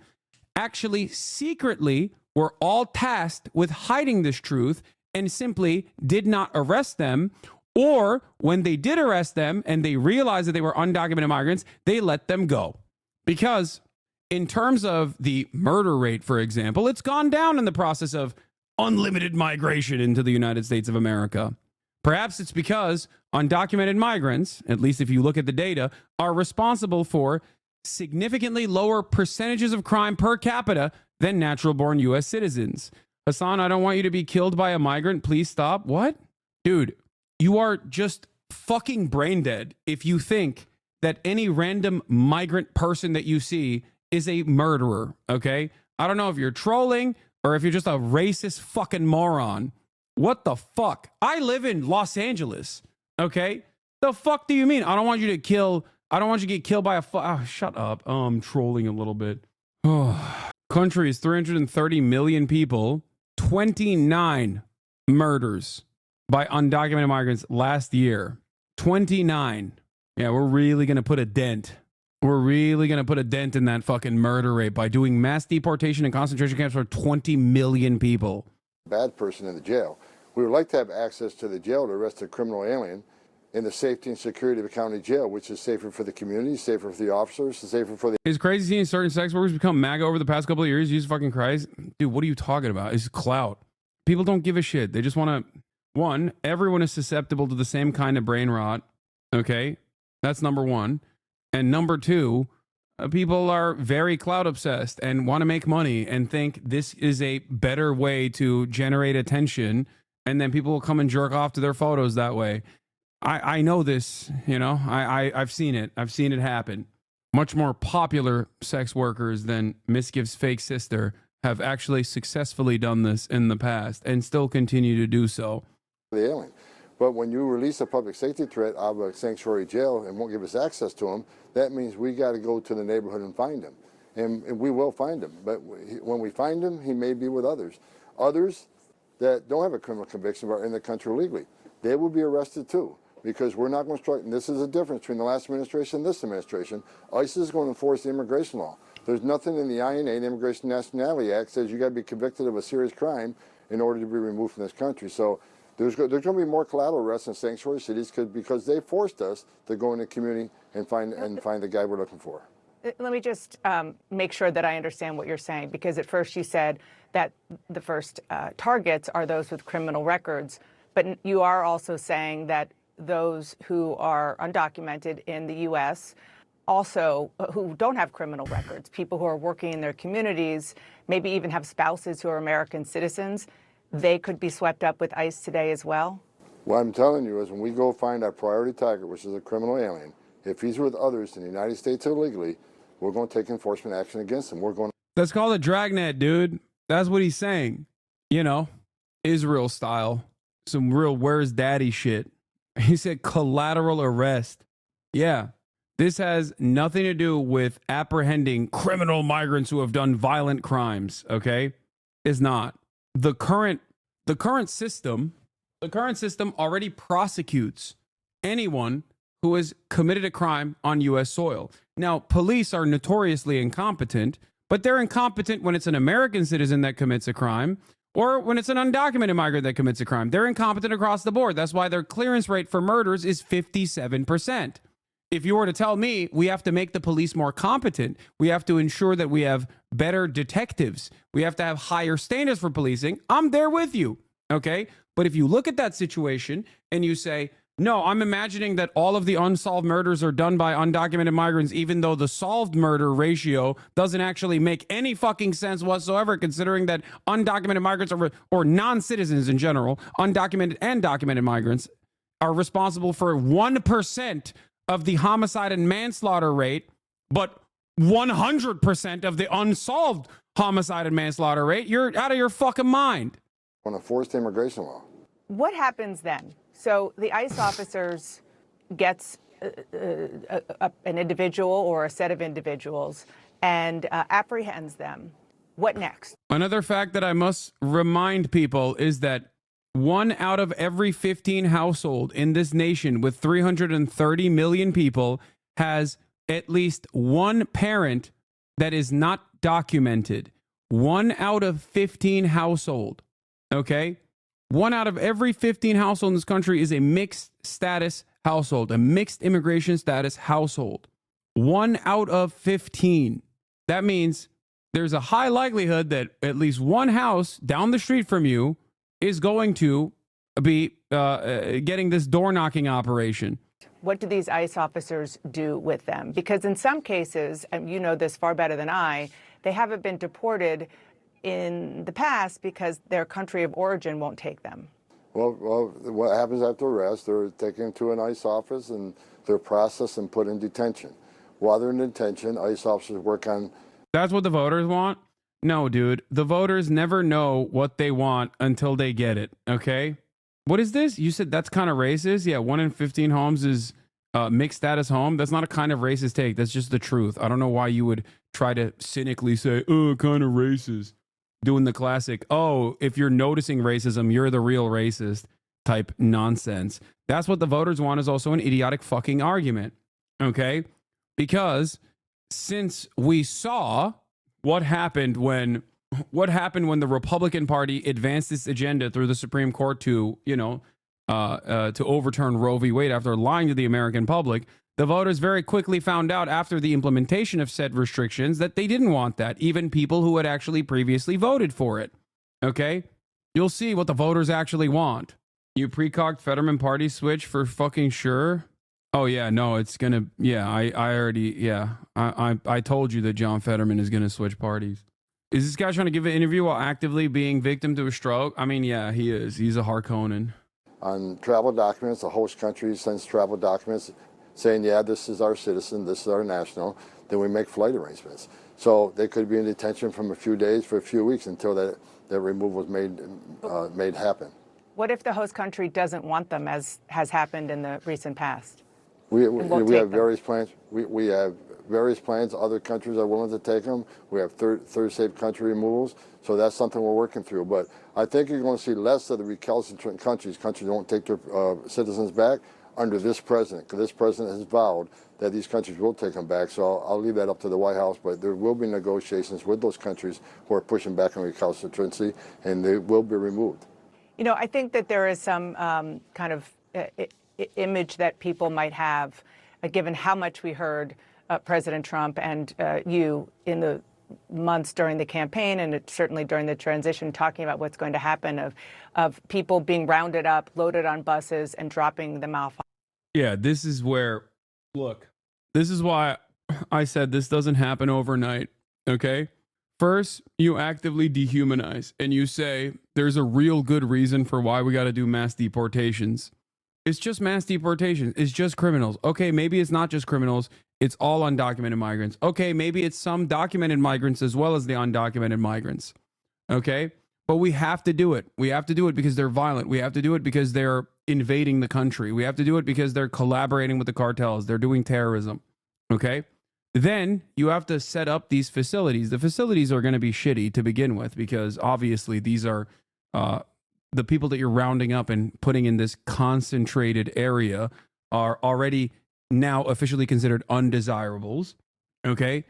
actually secretly were all tasked with hiding this truth and simply did not arrest them? Or when they did arrest them and they realized that they were undocumented migrants, they let them go? Because in terms of the murder rate, for example, it's gone down in the process of unlimited migration into the United States of America. Perhaps it's because undocumented migrants, at least if you look at the data, are responsible for significantly lower percentages of crime per capita than natural-born U.S. citizens. Hasan, I don't want you to be killed by a migrant. Please stop. What? Dude, you are just fucking brain dead if you think that any random migrant person that you see is a murderer, okay? I don't know if you're trolling or if you're just a racist fucking moron. What the fuck? I live in Los Angeles, okay? The fuck do you mean? I don't want you to get killed by a shut up. Oh, I'm trolling a little bit. Oh. Country is 330 million people, 29 murders by undocumented migrants last year. 29. Yeah, we're really going to put a dent. We're really going to put a dent in that fucking murder rate by doing mass deportation and concentration camps for 20 million people. Bad person in the jail. We would like to have access to the jail to arrest a criminal alien in the safety and security of a county jail, which is safer for the community, safer for the officers, safer for the... It's crazy seeing certain sex workers become MAGA over the past couple of years. Jesus fucking Christ. Dude, what are you talking about? It's clout. People don't give a shit. They just want to... One, everyone is susceptible to the same kind of brain rot. Okay? That's number one. And number two, people are very clout obsessed and want to make money and think this is a better way to generate attention. And then people will come and jerk off to their photos that way. I know this, you know, I've seen it. I've seen it happen. Much more popular sex workers than Misgif's fake sister have actually successfully done this in the past and still continue to do so. The alien. But when you release a public safety threat out of a sanctuary jail and won't give us access to him, that means we got to go to the neighborhood and find him. And we will find him. But when we find him, he may be with others. Others that don't have a criminal conviction but are in the country illegally, they will be arrested too. Because we're not going to strike, and this is the difference between the last administration and this administration. ICE is going to enforce the immigration law. There's nothing in the INA, the Immigration Nationality Act, says you got to be convicted of a serious crime in order to be removed from this country. So there's going to be more collateral arrests in sanctuary cities because they forced us to go in the community and find the guy we're looking for. Let me just make sure that I understand what you're saying, because at first you said that the first targets are those with criminal records, but you are also saying that those who are undocumented in the U.S., also who don't have criminal records, people who are working in their communities, maybe even have spouses who are American citizens, they could be swept up with ICE today as well? What I'm telling you is when we go find our priority target, which is a criminal alien, if he's with others in the United States illegally, we're going to take enforcement action against him. We're going to... That's called a dragnet, dude. That's what he's saying. You know, Israel style. Some real where's daddy shit. He said collateral arrest. Yeah. This has nothing to do with apprehending criminal migrants who have done violent crimes, okay? It's not. The current system already prosecutes anyone who has committed a crime on U.S. soil. Now, police are notoriously incompetent, but they're incompetent when it's an American citizen that commits a crime or when it's an undocumented migrant that commits a crime. They're incompetent across the board. That's why their clearance rate for murders is 57%. If you were to tell me we have to make the police more competent, we have to ensure that we have better detectives, we have to have higher standards for policing, I'm there with you, okay? But if you look at that situation and you say, no, I'm imagining that all of the unsolved murders are done by undocumented migrants, even though the solved murder ratio doesn't actually make any fucking sense whatsoever, considering that undocumented migrants or non-citizens in general, undocumented and documented migrants, are responsible for 1% of the homicide and manslaughter rate, but 100% of the unsolved homicide and manslaughter rate. You're out of your fucking mind. On a forced immigration law. What happens then? So the ICE officers gets an individual or a set of individuals and apprehends them. What next? Another fact that I must remind people is that 1 out of every 15 household in this nation with 330 million people has at least one parent that is not documented. 1 out of 15 household. Okay? 1 out of every 15 household in this country is a mixed status household, a mixed immigration status household. 1 out of 15. That means there's a high likelihood that at least one house down the street from you is going to be getting this door knocking operation. What do these ICE officers do with them? Because in some cases, and you know this far better than I, they haven't been deported in the past because their country of origin won't take them. Well, what happens after arrest? They're taken to an ICE office and they're processed and put in detention. While they're in detention, ICE officers work on... That's what the voters want? No, dude. The voters never know what they want until they get it, okay? What is this? You said that's kind of racist? Yeah, 1 in 15 homes is mixed status home. That's not a kind of racist take. That's just the truth. I don't know why you would try to cynically say, oh, kind of racist. Doing the classic, oh, if you're noticing racism, you're the real racist type nonsense. That's what the voters want, is also an idiotic fucking argument, okay? Because since we saw what happened when the Republican Party advanced this agenda through the Supreme Court to, to overturn Roe v. Wade after lying to the American public, the voters very quickly found out after the implementation of said restrictions that they didn't want that, even people who had actually previously voted for it. Okay? You'll see what the voters actually want. You precogged Fetterman party switch for fucking sure? Oh, yeah, no, it's gonna... Yeah, I already... Yeah, I told you that John Fetterman is gonna switch parties. Is this guy trying to give an interview while actively being victim to a stroke? I mean, yeah, he is. He's a Harkonnen. On travel documents, the host country sends travel documents saying, yeah, this is our citizen, this is our national, then we make flight arrangements. So they could be in detention from a few days for a few weeks until that removal was made happen. What if the host country doesn't want them, as has happened in the recent past? We have various plans. We have various plans. Other countries are willing to take them. We have third safe country removals. So that's something we're working through. But I think you're going to see less of the recalcitrant countries that won't take their citizens back under this president, because this president has vowed that these countries will take them back. So I'll leave that up to the White House, but there will be negotiations with those countries who are pushing back on recalcitrancy, and they will be removed. You know, I think that there is some kind of image that people might have, given how much we heard President Trump and you in the months during the campaign, and certainly during the transition, talking about what's going to happen of people being rounded up, loaded on buses, and dropping them off. Yeah, this is where, look, this is why I said this doesn't happen overnight, okay? First, you actively dehumanize, and you say there's a real good reason for why we got to do mass deportations. It's just mass deportation. It's just criminals. Okay, maybe it's not just criminals. It's all undocumented migrants. Okay, maybe it's some documented migrants as well as the undocumented migrants. Okay? But we have to do it. We have to do it because they're violent. We have to do it because they're invading the country. We have to do it because they're collaborating with the cartels. They're doing terrorism. Okay? Then you have to set up these facilities. The facilities are going to be shitty to begin with because obviously these are the people that you're rounding up and putting in this concentrated area are already now officially considered undesirables. Okay?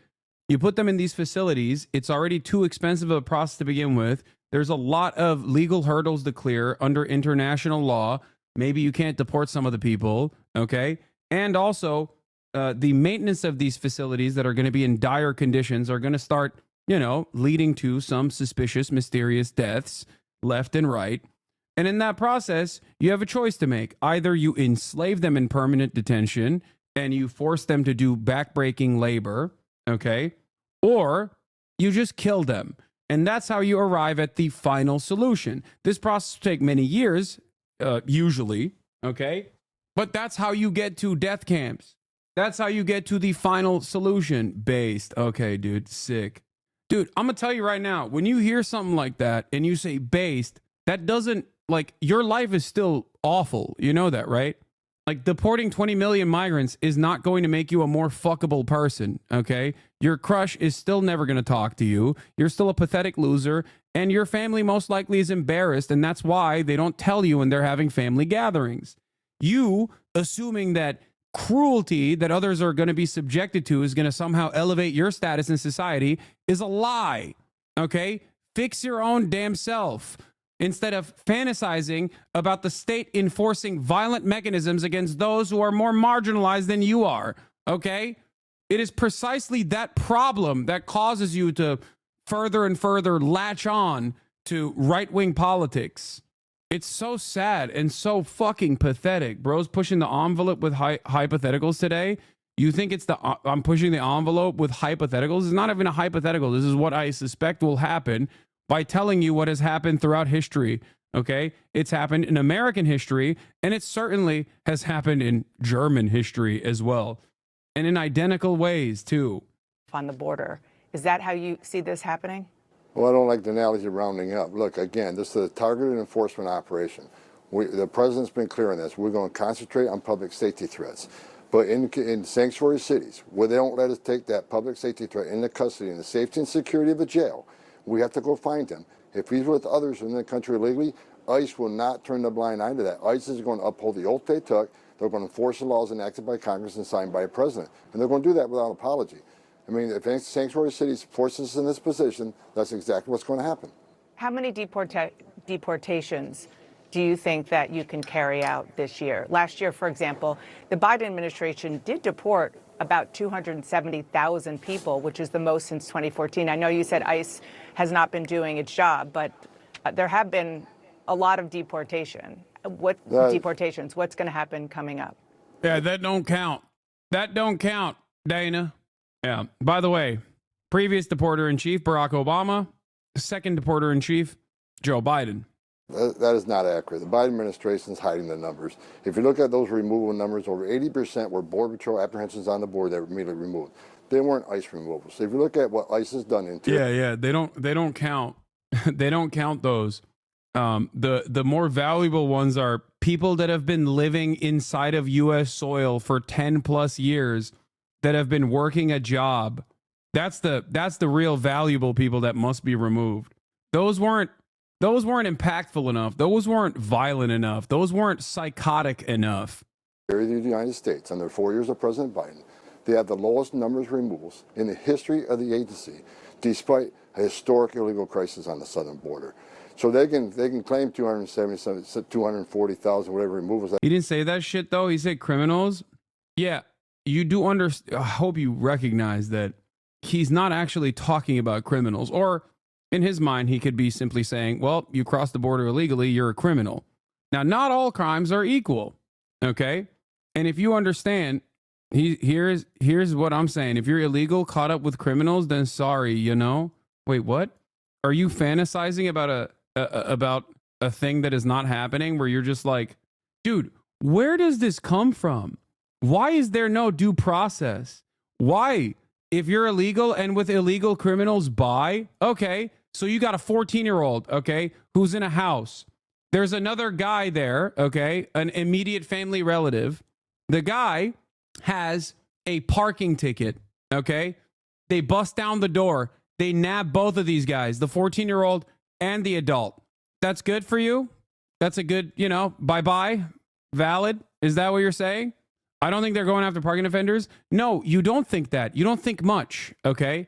You put them in these facilities. It's already too expensive of a process to begin with. There's a lot of legal hurdles to clear under international law. Maybe you can't deport some of the people. Okay? And also, the maintenance of these facilities that are going to be in dire conditions are going to start, leading to some suspicious, mysterious deaths left and right. And in that process, you have a choice to make. Either you enslave them in permanent detention and you force them to do backbreaking labor, okay? Or you just kill them. And that's how you arrive at the final solution. This process will take many years, usually, okay? But that's how you get to death camps. That's how you get to the final solution. Based. Okay, dude, sick. Dude, I'm going to tell you right now, when you hear something like that and you say based, that doesn't, like, your life is still awful. You know that, right? Like, deporting 20 million migrants is not going to make you a more fuckable person, okay? Your crush is still never going to talk to you. You're still a pathetic loser, and your family most likely is embarrassed, and that's why they don't tell you when they're having family gatherings. You assuming that cruelty that others are going to be subjected to is going to somehow elevate your status in society is a lie, okay? Fix your own damn self. Instead of fantasizing about the state enforcing violent mechanisms against those who are more marginalized than you are, okay? It is precisely that problem that causes you to further and further latch on to right-wing politics. It's so sad and so fucking pathetic. Bro's pushing the envelope with hypotheticals today. You think it's I'm pushing the envelope with hypotheticals? It's not even a hypothetical. This is what I suspect will happen by telling you what has happened throughout history, okay? It's happened in American history, and it certainly has happened in German history as well, and in identical ways, too. On the border. Is that how you see this happening? Well, I don't like the analogy of rounding up. Look, again, this is a targeted enforcement operation. The president's been clear on this. We're going to concentrate on public safety threats. But in sanctuary cities, where they don't let us take that public safety threat into custody and the safety and security of a jail, we have to go find him. If he's with others in the country illegally, ICE will not turn the blind eye to that. ICE is going to uphold the oath they took. They're going to enforce the laws enacted by Congress and signed by a president. And they're going to do that without apology. I mean, if sanctuary cities force us in this position, that's exactly what's going to happen. How many deportations do you think that you can carry out this year? Last year, for example, the Biden administration did deport about 270,000 people, which is the most since 2014. I know you said ICE has not been doing its job, but there have been a lot of deportations? What's going to happen coming up? Yeah, that don't count. That don't count, Dana. Yeah. By the way, previous deporter-in-chief, Barack Obama. Second deporter-in-chief, Joe Biden. That is not accurate. The Biden administration is hiding the numbers. If you look at those removal numbers, over 80% were Border Patrol apprehensions on the border that were immediately removed. They weren't ICE removals. So if you look at what ICE has done in they don't count. They don't count those. The more valuable ones are people that have been living inside of U.S. soil for 10 plus years, that have been working a job. That's the real valuable people that must be removed. Those weren't impactful enough. Those weren't violent enough. Those weren't psychotic enough. In the United States, under 4 years of President Biden, they have the lowest numbers of removals in the history of the agency, despite a historic illegal crisis on the southern border. So they can claim 240,000, whatever removals. He didn't say that shit though. He said criminals. Yeah, you do understand. I hope you recognize that he's not actually talking about criminals, or in his mind, he could be simply saying, well, you crossed the border illegally, you're a criminal. Now, not all crimes are equal, okay? And if you understand, here's what I'm saying. If you're illegal, caught up with criminals, then sorry, you know? Wait, what? Are you fantasizing about a thing that is not happening, where you're just like, dude, where does this come from? Why is there no due process? Why? If you're illegal and with illegal criminals okay, so you got a 14-year-old, okay, who's in a house. There's another guy there, okay, an immediate family relative. The guy has a parking ticket, okay? They bust down the door. They nab both of these guys, the 14-year-old and the adult. That's good for you? That's a good, bye-bye? Valid? Is that what you're saying? I don't think they're going after parking offenders. No, you don't think that. You don't think much, okay?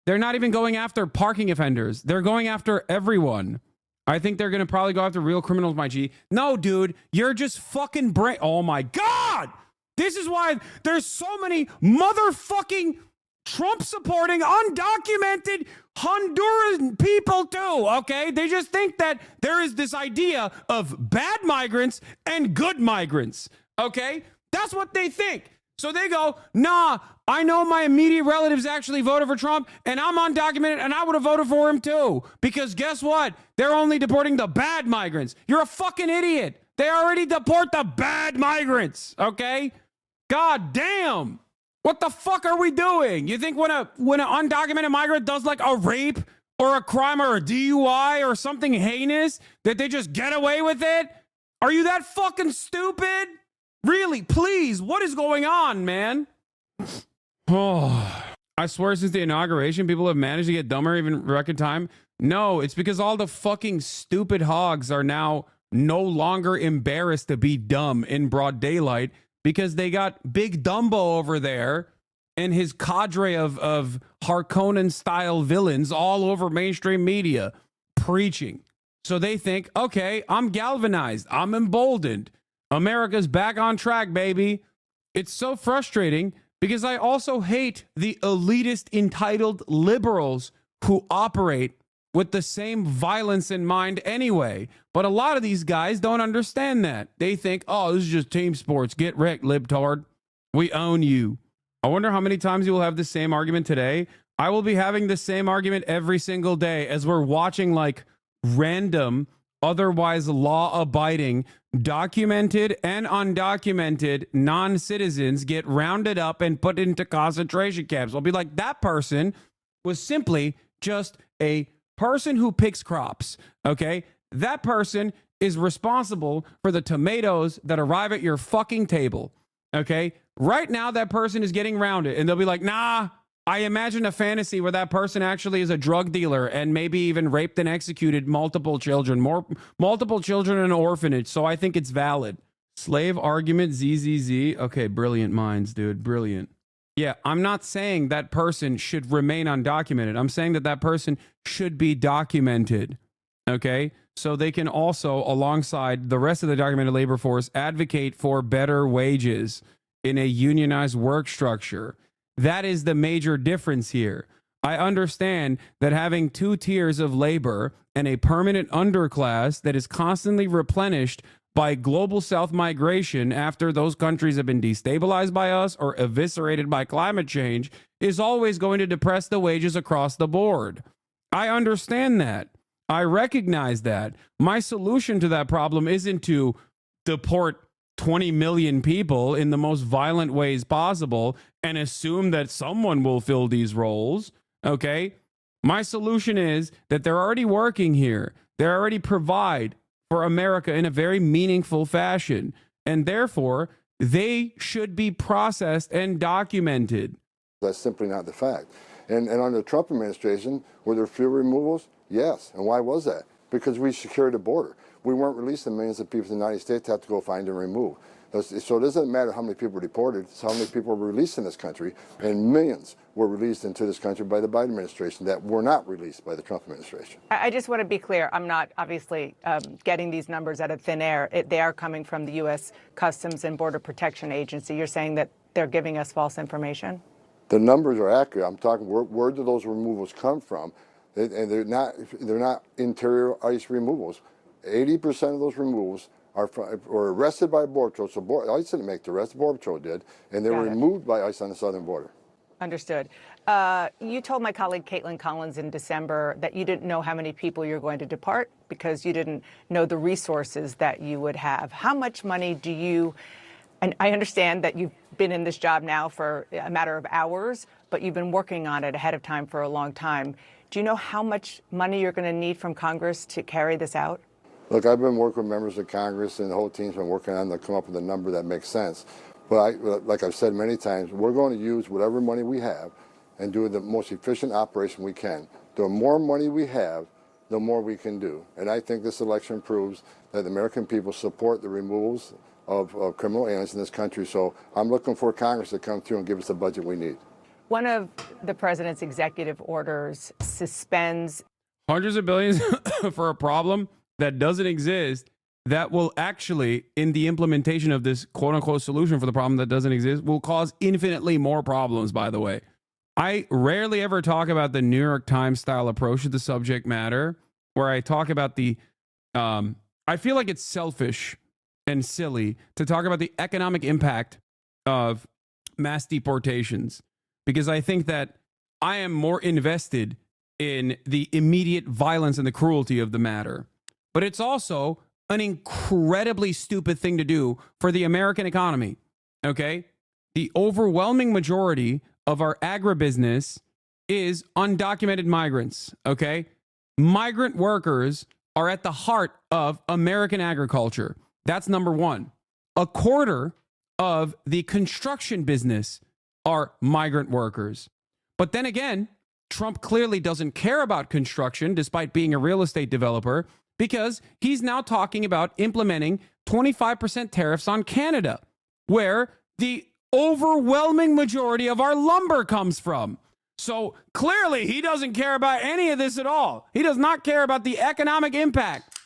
They're not even going after parking offenders. They're going after everyone. I think they're going to probably go after real criminals, my G. No, dude, you're just fucking oh my God! This is why there's so many motherfucking Trump-supporting, undocumented Honduran people too, okay? They just think that there is this idea of bad migrants and good migrants, okay? That's what they think. So they go, nah, I know my immediate relatives actually voted for Trump, and I'm undocumented, and I would have voted for him too. Because guess what? They're only deporting the bad migrants. You're a fucking idiot. They already deport the bad migrants, okay? God damn. What the fuck are we doing? You think when an undocumented migrant does like a rape or a crime or a DUI or something heinous that they just get away with it? Are you that fucking stupid? Really, please, what is going on, man? Oh, I swear since the inauguration, people have managed to get dumber even in record time. No, it's because all the fucking stupid hogs are now no longer embarrassed to be dumb in broad daylight because they got Big Dumbo over there and his cadre of Harkonnen-style villains all over mainstream media preaching. So they think, okay, I'm galvanized. I'm emboldened. America's back on track, baby. It's so frustrating because I also hate the elitist, entitled liberals who operate with the same violence in mind anyway. But a lot of these guys don't understand that. They think, oh, this is just team sports. Get wrecked, libtard. We own you. I wonder how many times you will have the same argument today. I will be having the same argument every single day as we're watching like random, otherwise law-abiding, documented and undocumented non-citizens get rounded up and put into concentration camps. I'll be like, that person was simply just a person who picks crops, okay? That person is responsible for the tomatoes that arrive at your fucking table, okay? Right now, that person is getting rounded, and they'll be like, nah, I imagine a fantasy where that person actually is a drug dealer and maybe even raped and executed multiple children in an orphanage, so I think it's valid. Slave argument, ZZZ. Okay, brilliant minds, dude, brilliant. Yeah, I'm not saying that person should remain undocumented. I'm saying that that person should be documented, okay? So they can also, alongside the rest of the documented labor force, advocate for better wages in a unionized work structure. That is the major difference here. I understand that having two tiers of labor and a permanent underclass that is constantly replenished by global south migration after those countries have been destabilized by us or eviscerated by climate change is always going to depress the wages across the board. I understand that. I recognize that. My solution to that problem isn't to deport 20 million people in the most violent ways possible and assume that someone will fill these roles, okay? My solution is that they're already working here. They already provide for America in a very meaningful fashion, and therefore they should be processed and documented. That's simply not the fact. And under the Trump administration, were there fewer removals? Yes. And why was that? Because we secured the border. We weren't releasing millions of people in the United States to have to go find and remove. So it doesn't matter how many people were deported, it's how many people were released in this country, and millions were released into this country by the Biden administration that were not released by the Trump administration. I just want to be clear. I'm not obviously getting these numbers out of thin air. They are coming from the U.S. Customs and Border Protection Agency. You're saying that they're giving us false information? The numbers are accurate. I'm talking, where do those removals come from? And they're not interior ICE removals. 80% of those removals were arrested by Border Patrol. So ICE didn't make the arrest, Border Patrol did, and they were removed by ICE on the southern border. Understood. You told my colleague Caitlin Collins in December that you didn't know how many people you're going to depart because you didn't know the resources that you would have. How much money do you, and I understand that you've been in this job now for a matter of hours, but you've been working on it ahead of time for a long time. Do you know how much money you're going to need from Congress to carry this out? Look, I've been working with members of Congress, and the whole team's been working on to come up with a number that makes sense. But like I've said many times, we're going to use whatever money we have and do the most efficient operation we can. The more money we have, the more we can do. And I think this election proves that the American people support the removals of criminal aliens in this country. So I'm looking for Congress to come through and give us the budget we need. One of the president's executive orders suspends hundreds of billions for a problem that doesn't exist that will actually, in the implementation of this quote unquote solution for the problem that doesn't exist, will cause infinitely more problems, by the way. I rarely ever talk about the New York Times style approach to the subject matter, where I talk about I feel like it's selfish and silly to talk about the economic impact of mass deportations, because I think that I am more invested in the immediate violence and the cruelty of the matter. But it's also an incredibly stupid thing to do for the American economy, okay? The overwhelming majority of our agribusiness is undocumented migrants, okay? Migrant workers are at the heart of American agriculture. That's number one. A quarter of the construction business are migrant workers. But then again, Trump clearly doesn't care about construction despite being a real estate developer, because he's now talking about implementing 25% tariffs on Canada, where the overwhelming majority of our lumber comes from. So clearly he doesn't care about any of this at all. He does not care about the economic impact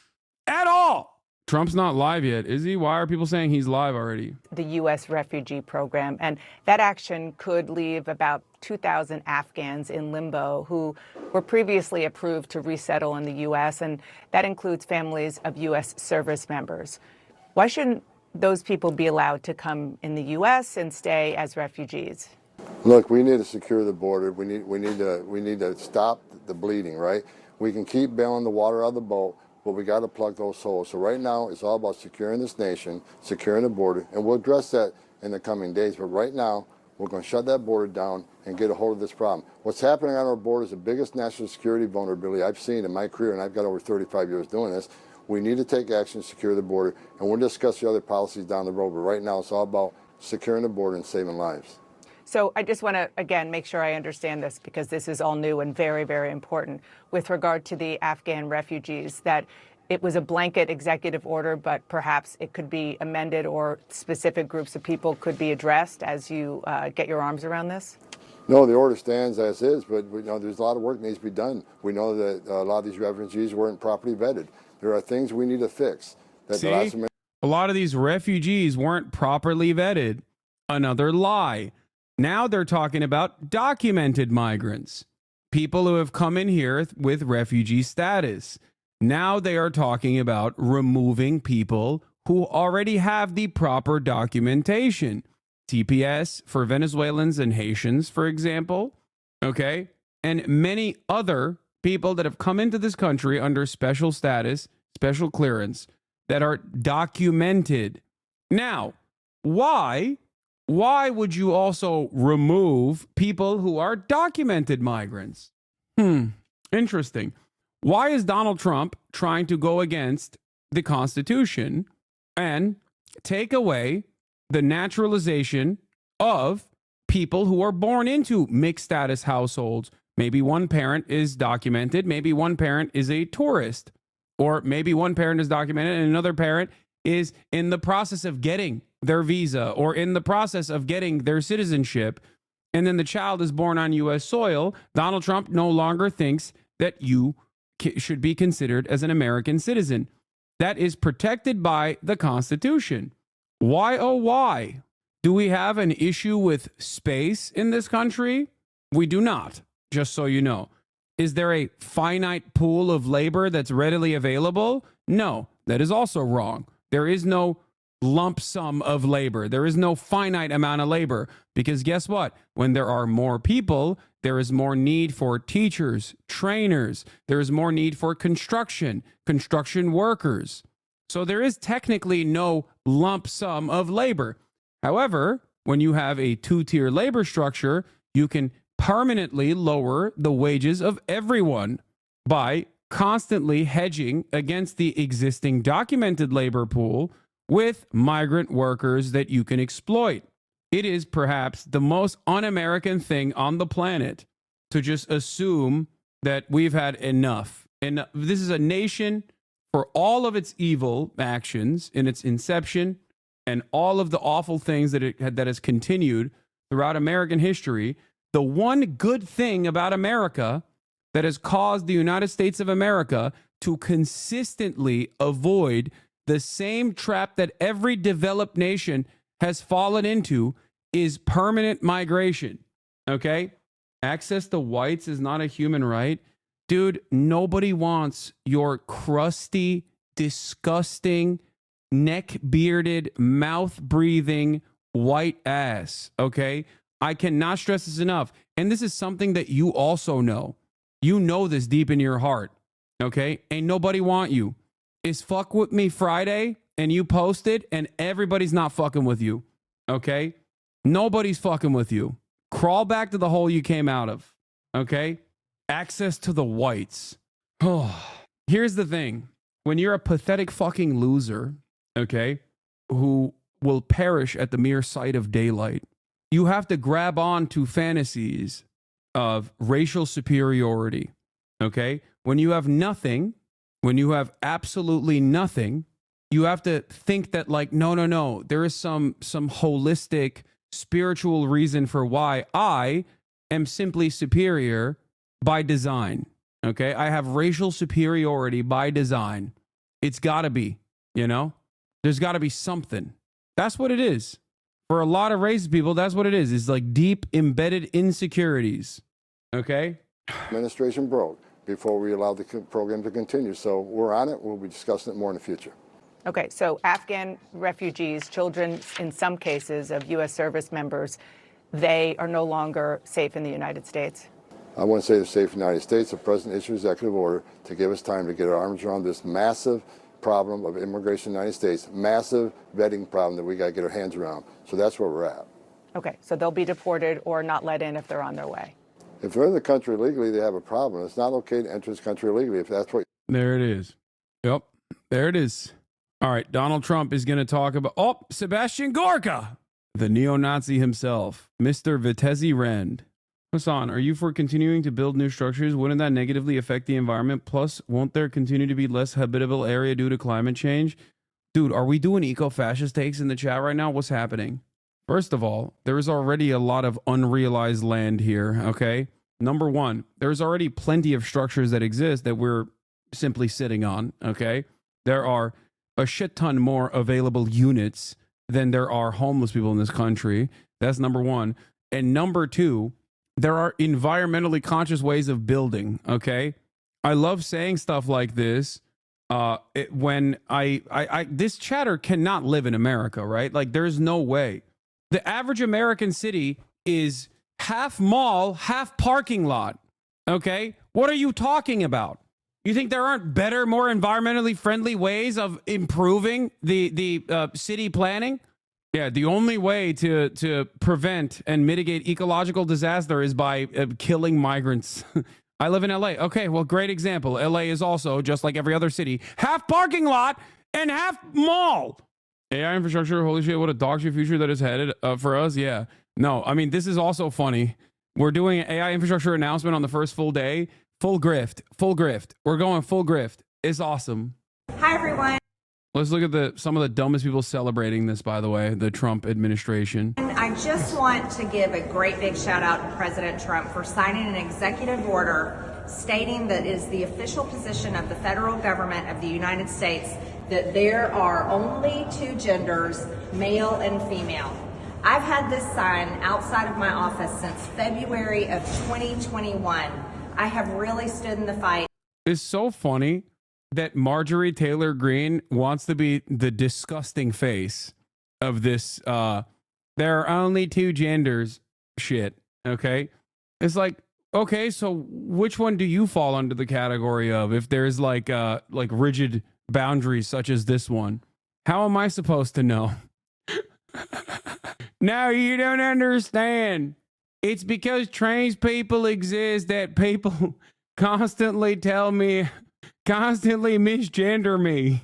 at all. Trump's not live yet, is he? Why are people saying he's live already? The U.S. refugee program, and that action could leave about 2,000 Afghans in limbo who were previously approved to resettle in the U.S., and that includes families of U.S. service members. Why shouldn't those people be allowed to come in the U.S. and stay as refugees? Look, we need to secure the border. We need to stop the bleeding, right? We can keep bailing the water out of the boat, but we got to plug those holes. So right now, it's all about securing this nation, securing the border, and we'll address that in the coming days. But right now, we're going to shut that border down and get a hold of this problem. What's happening on our border is the biggest national security vulnerability I've seen in my career, and I've got over 35 years doing this. We need to take action to secure the border, and we'll discuss the other policies down the road. But right now, it's all about securing the border and saving lives. So I just want to, again, make sure I understand this, because this is all new and very, very important with regard to the Afghan refugees, that it was a blanket executive order, but perhaps it could be amended or specific groups of people could be addressed as you get your arms around this? No, the order stands as is, but we know there's a lot of work that needs to be done. We know that a lot of these refugees weren't properly vetted. There are things we need to fix. See, a lot of these refugees weren't properly vetted. Another lie. Now they're talking about documented migrants, people who have come in here with refugee status. Now they are talking about removing people who already have the proper documentation. TPS for Venezuelans and Haitians, for example, okay? And many other people that have come into this country under special status, special clearance, that are documented. Now, why would you also remove people who are documented migrants? Interesting. Why is Donald Trump trying to go against the Constitution and take away the naturalization of people who are born into mixed status households? Maybe one parent is documented, maybe one parent is a tourist, or maybe one parent is documented and another parent is in the process of getting their visa or in the process of getting their citizenship, and then the child is born on U.S. soil. Donald Trump no longer thinks that you should be considered as an American citizen. That is protected by the Constitution. Why, oh, why? Do we have an issue with space in this country? We do not, just so you know. Is there a finite pool of labor that's readily available? No, that is also wrong. There is no lump sum of labor. There is no finite amount of labor, because guess what? When there are more people, there is more need for teachers, trainers. There is more need for construction workers. So there is technically no lump sum of labor. However, when you have a two-tier labor structure, you can permanently lower the wages of everyone by constantly hedging against the existing documented labor pool with migrant workers that you can exploit. It is perhaps the most un-American thing on the planet to just assume that we've had enough. And this is a nation, for all of its evil actions in its inception and all of the awful things that has continued throughout American history, the one good thing about America that has caused the United States of America to consistently avoid The same trap that every developed nation has fallen into is permanent migration. Okay? Access to whites is not a human right. Dude, nobody wants your crusty, disgusting, neck-bearded, mouth-breathing white ass. Okay? I cannot stress this enough. And this is something that you also know. You know this deep in your heart. Okay? Ain't nobody want you. It's Fuck With Me Friday, and you posted, and everybody's not fucking with you. Okay? Nobody's fucking with you. Crawl back to the hole you came out of. Okay? Access to the whites. Oh, here's the thing. When you're a pathetic fucking loser, okay, who will perish at the mere sight of daylight, you have to grab on to fantasies of racial superiority. Okay? When you have nothing, when you have absolutely nothing, you have to think that, like, no, there is some holistic spiritual reason for why I am simply superior by design. Okay? I have racial superiority by design. It's got to be, you know? There's got to be something. That's what it is. For a lot of racist people, that's what it is. It's like deep embedded insecurities. Okay? Administration broke before we allowed the program to continue. So we're on it. We'll be discussing it more in the future. Okay, so Afghan refugees, children in some cases of U.S. service members, they are no longer safe in the United States. I want to say they're safe in the United States. The President issued executive order to give us time to get our arms around this massive problem of immigration in the United States, massive vetting problem that we got to get our hands around. So that's where we're at. Okay, so they'll be deported or not let in if they're on their way. If they're in the country illegally, they have a problem. It's not okay to enter this country illegally if that's what. There it is. Yep, there it is. All right, Donald Trump is going to talk about, Sebastian Gorka, the neo-Nazi himself, Mr. Vitesse Rend. Hasan, are you for continuing to build new structures? Wouldn't that negatively affect the environment? Plus, won't there continue to be less habitable area due to climate change? Dude, are we doing eco-fascist takes in the chat right now? What's happening? First of all, there is already a lot of unrealized land here, okay? Number one, there's already plenty of structures that exist that we're simply sitting on, okay? There are a shit ton more available units than there are homeless people in this country. That's number one. And number two, there are environmentally conscious ways of building, okay? I love saying stuff like this when this chatter cannot live in America, right? Like, there's no way. The average American city is half mall, half parking lot, okay? What are you talking about? You think there aren't better, more environmentally friendly ways of improving the city planning? Yeah, the only way to prevent and mitigate ecological disaster is by killing migrants. I live in LA. Okay, well, great example. LA is also, just like every other city, half parking lot and half mall. AI infrastructure, holy shit, what a dog shit future that is headed for us. Yeah. No, I mean, this is also funny. We're doing an AI infrastructure announcement on the first full day. Full grift. We're going full grift. It's awesome. Hi, everyone. Let's look at some of the dumbest people celebrating this, by the way, the Trump administration. And I just want to give a great big shout out to President Trump for signing an executive order stating that it is the official position of the federal government of the United States that there are only two genders, male and female. I've had this sign outside of my office since February of 2021. I have really stood in the fight. It's so funny that Marjorie Taylor Greene wants to be the disgusting face of this there are only two genders shit, okay? It's like, okay, so which one do you fall under the category of if there's like rigid boundaries such as this one? How am I supposed to know? No, you don't understand. It's because trans people exist that people constantly misgender me.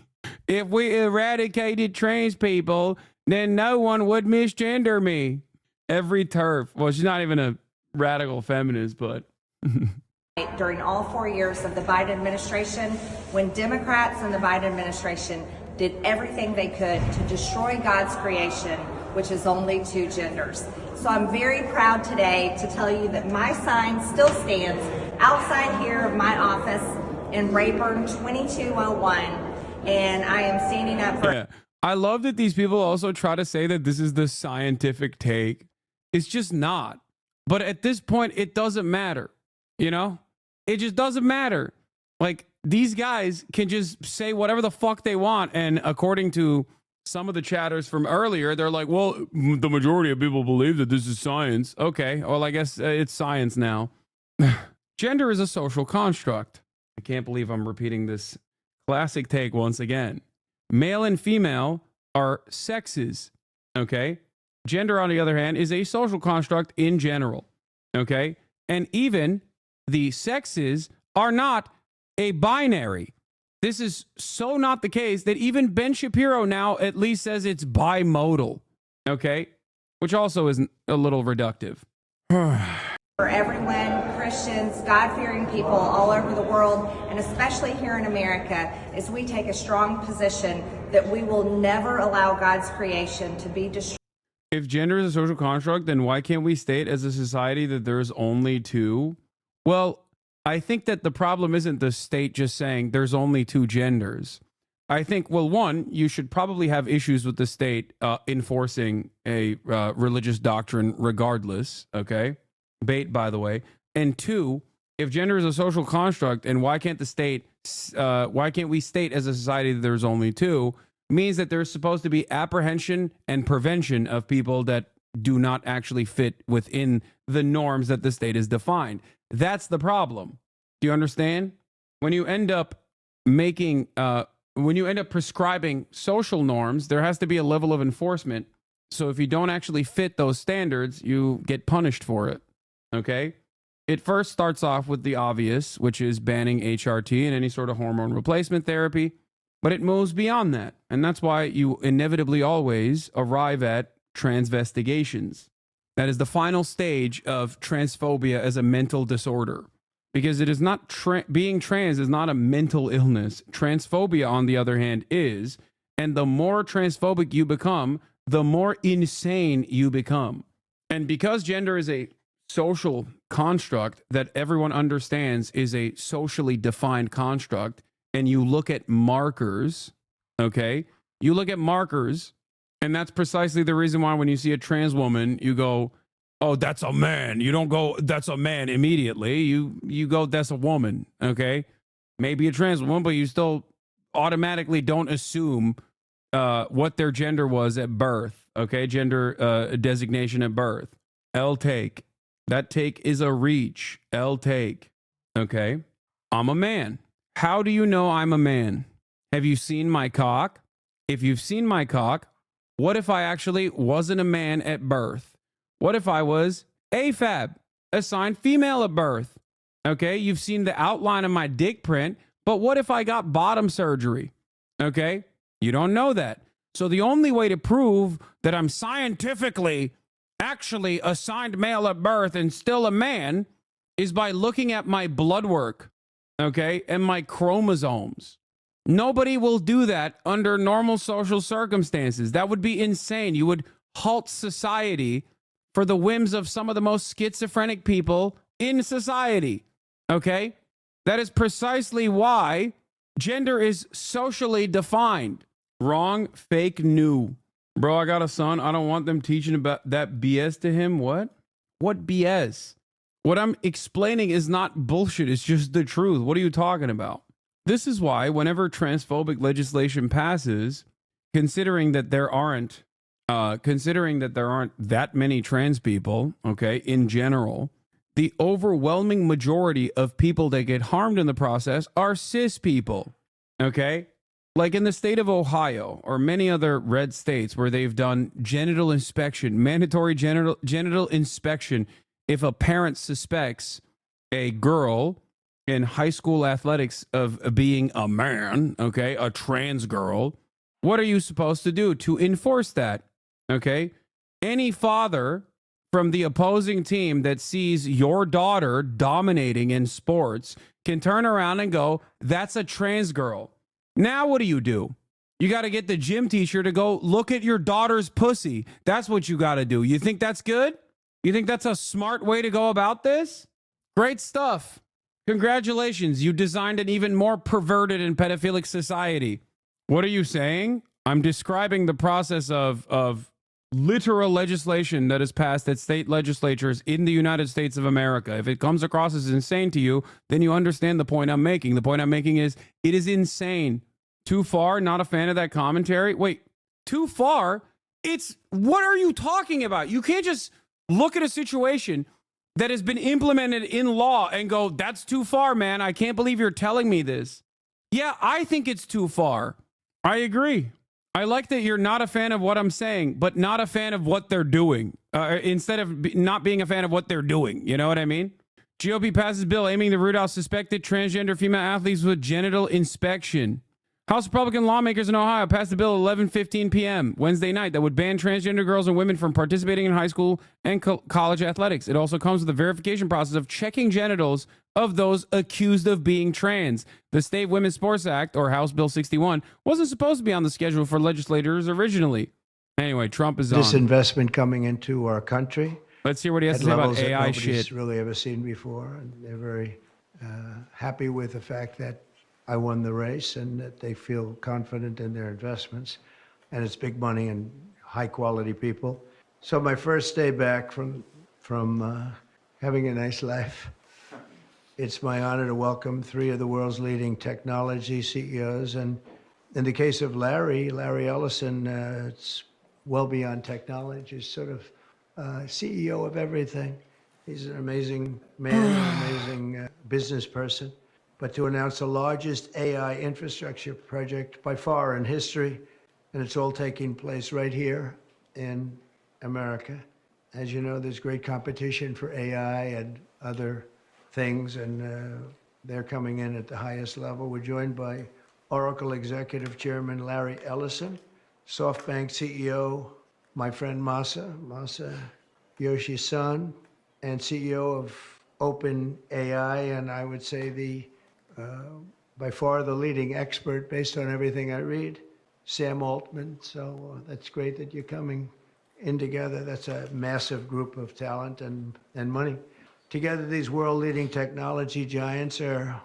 If we eradicated trans people, then no one would misgender me. Every turf. Well, she's not even a radical feminist, but during all 4 years of the Biden administration, when Democrats and the Biden administration did everything they could to destroy God's creation, which is only two genders. So I'm very proud today to tell you that my sign still stands outside here of my office in Rayburn 2201. and I am standing up for. Yeah. I love that these people also try to say that this is the scientific take. It's just not. But at this point, it doesn't matter. You know? It just doesn't matter. Like, these guys can just say whatever the fuck they want. And according to some of the chatters from earlier, they're like, well, the majority of people believe that this is science. Okay. Well, I guess it's science now. Gender is a social construct. I can't believe I'm repeating this classic take once again. Male and female are sexes. Okay. Gender, on the other hand, is a social construct in general. Okay. And even the sexes are not a binary. This is so not the case that even Ben Shapiro now at least says it's bimodal. Okay. Which also is a little reductive. For everyone, Christians, God-fearing people all over the world, and especially here in America, as we take a strong position that we will never allow God's creation to be destroyed. If gender is a social construct, then why can't we state as a society that there's only two? Well, I think that the problem isn't the state just saying there's only two genders. I think, well, one, you should probably have issues with the state enforcing a religious doctrine regardless, okay? Bait, by the way. And two, if gender is a social construct, and why can't we state as a society that there's only two, means that there's supposed to be apprehension and prevention of people that do not actually fit within the norms that the state has defined. That's the problem. Do you understand? When you end up prescribing social norms, there has to be a level of enforcement. So if you don't actually fit those standards, you get punished for it. Okay? It first starts off with the obvious, which is banning HRT and any sort of hormone replacement therapy. But it moves beyond that. And that's why you inevitably always arrive at transvestigations. That is the final stage of transphobia as a mental disorder. Because it is not being trans is not a mental illness. Transphobia, on the other hand, is. And the more transphobic you become, the more insane you become. And because gender is a social construct that everyone understands is a socially defined construct, and you look at markers, okay? You look at markers, and that's precisely the reason why when you see a trans woman, you go, oh, that's a man. You don't go, that's a man immediately. You go, that's a woman, okay? Maybe a trans woman, but you still automatically don't assume what their gender was at birth, okay? Gender designation at birth. L take. That take is a reach. L take, okay? I'm a man. How do you know I'm a man? Have you seen my cock? If you've seen my cock, what if I actually wasn't a man at birth? What if I was AFAB, assigned female at birth? Okay, you've seen the outline of my dick print, but what if I got bottom surgery? Okay, you don't know that. So the only way to prove that I'm scientifically actually assigned male at birth and still a man is by looking at my blood work, okay, and my chromosomes. Nobody will do that under normal social circumstances. That would be insane. You would halt society for the whims of some of the most schizophrenic people in society, okay? That is precisely why gender is socially defined. Wrong, fake, new. Bro, I got a son. I don't want them teaching about that BS to him. What? What BS? What I'm explaining is not bullshit. It's just the truth. What are you talking about? This is why whenever transphobic legislation passes, considering that there aren't that many trans people, okay, in general, the overwhelming majority of people that get harmed in the process are cis people, okay? Like in the state of Ohio or many other red states where they've done genital inspection, mandatory genital inspection, if a parent suspects a girl in high school athletics of being a man, okay, a trans girl, what are you supposed to do to enforce that? Okay, any father from the opposing team that sees your daughter dominating in sports can turn around and go, that's a trans girl. Now what do? You got to get the gym teacher to go look at your daughter's pussy. That's what you got to do. You think that's good? You think that's a smart way to go about this? Great stuff. Congratulations. You designed an even more perverted and pedophilic society. What are you saying? I'm describing the process of literal legislation that is passed at state legislatures in the United States of America. If it comes across as insane to you, then you understand the point I'm making. The point I'm making is it is insane. Too far? Not a fan of that commentary? Wait, too far? What are you talking about? You can't just look at a situation that has been implemented in law and go, that's too far, man. I can't believe you're telling me this. Yeah, I think it's too far. I agree. I like that you're not a fan of what I'm saying, but not a fan of what they're doing. Instead of not being a fan of what they're doing. You know what I mean? GOP passes bill aiming to root out suspected transgender female athletes with genital inspection. House Republican lawmakers in Ohio passed a bill at 11:15 p.m. Wednesday night that would ban transgender girls and women from participating in high school and college athletics. It also comes with a verification process of checking genitals of those accused of being trans. The State Women's Sports Act, or House Bill 61, wasn't supposed to be on the schedule for legislators originally. Anyway, Trump is on. This investment coming into our country. Let's hear what he has to say about AI shit. Really ever seen before, and they're very happy with the fact that I won the race and that they feel confident in their investments, and it's big money and high quality people. So my first day back from having a nice life, it's my honor to welcome 3 of the world's leading technology CEOs, and in the case of Larry Ellison, it's well beyond technology. He's sort of CEO of everything. He's an amazing man, an amazing business person. But to announce the largest AI infrastructure project by far in history, and it's all taking place right here in America. As you know, there's great competition for AI and other things, and they're coming in at the highest level. We're joined by Oracle Executive Chairman Larry Ellison, SoftBank CEO, my friend Masa Yoshi's son, and CEO of OpenAI, and I would say by far the leading expert based on everything I read, Sam Altman. So that's great that you're coming in together. That's a massive group of talent and money. Together, these world-leading technology giants are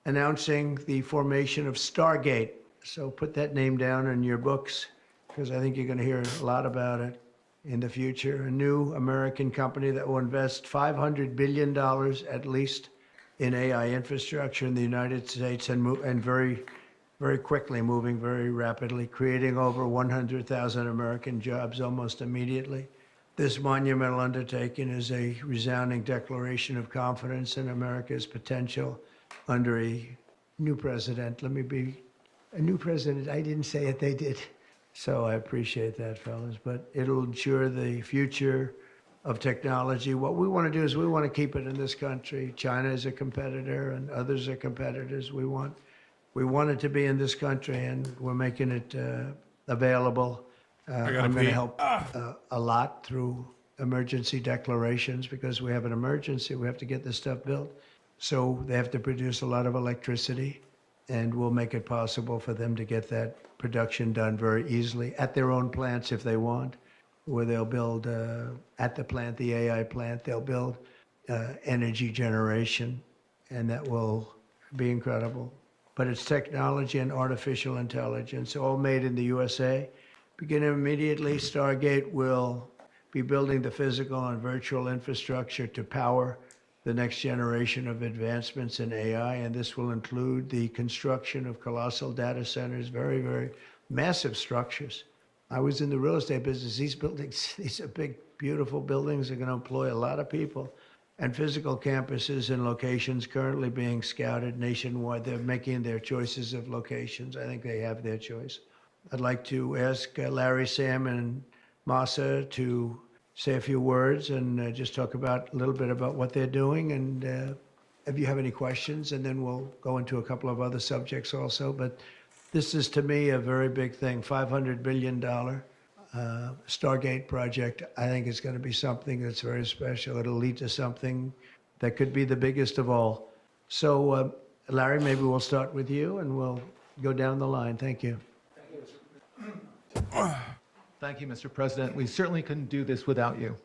announcing the formation of Stargate. So put that name down in your books, because I think you're going to hear a lot about it in the future. A new American company that will invest $500 billion at least in AI infrastructure in the United States, and very, very quickly, moving very rapidly, creating over 100,000 American jobs almost immediately. This monumental undertaking is a resounding declaration of confidence in America's potential under a new president. Let me be a new president. I didn't say it, they did. So I appreciate that, fellas. But it'll ensure the future of technology. What we want to do is we want to keep it in this country. China is a competitor and others are competitors. We want it to be in this country, and we're making it available. I'm going to help a lot through emergency declarations, because we have an emergency. We have to get this stuff built. So they have to produce a lot of electricity, and we'll make it possible for them to get that production done very easily at their own plants if they want, where they'll build at the plant, the AI plant, they'll build energy generation, and that will be incredible. But it's technology and artificial intelligence, all made in the USA. Beginning immediately, Stargate will be building the physical and virtual infrastructure to power the next generation of advancements in AI, and this will include the construction of colossal data centers, very, very massive structures. I was in the real estate business. These buildings, these are big, beautiful buildings. They're going to employ a lot of people. And physical campuses and locations currently being scouted nationwide. They're making their choices of locations. I think they have their choice. I'd like to ask Larry, Sam, and Masa to say a few words and just talk about a little bit about what they're doing, and if you have any questions, and then we'll go into a couple of other subjects also. But this is, to me, a very big thing. $500 billion Stargate project. I think it's going to be something that's very special. It'll lead to something that could be the biggest of all. So, Larry, maybe we'll start with you, and we'll go down the line. Thank you. Thank you, Mr. President. We certainly couldn't do this without you.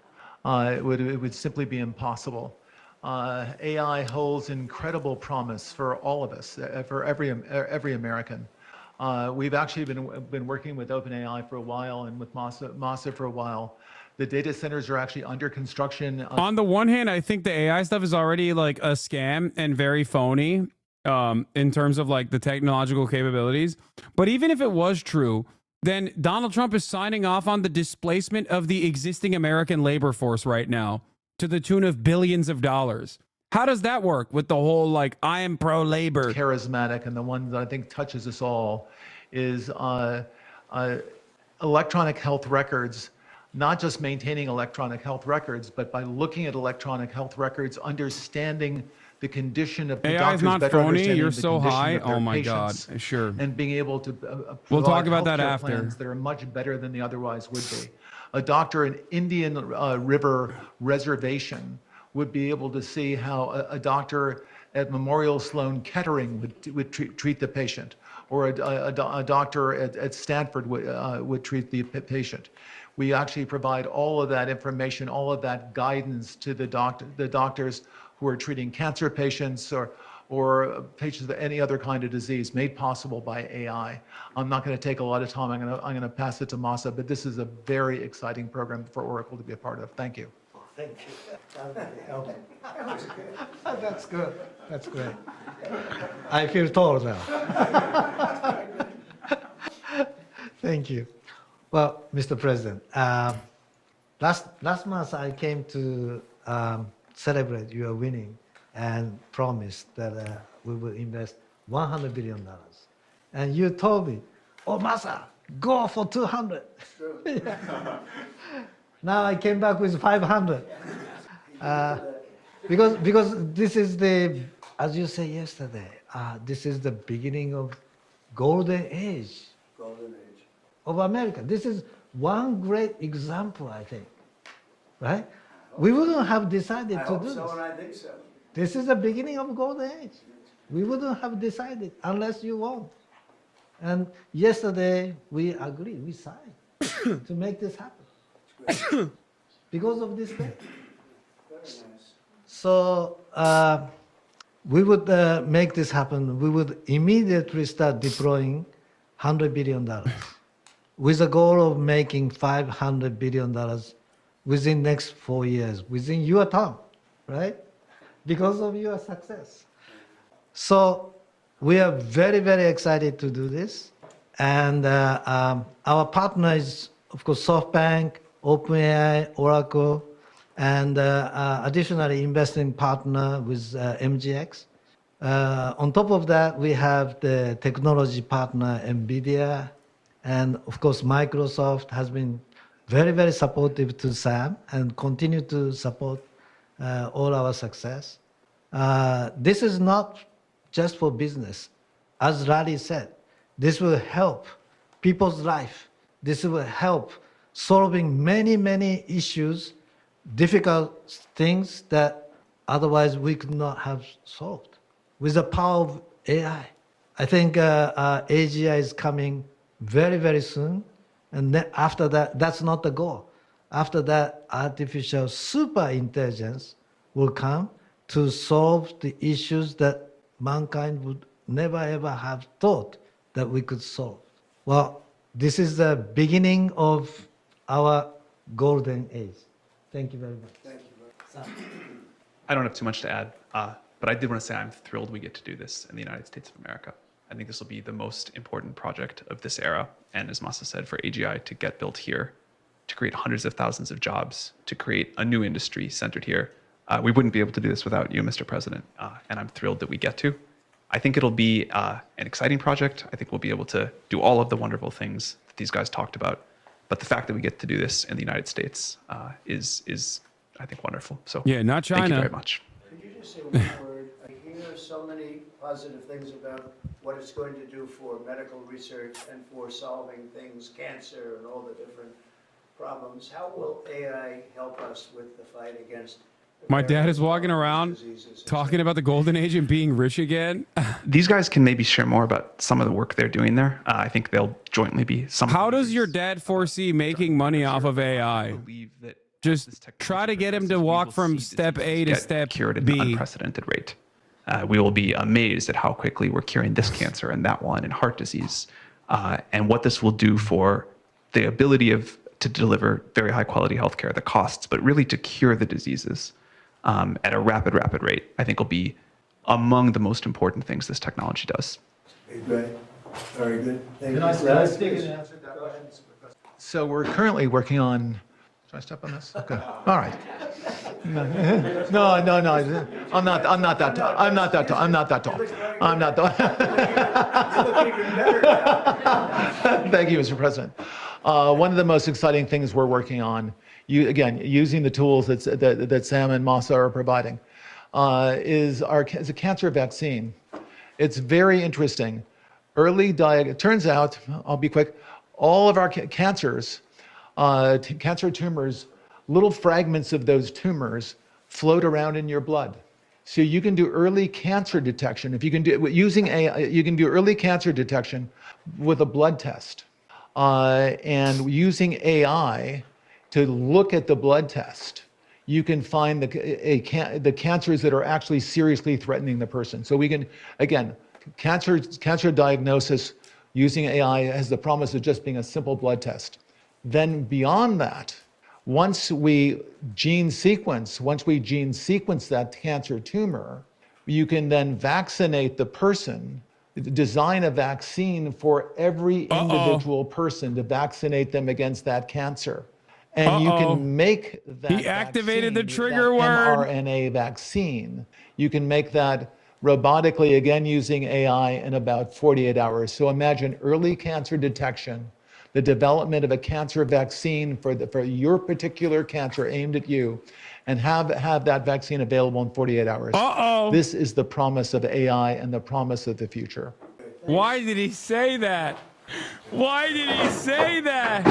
It would simply be impossible. AI holds incredible promise for all of us, for every American. We've actually been working with OpenAI for a while and with Masa for a while. The data centers are actually under construction. On the one hand, I think the AI stuff is already like a scam and very phony in terms of like the technological capabilities. But even if it was true, then Donald Trump is signing off on the displacement of the existing American labor force right now to the tune of billions of dollars. How does that work with the whole, like, I am pro-labor? Charismatic, and the one that I think touches us all is electronic health records. Not just maintaining electronic health records, but by looking at electronic health records, understanding the condition of the AI doctors, is not better phony. understanding You're the so condition high. of their Oh my God. patients, Sure. and being able to We'll talk provide about that healthcare after. plans that are much better than they otherwise would be. A doctor in Indian River Reservation would be able to see how a doctor at Memorial Sloan Kettering would treat the patient, or a doctor at Stanford would treat the patient. We actually provide all of that information, all of that guidance to the doctors who are treating cancer patients or patients with any other kind of disease, made possible by AI. I'm not going to take a lot of time. I'm going to pass it to Masa, but this is a very exciting program for Oracle to be a part of. Thank you. Thank you. That's good. That's great. I feel tall now. Thank you. Well, Mr. President, last month I came to celebrate your winning and promised that we will invest $100 billion. And you told me, oh, Masa, go for 200. Yeah. Now I came back with 500. Because this is the, as you said yesterday, this is the beginning of golden age. Of America. This is one great example, I think. Right? We wouldn't have decided to do this. and I think so. This is the beginning of golden age. We wouldn't have decided unless you won. And yesterday we agreed, we signed to make this happen. Because of this day. Very nice. So we would make this happen. We would immediately start deploying $100 billion. With a goal of making $500 billion within next 4 years, within your term, right? Because of your success. So we are very, very excited to do this. And our partner is, of course, SoftBank, OpenAI, Oracle, and additionally investing partner with MGX. On top of that, we have the technology partner, NVIDIA, and of course, Microsoft has been very, very supportive to Sam and continue to support all our success. This is not just for business. As Larry said, this will help people's life. This will help solving many, many issues, difficult things that otherwise we could not have solved. With the power of AI, I think AGI is coming very, very soon. And then after that, that's not the goal. After that, artificial super intelligence will come to solve the issues that mankind would never ever have thought that we could solve. Well, this is the beginning of our golden age. Thank you very much. Thank you. I don't have too much to add, but I did want to say I'm thrilled we get to do this in the United States of America. I think this will be the most important project of this era. And as Masa said, for AGI to get built here, to create hundreds of thousands of jobs, to create a new industry centered here, we wouldn't be able to do this without you, Mr. President. And I'm thrilled that we get to. I think it'll be an exciting project. I think we'll be able to do all of the wonderful things that these guys talked about. But the fact that we get to do this in the United States is, I think, wonderful. So yeah, not China. Thank you very much. Could you just say one word? I hear so many positive things about what it's going to do for medical research and for solving things, cancer and all the different problems. How will AI help us with the fight against My dad is walking around talking about the golden age and being rich again. These guys can maybe share more about some of the work they're doing there. I think they'll jointly be some. How does your dad foresee making money off of AI? Just try to get him to walk from step A to step cured at B. an unprecedented rate. We will be amazed at how quickly we're curing this cancer and that one and heart disease. and what this will do for the ability to deliver very high quality healthcare, the costs, but really to cure the diseases at a rapid rate, I think will be among the most important things this technology does. Great. Very good. Thank Can you. I stick in and answer that question? So we're currently working on. Should I step on this? Okay. All right. No. I'm not that tall. I'm not that tall. Thank you, Mr. President. One of the most exciting things we're working on, using the tools that Sam and Masa are providing, is a cancer vaccine. It's very interesting. It turns out, I'll be quick, all of our cancers, cancer tumors, little fragments of those tumors float around in your blood. So you can do early cancer detection. If you can do using AI, you can do early cancer detection with a blood test. And using AI to look at the blood test, you can find the cancers that are actually seriously threatening the person. So we can, again, cancer diagnosis using AI has the promise of just being a simple blood test. Then beyond that, once we gene sequence that cancer tumor, you can then vaccinate the person, design a vaccine for every individual person to vaccinate them against that cancer. And you can make that He activated the trigger that word. mRNA vaccine. You can make that robotically, again, using AI in about 48 hours. So imagine early cancer detection, the development of a cancer vaccine for your particular cancer aimed at you, and have that vaccine available in 48 hours. This is the promise of AI and the promise of the future. Why did he say that? Why did he say that?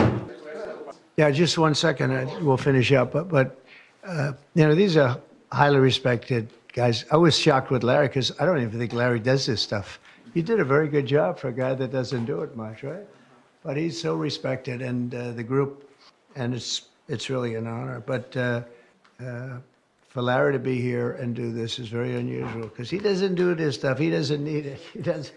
Yeah, just 1 second. We'll finish up. But these are highly respected guys. I was shocked with Larry because I don't even think Larry does this stuff. You did a very good job for a guy that doesn't do it much, right? But he's so respected, and the group, and it's really an honor. But for Larry to be here and do this is very unusual because he doesn't do this stuff. He doesn't need it. He does,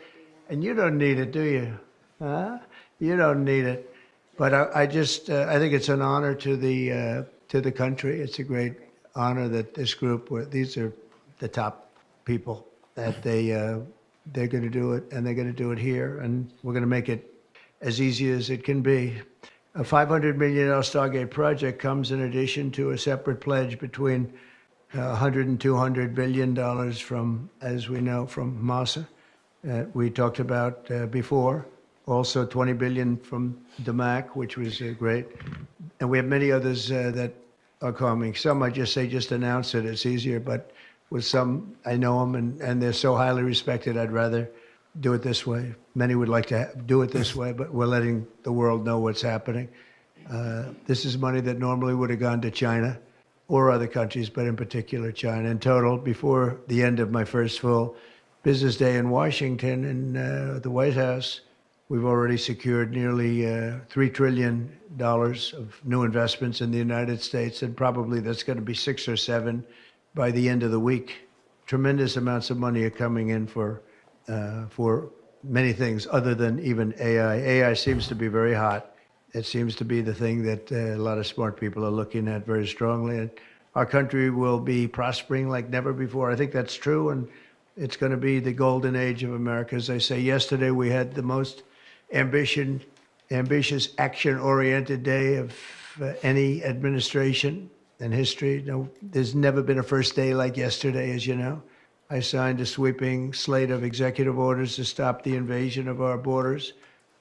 and you don't need it, do you? Huh? You don't need it. But I think it's an honor to the country. It's a great honor that this group, these are the top people, that they're going to do it, and they're going to do it here, and we're going to make it as easy as it can be. A $500 million Stargate project comes in addition to a separate pledge between $100 and $200 billion from, as we know, from Masa. We talked about before. Also, $20 billion from DMAC, which was great. And we have many others that are coming. Some I just announce it. It's easier. But with some, I know them, and they're so highly respected, I'd rather do it this way. Many would like to do it this way, but we're letting the world know what's happening. This is money that normally would have gone to China or other countries, but in particular China. In total, before the end of my first full business day in Washington in the White House, we've already secured nearly $3 trillion of new investments in the United States, and probably that's going to be 6 or 7 by the end of the week. Tremendous amounts of money are coming in for many things other than even AI. AI seems to be very hot. It seems to be the thing that a lot of smart people are looking at very strongly. And our country will be prospering like never before. I think that's true, and it's going to be the golden age of America. As I say, yesterday we had the most ambitious, action-oriented day of any administration in history. No, there's never been a first day like yesterday, as you know. I signed a sweeping slate of executive orders to stop the invasion of our borders.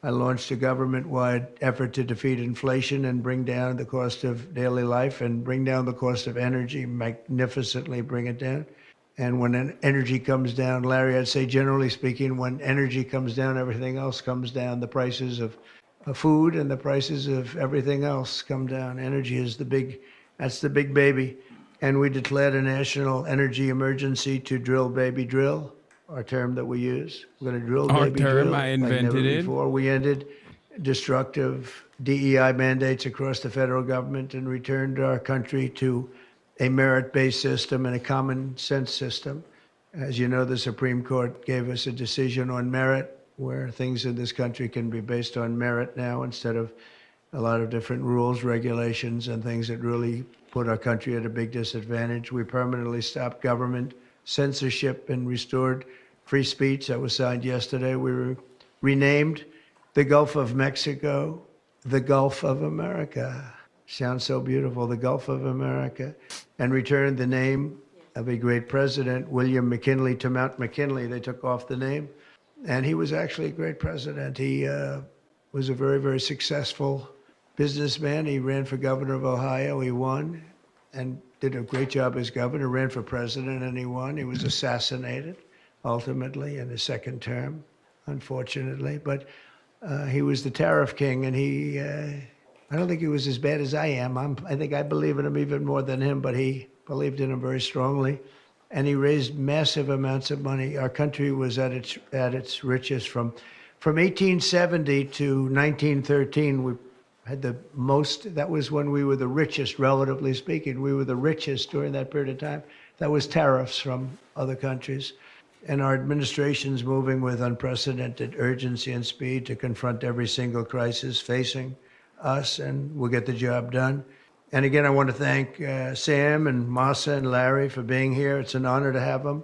I launched a government-wide effort to defeat inflation and bring down the cost of daily life and bring down the cost of energy, magnificently bring it down. And when energy comes down, Larry, I'd say generally speaking, when energy comes down, everything else comes down. The prices of food and the prices of everything else come down. Energy is that's the big baby. And we declared a national energy emergency to drill, baby, drill, our term that we use. We're going to drill, baby, drill. I invented it. Before we ended destructive DEI mandates across the federal government and returned our country to a merit-based system and a common sense system. As you know, the Supreme Court gave us a decision on merit where things in this country can be based on merit now instead of a lot of different rules, regulations, and things that really put our country at a big disadvantage. We permanently stopped government censorship and restored free speech. That was signed yesterday. We renamed the Gulf of Mexico the Gulf of America. Sounds so beautiful, the Gulf of America. And returned the name of a great president, William McKinley, to Mount McKinley. They took off the name. And he was actually a great president. He was a very, very successful businessman. He ran for governor of Ohio. He won and did a great job as governor, ran for president, and he won. He was assassinated, ultimately, in his second term, unfortunately. But he was the tariff king, and he, I don't think he was as bad as I am. I think I believe in him even more than him, but he believed in him very strongly. And he raised massive amounts of money. Our country was at its richest from 1870 to 1913. We had the most, that was when we were the richest, relatively speaking. We were the richest during that period of time. That was tariffs from other countries. And our administration's moving with unprecedented urgency and speed to confront every single crisis facing us, and we'll get the job done. And again, I want to thank Sam and Masa and Larry for being here. It's an honor to have them.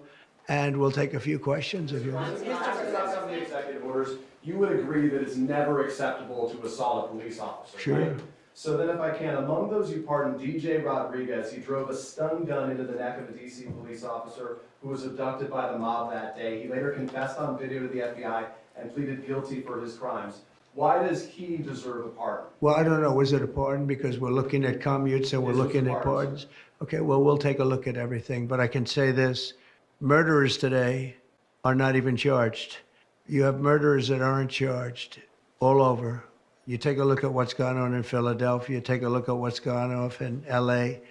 And we'll take a few questions if you want. About some of the executive orders, you would agree that it's never acceptable to assault a police officer, Sure. right? So then if I can, among those you pardoned, DJ Rodriguez, he drove a stun gun into the neck of a DC police officer who was abducted by the mob that day. He later confessed on video to the FBI and pleaded guilty for his crimes. Why does he deserve a pardon? Well, I don't know. Was it a pardon? Because we're looking at commutes and we're looking at pardons. Okay, well, we'll take a look at everything. But I can say this. Murderers today are not even charged. You have murderers that aren't charged all over. You take a look at what's gone on in Philadelphia. Take a look at what's gone on in L.A.,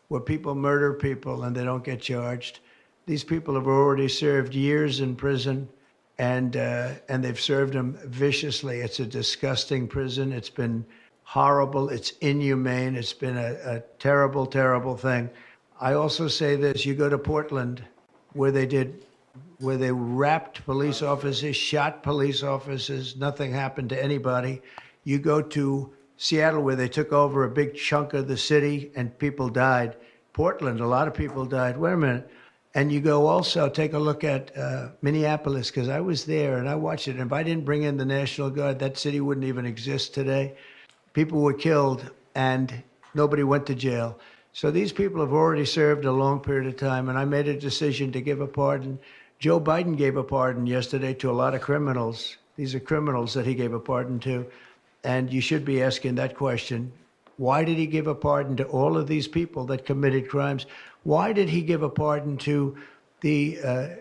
where people murder people and they don't get charged. These people have already served years in prison, and they've served them viciously. It's a disgusting prison. It's been horrible. It's inhumane. It's been a terrible, terrible thing. I also say this. You go to Portland, where they wrapped police officers, shot police officers. Nothing happened to anybody. You go to Seattle, where they took over a big chunk of the city and people died. Portland, a lot of people died. Wait a minute. And you go also, take a look at Minneapolis, because I was there and I watched it. And if I didn't bring in the National Guard, that city wouldn't even exist today. People were killed and nobody went to jail. So these people have already served a long period of time, and I made a decision to give a pardon. Joe Biden gave a pardon yesterday to a lot of criminals. These are criminals that he gave a pardon to. And you should be asking that question. Why did he give a pardon to all of these people that committed crimes? Why did he give a pardon to the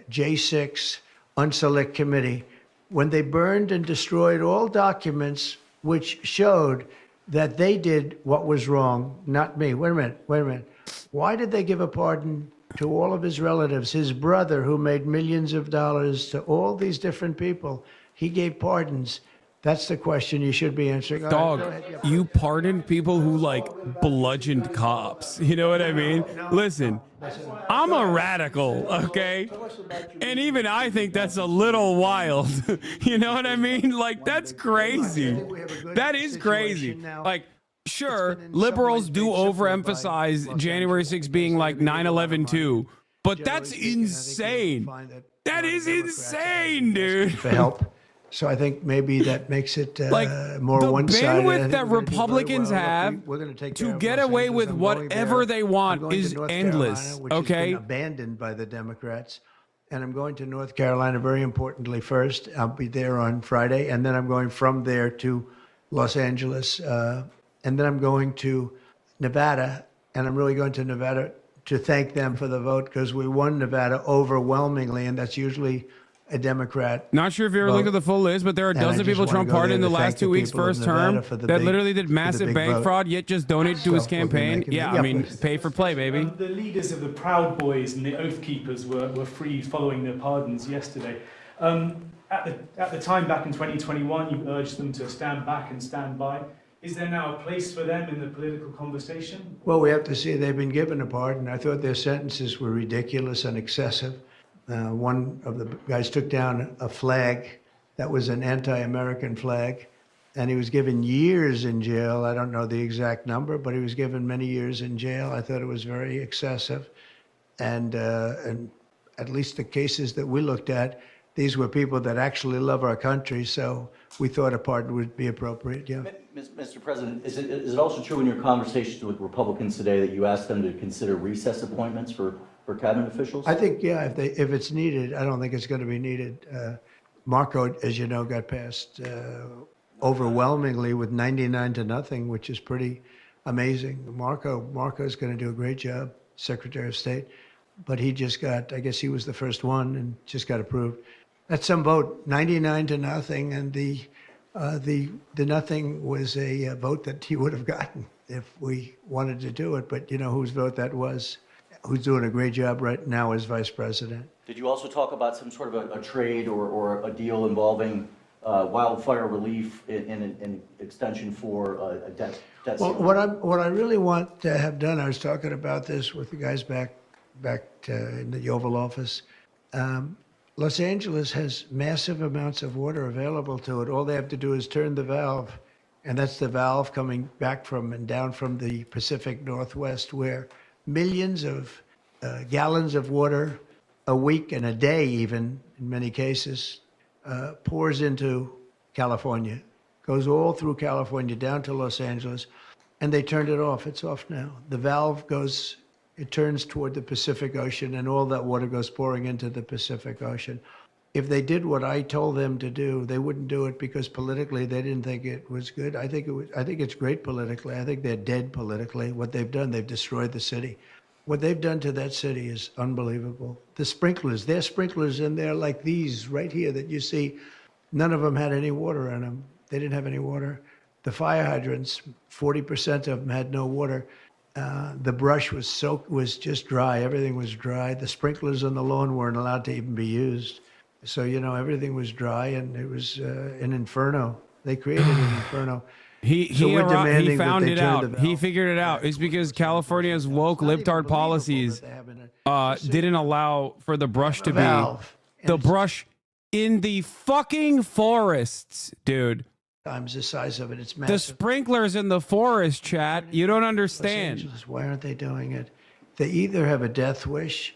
J6 Unselect Committee when they burned and destroyed all documents which showed that they did what was wrong, not me? Wait a minute. Why did they give a pardon to all of his relatives, his brother who made millions of dollars, to all these different people? He gave pardons. That's the question you should be answering. Dog, you pardoned people who bludgeoned cops. You know what I mean? Listen, I'm a radical, okay? And even I think that's a little wild. You know what I mean? That's crazy. That is crazy. Sure, liberals do overemphasize January 6th being 9/11 too, but that's insane. That is insane, dude. For help. So I think maybe that makes it more one-sided. The bandwidth that Republicans have to get away with whatever they want is endless, which okay? has been abandoned by the Democrats. And I'm going to North Carolina, very importantly, first. I'll be there on Friday. And then I'm going from there to Los Angeles. And then I'm going to Nevada. And I'm really going to Nevada to thank them for the vote, because we won Nevada overwhelmingly. And that's usually a Democrat. Not sure if you ever looked at the full list, but there are dozens of people Trump pardoned in the last 2 weeks first term that literally did massive bank fraud, yet just donated to his campaign. Yeah, I mean, pay for play, baby. The leaders of the Proud Boys and the Oath Keepers were freed following their pardons yesterday. At the time, back in 2021, you urged them to stand back and stand by. Is there now a place for them in the political conversation? Well, we have to see they've been given a pardon. I thought their sentences were ridiculous and excessive. One of the guys took down a flag that was an anti-American flag. And he was given years in jail. I don't know the exact number, but he was given many years in jail. I thought it was very excessive. And at least the cases that we looked at, these were people that actually love our country. So we thought a pardon would be appropriate, yeah. Mr. President, is it also true in your conversations with Republicans today that you asked them to consider recess appointments for cabinet officials? I think, yeah, if it's needed, I don't think it's going to be needed. Marco, as you know, got passed overwhelmingly with 99-0, which is pretty amazing. Marco's going to do a great job, Secretary of State, but he just got, I guess he was the first one and just got approved. That's some vote, 99-0, and the nothing was a vote that he would have gotten if we wanted to do it. But you know whose vote that was? Who's doing a great job right now as vice president. Did you also talk about some sort of a trade or a deal involving wildfire relief in an extension for a debt Well, what I really want to have done, I was talking about this with the guys back in the Oval Office. Los Angeles has massive amounts of water available to it. All they have to do is turn the valve, and that's the valve coming back from and down from the Pacific Northwest, where millions of gallons of water a week and a day, even in many cases, pours into California, goes all through California down to Los Angeles, and they turned it off. It's off now. The valve goes, it turns toward the Pacific Ocean, and all that water goes pouring into the Pacific Ocean. If they did what I told them to do, they wouldn't do it because politically they didn't think it was good. I think it's great politically. I think they're dead politically. What they've done, they've destroyed the city. What they've done to that city is unbelievable. The sprinklers, their sprinklers in there like these right here that you see, none of them had any water in them. They didn't have any water. The fire hydrants, 40% of them had no water. The brush was just dry. Everything was dry. The sprinklers on the lawn weren't allowed to even be used. So, you know, everything was dry, and it was an inferno. They created an inferno. He found it out. He figured it out. It's because California's woke libtard policies didn't allow for the brush to be the brush in the fucking forests, dude. Times the size of it, it's massive. The sprinklers in the forest, chat. You don't understand. Los Angeles, why aren't they doing it? They either have a death wish,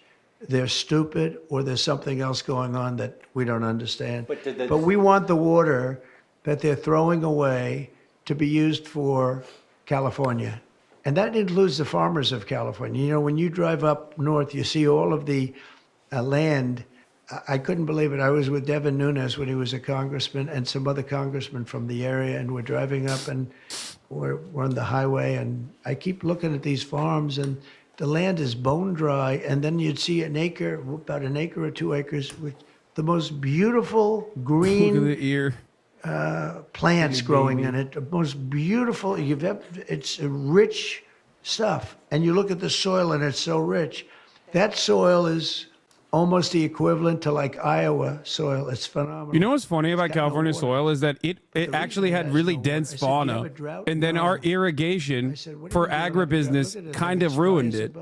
they're stupid, or there's something else going on that we don't understand. But we want the water that they're throwing away to be used for California. And that includes the farmers of California. You know, when you drive up north, you see all of the land. I couldn't believe it. I was with Devin Nunes when he was a congressman and some other congressmen from the area, and we're driving up and we're on the highway, and I keep looking at these farms, and the land is bone dry, and then you'd see an acre, about an acre or 2 acres, with the most beautiful green Look at the ear. Plants growing in it, the most beautiful. It's rich stuff, and you look at the soil, and it's so rich. That soil is almost the equivalent to like Iowa soil. It's phenomenal. You know what's funny about California soil is that it actually had really dense fauna, and then our irrigation for agribusiness kind of ruined it.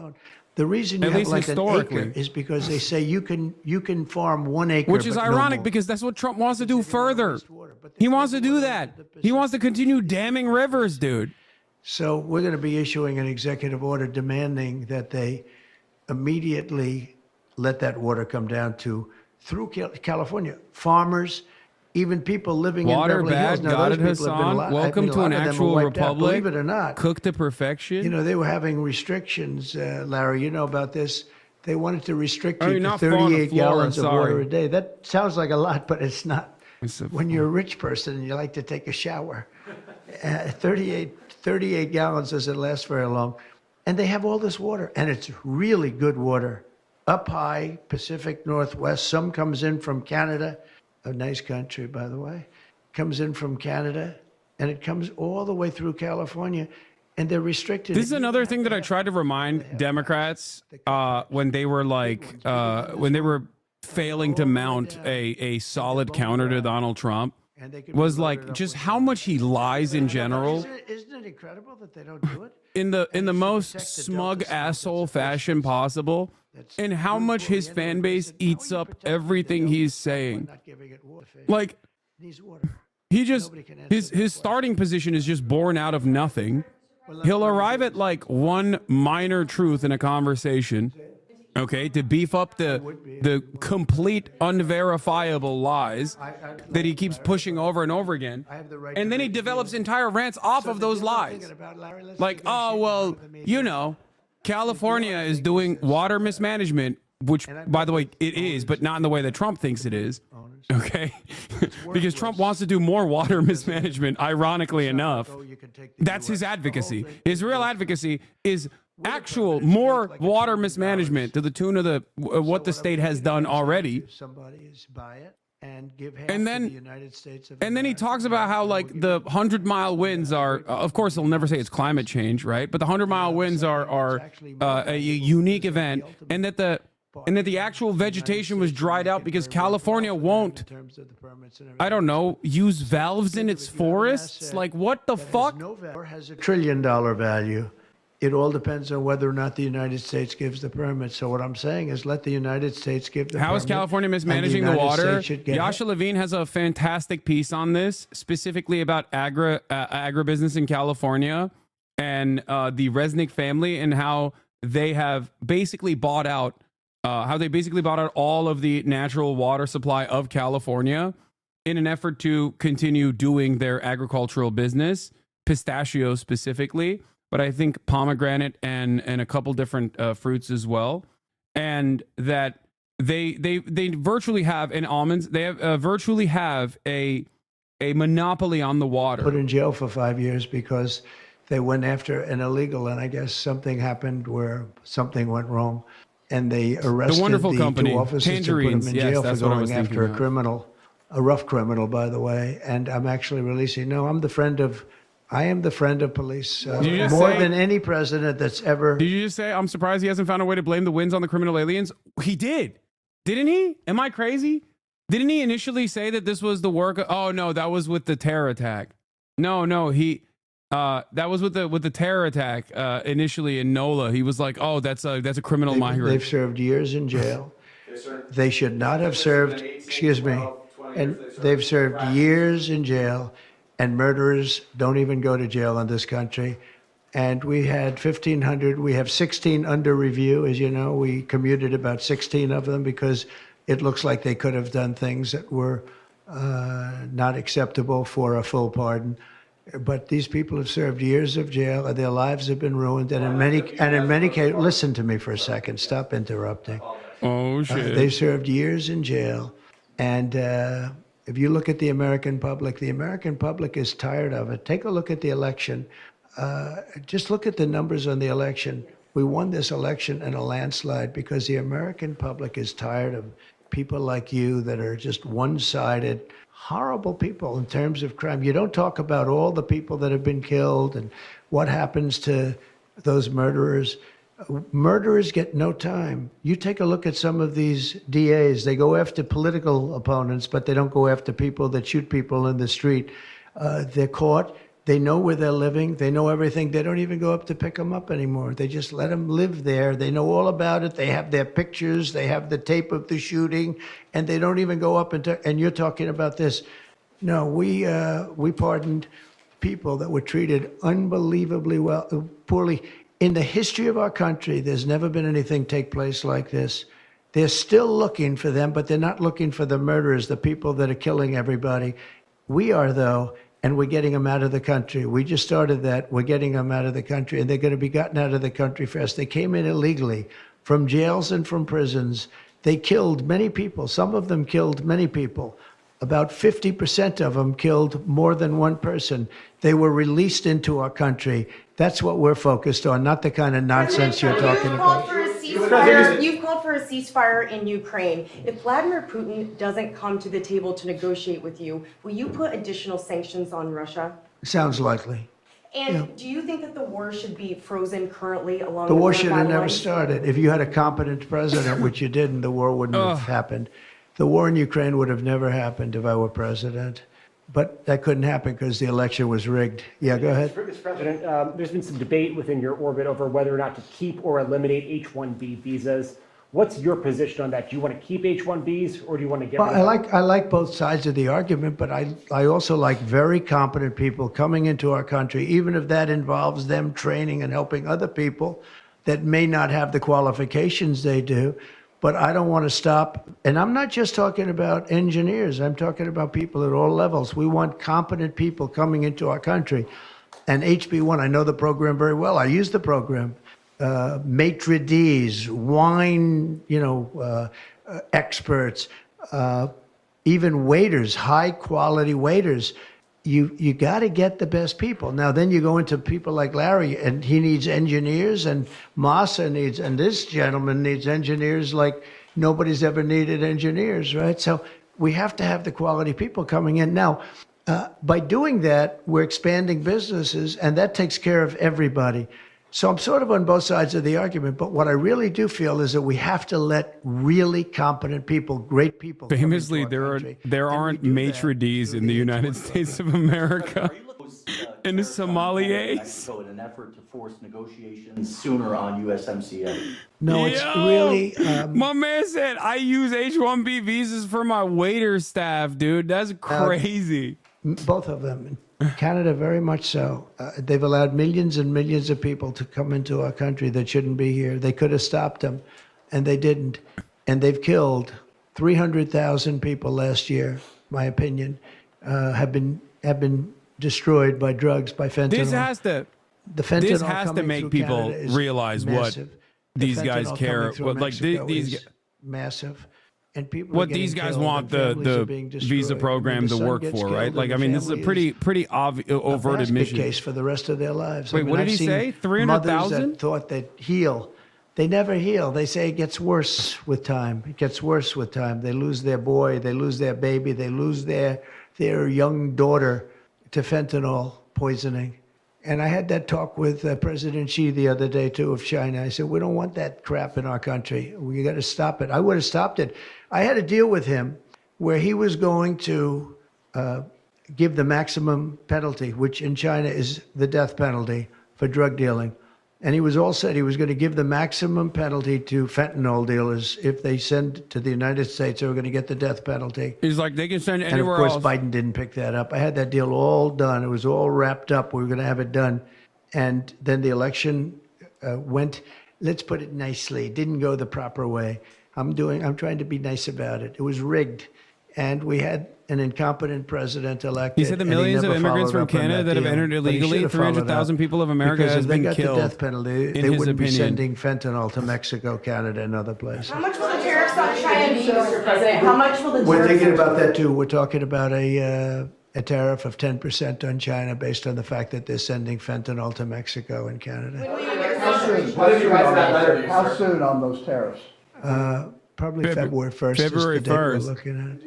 The reason you At have least like an historically. acre is because they say you can farm 1 acre, Which is but no ironic more. because that's what Trump wants to do further. He wants to do that. He wants to continue damming rivers, dude. So we're going to be issuing an executive order demanding that they immediately let that water come down through California. Farmers, even people living Water in Beverly Hills. bad, Now, got those it, people have been Hassan. Welcome to an actual republic. Believe it or not. Cooked to perfection. You know, they were having restrictions, Larry, you know about this. They wanted to restrict Oh, you you're to not falling on the 38 floor, gallons of sorry. water a day. That sounds like a lot, but it's not. When you're a rich person and you like to take a shower, 38 gallons doesn't last very long. And they have all this water, and it's really good water. Up high, Pacific Northwest. Some comes in from Canada, a nice country, by the way. Comes in from Canada, and it comes all the way through California, and they're restricted. This is another thing that I tried to remind Democrats when they were like when they were failing to mount a solid counter to Donald Trump was like just how much he lies in general. Isn't it incredible that they don't do it? In the most smug asshole fashion possible, and how much his fan base eats up everything he's saying. Like, needs water. He just his starting position is just born out of nothing. He'll arrive at like one minor truth in a conversation, okay, to beef up the complete unverifiable lies that he keeps pushing over and over again, and then he develops entire rants off of those lies. Like, oh well, you know, California is doing water mismanagement, which, by the way, it is, but not in the way that Trump thinks it is. Okay, because Trump wants to do more water mismanagement. Ironically enough, that's his advocacy. His real advocacy is actual more water mismanagement to the tune of the what the state has done already. And then he talks about how like the 100-mile winds are, of course he'll never say it's climate change, right? But the 100-mile winds are a unique event, and that the actual vegetation was dried out because California won't, I don't know, use valves in its forests? Like, what the fuck? Has $1 trillion value. It all depends on whether or not the United States gives the permit. So what I'm saying is let the United States give the permit. How is California mismanaging the water? Yasha Levine has a fantastic piece on this, specifically about agribusiness in California and the Resnick family and how they have basically bought out all of the natural water supply of California in an effort to continue doing their agricultural business, pistachios specifically, but I think pomegranate and a couple different fruits as well. And that they virtually have, and almonds, they have virtually have a monopoly on the water. Put in jail for 5 years because they went after an illegal, and I guess something happened where something went wrong. And they arrested wonderful the company, two officers Tangerines. and put them in jail for going after a criminal, a rough criminal, by the way. And I'm actually releasing. No, I am the friend of police more than any president that's ever. Did you just say, I'm surprised he hasn't found a way to blame the winds on the criminal aliens? He did. Didn't he? Am I crazy? Didn't he initially say that this was the work of, oh no, that was with the terror attack. No, he, that was with the terror attack initially in NOLA. He was like, "Oh, that's a criminal migrant." They've served years in jail. They should not have served. Excuse me, and they've served years in jail. And murderers don't even go to jail in this country. And we had 1,500. We have 16 under review, as you know. We commuted about 16 of them because it looks like they could have done things that were not acceptable for a full pardon. But these people have served years of jail, and their lives have been ruined. And in many cases, listen to me for a second. Stop interrupting. Oh shit! They served years in jail, and if you look at the American public is tired of it. Take a look at the election. Just look at the numbers on the election. We won this election in a landslide because the American public is tired of people like you that are just one-sided. Horrible people in terms of crime. You don't talk about all the people that have been killed and what happens to those murderers. Murderers get no time. You take a look at some of these DAs. They go after political opponents, but they don't go after people that shoot people in the street. They're caught. They know where they're living. They know everything. They don't even go up to pick them up anymore. They just let them live there. They know all about it. They have their pictures. They have the tape of the shooting, and they don't even go up and you're talking about this. No, we pardoned people that were treated unbelievably poorly. In the history of our country, there's never been anything take place like this. They're still looking for them, but they're not looking for the murderers, the people that are killing everybody. We are, though. And we're getting them out of the country. We just started that. We're getting them out of the country, and they're going to be gotten out of the country fast. They came in illegally from jails and from prisons. They killed many people. Some of them killed many people. About 50% of them killed more than one person. They were released into our country. That's what we're focused on, not the kind of nonsense you're talking about. You've called for a ceasefire in Ukraine. If Vladimir Putin doesn't come to the table to negotiate with you, will you put additional sanctions on Russia? Sounds likely. And do you think that the war should be frozen currently along the war should have never started. If you had a competent president, which you didn't, the war wouldn't have happened. The war in Ukraine would have never happened if I were president. But that couldn't happen because the election was rigged. Yeah, go ahead. Mr. President, there's been some debate within your orbit over whether or not to keep or eliminate H-1B visas. What's your position on that? Do you want to keep H-1Bs or do you want to get Well, rid of them? I like both sides of the argument, but I also like very competent people coming into our country, even if that involves them training and helping other people that may not have the qualifications they do. But I don't want to stop. And I'm not just talking about engineers. I'm talking about people at all levels. We want competent people coming into our country. And HB1, I know the program very well. I use the program. Maitre d's, wine, experts, even waiters, high quality waiters. You got to get the best people. Now, then you go into people like Larry, and he needs engineers, and Massa needs, and this gentleman needs engineers like nobody's ever needed engineers, right? So we have to have the quality people coming in. Now, by doing that, we're expanding businesses, and that takes care of everybody. So I'm sort of on both sides of the argument, but what I really do feel is that we have to let really competent people, great people. Famously, there aren't maitre d's in the United States of America. And sommeliers. Mexico in an effort to force negotiations sooner on USMCA. No, it's really. My man said, I use H-1B visas for my waiter staff, dude. That's crazy. Both of them. Canada, very much so. They've allowed millions and millions of people to come into our country that shouldn't be here. They could have stopped them, and they didn't. And they've killed 300,000 people last year, my opinion, have been destroyed by drugs, by fentanyl. This has to make people realize massive. what these guys care. What, like these massive. And people what these guys want the visa program to work for, right? Like, I mean, this is a pretty overt admission. Case for the rest of their lives. Wait, what did he say? 300,000? Thought they'd heal. They never heal. They say it gets worse with time. It gets worse with time. They lose their boy. They lose their baby. They lose their young daughter to fentanyl poisoning. And I had that talk with President Xi the other day, too, of China. I said, we don't want that crap in our country. We got to stop it. I would have stopped it. I had a deal with him where he was going to give the maximum penalty, which in China is the death penalty for drug dealing. And he was all set. He was going to give the maximum penalty to fentanyl dealers. If they send to the United States, they were going to get the death penalty. He's like, they can send anywhere else. And of course, else. Biden didn't pick that up. I had that deal all done. It was all wrapped up. We were going to have it done. And then the election went, let's put it nicely, it didn't go the proper way. I'm trying to be nice about it. It was rigged. And we had an incompetent president elected. He said the millions of immigrants from Canada that have entered illegally, 300,000 people of America has been killed. Because if they got the death penalty, they wouldn't be sending fentanyl to Mexico, Canada, and other places. How much will the tariffs on China be, Mr. President? How much will the tariffs? We're thinking about that too. We're talking about a tariff of 10% on China based on the fact that they're sending fentanyl to Mexico and Canada. How soon on those tariffs? Probably February 1st. February is the date 1st. We're looking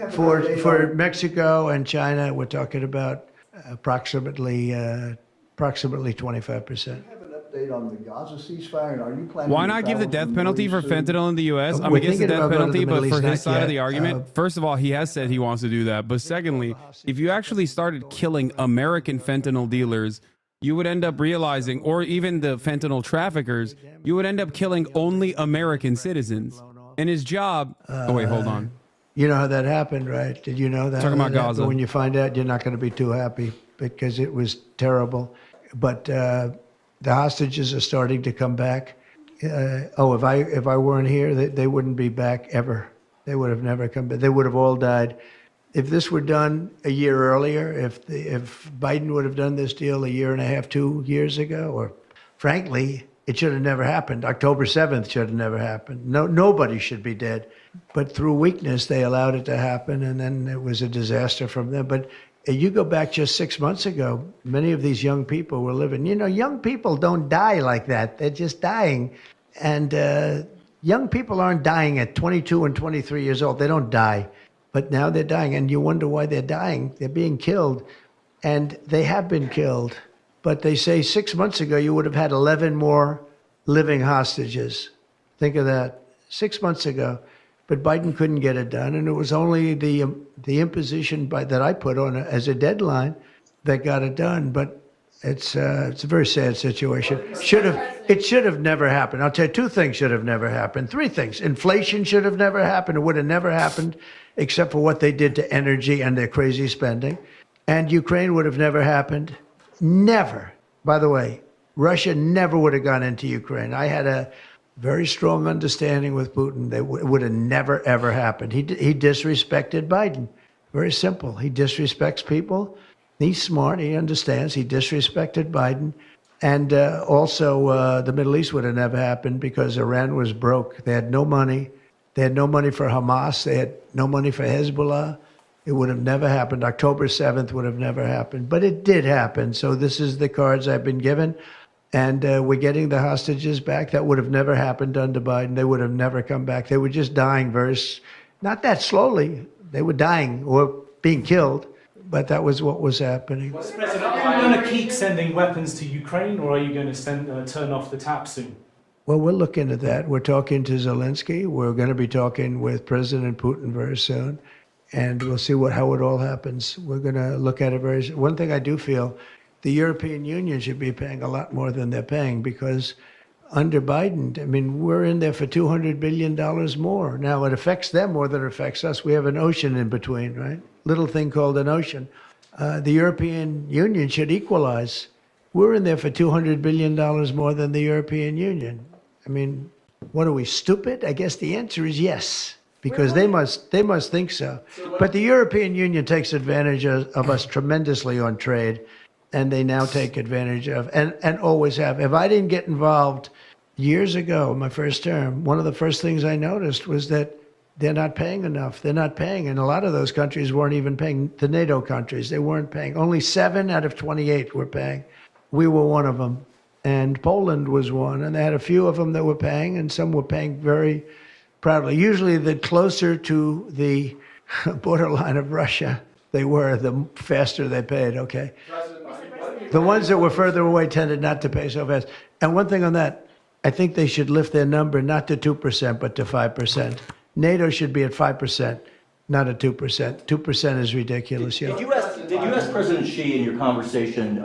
at. For Mexico and China, we're talking about approximately 25%. Update on the Gaza ceasefire, and are you planning? Why not give the death penalty for fentanyl in the U.S.? I'm against the death penalty, but for his side of the argument, first of all, he has said he wants to do that. But secondly, if you actually started killing American fentanyl dealers, you would end up realizing, or even the fentanyl traffickers, you would end up killing only American citizens. And his job... oh, wait, hold on. You know how that happened, right? Did you know that? Talking about Gaza. When you find out, you're not going to be too happy because it was terrible. But the hostages are starting to come back. If I weren't here, they wouldn't be back ever. They would have never come back. They would have all died. If this were done a year earlier, if Biden would have done this deal a year and a half, 2 years ago, or frankly, it should have never happened. October 7th should have never happened. Nobody should be dead. But through weakness, they allowed it to happen, and then it was a disaster from them. But you go back just 6 months ago, many of these young people were living. You know, young people don't die like that. They're just dying. And young people aren't dying at 22 and 23 years old. They don't die. But now they're dying, and you wonder why they're dying. They're being killed, and they have been killed. But they say 6 months ago you would have had 11 more living hostages. Think of that, 6 months ago. But Biden couldn't get it done, and it was only the imposition that I put on as a deadline that got it done. But It's a very sad situation. It should have never happened. I'll tell you, two things should have never happened. Three things. Inflation should have never happened. It would have never happened except for what they did to energy and their crazy spending. And Ukraine would have never happened. Never. By the way, Russia never would have gone into Ukraine. I had a very strong understanding with Putin that it would have never, ever happened. He disrespected Biden. Very simple. He disrespects people. He's smart. He understands. He disrespected Biden. And also, the Middle East would have never happened because Iran was broke. They had no money. They had no money for Hamas. They had no money for Hezbollah. It would have never happened. October 7th would have never happened. But it did happen. So this is the cards I've been given. And we're getting the hostages back. That would have never happened under Biden. They would have never come back. They were just dying not that slowly. They were dying or being killed. But that was what was happening. Mr. President, are you going to keep sending weapons to Ukraine, or are you going to turn off the tap soon? Well, we're looking at that. We're talking to Zelensky. We're going to be talking with President Putin very soon. And we'll see how it all happens. We're going to look at it one thing I do feel, the European Union should be paying a lot more than they're paying because under Biden, I mean, we're in there for $200 billion more. Now, it affects them more than it affects us. We have an ocean in between, right? Little thing called an ocean. The European Union should equalize. We're in there for $200 billion more than the European Union. I mean, what are we, stupid? I guess the answer is yes, because they must think so. But the European Union takes advantage of us tremendously on trade, and they now take advantage of, and always have. If I didn't get involved years ago, in my first term, one of the first things I noticed was that they're not paying enough. They're not paying. And a lot of those countries weren't even paying. The NATO countries, they weren't paying. Only 7 out of 28 were paying. We were one of them. And Poland was one. And they had a few of them that were paying, and some were paying very proudly. Usually, the closer to the borderline of Russia they were, the faster they paid, okay? The ones that were further away tended not to pay so fast. And one thing on that, I think they should lift their number not to 2%, but to 5%. NATO should be at 5%, not at 2%. 2% is ridiculous. Did you ask President Xi in your conversation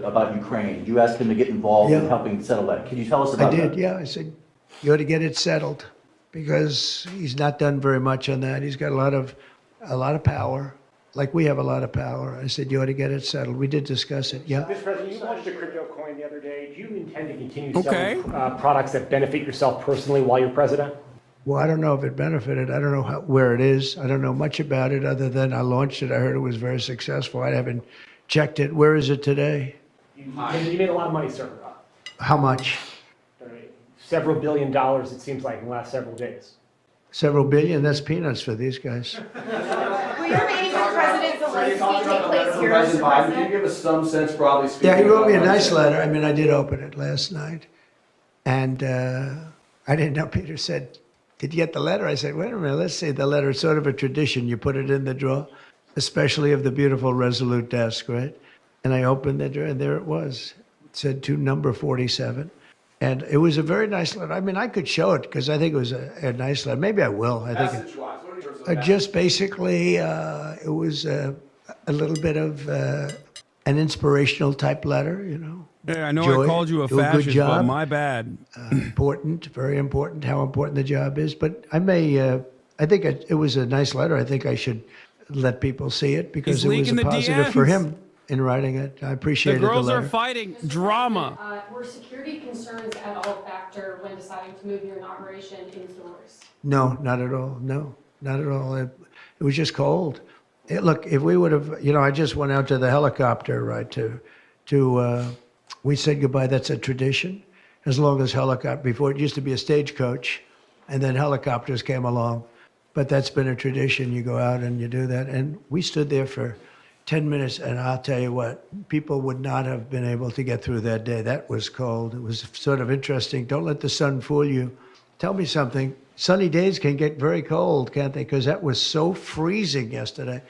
about Ukraine? Did you ask him to get involved in helping settle that? Can you tell us about that? I did, yeah. I said, you ought to get it settled because he's not done very much on that. He's got a lot of power, like we have a lot of power. I said, you ought to get it settled. We did discuss it, yeah. Mr. President, you launched a crypto coin the other day. Do you intend to continue selling products that benefit yourself personally while you're president? Well, I don't know if it benefited. I don't know where it is. I don't know much about it other than I launched it. I heard it was very successful. I haven't checked it. Where is it today? You made a lot of money, sir. How much? Several $1 billion, it seems like, in the last several days. Several billion? That's peanuts for these guys. Will your meeting with President Zelensky take place here, Mr. President Biden, can you President? give us some sense, broadly speaking? Yeah, he wrote me a about nice Wednesday? letter. I mean, I did open it last night. And I didn't know. Peter said, did you get the letter? I said, wait a minute, let's see the letter. It's sort of a tradition. You put it in the drawer, especially of the beautiful Resolute desk, right? And I opened the drawer, and there it was. It said to number 47. And it was a very nice letter. I mean, I could show it because I think it was a nice letter. Maybe I will. I think just basically, it was a little bit of an inspirational type letter, you know. Yeah, I know Joy, I called you a do fascist, good job. but my bad. Important, very important, how important the job is. But I think it was a nice letter. I think I should let people see it because He's it was leaking a the positive for DMs. him in writing it. I The appreciated the girls letter. are fighting drama. Were security concerns at all a factor when deciding to move your inauguration indoors? No, not at all. No, not at all. It was just cold. Look, if we would have, I just went out to the helicopter, right, we said goodbye. That's a tradition. As long as before it used to be a stagecoach, and then helicopters came along. But that's been a tradition. You go out and you do that. And we stood there for 10 minutes, and I'll tell you what, people would not have been able to get through that day. That was cold. It was sort of interesting. Don't let the sun fool you. Tell me something. Sunny days can get very cold, can't they? Because that was so freezing yesterday.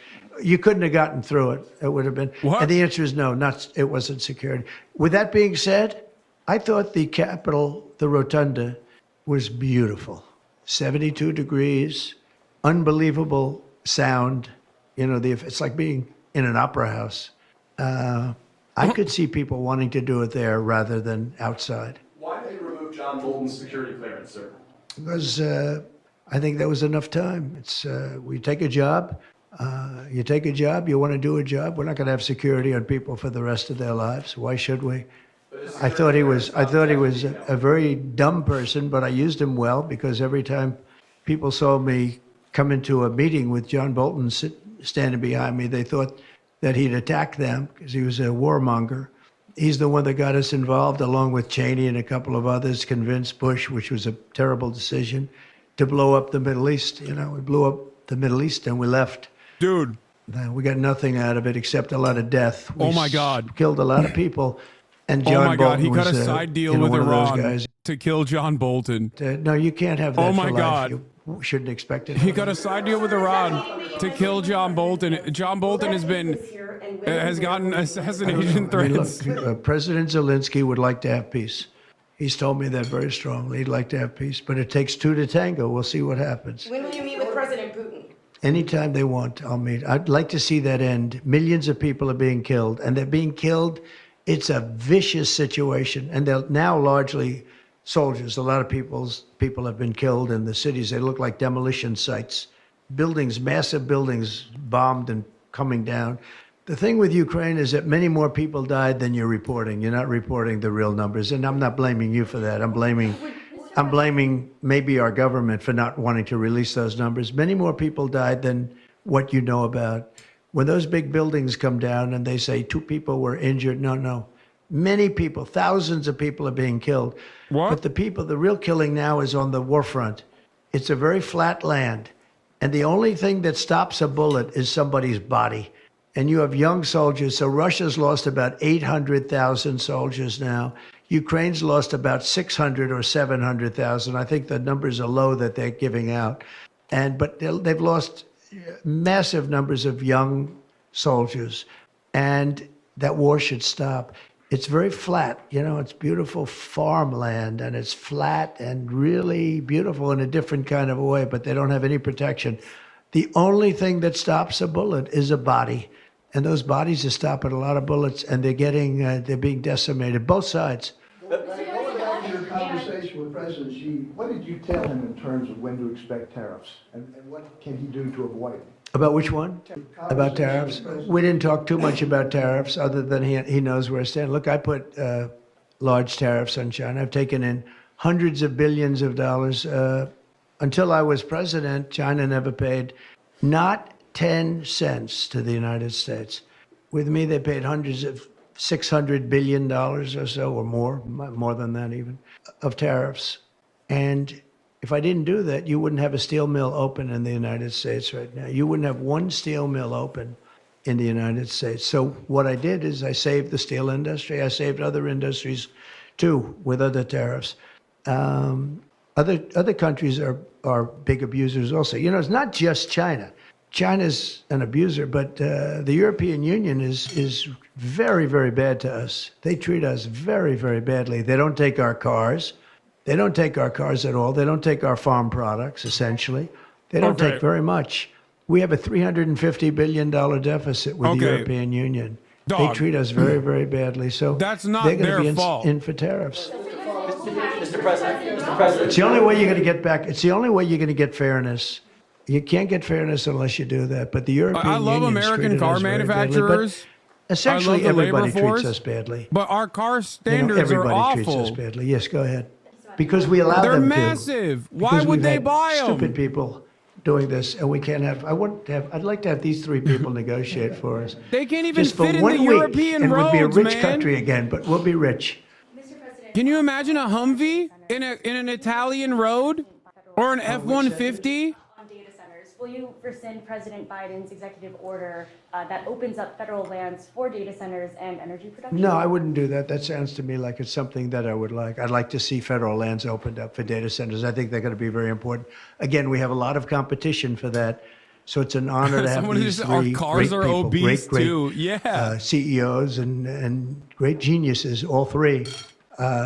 You couldn't have gotten through it. It would have been. What? And the answer is no, it wasn't security. With that being said, I thought the Capitol, the Rotunda, was beautiful. 72 degrees, unbelievable sound. It's like being in an opera house. I could see people wanting to do it there rather than outside. Why did they remove John Bolton's security clearance, sir? Because I think there was enough time. It's we take a job. You take a job. You want to do a job. We're not going to have security on people for the rest of their lives. Why should we? I thought he was a very dumb person, but I used him well because every time people saw me come into a meeting with John Bolton standing behind me, they thought that he'd attack them because he was a warmonger. He's the one that got us involved, along with Cheney and a couple of others, convinced Bush, which was a terrible decision, to blow up the Middle East. You know, we blew up the Middle East and we left. Dude. We got nothing out of it except a lot of death. Oh my God. Killed a lot of people. And John oh my God, Bolton he got was, a side deal with one of those Iran guys. to kill John Bolton. No, you can't have that. Oh my for God. life. You shouldn't expect it. He got a side deal with Iran to kill John Bolton. John Bolton has gotten assassination threats. Look, President Zelensky would like to have peace. He's told me that very strongly. He'd like to have peace, but it takes two to tango. We'll see what happens. When will you meet with President Putin? Anytime they want, I'll meet. I'd like to see that end. Millions of people are being killed, and they're being killed. It's a vicious situation, and they're now largely soldiers. A lot of people have been killed in the cities. They look like demolition sites. Buildings, massive buildings bombed and coming down. The thing with Ukraine is that many more people died than you're reporting. You're not reporting the real numbers, and I'm not blaming you for that. I'm blaming maybe our government for not wanting to release those numbers. Many more people died than what you know about. When those big buildings come down and they say 2 people were injured, no. Many people, thousands of people are being killed. What? But the real killing now is on the war front. It's a very flat land. And the only thing that stops a bullet is somebody's body. And you have young soldiers. So Russia's lost about 800,000 soldiers now. Ukraine's lost about 600 or 700,000. I think the numbers are low that they're giving out. But they've lost massive numbers of young soldiers. And that war should stop. It's very flat, it's beautiful farmland, and it's flat and really beautiful in a different kind of a way, but they don't have any protection. The only thing that stops a bullet is a body. And those bodies are stopping a lot of bullets, and they're being decimated, both sides. Going back to your conversation with President Xi, what did you tell him in terms of when to expect tariffs, and what can he do to avoid them? About which one? About tariffs? We didn't talk too much about tariffs, other than he knows where I stand. Look, I put large tariffs on China. I've taken in hundreds of billions of dollars. Until I was president, China never paid not 10 cents to the United States. With me, they paid hundreds of $600 billion or so, or more than that even, of tariffs. And if I didn't do that, you wouldn't have a steel mill open in the United States right now. You wouldn't have one steel mill open in the United States. So what I did is I saved the steel industry. I saved other industries too with other tariffs. Other countries are big abusers also. It's not just China. China's an abuser, but the European Union is very, very bad to us. They treat us very, very badly. They don't take our cars. They don't take our cars at all. They don't take our farm products, essentially. They don't take very much. We have a $350 billion deficit with the European Union. They treat us very, very badly. So that's not they're going their to be fault. in for tariffs. Mr. President. It's the only way you're going to get back. It's the only way you're going to get fairness. You can't get fairness unless you do that. But the European I love Union's American treated car us very badly, manufacturers. but essentially, I love the everybody labor force, treats us badly. But our car standards everybody are awful. treats us badly. Yes, go ahead. Because we allow They're them massive. to. Why Because would we've they had buy them? Stupid people doing this, and we can't have. I'd like to have these 3 people negotiate for us. They can't even Just for fit in 1 the week, European and roads, we'll be a rich man. country again, but we'll be rich. Can you imagine a Humvee in an Italian road or an F-150? On data centers, will you rescind President Biden's executive order that opens up federal lands for data centers and energy production? No, I wouldn't do that. That sounds to me like it's something that I would like. I'd like to see federal lands opened up for data centers. I think they're going to be very important. Again, we have a lot of competition for that. So it's an honor to have Someone these just, 3 our cars great are people, obese great, too. Yeah. CEOs and great geniuses, all 3.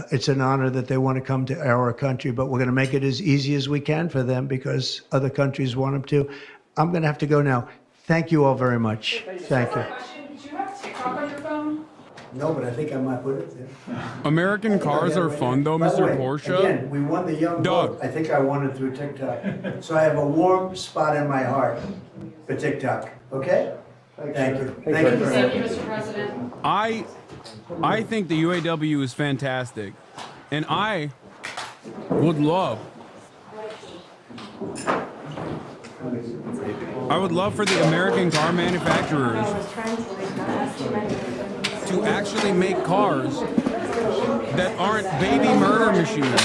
It's an honor that they want to come to our country, but we're going to make it as easy as we can for them because other countries want them to. I'm going to have to go now. Thank you all very much. Thank you. Did you have TikTok on your phone? No, but I think I might put it there. American cars are fun, though, By the Mr. way, Porsche. Again, we won the young vote. I think I won it through TikTok. So I have a warm spot in my heart for TikTok. Okay? Thank you. Thank you. Thank you, Mr. President. I think the UAW is fantastic, and I would love for the American car manufacturers to actually make cars that aren't baby murder machines.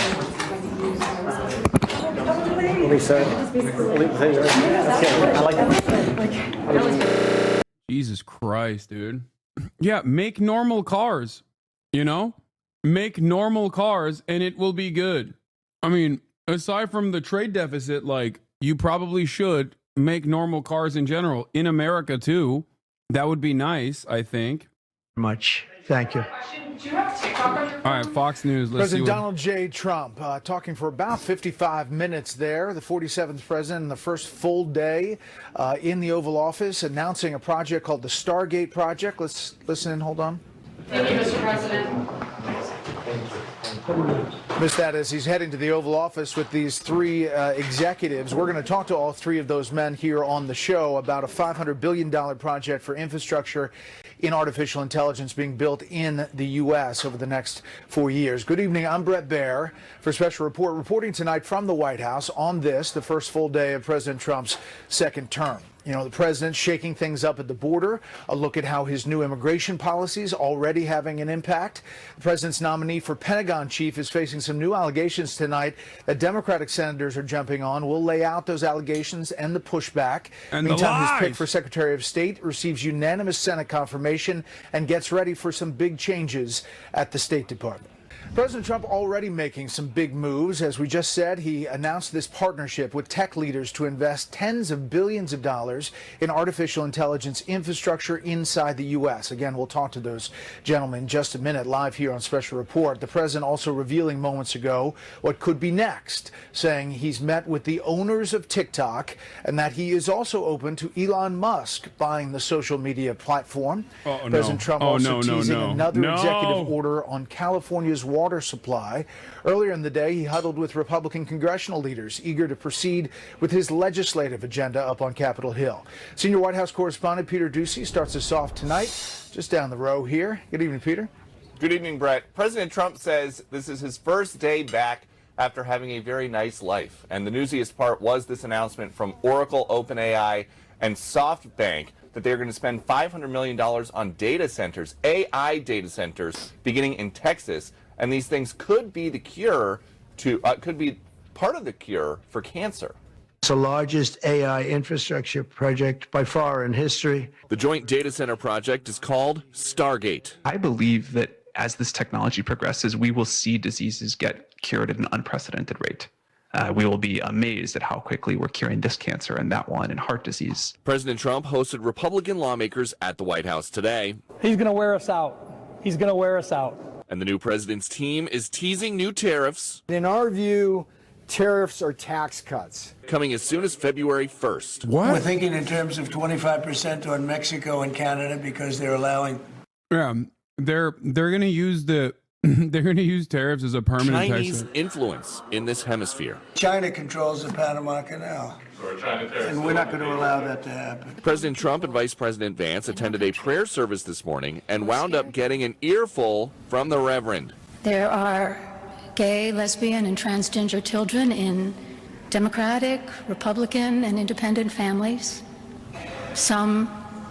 Jesus Christ, dude. Yeah, make normal cars, you know? Make normal cars and it will be good. I mean, aside from the trade deficit, like, you probably should make normal cars in general in America too. That would be nice, I think. Much. Thank you. Do you have TikTok on your phone? All right, Fox News. Let's President see Donald J. Trump talking for about 55 minutes there, the 47th president, the first full day in the Oval Office, announcing a project called the Stargate Project. Let's listen in. Hold on. Thank you, Mr. President. Missed that as he's heading to the Oval Office with these three executives. We're going to talk to all three of those men here on the show about a $500 billion project for infrastructure in artificial intelligence being built in the U.S. over the next 4 years. Good evening. I'm Brett Baer for Special Report, reporting tonight from the White House on this, the first full day of President Trump's second term. You know, the president shaking things up at the border, a look at how his new immigration policies already having an impact. The president's nominee for Pentagon chief is facing some new allegations tonight that Democratic senators are jumping on. We'll lay out those allegations and the pushback. And meantime, the his pick lies. for Secretary of State receives unanimous Senate confirmation and gets ready for some big changes at the State Department. President Trump already making some big moves. As we just said, he announced this partnership with tech leaders to invest tens of billions of dollars in artificial intelligence infrastructure inside the U.S. Again, we'll talk to those gentlemen in just a minute live here on Special Report. The president also revealing moments ago what could be next, saying he's met with the owners of TikTok and that he is also open to Elon Musk buying the social media platform. President Trump also teasing another executive order on California's water supply. Earlier in the day, he huddled with Republican congressional leaders eager to proceed with his legislative agenda up on Capitol Hill. Senior White House correspondent Peter Doocy starts us off tonight, just down the row here. Good evening, Peter. Good evening, Brett. President Trump says this is his first day back after having a very nice life. And the newsiest part was this announcement from Oracle, OpenAI, and SoftBank that they're going to spend $500 million on data centers, AI data centers, beginning in Texas. And these things could be the cure to, could be part of the cure for cancer. It's the largest AI infrastructure project by far in history. The joint data center project is called Stargate. I believe that as this technology progresses, we will see diseases get cured at an unprecedented rate. We will be amazed at how quickly we're curing this cancer and that one and heart disease. President Trump hosted Republican lawmakers at the White House today. He's going to wear us out. He's going to wear us out. And the new president's team is teasing new tariffs. In our view, tariffs are tax cuts. Coming as soon as February 1st. We're thinking in terms of 25% on Mexico and Canada because they're allowing. Yeah, they're going to use the they're going to use tariffs as a permanent Chinese tax. influence in this hemisphere. China controls the Panama Canal. And we're not going to allow that to happen. President Trump and Vice President Vance attended a prayer service this morning and wound up getting an earful from the Reverend. There are gay, lesbian, and transgender children in Democratic, Republican, and independent families, some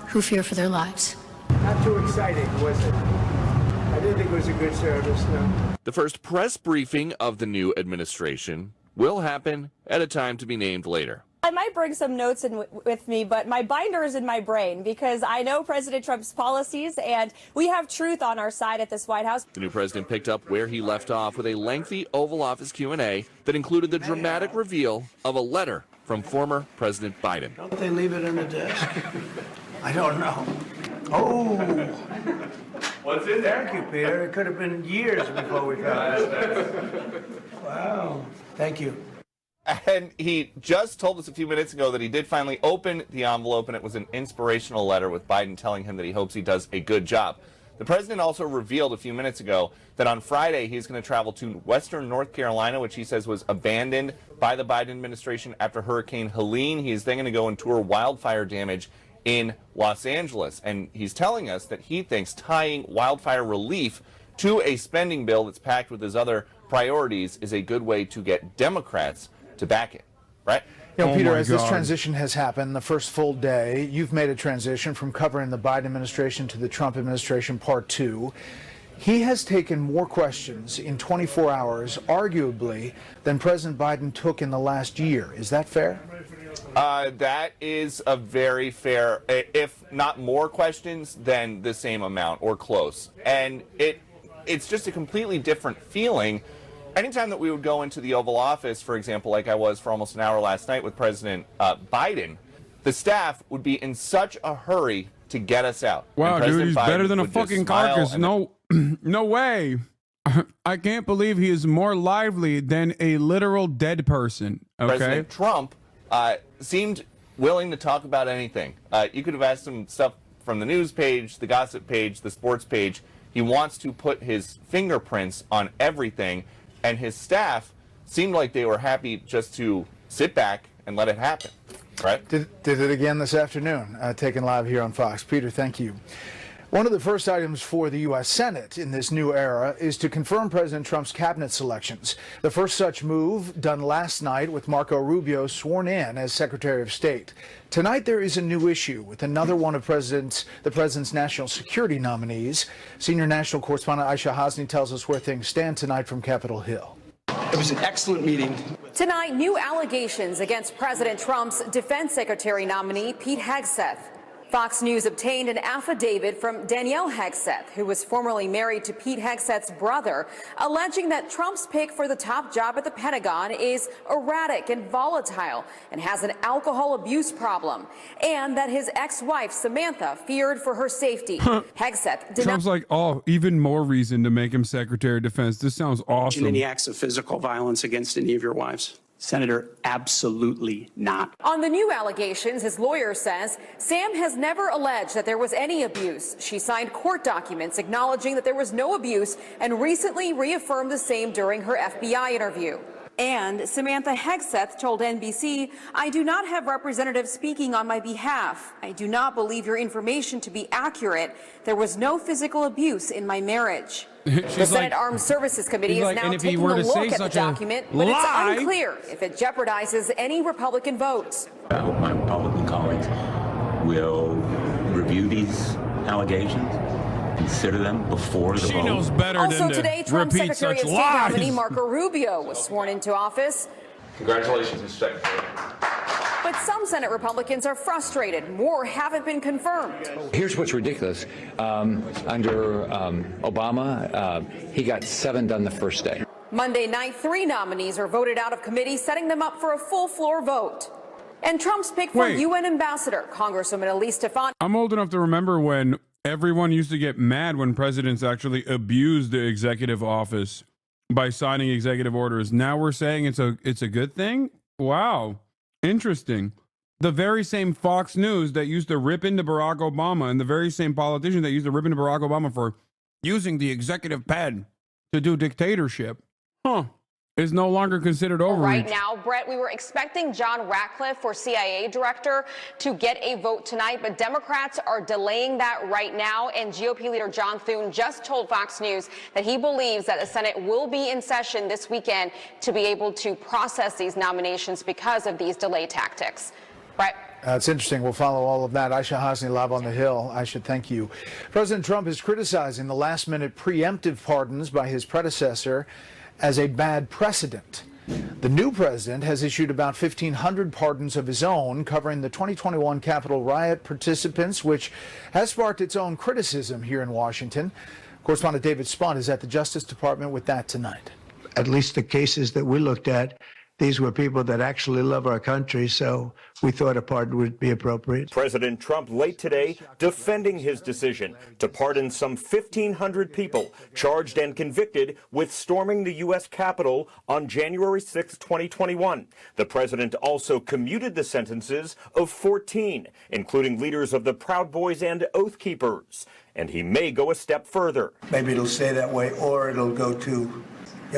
who fear for their lives. Not too exciting, was it? I didn't think it was a good service, no. The first press briefing of the new administration will happen at a time to be named later. I might bring some notes in with me, but my binder is in my brain because I know President Trump's policies and we have truth on our side at this White House. The new president picked up where he left off with a lengthy Oval Office Q&A that included the dramatic reveal of a letter from former President Biden. Don't they leave it in the desk? I don't know. Oh. What's in there? Thank you, Peter. It could have been years before we found it. Wow. Thank you. And he just told us a few minutes ago that he did finally open the envelope, and it was an inspirational letter with Biden telling him that he hopes he does a good job. The president also revealed a few minutes ago that on Friday he's going to travel to western North Carolina, which he says was abandoned by the Biden administration after Hurricane Helene. He's then going to go and tour wildfire damage in Los Angeles. And he's telling us that he thinks tying wildfire relief to a spending bill that's packed with his other priorities is a good way to get Democrats to back it, right? You know, Peter, as this transition has happened, the first full day, you've made a transition from covering the Biden administration to the Trump administration part 2. He has taken more questions in 24 hours, arguably, than President Biden took in the last year. Is that fair? That is a very fair, if not more questions, than the same amount or close. And it's just a completely different feeling. Anytime that we would go into the Oval Office, for example, like I was for almost an hour last night with President Biden, the staff would be in such a hurry to get us out. Wow, dude, he's better than a would just fucking smile carcass. and No, no way. I can't believe he is more lively than a literal dead person. Okay. President Trump seemed willing to talk about anything. You could have asked him stuff from the news page, the gossip page, the sports page. He wants to put his fingerprints on everything, and his staff seemed like they were happy just to sit back and let it happen, right? Did it again this afternoon, taken live here on Fox. Peter, thank you. One of the first items for the U.S. Senate in this new era is to confirm President Trump's cabinet selections. The first such move done last night with Marco Rubio sworn in as Secretary of State. Tonight there is a new issue with another one of the president's national security nominees. Senior national correspondent Aisha Hasni tells us where things stand tonight from Capitol Hill. It was an excellent meeting. Tonight, new allegations against President Trump's defense secretary nominee, Pete Hegseth. Fox News obtained an affidavit from Danielle Hegseth, who was formerly married to Pete Hegseth's brother, alleging that Trump's pick for the top job at the Pentagon is erratic and volatile and has an alcohol abuse problem, and that his ex-wife, Samantha, feared for her safety. Hegseth did Trump's like, oh, even more reason to make him Secretary of Defense. This sounds awesome. Any acts of physical violence against any of your wives? Senator, absolutely not. On the new allegations, his lawyer says Sam has never alleged that there was any abuse. She signed court documents acknowledging that there was no abuse and recently reaffirmed the same during her FBI interview. And Samantha Hegseth told NBC, "I do not have representatives speaking on my behalf. I do not believe your information to be accurate. There was no physical abuse in my marriage." The Senate Armed Services Committee is now taking a look at the document, but it's unclear if it jeopardizes any Republican votes. I hope my Republican colleagues will review these allegations, consider them before the vote. She knows better Also than today, to Trump's repeat Secretary such of State lies. nominee Marco Rubio was sworn into office. Congratulations, Mr. Secretary. But some Senate Republicans are frustrated. More haven't been confirmed. Here's what's ridiculous. Under Obama, he got 7 done the first day. Monday night, 3 nominees are voted out of committee, setting them up for a full floor vote. And Trump's pick for UN ambassador, Congresswoman Elise Stefanik. I'm old enough to remember when everyone used to get mad when presidents actually abused the executive office by signing executive orders. Now we're saying it's a good thing? Wow. Interesting. The very same Fox News that used to rip into Barack Obama and the very same politician that used to rip into Barack Obama for using the executive pen to do dictatorship, is no longer considered overreach. Right now, Brett, we were expecting John Ratcliffe for CIA director to get a vote tonight, but Democrats are delaying that right now. And GOP leader John Thune just told Fox News that he believes that the Senate will be in session this weekend to be able to process these nominations because of these delay tactics. Brett? It's interesting. We'll follow all of that. Aisha Hasni live on the Hill. Aisha, thank you. President Trump is criticizing the last-minute preemptive pardons by his predecessor as a bad precedent. The new president has issued about 1,500 pardons of his own, covering the 2021 Capitol riot participants, which has sparked its own criticism here in Washington. Correspondent David Spaunt is at the Justice Department with that tonight. At least the cases that we looked at, these were people that actually love our country, so we thought a pardon would be appropriate. President Trump late today defending his decision to pardon some 1,500 people charged and convicted with storming the U.S. Capitol on January 6, 2021. The president also commuted the sentences of 14, including leaders of the Proud Boys and Oath Keepers. And he may go a step further. Maybe it'll stay that way, or it'll go to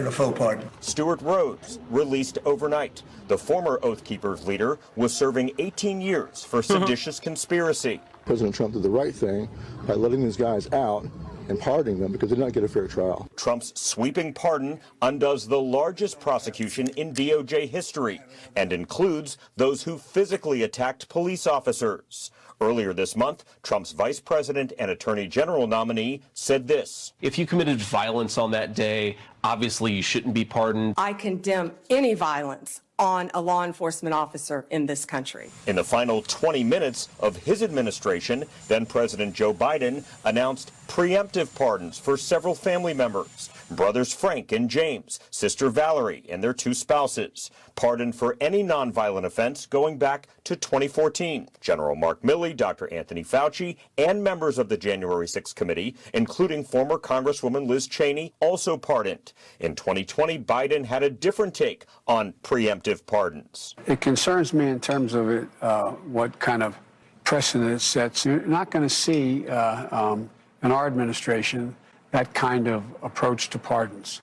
full pardon. Stuart Rhodes, released overnight. The former Oath Keepers leader was serving 18 years for seditious conspiracy. President Trump did the right thing by letting these guys out and pardoning them because they did not get a fair trial. Trump's sweeping pardon undoes the largest prosecution in DOJ history and includes those who physically attacked police officers. Earlier this month, Trump's vice president and attorney general nominee said this. If you committed violence on that day, obviously you shouldn't be pardoned. I condemn any violence on a law enforcement officer in this country. In the final 20 minutes of his administration, then President Joe Biden announced preemptive pardons for several family members, brothers Frank and James, sister Valerie, and their 2 spouses, pardoned for any nonviolent offense going back to 2014. General Mark Milley, Dr. Anthony Fauci, and members of the January 6th committee, including former Congresswoman Liz Cheney, also pardoned. In 2020, Biden had a different take on preemptive pardons. It concerns me in terms of it, what kind of precedent it sets. You're not going to see in our administration that kind of approach to pardons.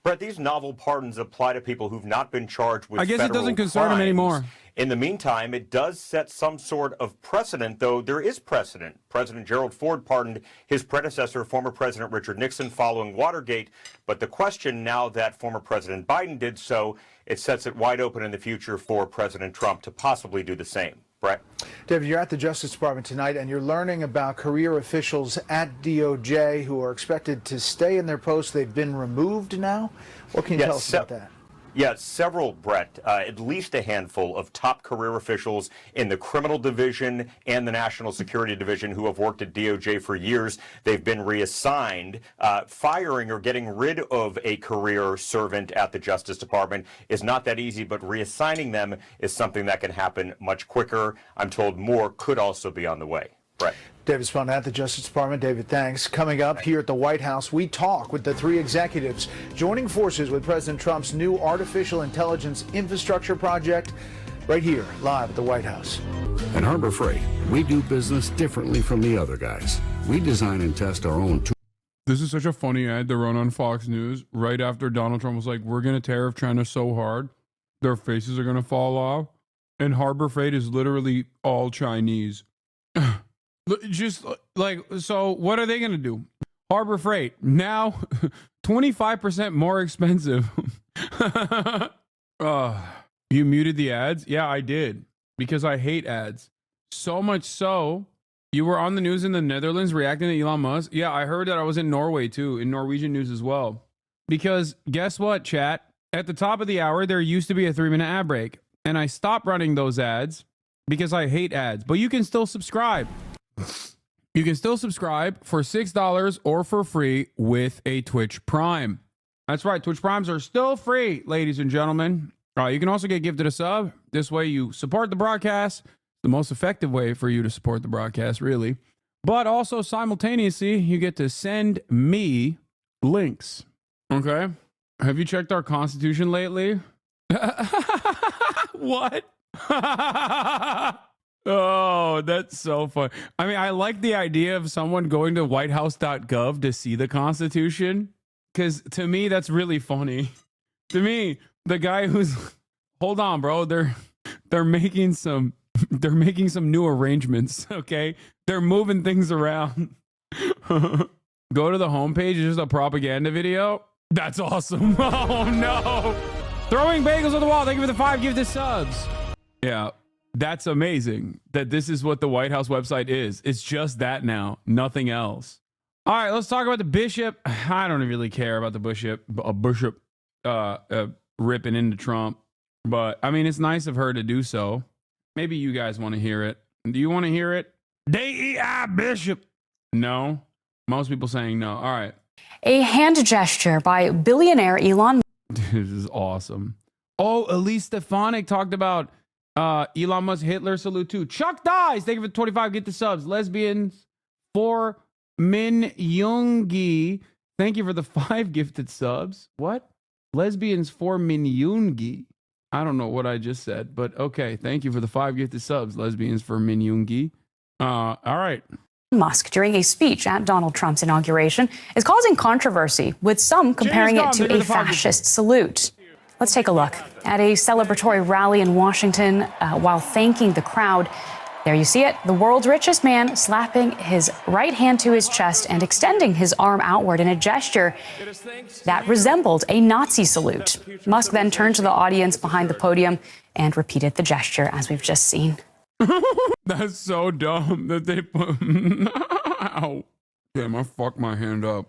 Brett, these novel pardons apply to people who've not been charged with I guess it federal doesn't concern him crimes. anymore. In the meantime, it does set some sort of precedent, though there is precedent. President Gerald Ford pardoned his predecessor, former President Richard Nixon, following Watergate. But the question now that former President Biden did so, it sets it wide open in the future for President Trump to possibly do the same. Brett? David, you're at the Justice Department tonight, and you're learning about career officials at DOJ who are expected to stay in their posts. They've been removed now. What can you tell us about that? Yeah, several, Brett, at least a handful of top career officials in the criminal division and the national security division who have worked at DOJ for years. They've been reassigned. Firing or getting rid of a career servant at the Justice Department is not that easy, but reassigning them is something that can happen much quicker. I'm told more could also be on the way. Brett. David Spahn at the Justice Department. David, thanks. Coming up here at the White House, we talk with the 3 executives joining forces with President Trump's new artificial intelligence infrastructure project right here, live at the White House. At Harbor Freight, we do business differently from the other guys. We design and test our own tools. This is such a funny ad to run on Fox News right after Donald Trump was like, we're going to tariff China so hard, their faces are going to fall off. And Harbor Freight is literally all Chinese. Just like, so what are they going to do? Harbor Freight, now 25% more expensive. You muted the ads? Yeah, I did. Because I hate ads. So much so, you were on the news in the Netherlands reacting to Elon Musk? Yeah, I heard that I was in Norway too, in Norwegian news as well. Because guess what, chat? At the top of the hour, there used to be a 3-minute ad break. And I stopped running those ads because I hate ads. But you can still subscribe. You can still subscribe for $6 or for free with a Twitch Prime. That's right. Twitch Primes are still free, ladies and gentlemen. You can also get gifted a sub. This way you support the broadcast. The most effective way for you to support the broadcast, really. But also simultaneously, you get to send me links. Okay? Have you checked our Constitution lately? What? Oh, that's so fun. I mean, I like the idea of someone going to whitehouse.gov to see the Constitution, because to me, that's really funny. To me, the guy who's, hold on, bro, they're making some new arrangements, okay? They're moving things around. Go to the homepage, it's just a propaganda video. That's awesome. Oh, no. Throwing bagels on the wall. Thank you for the 5 gifted subs. Yeah. That's amazing that this is what the White House website is. It's just that now, nothing else. All right, let's talk about the bishop. I don't really care about the bishop ripping into Trump, but I mean, it's nice of her to do so. Maybe you guys want to hear it. Do you want to hear it? DEI bishop. No. Most people saying no. All right. A hand gesture by billionaire Elon. This is awesome. Oh, Elise Stefanik talked about Elon Musk Hitler salute too. Chuck Dies, thank you for the 25 get the subs. Lesbians for Min Yoongi, thank you for the 5 gifted subs. What? Lesbians for Min Yoongi. I don't know what I just said, but okay. Thank you for the 5 gifted subs. Lesbians for Min Yoongi. All right. Musk during a speech at Donald Trump's inauguration is causing controversy, with some comparing it to a fascist salute. Let's take a look at a celebratory rally in Washington while thanking the crowd. There you see it, the world's richest man slapping his right hand to his chest and extending his arm outward in a gesture that resembled a Nazi salute. Musk then turned to the audience behind the podium and repeated the gesture, as we've just seen. That's so dumb that they put. Ow. Damn, I fucked my hand up.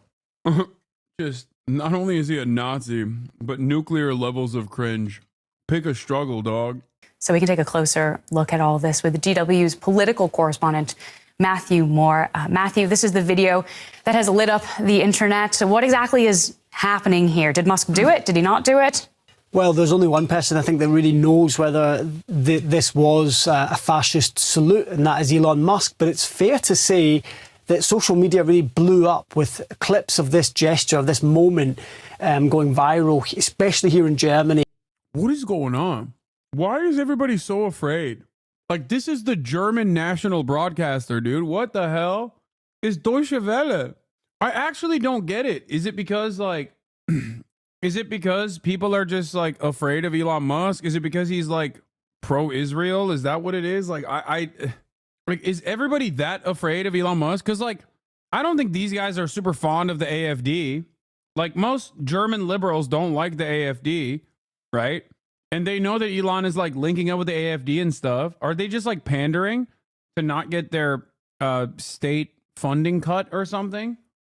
Just, not only is he a Nazi, but nuclear levels of cringe. Pick a struggle, dog. So we can take a closer look at all this with DW's political correspondent, Matthew Moore. Matthew, this is the video that has lit up the internet. So what exactly is happening here? Did Musk do it? Did he not do it? Well, there's only one person I think that really knows whether this was a fascist salute, and that is Elon Musk. But it's fair to say that social media really blew up with clips of this gesture, of this moment going viral, especially here in Germany. What is going on? Why is everybody so afraid? Like, this is the German national broadcaster, dude. What the hell is Deutsche Welle? I actually don't get it. Is it because, like, is it because people are just, like, afraid of Elon Musk? Is it because he's, like, pro-Israel? Is that what it is? Like, like, is everybody that afraid of Elon Musk? Because, like, I don't think these guys are super fond of the AfD. Like, most German liberals don't like the AfD, right? And they know that Elon is, like, linking up with the AfD and stuff. Are they just, like, pandering to not get their state funding cut or something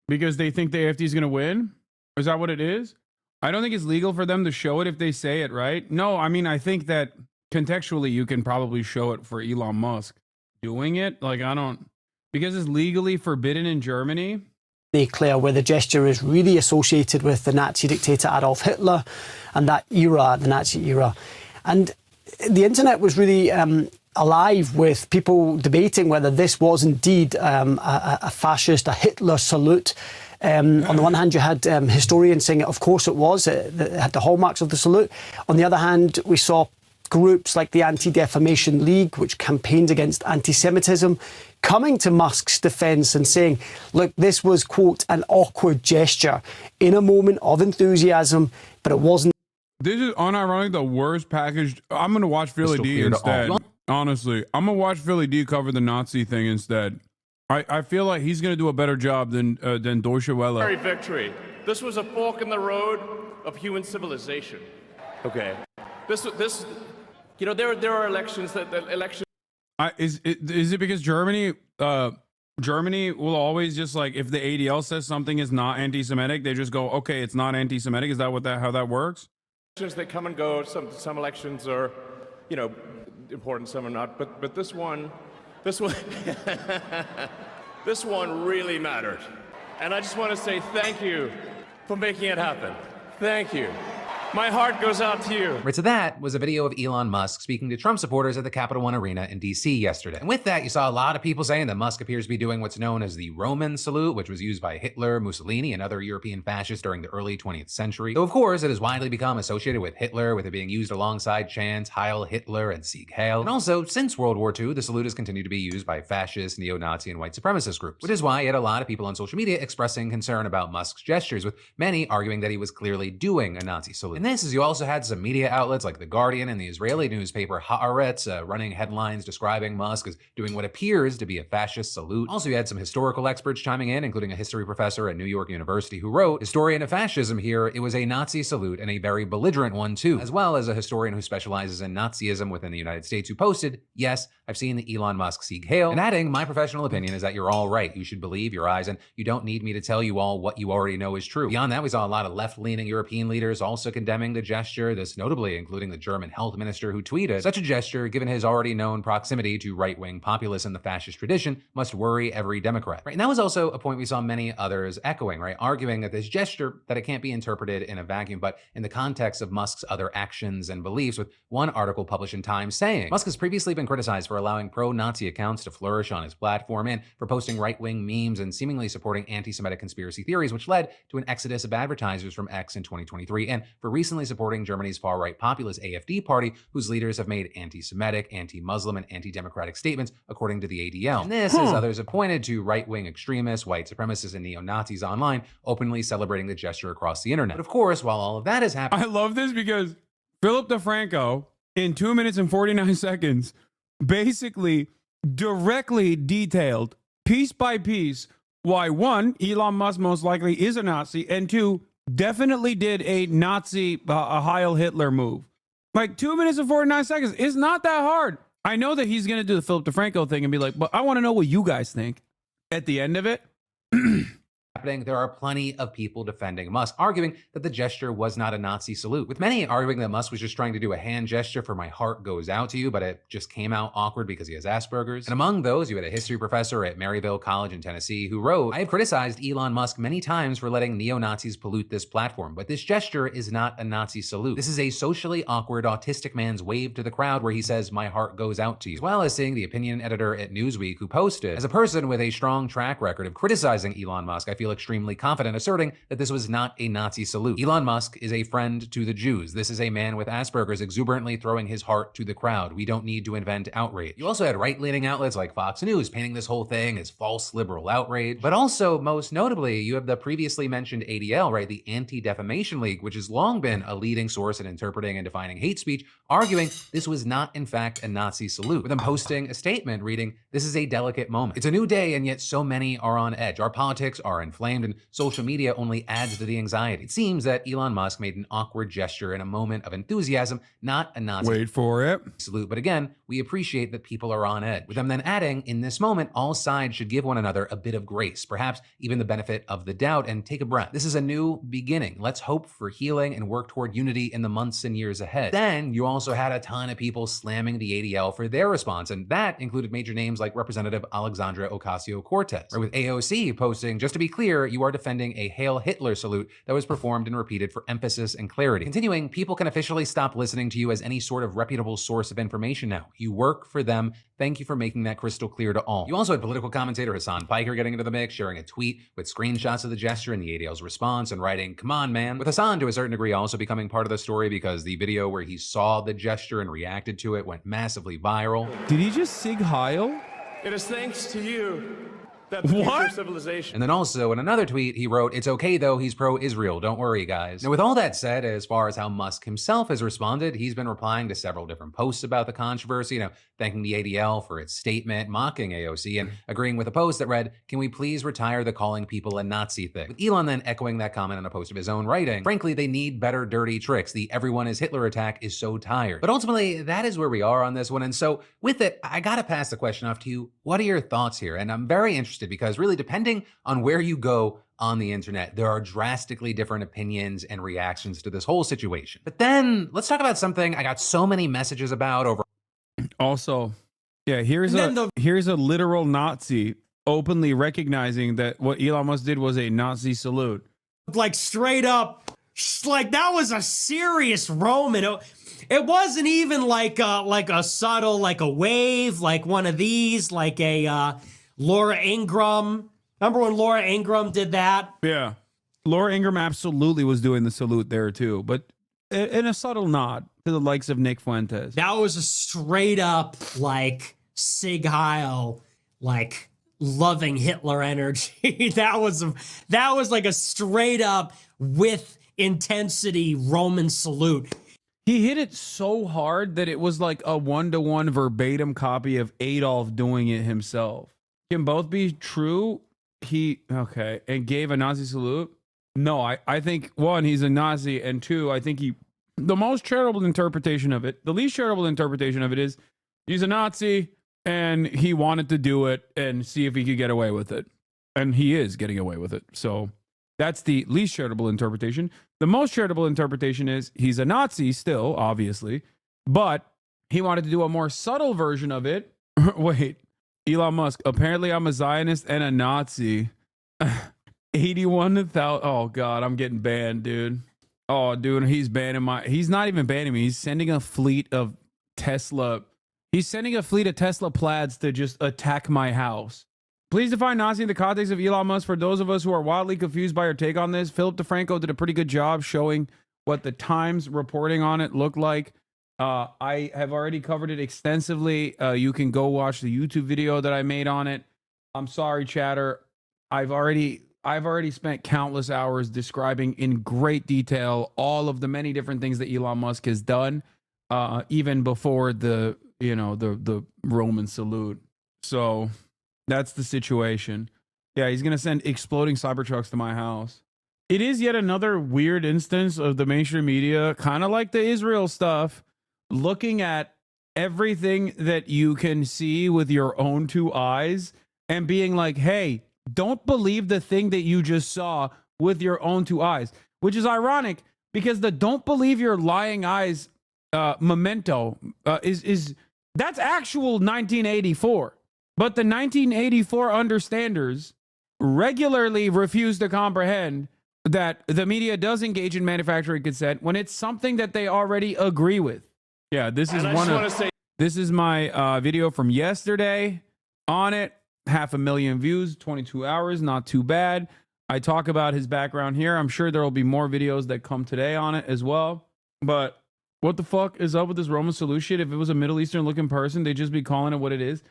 because they think the AfD is going to win? Is that what it is? I don't think it's legal for them to show it if they say it, right? No, I mean, I think that contextually you can probably show it for Elon Musk doing it. Like, I don't, because it's legally forbidden in Germany. Claire, where the gesture is really associated with the Nazi dictator Adolf Hitler and that era, the Nazi era. And the internet was really alive with people debating whether this was indeed a fascist, a Hitler salute. On the one hand, you had historians saying, of course it was. It had the hallmarks of the salute. On the other hand, we saw groups like the Anti-Defamation League, which campaigned against anti-Semitism, coming to Musk's defense and saying, look, this was, quote, an awkward gesture in a moment of enthusiasm, but it wasn't. This is unironically the worst packaged. I'm going to watch Philly D instead. Honestly, I'm going to watch Philly D cover the Nazi thing instead. I feel like he's going to do a better job than Deutsche Welle. Victory. This was a fork in the road of human civilization. Okay. This, you know, there are elections that elections. Is it because Germany will always just, like, if the ADL says something is not anti-Semitic, they just go, okay, it's not anti-Semitic. Is that how that works? Elections, they come and go. Some elections are, you know, important. Some are not. But this one, this one really mattered. And I just want to say thank you for making it happen. Thank you. My heart goes out to you. Right, so that was a video of Elon Musk speaking to Trump supporters at the Capital One Arena in DC yesterday. And with that, you saw a lot of people saying that Musk appears to be doing what's known as the Roman salute, which was used by Hitler, Mussolini, and other European fascists during the early 20th century. Though, of course, it has widely become associated with Hitler, with it being used alongside chants Heil Hitler and Sieg Heil. And also, since World War II, the salute has continued to be used by fascist, neo-Nazi, and white supremacist groups, which is why you had a lot of people on social media expressing concern about Musk's gestures, with many arguing that he was clearly doing a Nazi salute. And this is you also had some media outlets like The Guardian and the Israeli newspaper Haaretz running headlines describing Musk as doing what appears to be a fascist salute. Also, you had some historical experts chiming in, including a history professor at New York University who wrote, historian of fascism here, it was a Nazi salute and a very belligerent one too, as well as a historian who specializes in Nazism within the United States who posted, yes, I've seen the Elon Musk Sieg Heil, and adding, my professional opinion is that you're all right. You should believe your eyes and you don't need me to tell you all what you already know is true. Beyond that, we saw a lot of left-leaning European leaders also condemn condemning the gesture, this notably including the German health minister who tweeted, "Such a gesture, given his already known proximity to right-wing populists in the fascist tradition, must worry every Democrat." Right? And that was also a point we saw many others echoing, right? Arguing that this gesture, that it can't be interpreted in a vacuum, but in the context of Musk's other actions and beliefs, with one article published in Time saying, Musk has previously been criticized for allowing pro-Nazi accounts to flourish on his platform and for posting right-wing memes and seemingly supporting anti-Semitic conspiracy theories, which led to an exodus of advertisers from X in 2023, and for recently supporting Germany's far-right populist AfD party, whose leaders have made anti-Semitic, anti-Muslim, and anti-democratic statements, according to the ADL. And this, as others have pointed to, right-wing extremists, white supremacists, and neo-Nazis online openly celebrating the gesture across the internet. But of course, while all of that is happening, I love this because Philip DeFranco, in 2 minutes and 49 seconds, basically directly detailed piece by piece why, one, Elon Musk most likely is a Nazi, and two, definitely did a Nazi, a Heil Hitler move. Like 2 minutes and 49 seconds. It's not that hard. I know that he's going to do the Philip DeFranco thing and be like, but I want to know what you guys think at the end of it. there are plenty of people defending Musk, arguing that the gesture was not a Nazi salute, with many arguing that Musk was just trying to do a hand gesture for "my heart goes out to you," but it just came out awkward because he has Asperger's. And among those, you had a history professor at Maryville College in Tennessee who wrote, "I have criticized Elon Musk many times for letting neo-Nazis pollute this platform, but this gesture is not a Nazi salute. This is a socially awkward autistic man's wave to the crowd where he says, 'my heart goes out to you.'" As well as seeing the opinion editor at Newsweek who posted, "As a person with a strong track record of criticizing Elon Musk, I feel extremely confident asserting that this was not a Nazi salute. Elon Musk is a friend to the Jews. This is a man with Asperger's exuberantly throwing his heart to the crowd. We don't need to invent outrage." You also had right-leaning outlets like Fox News painting this whole thing as false liberal outrage. But also, most notably, you have the previously mentioned ADL, right, the Anti-Defamation League, which has long been a leading source in interpreting and defining hate speech, arguing this was not, in fact, a Nazi salute, with them posting a statement reading, "This is a delicate moment. It's a new day, and yet so many are on edge. Our politics are inflamed, and social media only adds to the anxiety." It seems that Elon Musk made an awkward gesture in a moment of enthusiasm, not a Nazi Wait for it. salute. But again, we appreciate that people are on edge, with them then adding, "In this moment, all sides should give one another a bit of grace, perhaps even the benefit of the doubt, and take a breath. This is a new beginning. Let's hope for healing and work toward unity in the months and years ahead." Then you also had a ton of people slamming the ADL for their response, and that included major names like Representative Alexandra Ocasio-Cortez, with AOC posting, "Just to be clear, you are defending a Hail Hitler salute that was performed and repeated for emphasis and clarity." Continuing, "People can officially stop listening to you as any sort of reputable source of information now. You work for them. Thank you for making that crystal clear to all." You also had political commentator Hassan Piker getting into the mix, sharing a tweet with screenshots of the gesture and the ADL's response and writing, "Come on, man," with Hassan to a certain degree also becoming part of the story because the video where he saw the gesture and reacted to it went massively viral. Did he just Sig Heil? It is thanks to you that the future of civilization. And then also in another tweet, he wrote, "It's okay though, he's pro-Israel. Don't worry, guys." Now, with all that said, as far as how Musk himself has responded, he's been replying to several different posts about the controversy, thanking the ADL for its statement, mocking AOC, and agreeing with a post that read, "Can we please retire the calling people a Nazi thing?" With Elon then echoing that comment on a post of his own writing, "Frankly, they need better dirty tricks. The everyone is Hitler attack is so tired." But ultimately, that is where we are on this one. And so with it, I gotta pass the question off to you. What are your thoughts here? And I'm very interested because really depending on where you go on the internet, there are drastically different opinions and reactions to this whole situation. But then let's talk about something I got so many messages about over. Also, yeah, here's a literal Nazi openly recognizing that what Elon Musk did was a Nazi salute. Like straight up, like that was a serious Roman. It wasn't even like a subtle, like a wave, like one of these, like a Laura Ingraham. Remember when Laura Ingraham did that? Yeah. Laura Ingraham absolutely was doing the salute there too, but in a subtle nod to the likes of Nick Fuentes. That was a straight up like Sig Heil, like loving Hitler energy. that was like a straight up with intensity Roman salute. He hit it so hard that it was like a 1-to-1 verbatim copy of Adolf doing it himself. Can both be true? And gave a Nazi salute? No, I think one, he's a Nazi, and two, I think the most charitable interpretation of it, the least charitable interpretation of it is he's a Nazi and he wanted to do it and see if he could get away with it. And he is getting away with it. So That's the least charitable interpretation. The most charitable interpretation is he's a Nazi still, obviously, but he wanted to do a more subtle version of it. Wait, Elon Musk, apparently I'm a Zionist and a Nazi. 81,000. Oh, God, I'm getting banned, dude. Oh, dude, he's not even banning me. He's sending a fleet of Tesla. He's sending a fleet of Tesla plaids to just attack my house. Please define Nazi in the context of Elon Musk. For those of us who are wildly confused by your take on this, Philip DeFranco did a pretty good job showing what the Times reporting on it looked like. I have already covered it extensively. You can go watch the YouTube video that I made on it. I'm sorry, chatter. I've already spent countless hours describing in great detail all of the many different things that Elon Musk has done, even before the Roman salute. So that's the situation. Yeah, he's gonna send exploding Cybertrucks to my house. It is yet another weird instance of the mainstream media, kind of like the Israel stuff, looking at everything that you can see with your own two eyes and being like, hey, don't believe the thing that you just saw with your own two eyes, which is ironic because the don't believe your lying eyes memento is that's actual 1984. But the 1984 understanders regularly refuse to comprehend that the media does engage in manufacturing consent when it's something that they already agree with. Yeah, this is my video from yesterday on it. 500,000 views, 22 hours, not too bad. I talk about his background here. I'm sure there will be more videos that come today on it as well. But what the fuck is up with this Roman salute shit? If it was a Middle Eastern looking person, they'd just be calling it what it is.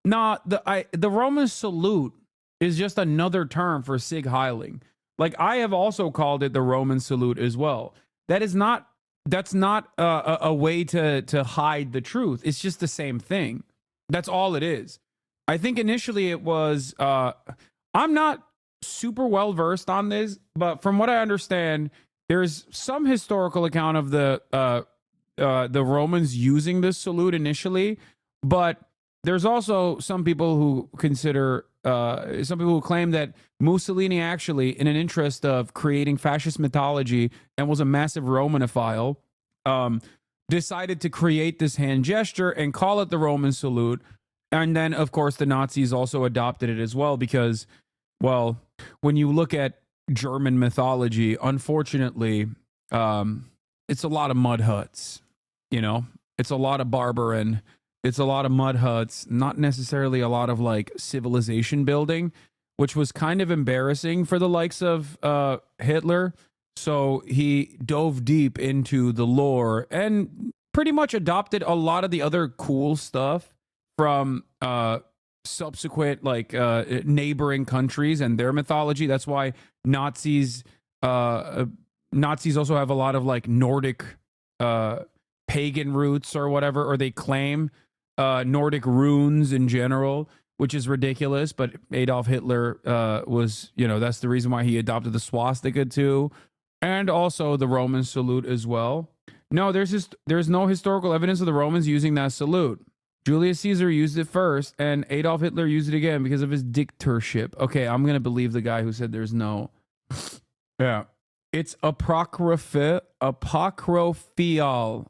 Nah, the Roman salute is just another term for sig heiling. Like, I have also called it the Roman salute as well. That's not a way to hide the truth. It's just the same thing. That's all it is. I think initially it was, I'm not super well versed on this, but from what I understand, there's some historical account of the Romans using this salute initially, but there's also some people who consider, some people who claim that Mussolini actually, in an interest of creating fascist mythology and was a massive Romanophile, decided to create this hand gesture and call it the Roman salute. And then, of course, the Nazis also adopted it as well because, well, when you look at German mythology, unfortunately, it's a lot of mud huts, you know? It's a lot of barbarian. It's a lot of mud huts, not necessarily a lot of, like, civilization building, which was kind of embarrassing for the likes of Hitler. So he dove deep into the lore and pretty much adopted a lot of the other cool stuff from subsequent neighboring countries and their mythology. That's why Nazis also have a lot of like Nordic pagan roots or whatever, or they claim Nordic runes in general, which is ridiculous. But Adolf Hitler was, that's the reason why he adopted the swastika too, and also the Roman salute as well. No, there's no historical evidence of the Romans using that salute. Julius Caesar used it first, and Adolf Hitler used it again because of his dictatorship. Okay, I'm going to believe the guy who said there's no... Yeah. It's apocryphal. Apocryphal?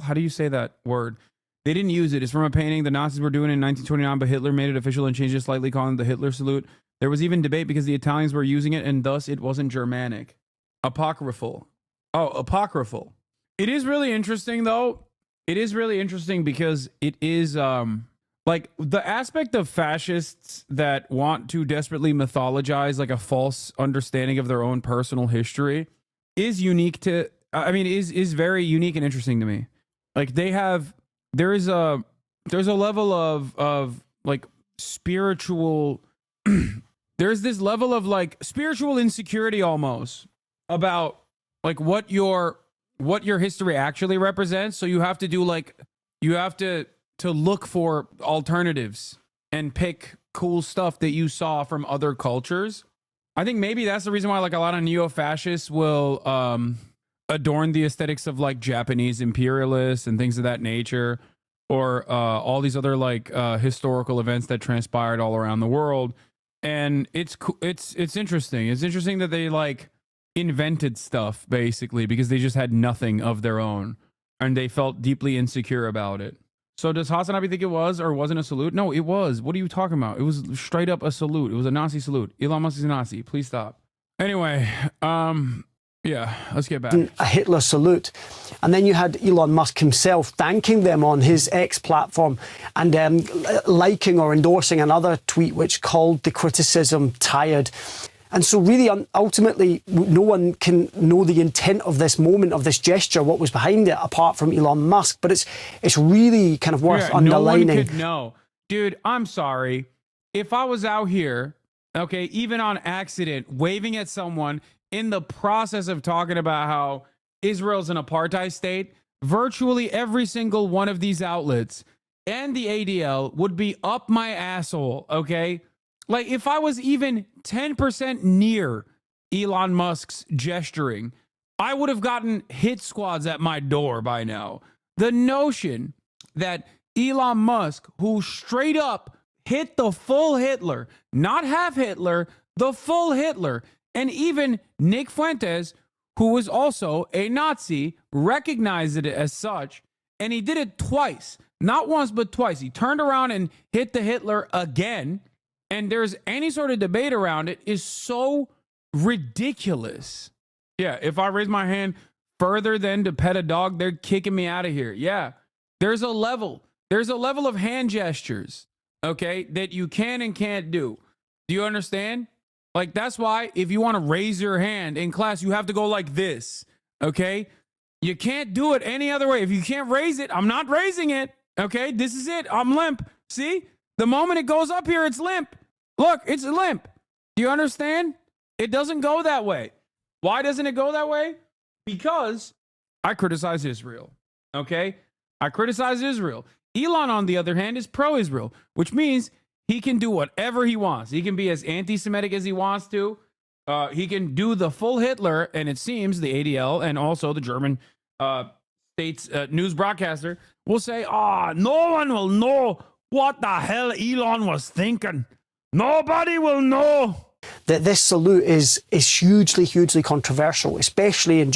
How do you say that word? They didn't use it. It's from a painting the Nazis were doing in 1929, but Hitler made it official and changed it slightly, calling it the Hitler salute. There was even debate because the Italians were using it, and thus it wasn't Germanic. Apocryphal. Oh, apocryphal. It is really interesting, though. It is really interesting because it is like the aspect of fascists that want to desperately mythologize like a false understanding of their own personal history is unique to, is very unique and interesting to me. Like there's a level of like spiritual, there's this level of like spiritual insecurity almost about like what your history actually represents. So you have to do you have to look for alternatives and pick cool stuff that you saw from other cultures. I think maybe that's the reason why like a lot of neo-fascists will adorn the aesthetics of like Japanese imperialists and things of that nature, or all these other like historical events that transpired all around the world And it's interesting. It's interesting that they like invented stuff basically because they just had nothing of their own and they felt deeply insecure about it. So does HasanAbi think it was or wasn't a salute? No, it was. What are you talking about? It was straight up a salute. It was a Nazi salute. Elon Musk is a Nazi. Please stop. Anyway, yeah, let's get back. A Hitler salute. And then you had Elon Musk himself thanking them on his X platform and liking or endorsing another tweet which called the criticism tired. And so really, ultimately, no one can know the intent of this moment, of this gesture, what was behind it, apart from Elon Musk. But it's really kind of worth underlining. No one could know. Dude, I'm sorry. If I was out here, okay, even on accident, waving at someone in the process of talking about how Israel's an apartheid state, virtually every single one of these outlets and the ADL would be up my asshole, okay? Like, if I was even 10% near Elon Musk's gesturing, I would have gotten hit squads at my door by now. The notion that Elon Musk, who straight up hit the full Hitler, not half Hitler, the full Hitler, and even Nick Fuentes, who was also a Nazi, recognized it as such, and he did it twice. Not once, but twice. He turned around and hit the Hitler again. And there's any sort of debate around it is so ridiculous. Yeah, if I raise my hand further than to pet a dog, they're kicking me out of here. Yeah, there's a level. There's a level of hand gestures, okay, that you can and can't do. Do you understand? Like, that's why if you want to raise your hand in class, you have to go like this, okay? You can't do it any other way. If you can't raise it, I'm not raising it, okay? This is it. I'm limp. See? The moment it goes up here, it's limp. Look, it's limp. Do you understand? It doesn't go that way. Why doesn't it go that way? Because I criticize Israel, okay? I criticize Israel. Elon, on the other hand, is pro-Israel, which means he can do whatever he wants. He can be as anti-Semitic as he wants to. He can do the full Hitler, and it seems the ADL and also the German state's news broadcaster will say, no one will know what the hell Elon was thinking. Nobody will know. That this salute is hugely, hugely controversial, especially in...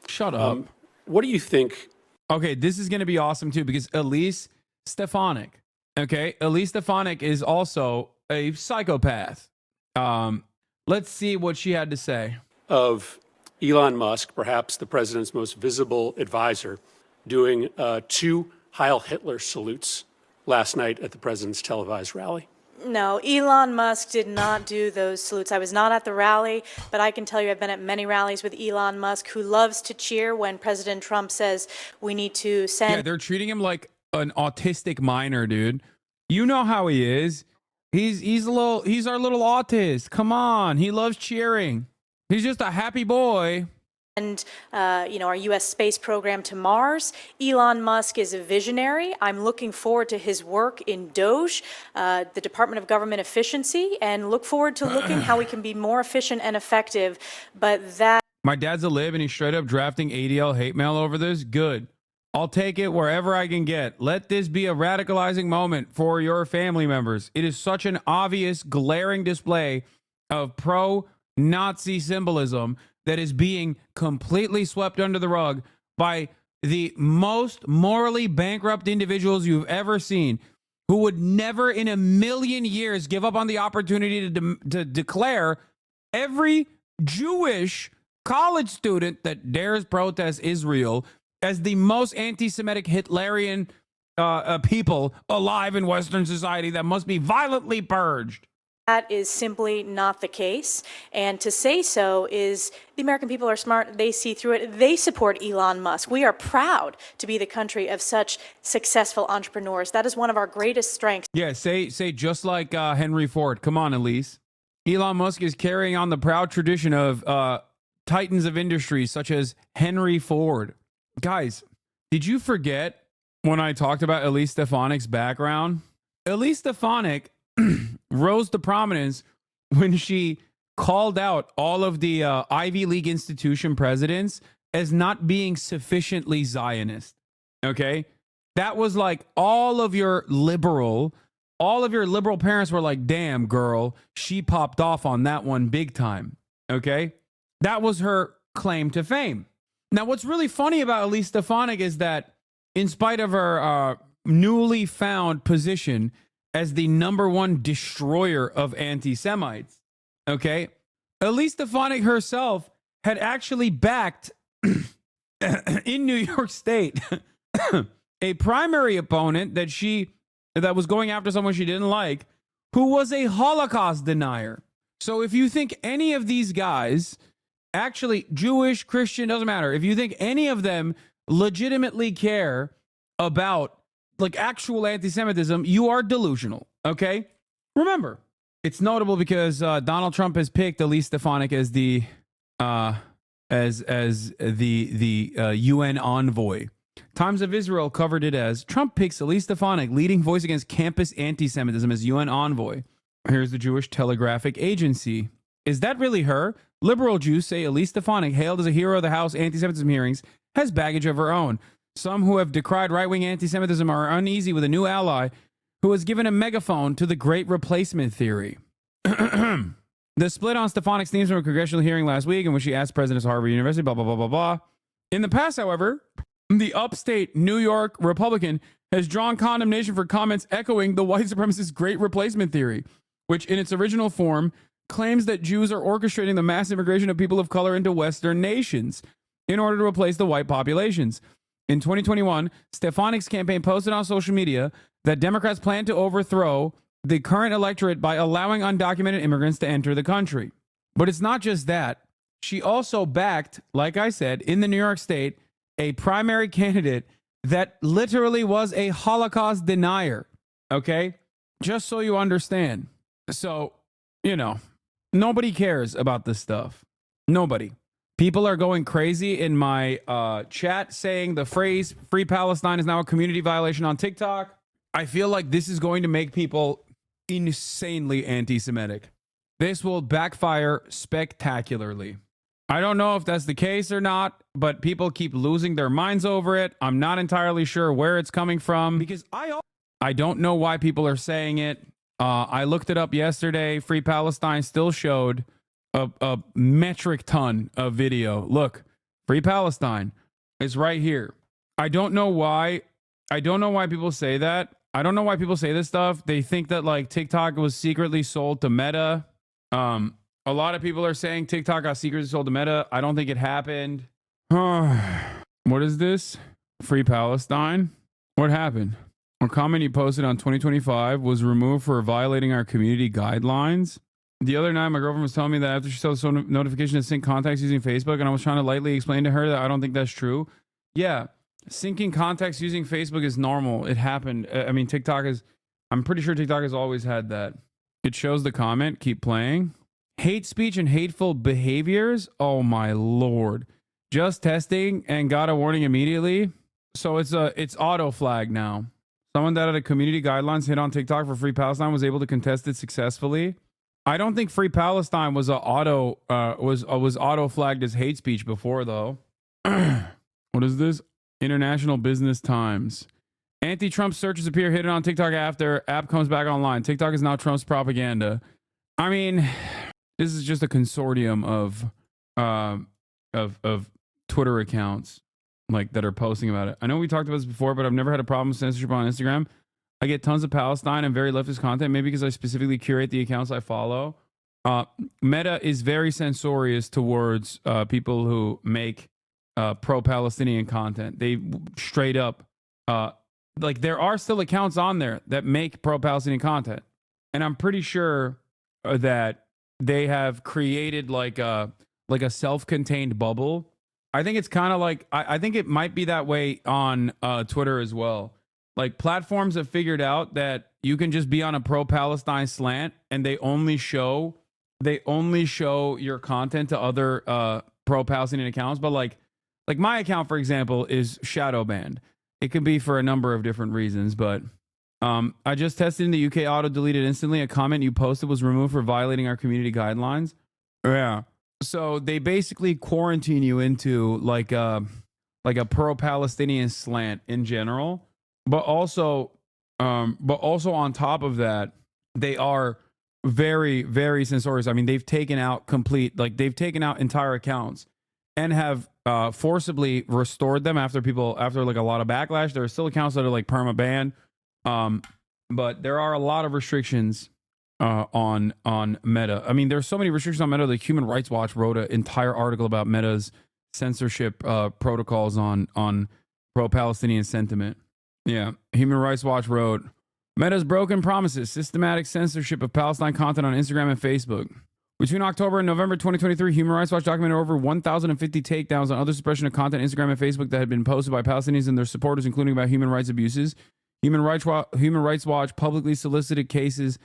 Shut up. What do you think? Okay, this is going to be awesome, too, because Elise Stefanik, okay? Elise Stefanik is also a psychopath. Let's see what she had to say. Of Elon Musk, perhaps the president's most visible advisor, doing 2 Heil Hitler salutes last night at the president's televised rally. No, Elon Musk did not do those salutes. I was not at the rally, but I can tell you I've been at many rallies with Elon Musk, who loves to cheer when President Trump says we need to send... Yeah, they're treating him like an autistic minor, dude. You know how he is. He's our little autist. Come on, he loves cheering. He's just a happy boy. And, our U.S. space program to Mars. Elon Musk is a visionary. I'm looking forward to his work in DOGE, the Department of Government Efficiency, and look forward to looking how we can be more efficient and effective. But that... My dad's a lib and he's straight up drafting ADL hate mail over this. Good. I'll take it wherever I can get. Let this be a radicalizing moment for your family members. It is such an obvious, glaring display of pro-Nazi symbolism that is being completely swept under the rug by the most morally bankrupt individuals you've ever seen, who would never in a million years give up on the opportunity to declare every Jewish college student that dares protest Israel as the most anti-Semitic Hitlerian people alive in Western society that must be violently purged. That is simply not the case. And to say so is the American people are smart. They see through it. They support Elon Musk. We are proud to be the country of such successful entrepreneurs. That is one of our greatest strengths. Yeah, say just like Henry Ford. Come on, Elise. Elon Musk is carrying on the proud tradition of titans of industry such as Henry Ford. Guys, did you forget when I talked about Elise Stefanik's background? Elise Stefanik rose to prominence when she called out all of the Ivy League institution presidents as not being sufficiently Zionist. Okay? That was like all of your liberal all of your liberal parents were like, damn, girl, she popped off on that one big time. Okay? That was her claim to fame. Now, what's really funny about Elise Stefanik is that in spite of her newly found position as the #1 destroyer of anti-Semites, okay, Elise Stefanik herself had actually backed in New York State a primary opponent that was going after someone she didn't like, who was a Holocaust denier. So if you think any of these guys, actually Jewish, Christian, doesn't matter, if you think any of them legitimately care about like actual anti-Semitism, you are delusional, okay? Remember, it's notable because Donald Trump has picked Elise Stefanik as the UN envoy. Times of Israel covered it as Trump picks Elise Stefanik, leading voice against campus anti-Semitism, as UN envoy. Here's the Jewish Telegraphic Agency. Is that really her? Liberal Jews say Elise Stefanik, hailed as a hero of the House anti-Semitism hearings, has baggage of her own. Some who have decried right-wing anti-Semitism are uneasy with a new ally who has given a megaphone to the Great Replacement theory. The split on Stefanik stems from a congressional hearing last week in which she asked presidents of Harvard University, blah, blah, blah, blah, blah. In the past, however, the upstate New York Republican has drawn condemnation for comments echoing the white supremacist Great Replacement theory, which in its original form claims that Jews are orchestrating the mass immigration of people of color into Western nations in order to replace the white populations. In 2021, Stefanik's campaign posted on social media that Democrats plan to overthrow the current electorate by allowing undocumented immigrants to enter the country. But it's not just that. She also backed, like I said, in the New York State, a primary candidate that literally was a Holocaust denier. Okay? Just so you understand. So, you know, nobody cares about this stuff. Nobody. People are going crazy in my chat saying the phrase Free Palestine is now a community violation on TikTok. I feel like this is going to make people insanely anti-Semitic. This will backfire spectacularly. I don't know if that's the case or not, but people keep losing their minds over it. I'm not entirely sure where it's coming from because I don't know why people are saying it. I looked it up yesterday. Free Palestine still showed a metric ton of video. Look, Free Palestine is right here. I don't know why people say that. I don't know why people say this stuff. They think that like TikTok was secretly sold to Meta. A lot of people are saying TikTok got secretly sold to Meta. I don't think it happened. What is this? Free Palestine? What happened? A comment you posted on 2025 was removed for violating our community guidelines. The other night, my girlfriend was telling me that after she saw the notification to sync contacts using Facebook, and I was trying to lightly explain to her that I don't think that's true. Yeah, syncing contacts using Facebook is normal. It happened. I mean, I'm pretty sure TikTok has always had that. It shows the comment. Keep playing. Hate speech and hateful behaviors. Oh my Lord. Just testing and got a warning immediately. So it's auto flag now. Someone that had a community guidelines hit on TikTok for Free Palestine was able to contest it successfully. I don't think Free Palestine was auto flagged as hate speech before though. What is this? International Business Times. Anti-Trump searches appear hidden on TikTok after app comes back online. TikTok is now Trump's propaganda. I mean, this is just a consortium of Twitter accounts like that are posting about it. I know we talked about this before, but I've never had a problem with censorship on Instagram. I get tons of Palestine and very leftist content, maybe because I specifically curate the accounts I follow. Meta is very censorious towards people who make pro-Palestinian content. They straight up, like there are still accounts on there that make pro-Palestinian content. And I'm pretty sure that they have created like a self-contained bubble. I think it's kind of like, I think it might be that way on Twitter as well. Like platforms have figured out that you can just be on a pro-Palestine slant and they only show your content to other pro-Palestinian accounts. But like my account, for example, is shadow banned. It can be for a number of different reasons, but I just tested in the UK, auto deleted instantly. A comment you posted was removed for violating our community guidelines. Yeah. So they basically quarantine you into like a pro-Palestinian slant in general. But also, But also on top of that, they are very, very censorious. I mean, they've taken out they've taken out entire accounts and have forcibly restored them after like a lot of backlash. There are still accounts that are like perma banned. But there are a lot of restrictions on Meta. I mean, there's so many restrictions on Meta. The Human Rights Watch wrote an entire article about Meta's censorship protocols on pro-Palestinian sentiment. Yeah, Human Rights Watch wrote, Meta's broken promises, systematic censorship of Palestine content on Instagram and Facebook. Between October and November 2023, Human Rights Watch documented over 1,050 takedowns on other suppression of content on Instagram and Facebook that had been posted by Palestinians and their supporters, including about human rights abuses. Human Rights Watch publicly solicited cases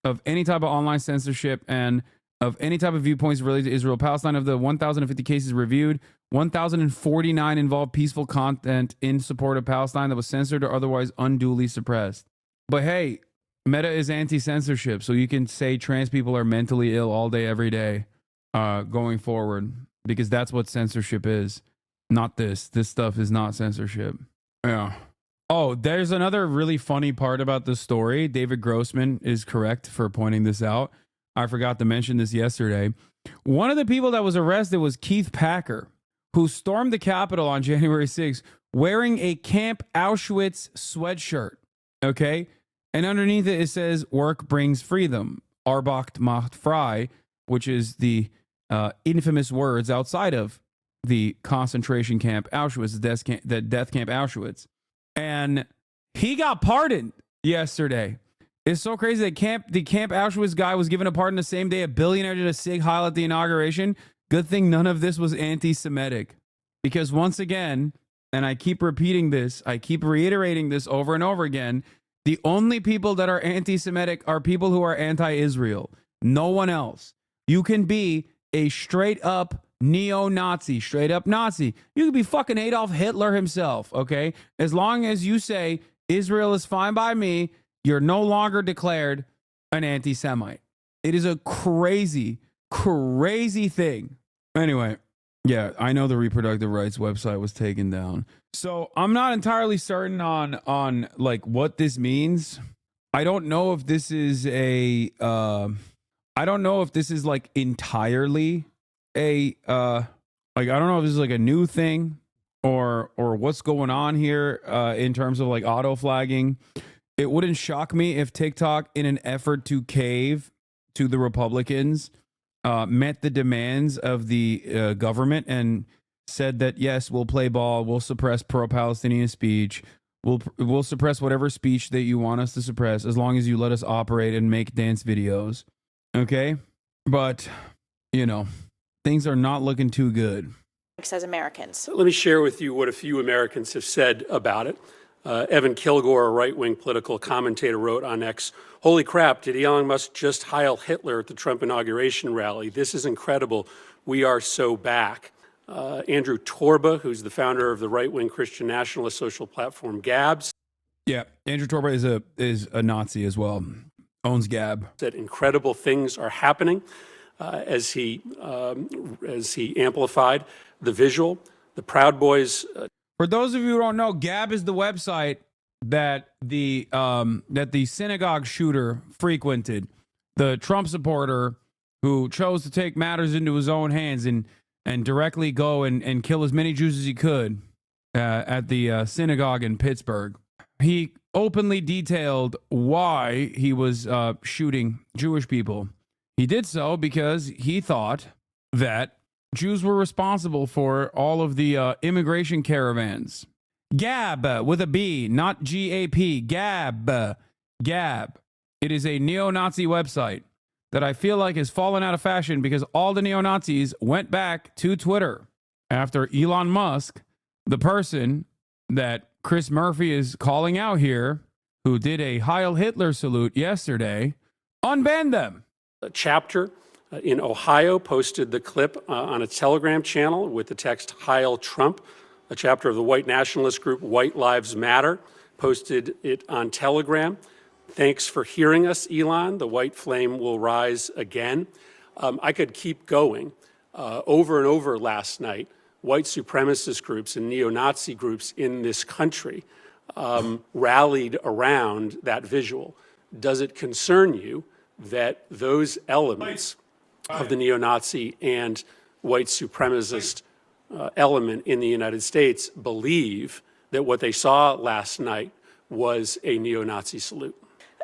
of any type of online censorship and of any type of viewpoints related to Israel. Palestine, of the 1,050 cases reviewed, 1,049 involved peaceful content in support of Palestine that was censored or otherwise unduly suppressed. But hey, Meta is anti-censorship, so you can say trans people are mentally ill all day, every day, going forward, because that's what censorship is. Not this. This stuff is not censorship. Yeah. Oh, there's another really funny part about the story. David Grossman is correct for pointing this out. I forgot to mention this yesterday. One of the people that was arrested was Keith Packer, who stormed the Capitol on January 6th wearing a Camp Auschwitz sweatshirt. Okay? And underneath it says, work brings freedom. Arbeit macht frei, which is the infamous words outside of the concentration camp Auschwitz, the death camp Auschwitz. And he got pardoned yesterday. It's so crazy that the Camp Auschwitz guy was given a pardon the same day a billionaire did a Sig Heil at the inauguration. Good thing none of this was anti-Semitic. Because once again, and I keep repeating this, I keep reiterating this over and over again, the only people that are anti-Semitic are people who are anti-Israel. No one else. You can be a straight up neo-Nazi, straight up Nazi. You could be fucking Adolf Hitler himself, okay? As long as you say Israel is fine by me, you're no longer declared an anti-Semite. It is a crazy, crazy thing. Anyway, yeah, I know the reproductive rights website was taken down. So I'm not entirely certain on like what this means. I don't know if this is I don't know if this is like entirely like I don't know if this is like a new thing or what's going on here in terms of like auto flagging. It wouldn't shock me if TikTok, in an effort to cave to the Republicans, met the demands of the government and said that, yes, we'll play ball, we'll suppress pro-Palestinian speech, we'll suppress whatever speech that you want us to suppress as long as you let us operate and make dance videos. Okay? But, you know, things are not looking too good. As Americans. Let me share with you what a few Americans have said about it. Evan Kilgore, a right-wing political commentator, wrote on X, "Holy crap, did Elon Musk just Heil Hitler at the Trump inauguration rally? This is incredible. We are so back." Andrew Torba, who's the founder of the right-wing Christian nationalist social platform Gabs. Yeah, Andrew Torba is a Nazi as well. Owns Gab. Said incredible things are happening as he amplified the visual. The Proud Boys. For those of you who don't know, Gab is the website that the synagogue shooter frequented. The Trump supporter who chose to take matters into his own hands and directly go and kill as many Jews as he could at the synagogue in Pittsburgh. He openly detailed why he was shooting Jewish people. He did so because he thought that Jews were responsible for all of the immigration caravans. Gab with a B, not G-A-P. Gab. Gab. It is a neo-Nazi website that I feel like has fallen out of fashion because all the neo-Nazis went back to Twitter after Elon Musk, the person that Chris Murphy is calling out here, who did a Heil Hitler salute yesterday, unbanned them. A chapter in Ohio posted the clip on a Telegram channel with the text Heil Trump. A chapter of the white nationalist group White Lives Matter posted it on Telegram. Thanks for hearing us, Elon. The white flame will rise again. I could keep going. Over and over last night, white supremacist groups and neo-Nazi groups in this country rallied around that visual. Does it concern you that those elements of the neo-Nazi and white supremacist element in the United States believe that what they saw last night was a neo-Nazi salute?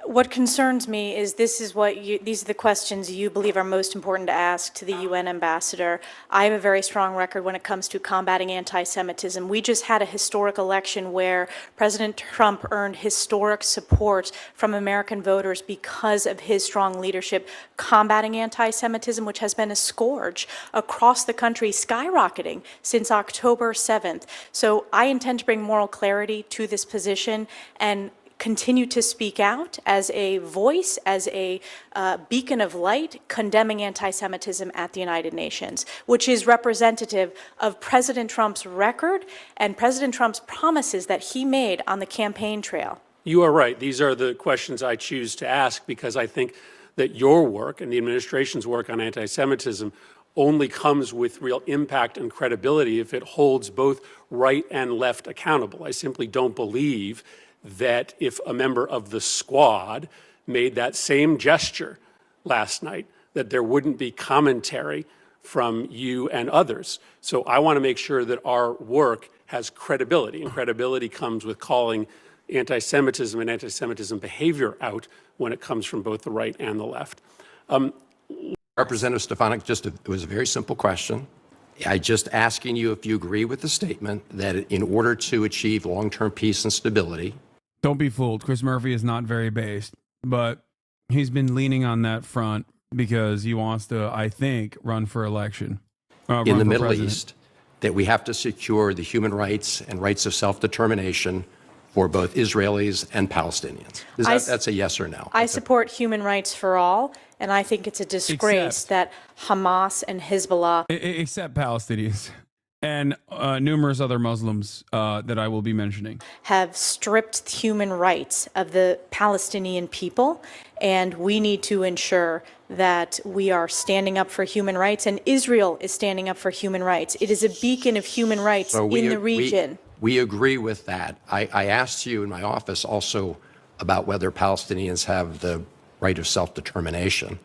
What concerns me is these are the questions you believe are most important to ask to the UN ambassador. I have a very strong record when it comes to combating anti-Semitism. We just had a historic election where President Trump earned historic support from American voters because of his strong leadership combating anti-Semitism, which has been a scourge across the country, skyrocketing since October 7th. So I intend to bring moral clarity to this position and continue to speak out as a voice, as a beacon of light, condemning anti-Semitism at the United Nations, which is representative of President Trump's record and President Trump's promises that he made on the campaign trail. You are right. These are the questions I choose to ask because I think that your work and the administration's work on anti-Semitism only comes with real impact and credibility if it holds both right and left accountable. I simply don't believe that if a member of the squad made that same gesture last night, that there wouldn't be commentary from you and others. So I want to make sure that our work has credibility, and credibility comes with calling anti-Semitism and anti-Semitism behavior out when it comes from both the right and the left. Representative Stefanik, it was a very simple question. I just asking you if you agree with the statement that in order to achieve long-term peace and stability. Don't be fooled. Chris Murphy is not very based, but he's been leaning on that front because he wants to, I think, run for election. In the Middle East, that we have to secure the human rights and rights of self-determination for both Israelis and Palestinians. That's a yes or no? I support human rights for all, and I think it's a disgrace that Hamas and Hezbollah... Except Palestinians. And numerous other Muslims that I will be mentioning have stripped human rights of the Palestinian people, and we need to ensure that we are standing up for human rights, and Israel is standing up for human rights. It is a beacon of human rights in the region. We agree with that. I asked you in my office also about whether Palestinians have the right of self-determination.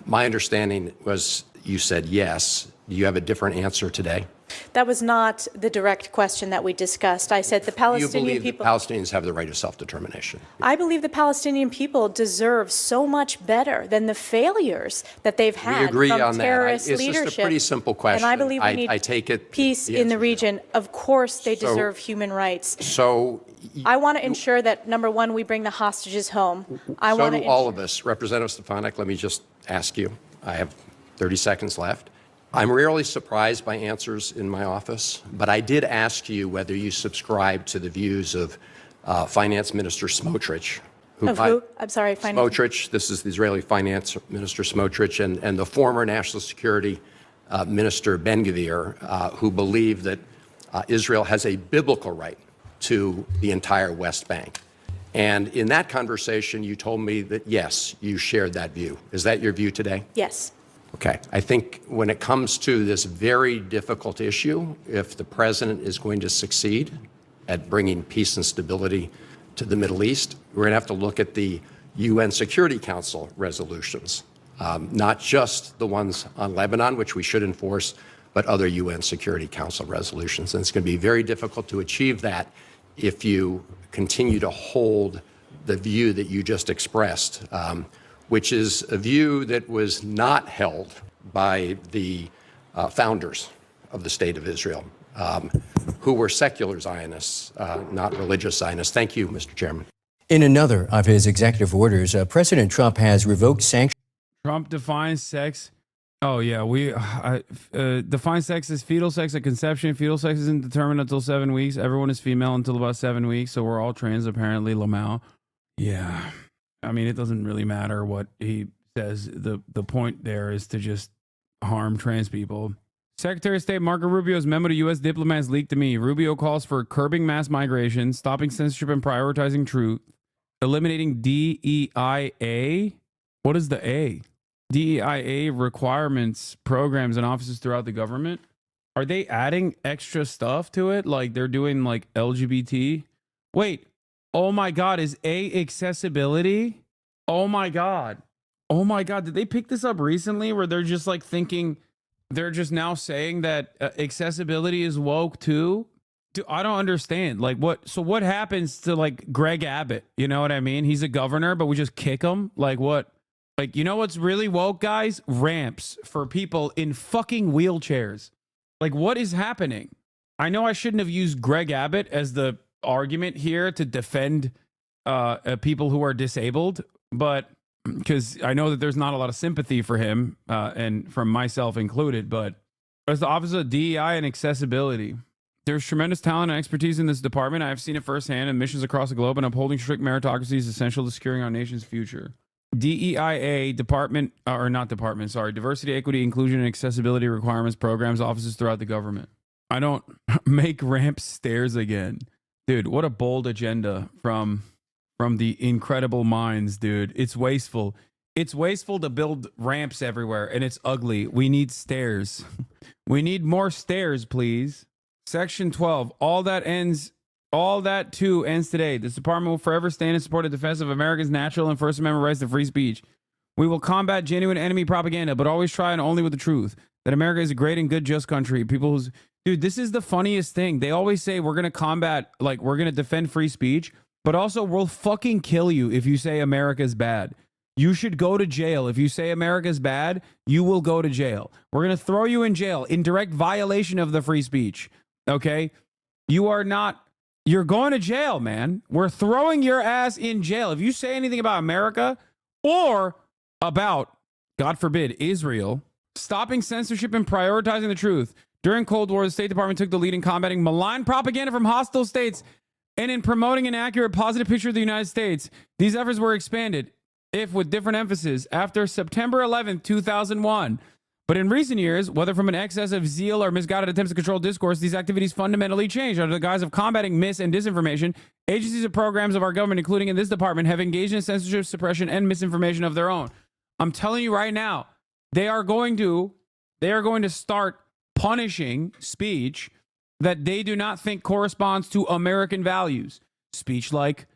My understanding was you said yes. Do you have a different answer today? That was not the direct question that we discussed. I said the Palestinian people... You believe that Palestinians have the right of self-determination? I believe the Palestinian people deserve so much better than the failures that they've had from terrorist leadership. It's just a pretty simple question. And I believe we need peace in the region. Of course they deserve human rights. So... I want to ensure that, number one, we bring the hostages home. So do all of us. Representative Stefanik, let me just ask you. I have 30 seconds left. I'm rarely surprised by answers in my office, but I did ask you whether you subscribe to the views of Finance Minister Smotrich. Of who? I'm sorry, Smotrich. This is the Israeli Finance Minister Smotrich and the former National Security Minister Ben-Gvir, who believe that Israel has a biblical right to the entire West Bank. And in that conversation, you told me that, yes, you shared that view. Is that your view today? Yes. Okay. I think when it comes to this very difficult issue, if the president is going to succeed at bringing peace and stability to the Middle East, we're going to have to look at the UN Security Council resolutions, not just the ones on Lebanon, which we should enforce, but other UN Security Council resolutions. And it's going to be very difficult to achieve that if you continue to hold the view that you just expressed, which is a view that was not held by the founders of the State of Israel, who were secular Zionists, not religious Zionists. Thank you, Mr. Chairman. In another of his executive orders, President Trump has revoked sanctions. Trump defines sex. Oh, yeah. Define sex as fetal sex at conception. Fetal sex isn't determined until 7 weeks. Everyone is female until about 7 weeks. So we're all trans, apparently, Lamau. Yeah. I mean, it doesn't really matter what he says. The point there is to just harm trans people. Secretary of State Marco Rubio's memo to U.S. diplomats leaked to me. Rubio calls for curbing mass migration, stopping censorship and prioritizing truth, eliminating DEIA. What is the A? DEIA requirements, programs, and offices throughout the government. Are they adding extra stuff to it? Like they're doing like LGBT Wait. Oh my God. Is A accessibility? Oh my God. Oh my God. Did they pick this up recently where they're just like thinking, they're just now saying that accessibility is woke too? Dude, I don't understand. Like what? So what happens to like Greg Abbott? You know what I mean? He's a governor, but we just kick him? Like what? Like, you know what's really woke, guys? Ramps for people in fucking wheelchairs. Like, what is happening? I know I shouldn't have used Greg Abbott as the argument here to defend people who are disabled, but because I know that there's not a lot of sympathy for him and from myself included, but as the Office of DEI and Accessibility, there's tremendous talent and expertise in this department. I've seen it firsthand in missions across the globe, and upholding strict meritocracy is essential to securing our nation's future. DEIA diversity, equity, inclusion, and accessibility requirements, programs, offices throughout the government. I don't make ramps stairs again. Dude, what a bold agenda from the incredible minds, dude. It's wasteful. It's wasteful to build ramps everywhere, and it's ugly. We need stairs. We need more stairs, please. Section 12, all that too ends today. This department will forever stand in support of defense of America's natural and First Amendment rights to free speech. We will combat genuine enemy propaganda, but always try and only with the truth. That America is a great and good, just country. People who's... Dude, this is the funniest thing. They always say we're going to combat, like, we're going to defend free speech, but also we'll fucking kill you if you say America's bad. You should go to jail. If you say America's bad, you will go to jail. We're going to throw you in jail in direct violation of the free speech. Okay? You're going to jail, man. We're throwing your ass in jail. If you say anything about America or about, God forbid, Israel, stopping censorship and prioritizing the truth. During Cold War, the State Department took the lead in combating malign propaganda from hostile states and in promoting an accurate, positive picture of the United States. These efforts were expanded, if with different emphasis, after September 11th, 2001. But in recent years, whether from an excess of zeal or misguided attempts to control discourse, these activities fundamentally changed. Under the guise of combating mis- and disinformation, agencies and programs of our government, including in this department, have engaged in censorship, suppression, and misinformation of their own. I'm telling you right now, they are going to start punishing speech that they do not think corresponds to American values. Speech like,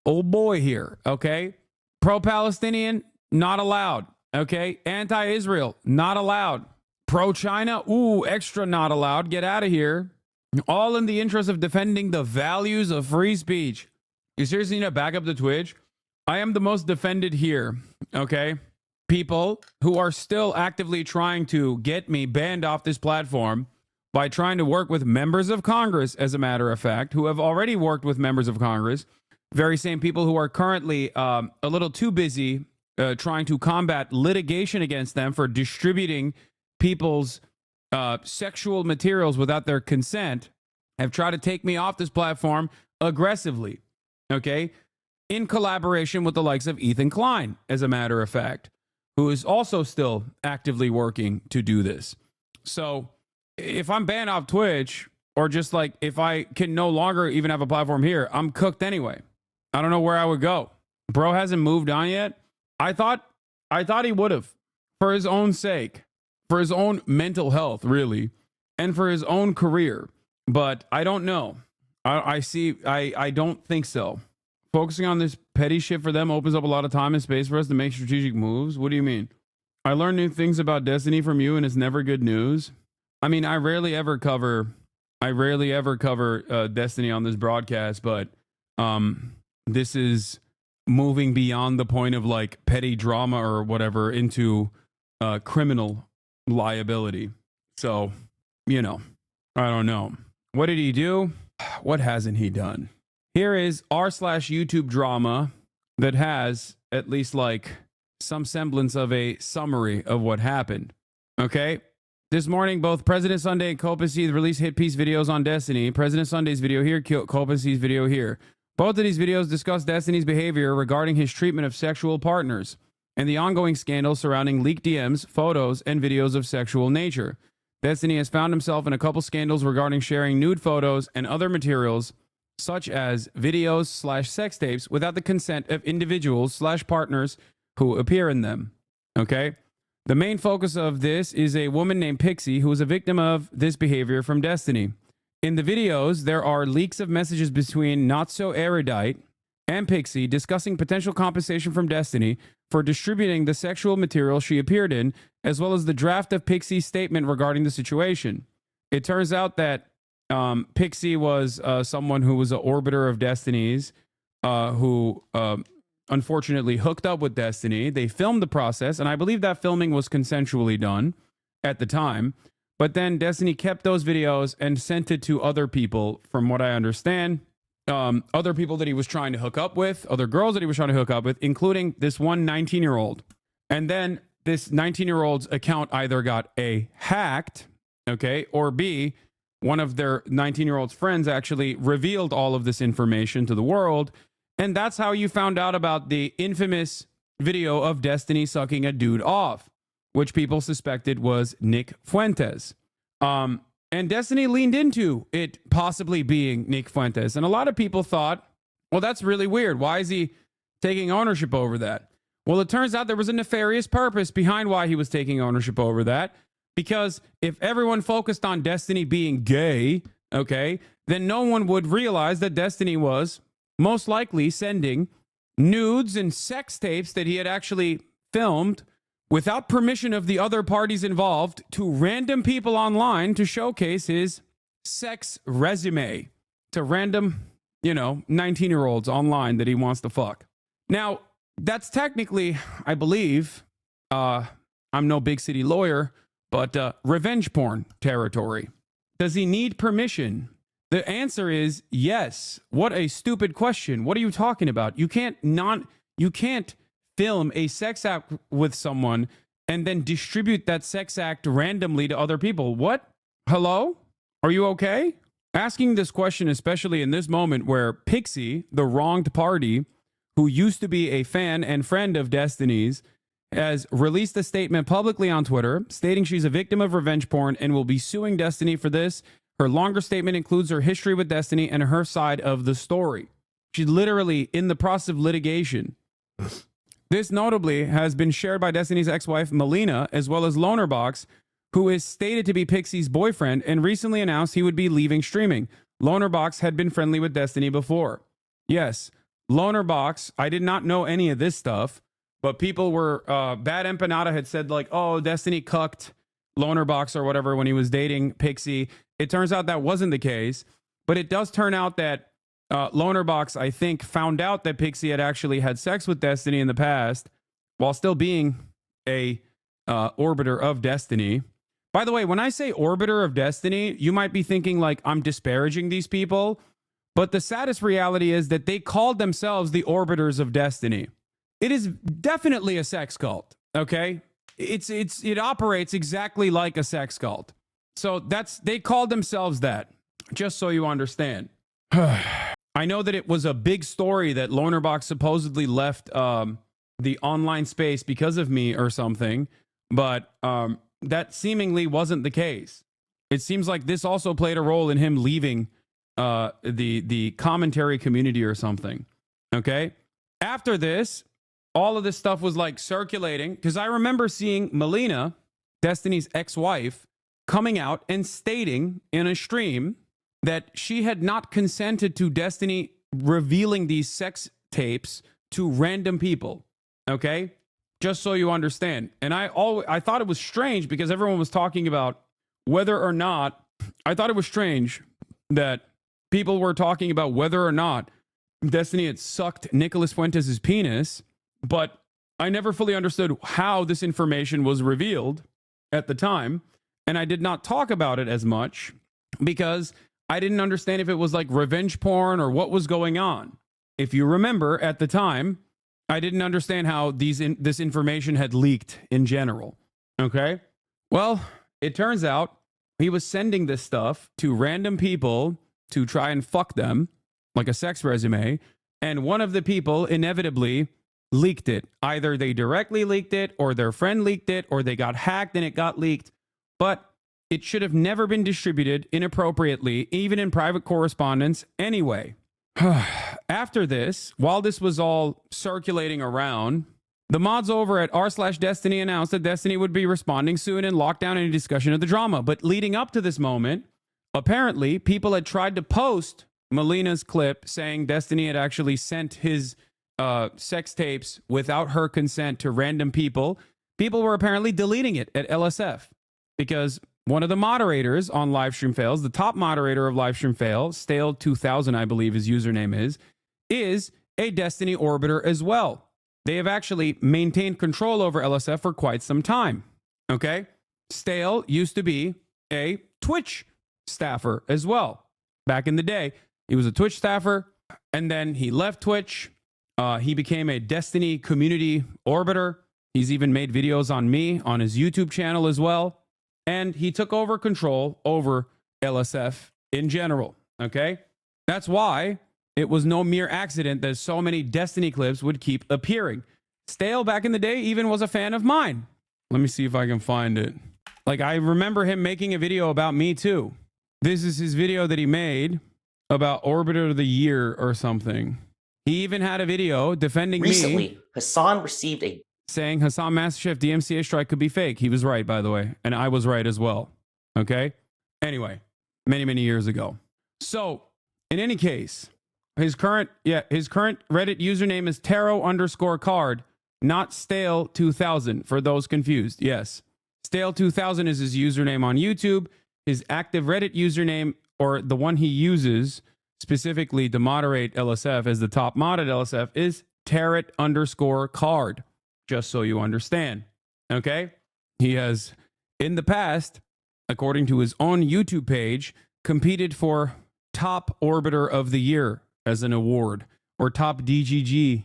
old boy here, okay? Pro-Palestinian, not allowed. Okay, anti-Israel, not allowed. Pro-China, ooh, extra not allowed. Get out of here. All in the interest of defending the values of free speech. You seriously need to back up the Twitch? I am the most defended here, okay? People who are still actively trying to get me banned off this platform by trying to work with members of Congress, as a matter of fact, who have already worked with members of Congress. Very same people who are currently a little too busy trying to combat litigation against them for distributing people's sexual materials without their consent, have tried to take me off this platform aggressively, okay? In collaboration with the likes of Ethan Klein, as a matter of fact, who is also still actively working to do this. So if I'm banned off Twitch, or just like if I can no longer even have a platform here, I'm cooked anyway. I don't know where I would go. Bro hasn't moved on yet. I thought he would have, for his own sake, for his own mental health, really, and for his own career. But I don't know. I don't think so. Focusing on this petty shit for them opens up a lot of time and space for us to make strategic moves. What do you mean? I learned new things about Destiny from you, and it's never good news. I mean, I rarely ever cover Destiny on this broadcast, but this is moving beyond the point of like petty drama or whatever into criminal liability. So, you know, I don't know. What did he do? What hasn't he done? Here is r/YouTube drama that has at least like some semblance of a summary of what happened. Okay. This morning, both President Sunday and Copaceed released hit piece videos on Destiny. President Sunday's video here, Copaceed's video here. Both of these videos discuss Destiny's behavior regarding his treatment of sexual partners and the ongoing scandal surrounding leaked DMs, photos, and videos of sexual nature. Destiny has found himself in a couple scandals regarding sharing nude photos and other materials, such as videos/sex tapes, without the consent of individuals/partners who appear in them. Okay? The main focus of this is a woman named Pixie, who was a victim of this behavior from Destiny. In the videos, there are leaks of messages between Not So Erudite and Pixie discussing potential compensation from Destiny for distributing the sexual material she appeared in, as well as the draft of Pixie's statement regarding the situation. It turns out that Pixie was someone who was an orbiter of Destiny's, who unfortunately hooked up with Destiny. They filmed the process, and I believe that filming was consensually done at the time. But then Destiny kept those videos and sent it to other people, from what I understand. Other people that he was trying to hook up with, other girls that he was trying to hook up with, including this one 19-year-old. And then this 19-year-old's account either got A, hacked, okay, or B, one of their 19-year-old's friends actually revealed all of this information to the world. And that's how you found out about the infamous video of Destiny sucking a dude off, which people suspected was Nick Fuentes. And Destiny leaned into it possibly being Nick Fuentes. And a lot of people thought, well, that's really weird. Why is he taking ownership over that? Well, it turns out there was a nefarious purpose behind why he was taking ownership over that. Because if everyone focused on Destiny being gay, okay, then no one would realize that Destiny was most likely sending nudes and sex tapes that he had actually filmed without permission of the other parties involved to random people online to showcase his sex resume to random, 19-year-olds online that he wants to fuck. Now, that's technically, I believe, I'm no big city lawyer, but revenge porn territory. Does he need permission? The answer is yes. What a stupid question. What are you talking about? You can't film a sex act with someone and then distribute that sex act randomly to other people. What? Hello? Are you okay? Asking this question, especially in this moment where Pixie, the wronged party, who used to be a fan and friend of Destiny's, has released a statement publicly on Twitter stating she's a victim of revenge porn and will be suing Destiny for this. Her longer statement includes her history with Destiny and her side of the story. She's literally in the process of litigation. This notably has been shared by Destiny's ex-wife, Melina, as well as Lonerbox, who is stated to be Pixie's boyfriend and recently announced he would be leaving streaming. Lonerbox had been friendly with Destiny before. Yes, Lonerbox, I did not know any of this stuff, but people were, Bad Empanada had said like, oh, Destiny cucked Lonerbox or whatever when he was dating Pixie. It turns out that wasn't the case, but it does turn out that Lonerbox, I think, found out that Pixie had actually had sex with Destiny in the past while still being a orbiter of Destiny. By the way, when I say orbiter of Destiny, you might be thinking like I'm disparaging these people, but the saddest reality is that they called themselves the orbiters of Destiny. It is definitely a sex cult, okay? It operates exactly like a sex cult. So they called themselves that, just so you understand. I know that it was a big story that Lonerbox supposedly left the online space because of me or something, but that seemingly wasn't the case. It seems like this also played a role in him leaving the commentary community or something. Okay? After this, all of this stuff was like circulating because I remember seeing Melina, Destiny's ex-wife, coming out and stating in a stream that she had not consented to Destiny revealing these sex tapes to random people. Okay? Just so you understand. And I thought it was strange because everyone was talking about whether or not, I thought it was strange that people were talking about whether or not Destiny had sucked Nicholas Fuentes' penis, but I never fully understood how this information was revealed at the time. And I did not talk about it as much because I didn't understand if it was like revenge porn or what was going on. If you remember at the time, I didn't understand how this information had leaked in general. Okay? Well, it turns out he was sending this stuff to random people to try and fuck them, like a sex resume. And one of the people inevitably leaked it. Either they directly leaked it, or their friend leaked it, or they got hacked and it got leaked. But it should have never been distributed inappropriately, even in private correspondence anyway. After this, while this was all circulating around, the mods over at r/Destiny announced that Destiny would be responding soon and lock down any discussion of the drama. But leading up to this moment, Apparently, people had tried to post Melina's clip saying Destiny had actually sent his sex tapes without her consent to random people. People were apparently deleting it at LSF because one of the moderators on Livestream Fails, the top moderator of Livestream Fails, Stale2000, I believe his username is a Destiny orbiter as well. They have actually maintained control over LSF for quite some time. Okay? Stale used to be a Twitch staffer as well. Back in the day, he was a Twitch staffer, and then he left Twitch. He became a Destiny community orbiter. He's even made videos on me on his YouTube channel as well. And he took over control over LSF in general. Okay? That's why it was no mere accident that so many Destiny clips would keep appearing. Stale back in the day even was a fan of mine. Let me see if I can find it. Like, I remember him making a video about me too. This is his video that he made about Orbiter of the Year or something. He even had a video defending Recently, Hasan received a saying Hassan MasterChef DMCA strike could be fake. He was right, by the way. And I was right as well. Okay? Anyway, many, many years ago. So, in any case, his current Reddit username is Taro_card, not Stale2000, for those confused. Yes. Stale2000 is his username on YouTube. His active Reddit username, or the one he uses specifically to moderate LSF as the top mod at LSF, is Tarot_card. Just so you understand. Okay? He has, in the past, according to his own YouTube page, competed for Top Orbiter of the Year as an award, or Top DGG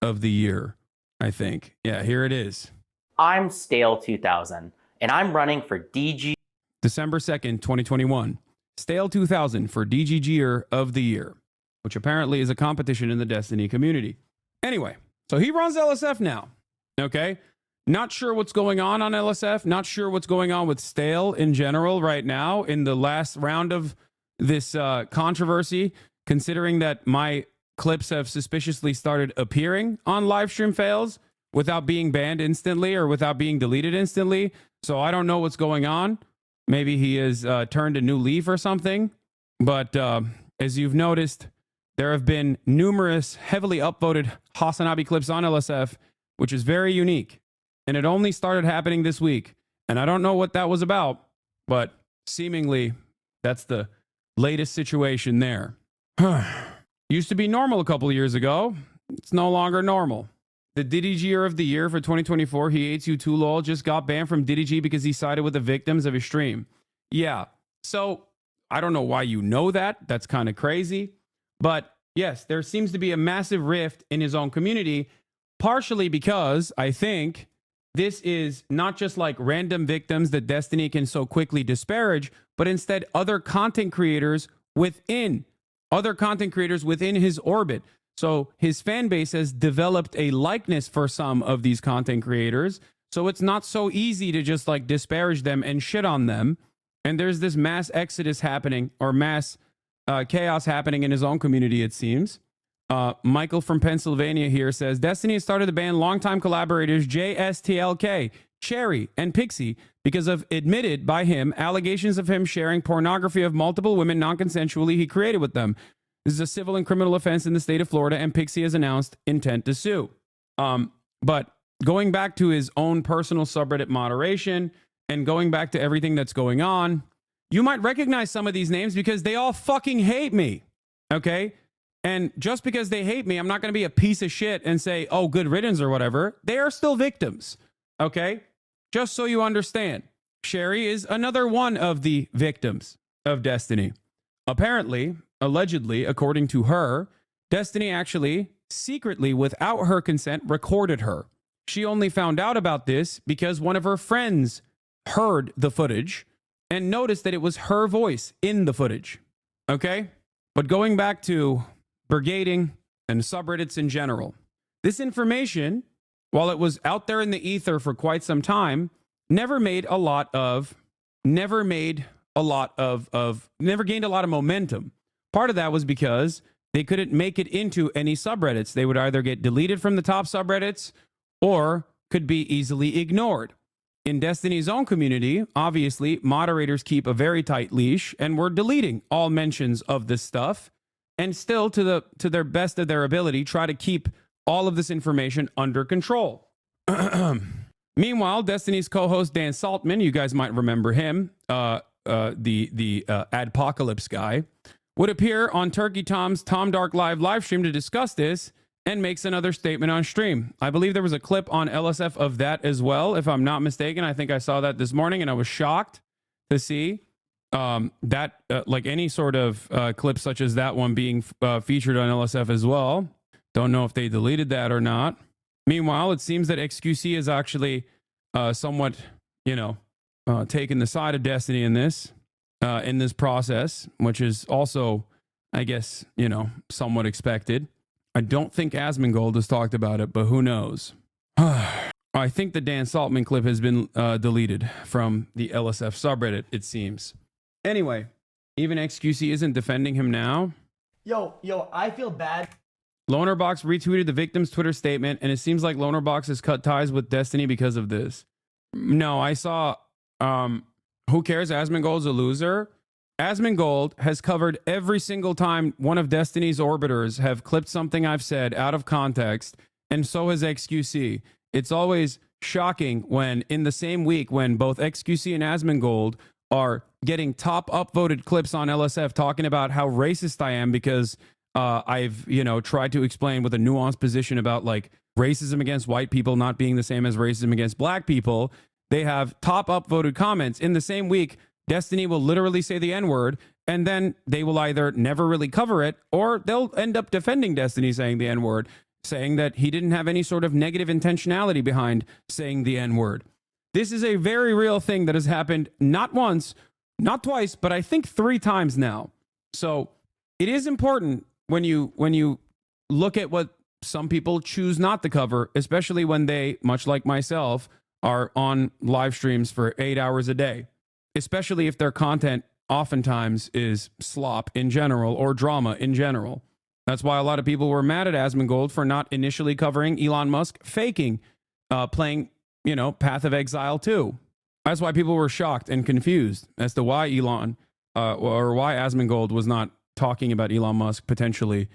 of the Year, I think. Yeah, here it is. I'm Stale2000, and I'm running for DG. December 2nd, 2021. Stale2000 for DGGer of the Year, which apparently is a competition in the Destiny community. Anyway, so he runs LSF now. Okay? Not sure what's going on LSF. Not sure what's going on with Stale in general right now in the last round of this controversy, considering that my clips have suspiciously started appearing on Livestream Fails without being banned instantly or without being deleted instantly. So I don't know what's going on. Maybe he has turned a new leaf or something. But as you've noticed, there have been numerous heavily upvoted HasanAbi clips on LSF, which is very unique. And it only started happening this week. And I don't know what that was about, but seemingly that's the latest situation there. Used to be normal a couple of years ago. It's no longer normal. The DDGer of the Year for 2024, He Hates You Too Lol, just got banned from DDG because he sided with the victims of his stream. Yeah, so I don't know why you know that. That's kind of crazy. But yes, there seems to be a massive rift in his own community, partially because I think this is not just like random victims that Destiny can so quickly disparage, but instead other content creators within his orbit. So his fan base has developed a likeness for some of these content creators. So it's not so easy to just like disparage them and shit on them. And there's this mass exodus happening, or mass chaos happening in his own community, it seems. Michael from Pennsylvania here says, Destiny has started to ban longtime collaborators JSTLK, Cherry, and Pixie because of admitted by him allegations of him sharing pornography of multiple women non-consensually he created with them. This is a civil and criminal offense in the state of Florida, and Pixie has announced intent to sue. But going back to his own personal subreddit moderation and going back to everything that's going on, you might recognize some of these names because they all fucking hate me. Okay? And just because they hate me, I'm not going to be a piece of shit and say, oh, good riddance or whatever. They are still victims. Okay? Just so you understand. Sherry is another one of the victims of Destiny. Apparently, allegedly, according to her, Destiny actually secretly, without her consent, recorded her. She only found out about this because one of her friends heard the footage and noticed that it was her voice in the footage. Okay? But going back to brigading and subreddits in general, this information, while it was out there in the ether for quite some time, never gained a lot of momentum. Part of that was because they couldn't make it into any subreddits. They would either get deleted from the top subreddits or could be easily ignored. in Destiny's own community, obviously, moderators keep a very tight leash and we're deleting all mentions of this stuff and still to their best of their ability try to keep all of this information under control. Meanwhile, Destiny's co-host Dan Saltman, you guys might remember him, the Adpocalypse guy, would appear on Turkey Tom's Tom Dark live stream to discuss this and makes another statement on stream. I believe there was a clip on LSF of that as well, if I'm not mistaken. I think I saw that this morning and I was shocked to see that, like any sort of clip such as that one being featured on LSF as well. Don't know if they deleted that or not. Meanwhile, it seems that XQC is actually somewhat, taking the side of Destiny in this process, which is also, I guess, somewhat expected. I don't think Asmongold has talked about it, but who knows? I think the Dan Saltman clip has been deleted from the LSF subreddit, it seems. Anyway, even XQC isn't defending him now. Yo, I feel bad. Lonerbox retweeted the victim's Twitter statement, and it seems like Lonerbox has cut ties with Destiny because of this. No, I saw, who cares? Asmongold's a loser. Asmongold has covered every single time one of Destiny's orbiters have clipped something I've said out of context, and so has XQC. It's always shocking when, in the same week, when both XQC and Asmongold are getting top upvoted clips on LSF talking about how racist I am because I've, tried to explain with a nuanced position about like racism against white people not being the same as racism against black people. They have top upvoted comments. In the same week, Destiny will literally say the N-word, and then they will either never really cover it, or they'll end up defending Destiny saying the N-word, saying that he didn't have any sort of negative intentionality behind saying the N-word. This is a very real thing that has happened not once, not twice, but I think 3 times now. So it is important when you look at what some people choose not to cover, especially when they, much like myself, are on live streams for 8 hours a day. Especially if their content oftentimes is slop in general or drama in general. That's why a lot of people were mad at Asmongold for not initially covering Elon Musk faking playing, Path of Exile 2. That's why people were shocked and confused as to why Elon or why Asmongold was not talking about Elon Musk potentially,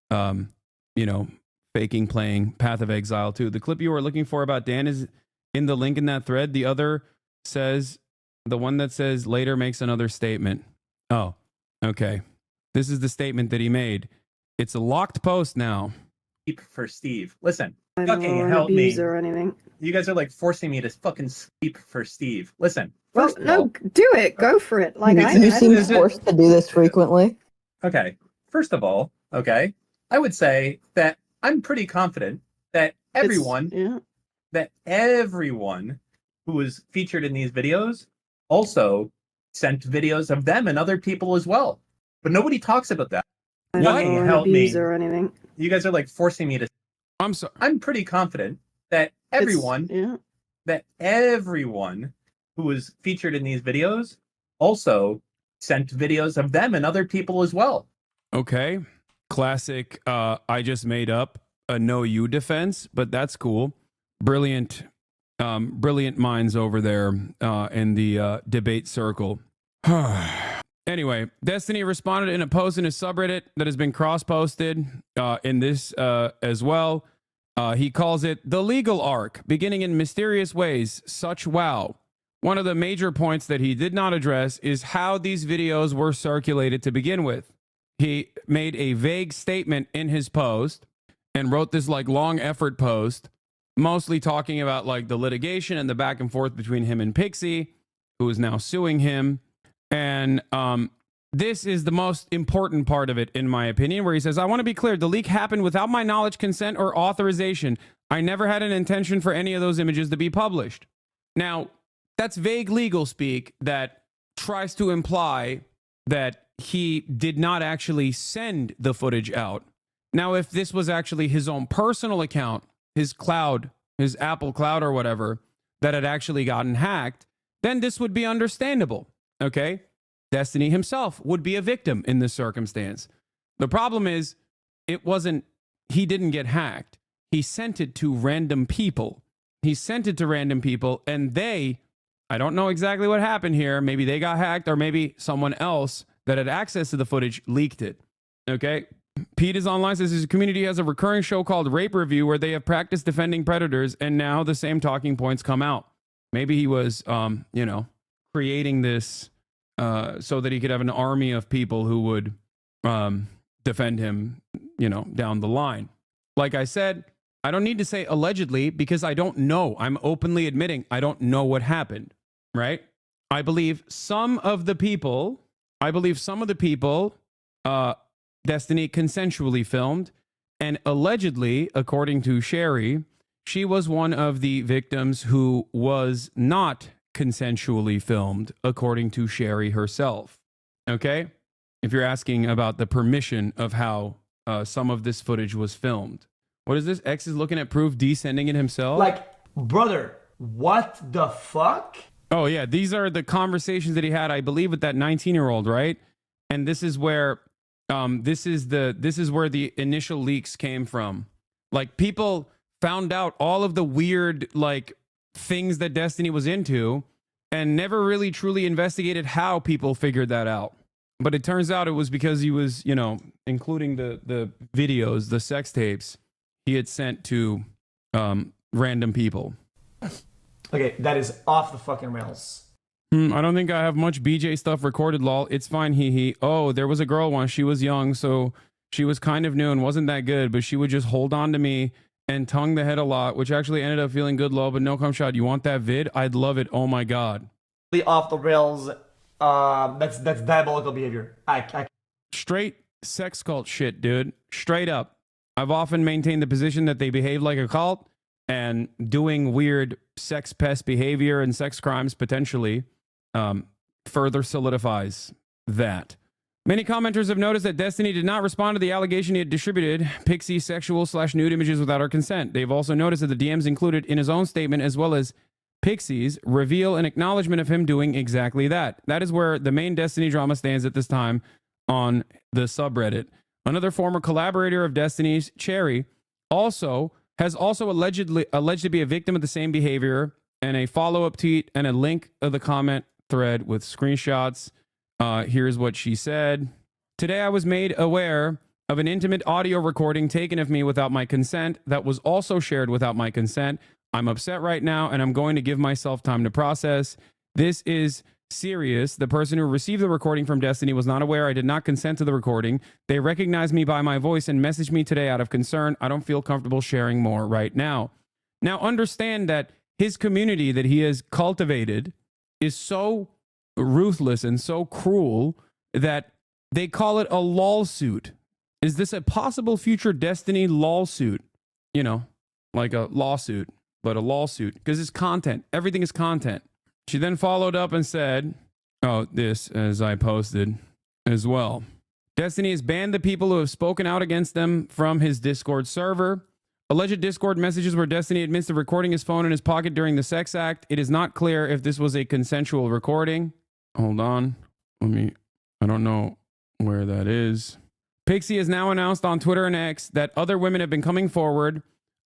faking playing Path of Exile 2. The clip you were looking for about Dan is in the link in that thread. The other says... The one that says later makes another statement. Oh, okay. This is the statement that he made. It's a locked post now. For Steve. Listen, I fucking help me. Or anything. You guys are like forcing me to fucking sleep for Steve. Listen. Well, no, do it. Go for it. Like you seem forced to do this frequently. Okay. First of all, okay, I would say that I'm pretty confident that everyone who was featured in these videos also sent videos of them and other people as well. But nobody talks about that. Fucking help me. Or anything. You guys are like forcing me to... I'm sorry. I'm pretty confident that everyone who was featured in these videos also sent videos of them and other people as well. Okay. Classic, I just made up a no you defense, but that's cool. Brilliant minds over there in the debate circle. Anyway, Destiny responded in a post in his subreddit that has been cross-posted in this as well. He calls it the legal arc, beginning in mysterious ways, such wow. One of the major points that he did not address is how these videos were circulated to begin with. He made a vague statement in his post and wrote this like long effort post, mostly talking about like the litigation and the back and forth between him and Pixie, who is now suing him. And this is the most important part of it, in my opinion, where he says, I want to be clear. The leak happened without my knowledge, consent, or authorization. I never had an intention for any of those images to be published. Now, that's vague legal speak that tries to imply that he did not actually send the footage out. Now, if this was actually his own personal account, his cloud, his Apple cloud or whatever, that had actually gotten hacked, then this would be understandable, okay? Destiny himself would be a victim in this circumstance. The problem is, he didn't get hacked. He sent it to random people he sent it to random people, and I don't know exactly what happened here. Maybe they got hacked, or maybe someone else that had access to the footage leaked it. Okay? Pete is online, says his community has a recurring show called Rape Review where they have practiced defending predators, and now the same talking points come out. Maybe he was, creating this so that he could have an army of people who would defend him, down the line. Like I said, I don't need to say allegedly because I don't know. I'm openly admitting I don't know what happened, right? I believe some of the people, Destiny consensually filmed, and allegedly, according to Sherry, she was one of the victims who was not consensually filmed, according to Sherry herself. Okay? If you're asking about the permission of how some of this footage was filmed. What is this? X is looking at proof, D sending it himself? Like, brother, what the fuck? Oh, yeah. These are the conversations that he had, I believe, with that 19-year-old, right? And this is where this is where the initial leaks came from. Like, people found out all of the weird, like, things that Destiny was into and never really truly investigated how people figured that out. But it turns out it was because he was, including the videos, the sex tapes he had sent to random people. Okay, that is off the fucking rails. I don't think I have much BJ stuff recorded, lol. It's fine, hee hee. Oh, there was a girl once. She was young, so she was kind of new and wasn't that good, but she would just hold on to me and tongue the head a lot, which actually ended up feeling good, lol. But no cum shot. You want that vid? I'd love it. Oh my god. Off the rails. That's diabolical behavior. Straight sex cult shit, dude. Straight up. I've often maintained the position that they behave like a cult, and doing weird sex pest behavior and sex crimes potentially further solidifies that. Many commenters have noticed that Destiny did not respond to the allegation he had distributed Pixie sexual/nude images without her consent. They've also noticed that the DMs included in his own statement, as well as Pixie's, reveal an acknowledgement of him doing exactly that. That is where the main Destiny drama stands at this time on the subreddit. Another former collaborator of Destiny's, Cherry, has alleged to be a victim of the same behavior, and a follow-up tweet and a link of the comment thread with screenshots. Here's what she said. Today I was made aware of an intimate audio recording taken of me without my consent that was also shared without my consent. I'm upset right now, and I'm going to give myself time to process. This is serious. The person who received the recording from Destiny was not aware I did not consent to the recording. They recognized me by my voice and messaged me today out of concern. I don't feel comfortable sharing more right now. Now, understand that his community that he has cultivated is so ruthless and so cruel that they call it a lawsuit. Is this a possible future Destiny lawsuit? Like a lawsuit, but a lawsuit, because it's content. Everything is content. She then followed up and said, this, as I posted as well. Destiny has banned the people who have spoken out against them from his Discord server. Alleged Discord messages where Destiny admits to recording his phone in his pocket during the sex act. It is not clear if this was a consensual recording. Hold on. I don't know where that is. Pixie has now announced on Twitter and X that other women have been coming forward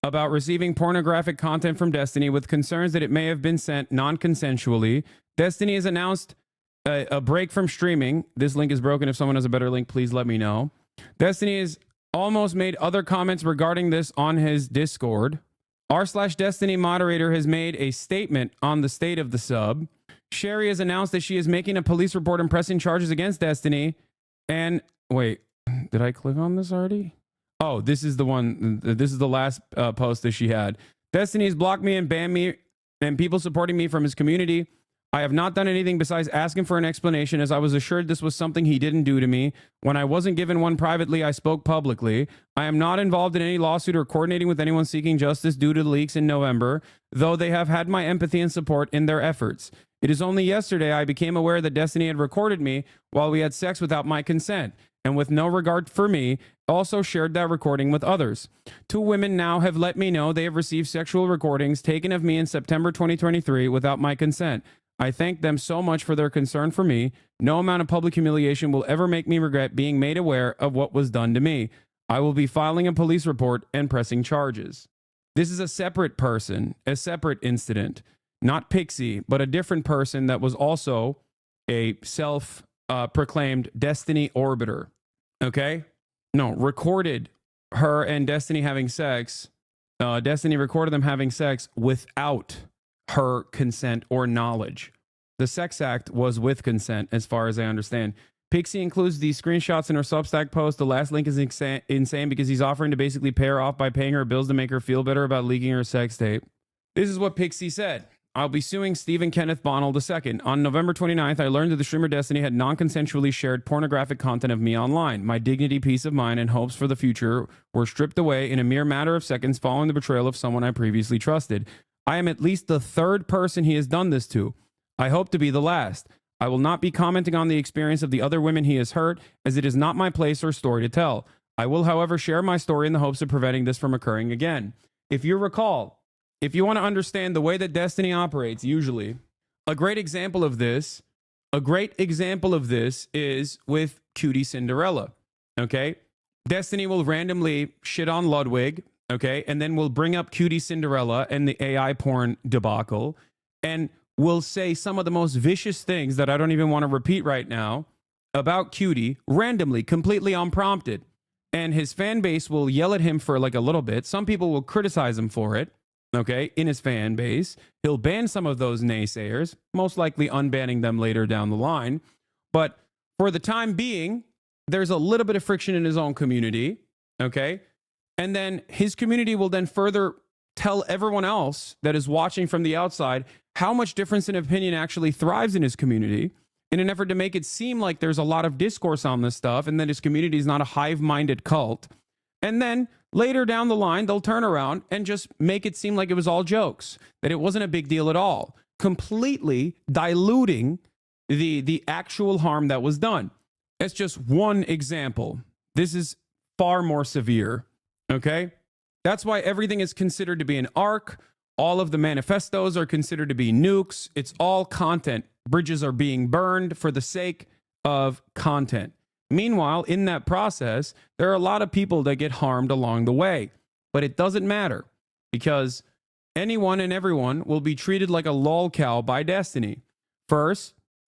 about receiving pornographic content from Destiny with concerns that it may have been sent non-consensually. Destiny has announced a break from streaming. This link is broken. If someone has a better link, please let me know. Destiny has almost made other comments regarding this on his Discord. r/Destiny moderator has made a statement on the state of the sub. Sherry has announced that she is making a police report and pressing charges against Destiny. And wait, did I click on this already? Oh, this is the one. This is the last post that she had. Destiny has blocked me and banned me and people supporting me from his community. I have not done anything besides asking for an explanation, as I was assured this was something he didn't do to me. When I wasn't given one privately, I spoke publicly. I am not involved in any lawsuit or coordinating with anyone seeking justice due to the leaks in November, though they have had my empathy and support in their efforts. It is only yesterday I became aware that Destiny had recorded me while we had sex without my consent, and with no regard for me, also shared that recording with others. 2 women now have let me know they have received sexual recordings taken of me in September 2023 without my consent. I thank them so much for their concern for me. No amount of public humiliation will ever make me regret being made aware of what was done to me. I will be filing a police report and pressing charges. This is a separate person, a separate incident, not Pixie, but a different person that was also a self-proclaimed Destiny orbiter. Okay? No, recorded her and Destiny having sex. Destiny recorded them having sex without her consent or knowledge. The sex act was with consent, as far as I understand. Pixie includes these screenshots in her Substack post. The last link is insane because he's offering to basically pay her off by paying her bills to make her feel better about leaking her sex tape. This is what Pixie said. I'll be suing Stephen Kenneth Bonnell II. On November 29th, I learned that the streamer Destiny had non-consensually shared pornographic content of me online. My dignity, peace of mind, and hopes for the future were stripped away in a mere matter of seconds following the betrayal of someone I previously trusted. I am at least the third person he has done this to. I hope to be the last. I will not be commenting on the experience of the other women he has hurt, as it is not my place or story to tell. I will, however, share my story in the hopes of preventing this from occurring again. If you recall, if you want to understand the way that Destiny operates, usually, a great example of this is with Cutie Cinderella, okay? Destiny will randomly shit on Ludwig, okay? And then we'll bring up Cutie Cinderella and the AI porn debacle, and will say some of the most vicious things that I don't even want to repeat right now about Cutie, randomly, completely unprompted. And his fan base will yell at him for like a little bit. Some people will criticize him for it, okay, in his fan base. He'll ban some of those naysayers, most likely unbanning them later down the line. But for the time being, there's a little bit of friction in his own community, okay? And then his community will then further tell everyone else that is watching from the outside how much difference in opinion actually thrives in his community in an effort to make it seem like there's a lot of discourse on this stuff and that his community is not a hive-minded cult. And then later down the line, they'll turn around and just make it seem like it was all jokes, that it wasn't a big deal at all, completely diluting the actual harm that was done. That's just one example. This is far more severe, okay? That's why everything is considered to be an arc. All of the manifestos are considered to be nukes. It's all content. Bridges are being burned for the sake of content. Meanwhile, in that process, there are a lot of people that get harmed along the way. But it doesn't matter because anyone and everyone will be treated like a lolcow by Destiny. First,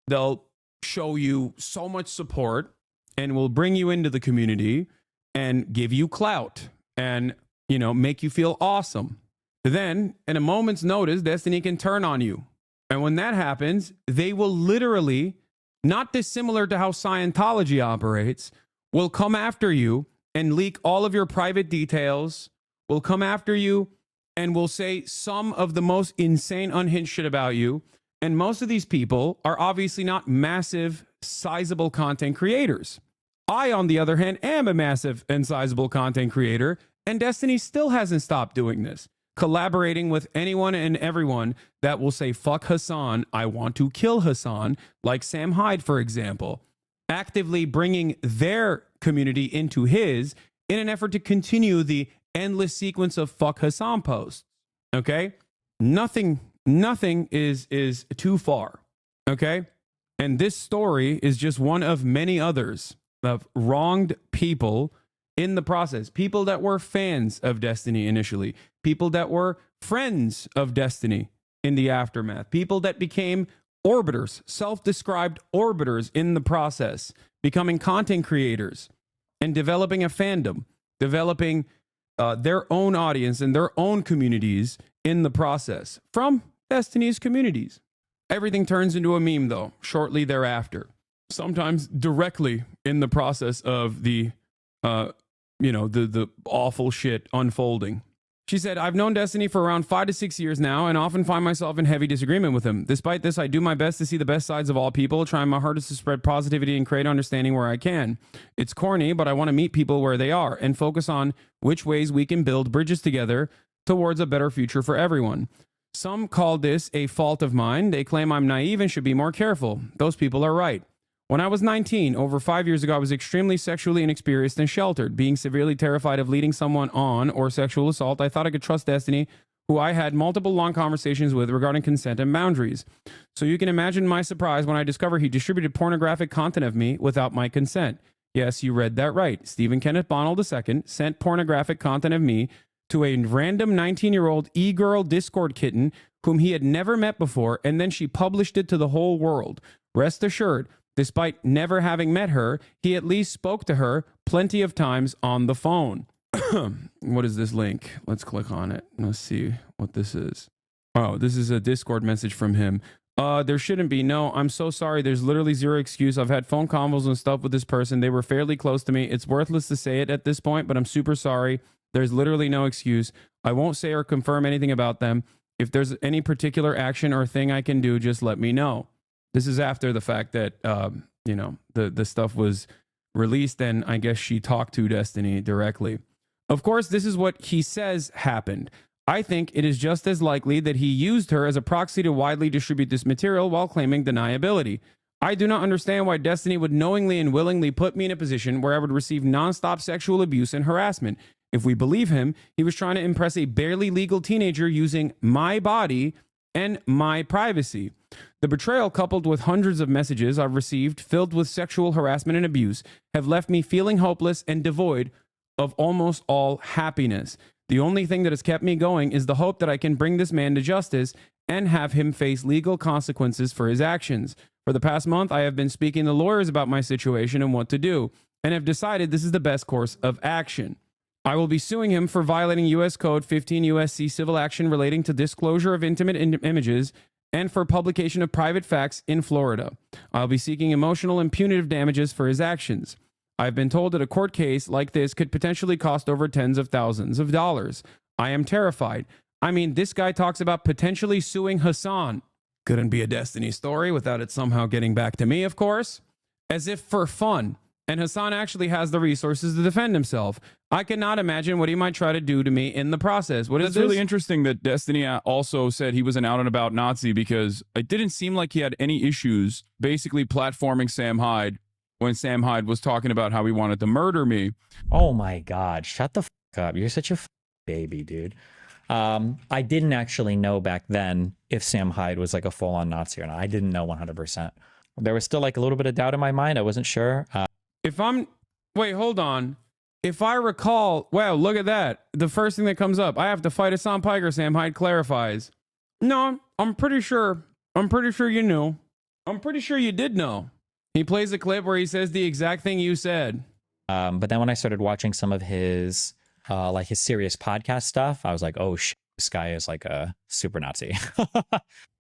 they'll show you so much support and will bring you into the community and give you clout and, you know, make you feel awesome. Then, in a moment's notice, Destiny can turn on you. And when that happens, they will literally, not dissimilar to how Scientology operates, will come after you and leak all of your private details, will come after you and will say some of the most insane, unhinged shit about you. And most of these people are obviously not massive, sizable content creators. I, on the other hand, am a massive and sizable content creator, and Destiny still hasn't stopped doing this. Collaborating with anyone and everyone that will say, fuck Hasan, I want to kill Hasan, like Sam Hyde, for example. Actively bringing their community into his in an effort to continue the endless sequence of fuck Hasan posts. Okay? Nothing is too far. Okay? And this story is just one of many others of wronged people in the process. People that were fans of Destiny initially. People that were friends of Destiny in the aftermath. People that became orbiters, self-described orbiters in the process, becoming content creators and developing a fandom, developing their own audience and their own communities in the process from Destiny's communities. Everything turns into a meme, though, shortly thereafter. Sometimes directly in the process of the awful shit unfolding. She said, I've known Destiny for around 5 to 6 years now and often find myself in heavy disagreement with him. Despite this, I do my best to see the best sides of all people, trying my hardest to spread positivity and create understanding where I can. It's corny, but I want to meet people where they are and focus on which ways we can build bridges together towards a better future for everyone. Some call this a fault of mine. They claim I'm naive and should be more careful. Those people are right. When I was 19, over 5 years ago, I was extremely sexually inexperienced and sheltered. Being severely terrified of leading someone on or sexual assault, I thought I could trust Destiny, who I had multiple long conversations with regarding consent and boundaries. So you can imagine my surprise when I discovered he distributed pornographic content of me without my consent. Yes, you read that right. Stephen Kenneth Bonnell II sent pornographic content of me to a random 19-year-old e-girl Discord kitten whom he had never met before, and then she published it to the whole world. Rest assured, despite never having met her, he at least spoke to her plenty of times on the phone. What is this link? Let's click on it. Let's see what this is. Oh, this is a Discord message from him. There shouldn't be. No, I'm so sorry. There's literally zero excuse. I've had phone convos and stuff with this person. They were fairly close to me. It's worthless to say it at this point, but I'm super sorry. There's literally no excuse. I won't say or confirm anything about them. If there's any particular action or thing I can do, just let me know. This is after the fact that, you know, the stuff was released, and I guess she talked to Destiny directly. Of course, this is what he says happened. I think it is just as likely that he used her as a proxy to widely distribute this material while claiming deniability. I do not understand why Destiny would knowingly and willingly put me in a position where I would receive nonstop sexual abuse and harassment. If we believe him, he was trying to impress a barely legal teenager using my body and my privacy. The betrayal, coupled with hundreds of messages I've received filled with sexual harassment and abuse, have left me feeling hopeless and devoid of almost all happiness. The only thing that has kept me going is the hope that I can bring this man to justice and have him face legal consequences for his actions. For the past month, I have been speaking to lawyers about my situation and what to do, and have decided this is the best course of action. I will be suing him for violating U.S. Code 15 U.S.C. civil action relating to disclosure of intimate images and for publication of private facts in Florida. I'll be seeking emotional and punitive damages for his actions. I've been told that a court case like this could potentially cost over tens of thousands of dollars. I am terrified. I mean, this guy talks about potentially suing Hasan. Couldn't be a Destiny story without it somehow getting back to me, of course. As if for fun. And Hasan actually has the resources to defend himself. I cannot imagine what he might try to do to me in the process. What is It's this? really interesting that Destiny also said he was an out and about Nazi, because it didn't seem like he had any issues basically platforming Sam Hyde when Sam Hyde was talking about how he wanted to murder me. Oh my God, shut the fuck up. You're such a baby, dude. I didn't actually know back then if Sam Hyde was like a full-on Nazi or not. I didn't know 100%. There was still like a little bit of doubt in my mind. I wasn't sure. Wait, hold on. If I recall, wow, look at that. The first thing that comes up, I have to fight Hasan Piker, Sam Hyde clarifies. No, I'm pretty sure you knew. I'm pretty sure you did know. He plays a clip where he says the exact thing you said. But then when I started watching some of his like his serious podcast stuff, I was like, oh shit, this guy is like a super Nazi.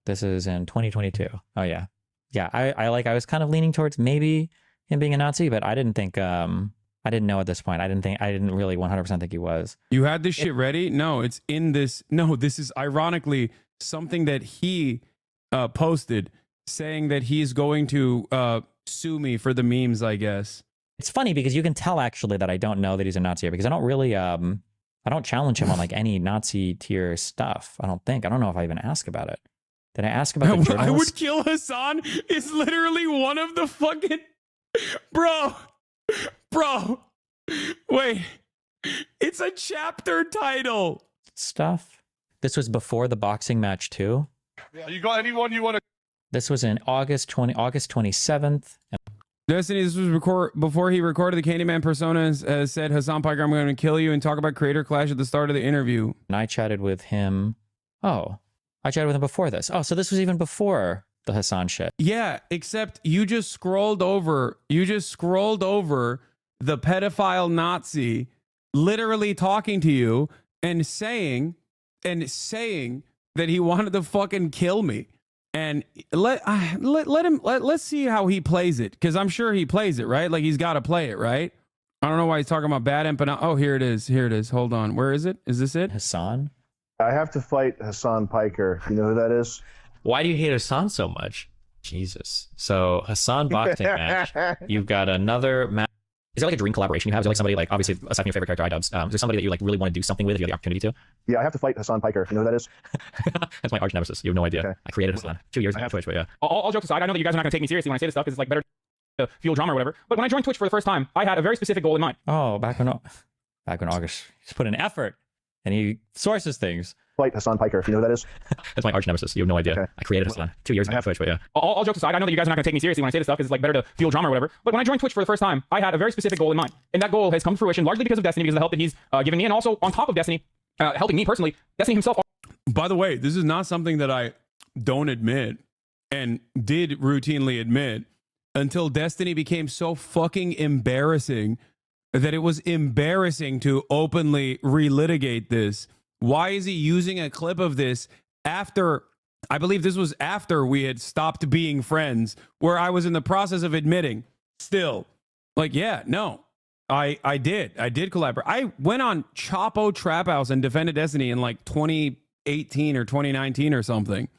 This is in 2022. Oh yeah. Yeah, I was kind of leaning towards maybe him being a Nazi, but I didn't think I didn't know at this point. I didn't really 100% think he was. You had this shit ready? No, it's in this. No, this is ironically something that he posted saying that he's going to sue me for the memes, I guess. It's funny because you can tell actually that I don't know that he's a Nazi, because I don't really I don't challenge him on like any Nazi tier stuff. I don't know if I even ask about it. Did I ask about the journalist? I would kill Hasan is literally one of the fucking bro. Wait. It's a chapter title. Stuff. This was before the boxing match too. You got anyone you want to? This was in August 27th. Destiny, this was before he recorded the Candyman persona, has said, Hasan Piker, I'm going to kill you, and talk about Creator Clash at the start of the interview. And I chatted with him. Oh, I chatted with him before this. Oh, so this was even before the Hasan shit. Yeah, except you just scrolled over the pedophile Nazi literally talking to you and saying that he wanted to fucking kill me. And let's see how he plays it, because I'm sure he plays it, right? Like, he's got to play it, right? I don't know why he's talking about bad empanada. Oh, here it is. Hold on. Where is it? Is this it? Hasan? I have to fight Hasan Piker. You know who that is? Why do you hate Hasan so much? Jesus. So, Hasan boxing match. You've got another match. Is there like a dream collaboration you have? Is there like somebody, like, obviously, aside from your favorite character, iDubbbz, is there somebody that you like really want to do something with if you have the opportunity to? Yeah, I have to fight Hasan Piker. You know who that is? That's my arch nemesis. You have no idea. Okay. I created Hasan 2 years ago on Twitch, but yeah. All jokes aside, I know that you guys are not going to take me seriously when I say this stuff, because it's like better to fuel drama or whatever. But when I joined Twitch for the first time, I had a very specific goal in mind. Oh, back in August, he's put in effort and he sources things. Fight Hasan Piker. You know who that is? That's my arch nemesis. You have no idea. Okay. I created Hasan 2 years ago on Twitch, but yeah. All jokes aside, I know that you guys are not going to take me seriously when I say this stuff, because it's like better to fuel drama or whatever. But when I joined Twitch for the first time, I had a very specific goal in mind. And that goal has come to fruition largely because of Destiny, because of the help that he's given me. And also, on top of Destiny, helping me personally. Destiny himself. By the way, this is not something that I don't admit and did routinely admit until Destiny became so fucking embarrassing that it was embarrassing to openly relitigate this. Why is he using a clip of this after, I believe this was after we had stopped being friends, where I was in the process of admitting still, like, yeah, no, I did collaborate. I went on Chapo Trap House and defended Destiny in like 2018 or 2019 or something.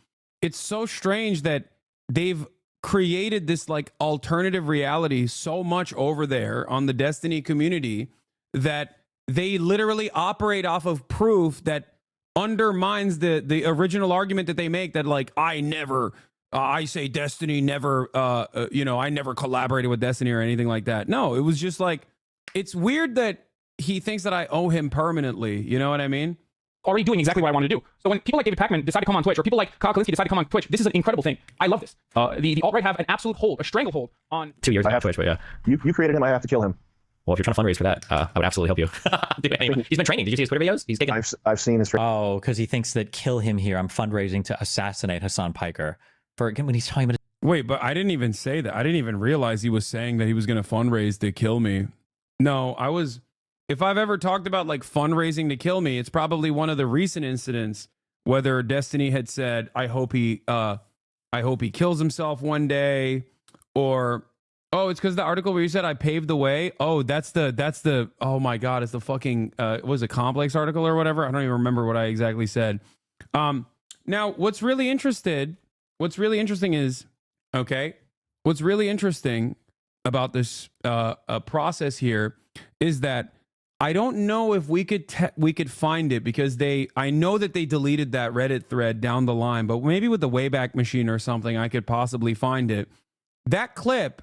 It's so strange that they've created this like alternative reality so much over there on the Destiny community that they literally operate off of proof that undermines the original argument that they make, that like I say Destiny never I never collaborated with Destiny or anything like that. No, it was just like, it's weird that he thinks that I owe him permanently. You know what I mean? Already doing exactly what I wanted to do. So when people like David Pacman decide to come on Twitch, or people like Kyle Kalinske decide to come on Twitch, this is an incredible thing. I love this. The alt-right have an absolute hold, a stranglehold on 2 years on Twitch, but yeah. You created him, I have to kill him. Well, if you're trying to fundraise for that, I would absolutely help you. Anyway, he's been training. Did you see his Twitter videos? He's taken. I've seen his. Oh, because he thinks that kill him here, I'm fundraising to assassinate Hasan Piker. For when he's talking about. Wait, but I didn't even say that. I didn't even realize he was saying that he was going to fundraise to kill me. No, I was. If I've ever talked about like fundraising to kill me, it's probably one of the recent incidents. Whether Destiny had said, "I hope he kills himself one day," or oh, it's because the article where you said I paved the way. Oh, that's the oh my god, it's the fucking was a Complex article or whatever. I don't even remember what I exactly said. Now what's really interesting is, okay, what's really interesting about this process here is that I don't know if we could find it, because I know that they deleted that Reddit thread down the line, but maybe with the Wayback Machine or something I could possibly find it. That clip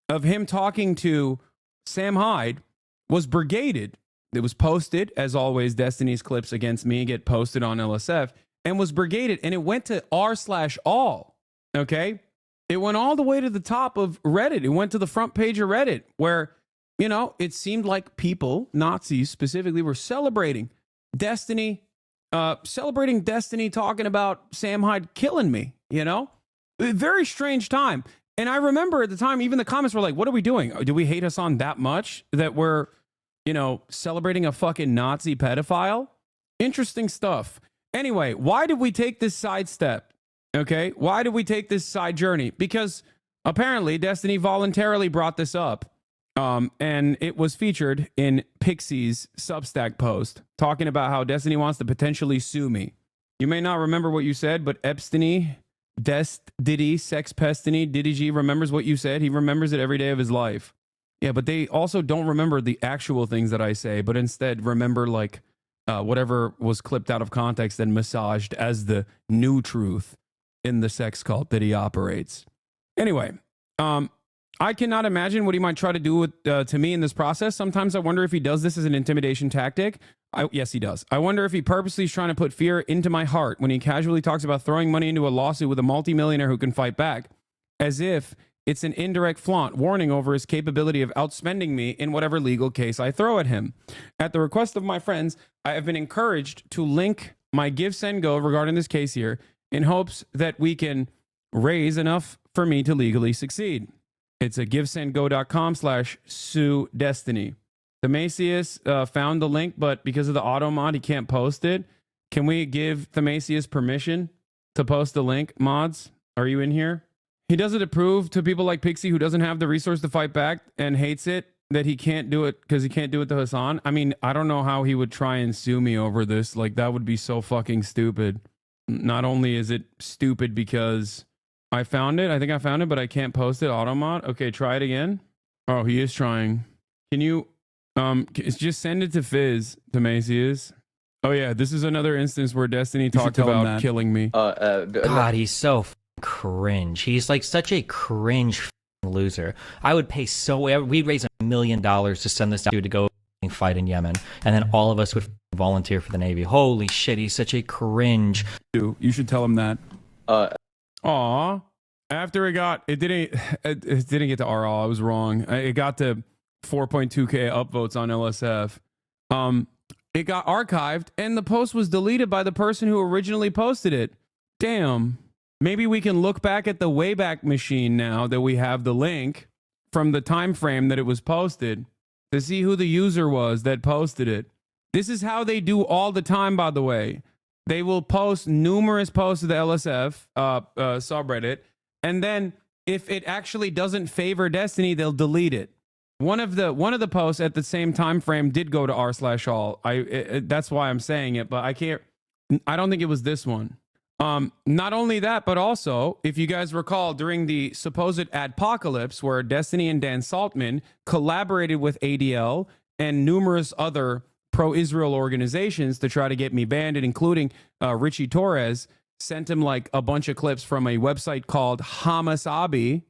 of him talking to Sam Hyde was brigaded. It was posted, as always, Destiny's clips against me get posted on LSF, and was brigaded, and it went to r/all, okay? It went all the way to the top of Reddit. It went to the front page of Reddit, where, you know, it seemed like people, Nazis specifically, were celebrating Destiny, talking about Sam Hyde killing me, you know? A very strange time. And I remember at the time, even the comments were like, what are we doing? Do we hate Hasan that much that we're, you know, celebrating a fucking Nazi pedophile? Interesting stuff. Anyway, why did we take this side step? Okay, why did we take this side journey? Because apparently Destiny voluntarily brought this up. And it was featured in Pixie's Substack post talking about how Destiny wants to potentially sue me. You may not remember what you said, but Epsteiny, Diddy, Sex Pestiny, Diddy G remembers what you said. He remembers it every day of his life. Yeah, but they also don't remember the actual things that I say, but instead remember like whatever was clipped out of context and massaged as the new truth in the sex cult that he operates. Anyway, I cannot imagine what he might try to do with, to me in this process. Sometimes I wonder if he does this as an intimidation tactic. Yes, he does. I wonder if he purposely is trying to put fear into my heart when he casually talks about throwing money into a lawsuit with a multimillionaire who can fight back, as if it's an indirect flaunt, warning over his capability of outspending me in whatever legal case I throw at him. At the request of my friends, I have been encouraged to link my Give, Send, Go regarding this case here in hopes that we can raise enough for me to legally succeed. It's a givesendgo.com/sue Destiny. Themasius found the link, but because of the auto mod, he can't post it. Can we give Themasius permission to post the link, mods? Are you in here? He does it to prove to people like Pixie, who doesn't have the resource to fight back and hates it, that he can't do it because he can't do it to Hasan. I mean, I don't know how he would try and sue me over this. Like, that would be so fucking stupid. Not only is it stupid because I found it, but I can't post it, auto mod. Okay, try it again. Oh, he is trying. Can you just send it to Fizz, Themasius? Oh yeah, this is another instance where Destiny talked about killing me. God, he's so cringe. He's like such a cringe loser. I would pay we'd raise $1 million to send this dude to go fight in Yemen, and then all of us would volunteer for the Navy. Holy shit, he's such a cringe. You should tell him that. Aw. After it didn't get to RL. I was wrong. It got to 4.2k upvotes on LSF. it got archived and the post was deleted by the person who originally posted it. Damn. Maybe we can look back at the Wayback Machine now that we have the link from the time frame that it was posted to see who the user was that posted it. This is how they do all the time, by the way. They will post numerous posts of the LSF subreddit, and then if it actually doesn't favor Destiny, they'll delete it. One of the posts at the same time frame did go to r/all. That's why I'm saying it, but I don't think it was this one. Not only that, but also, if you guys recall, during the supposed adpocalypse where Destiny and Dan Saltman collaborated with ADL and numerous other pro-Israel organizations to try to get me banned, and including Richie Torres, sent him like a bunch of clips from a website called HasanAbi.com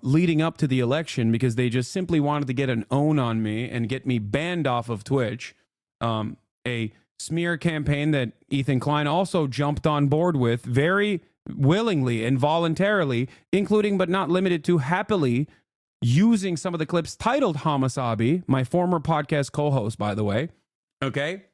leading up to the election because they just simply wanted to get an own on me and get me banned off of Twitch. A smear campaign that Ethan Klein also jumped on board with very willingly and voluntarily, including but not limited to happily using some of the clips titled HasanAbi, my former podcast co-host, by the way. Okay.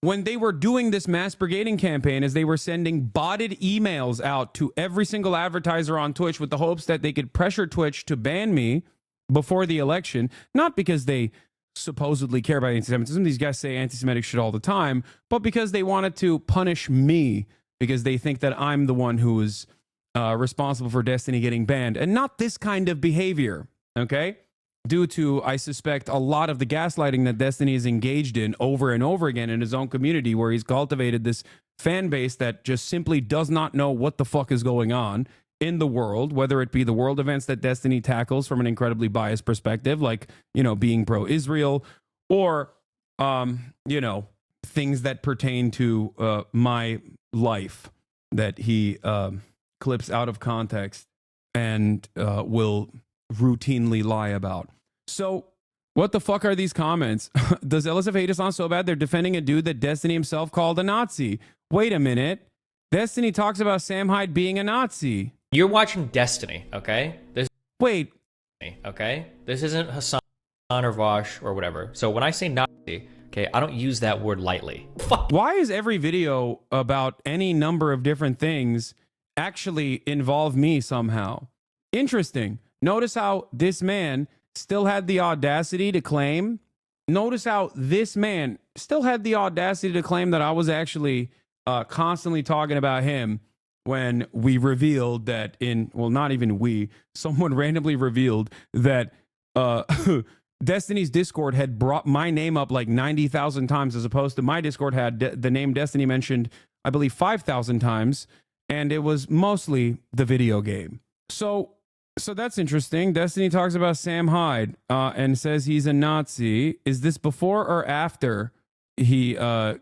When they were doing this mass brigading campaign, as they were sending botted emails out to every single advertiser on Twitch with the hopes that they could pressure Twitch to ban me before the election, not because they supposedly care about anti-Semitism. These guys say anti-Semitic shit all the time, but because they wanted to punish me because they think that I'm the one who is responsible for Destiny getting banned, and not this kind of behavior, okay? Due to, I suspect, a lot of the gaslighting that Destiny is engaged in over and over again in his own community, where he's cultivated this fan base that just simply does not know what the fuck is going on in the world, whether it be the world events that Destiny tackles from an incredibly biased perspective, like, you know, being pro-Israel, or, you know, things that pertain to my life that he clips out of context and will routinely lie about. So what the fuck are these comments? Does LSF hate Hasan so bad they're defending a dude that Destiny himself called a Nazi? Wait a minute. Destiny talks about Sam Hyde being a Nazi. You're watching Destiny, okay? Wait. Okay? This isn't Hasan or Vosh or whatever. So when I say Nazi, okay, I don't use that word lightly. Fuck. Why is every video about any number of different things actually involve me somehow? Interesting. Notice how this man still had the audacity to claim. Notice how this man still had the audacity to claim that I was actually constantly talking about him when we revealed that not even we, someone randomly revealed that Destiny's Discord had brought my name up like 90,000 times, as opposed to my Discord had the name Destiny mentioned, I believe, 5,000 times. And it was mostly the video game. So that's interesting. Destiny talks about Sam Hyde and says he's a Nazi. Is this before or after he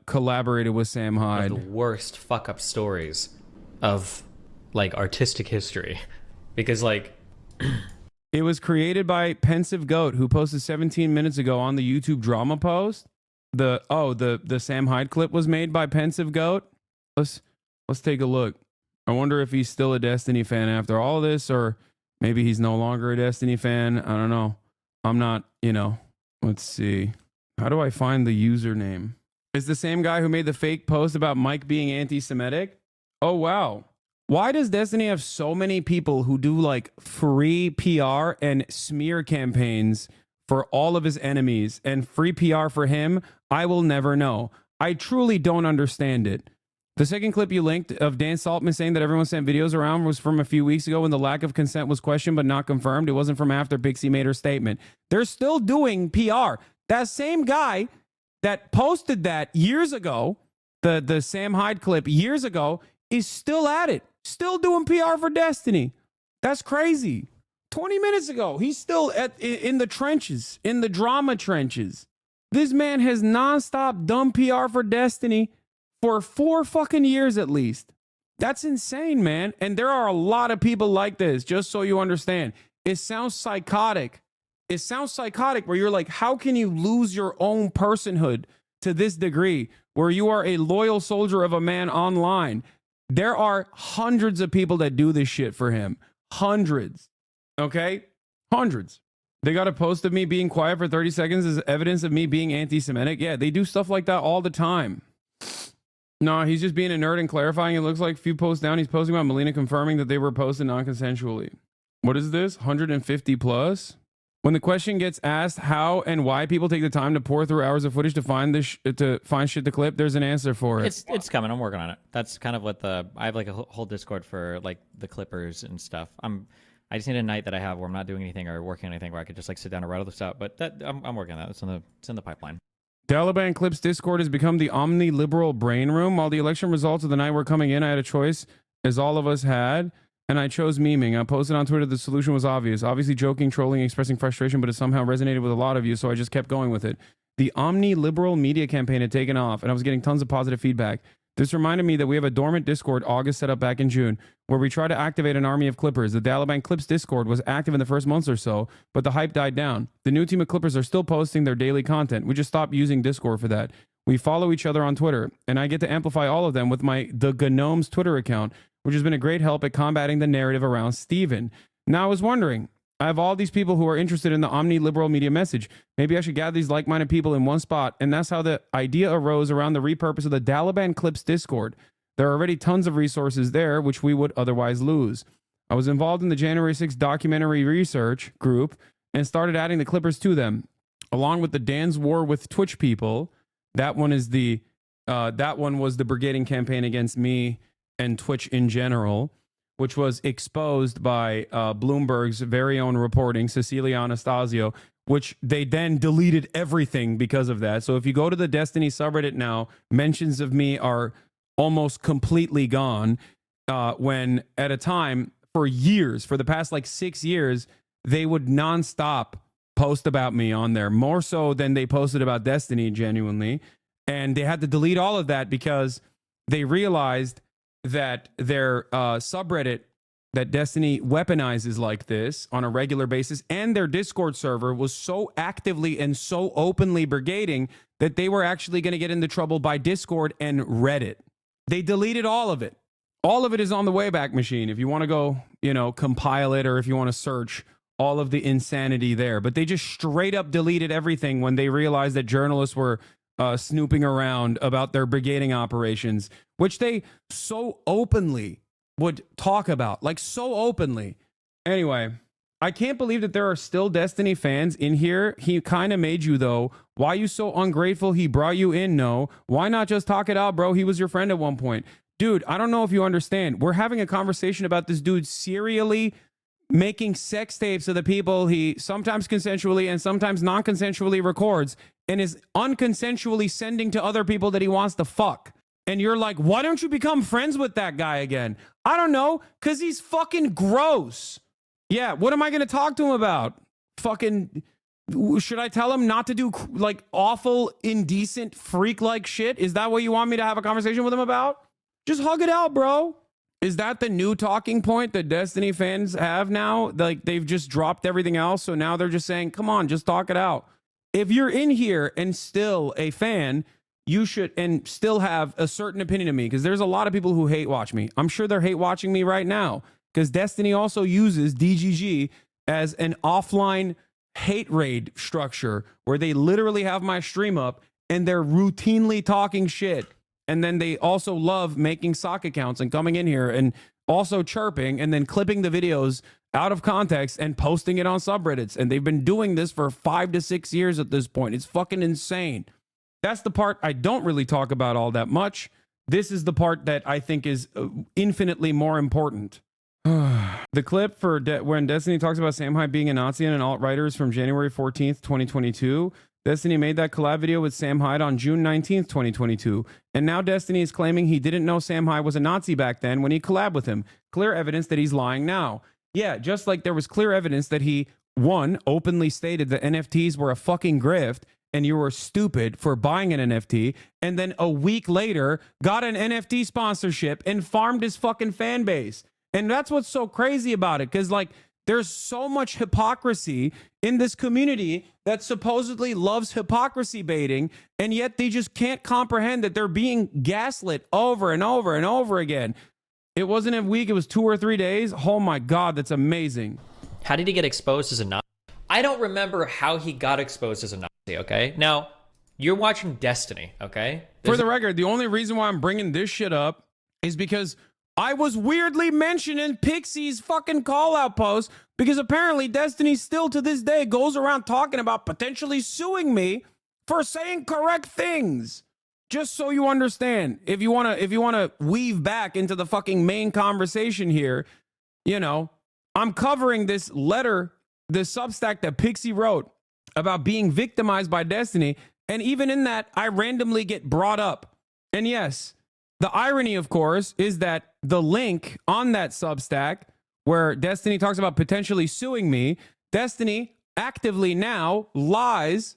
collaborated with Sam Hyde? One of the worst fuck up stories of like artistic history, because like it was created by Pensive Goat, who posted 17 minutes ago on the YouTube drama post. The Sam Hyde clip was made by Pensive Goat. Let's take a look. I wonder if he's still a Destiny fan after all this, or maybe he's no longer a Destiny fan. I don't know. I'm not, let's see. How do I find the username? It's the same guy who made the fake post about Mike being anti-Semitic. Oh, wow. Why does Destiny have so many people who do like free PR and smear campaigns for all of his enemies, and free PR for him? I will never know. I truly don't understand it. The second clip you linked of Dan Saltman saying that everyone sent videos around was from a few weeks ago when the lack of consent was questioned but not confirmed. It wasn't from after Pixie made her statement. They're still doing PR. That same guy that posted that years ago, the Sam Hyde clip years ago, is still at it. Still doing PR for Destiny. That's crazy. 20 minutes ago, he's still in the trenches, in the drama trenches. This man has nonstop done PR for Destiny for 4 fucking years at least. That's insane, man. And there are a lot of people like this, just so you understand. It sounds psychotic. It sounds psychotic where you're like, how can you lose your own personhood to this degree where you are a loyal soldier of a man online? There are hundreds of people that do this shit for him. Hundreds. Okay? Hundreds. They got a post of me being quiet for 30 seconds as evidence of me being anti-Semitic. Yeah, they do stuff like that all the time. No, he's just being a nerd and clarifying. It looks like a few posts down, he's posting about Melina confirming that they were posted non-consensually. What is this? 150 plus? When the question gets asked how and why people take the time to pour through hours of footage to find this to find shit to clip, there's an answer for it. It's coming. I'm working on it. That's kind of what I have like a whole Discord for like the clippers and stuff. I just need a night that I have where I'm not doing anything or working on anything where I could just like sit down and write all this out. But I'm working on that. It's in the pipeline. Taliban Clips Discord has become the omni-liberal brain room. While the election results of the night were coming in, I had a choice, as all of us had, and I chose memeing. I posted on Twitter the solution was obvious. Obviously joking, trolling, expressing frustration, but it somehow resonated with a lot of you, so I just kept going with it. The omni-liberal media campaign had taken off, and I was getting tons of positive feedback. This reminded me that we have a dormant Discord August set up back in June, where we try to activate an army of Clippers. The Taliban Clips Discord was active in the first months or so, but the hype died down. The new team of Clippers are still posting their daily content. We just stopped using Discord for that. We follow each other on Twitter, and I get to amplify all of them with the Gnomes Twitter account, which has been a great help at combating the narrative around Steven. Now, I was wondering, I have all these people who are interested in the omni-liberal media message. Maybe I should gather these like-minded people in one spot, and that's how the idea arose around the repurpose of the Taliban Clips Discord. There are already tons of resources there, which we would otherwise lose. I was involved in the January 6th documentary research group and started adding the Clippers to them, along with the Dan's War with Twitch people. That one was the brigading campaign against me and Twitch in general, which was exposed by Bloomberg's very own reporting, Cecilia Anastasio, which they then deleted everything because of that. So if you go to the Destiny subreddit now, mentions of me are almost completely gone, when at a time for years, for the past like 6 years, they would nonstop post about me on there, more so than they posted about Destiny, genuinely. And they had to delete all of that because they realized that their subreddit that Destiny weaponizes like this on a regular basis and their Discord server was so actively and so openly brigading that they were actually going to get into trouble by Discord and Reddit. They deleted all of it. All of it is on the Wayback Machine if you want to go, compile it, or if you want to search all of the insanity there. But they just straight up deleted everything when they realized that journalists were snooping around about their brigading operations, which they so openly would talk about, like so openly. Anyway, I can't believe that there are still Destiny fans in here. He kind of made you, though. Why you so ungrateful he brought you in? No. Why not just talk it out, bro? He was your friend at one point. Dude, I don't know if you understand. We're having a conversation about this dude serially making sex tapes of the people he sometimes consensually and sometimes non-consensually records and is unconsensually sending to other people that he wants to fuck. And you're like, why don't you become friends with that guy again? I don't know, because he's fucking gross. Yeah, what am I going to talk to him about? Fucking, should I tell him not to do like awful, indecent, freak-like shit? Is that what you want me to have a conversation with him about? Just hug it out, bro. Is that the new talking point that Destiny fans have now? Like, they've just dropped everything else, so now they're just saying, come on, just talk it out. If you're in here and still a fan, you should, and still have a certain opinion of me, because there's a lot of people who hate watch me. I'm sure they're hate watching me right now, because Destiny also uses DGG as an offline hate raid structure where they literally have my stream up and they're routinely talking shit. And then they also love making sock accounts and coming in here and also chirping and then clipping the videos out of context and posting it on subreddits. And they've been doing this for 5 to 6 years at this point. It's fucking insane. That's the part I don't really talk about all that much. This is the part that I think is infinitely more important. The clip for when Destiny talks about Sam Hyde being a Nazi and an alt-writer is from January 14th, 2022. Destiny made that collab video with Sam Hyde on June 19th, 2022. And now Destiny is claiming he didn't know Sam Hyde was a Nazi back then when he collabed with him. Clear evidence that he's lying now. Yeah, just like there was clear evidence that he, one, openly stated that NFTs were a fucking grift and you were stupid for buying an NFT, and then a week later got an NFT sponsorship and farmed his fucking fan base. And that's what's so crazy about it, because like there's so much hypocrisy in this community that supposedly loves hypocrisy baiting, and yet they just can't comprehend that they're being gaslit over and over and over again. It wasn't a week, it was 2 or 3 days. Oh my God, that's amazing. How did he get exposed as a Nazi? I don't remember how he got exposed as a Nazi, okay? Now, you're watching Destiny, okay? For the record, the only reason why I'm bringing this shit up is because I was weirdly mentioned in Pixie's fucking call-out post, because apparently Destiny still to this day goes around talking about potentially suing me for saying correct things. Just so you understand, if you wanna weave back into the fucking main conversation here, you know, I'm covering this letter, this Substack that Pixie wrote about being victimized by Destiny, and even in that, I randomly get brought up. And yes, the irony, of course, is that the link on that Substack where Destiny talks about potentially suing me, Destiny actively now lies.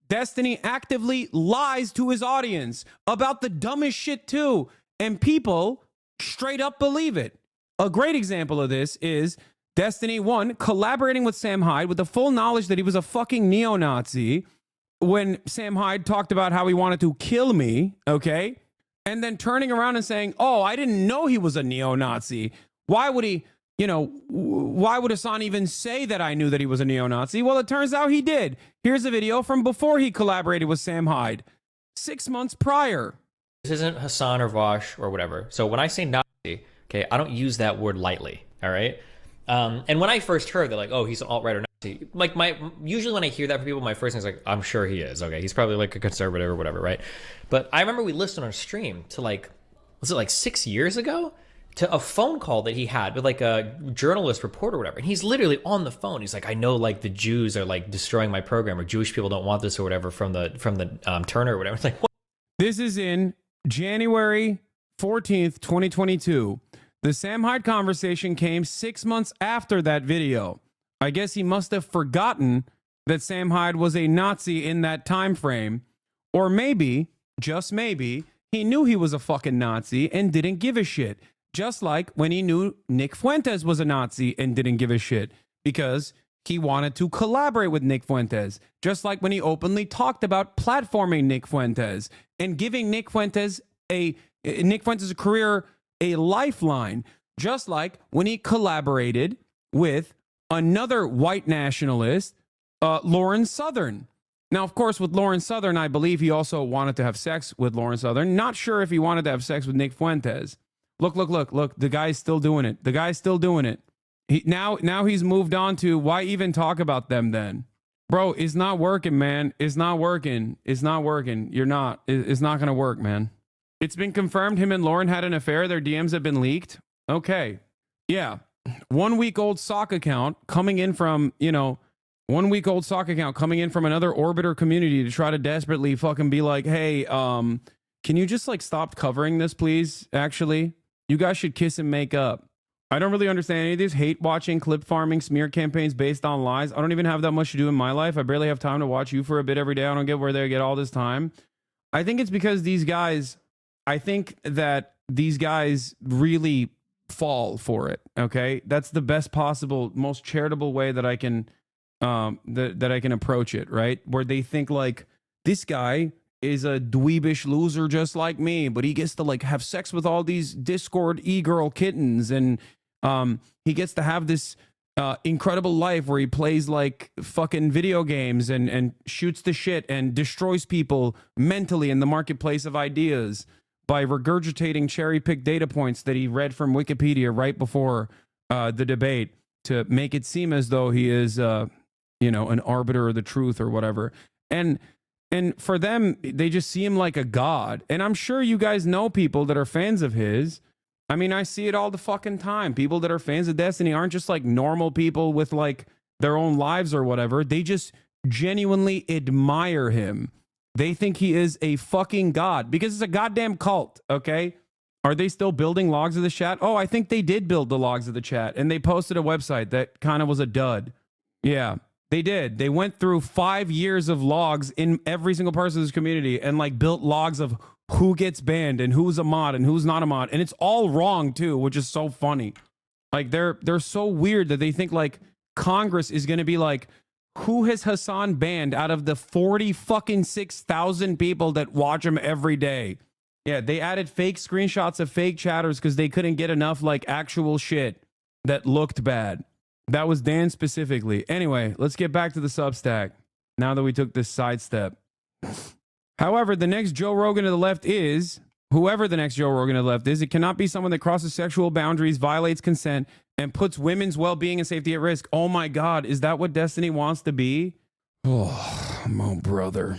Destiny actively lies to his audience about the dumbest shit too. And people straight up believe it. A great example of this is Destiny 1 collaborating with Sam Hyde with the full knowledge that he was a fucking neo-Nazi when Sam Hyde talked about how he wanted to kill me, okay? And then turning around and saying, oh, I didn't know he was a neo-Nazi. Why would he, you know, why would Hasan even say that I knew that he was a neo-Nazi? Well, it turns out he did. Here's a video from before he collaborated with Sam Hyde, 6 months prior. This isn't Hasan or Vosh or whatever. So when I say Nazi, okay, I don't use that word lightly, all right? And when I first heard that, like, oh, he's an alt-right or Nazi, like usually when I hear that from people, my first thing is like, I'm sure he is, okay? He's probably like a conservative or whatever, right? But I remember we listened on a stream to like, was it like 6 years ago? To a phone call that he had with like a journalist reporter or whatever. And he's literally on the phone. He's like, I know like the Jews are like destroying my program, or Jewish people don't want this or whatever from the Turner or whatever. It's like, what? This is in January 14th, 2022. The Sam Hyde conversation came 6 months after that video. I guess he must have forgotten that Sam Hyde was a Nazi in that time frame. Or maybe, just maybe, he knew he was a fucking Nazi and didn't give a shit. Just like when he knew Nick Fuentes was a Nazi and didn't give a shit because he wanted to collaborate with Nick Fuentes. Just like when he openly talked about platforming Nick Fuentes and giving Nick Fuentes' career a lifeline. Just like when he collaborated with another white nationalist, Lauren Southern. Now, of course, with Lauren Southern, I believe he also wanted to have sex with Lauren Southern. Not sure if he wanted to have sex with Nick Fuentes. Look. The guy's still doing it. The guy's still doing it. Now he's moved on to why even talk about them then? Bro, it's not working, man. It's not working. It's not working. It's not going to work, man. It's been confirmed him and Lauren had an affair. Their DMs have been leaked. Okay. Yeah. 1 week old sock account coming in from, another Orbiter community to try to desperately fucking be like, hey, can you just like stop covering this, please? Actually, you guys should kiss and make up. I don't really understand any of these hate watching, clip farming, smear campaigns based on lies. I don't even have that much to do in my life. I barely have time to watch you for a bit every day. I don't get where they get all this time. I think it's because these guys really fall for it. Okay. That's the best possible, most charitable way that I can, that I can approach it. Right. Where they think like this guy is a dweebish loser just like me, but he gets to like have sex with all these Discord e-girl kittens, and he gets to have this incredible life where he plays like fucking video games and shoots the shit and destroys people mentally in the marketplace of ideas by regurgitating cherry-picked data points that he read from Wikipedia right before the debate to make it seem as though he is an arbiter of the truth or whatever. And for them, they just see him like a god. And I'm sure you guys know people that are fans of his. I mean, I see it all the fucking time. People that are fans of Destiny aren't just like normal people with like their own lives or whatever. They just genuinely admire him. They think he is a fucking god because it's a goddamn cult, okay? Are they still building logs of the chat? Oh, I think they did build the logs of the chat, and they posted a website that kind of was a dud. Yeah. They did. They went through 5 years of logs in every single person of this community and like built logs of who gets banned and who's a mod and who's not a mod. And it's all wrong too, which is so funny. Like they're so weird that they think like Congress is going to be like, who has Hasan banned out of the 6,000 people that watch him every day? Yeah, they added fake screenshots of fake chatters because they couldn't get enough like actual shit that looked bad. That was Dan specifically. Anyway, let's get back to the Substack now that we took this sidestep. However, the next Joe Rogan to the left is, whoever the next Joe Rogan to the left is, it cannot be someone that crosses sexual boundaries, violates consent, and puts women's well-being and safety at risk. Oh my God, is that what Destiny wants to be? Oh, my brother.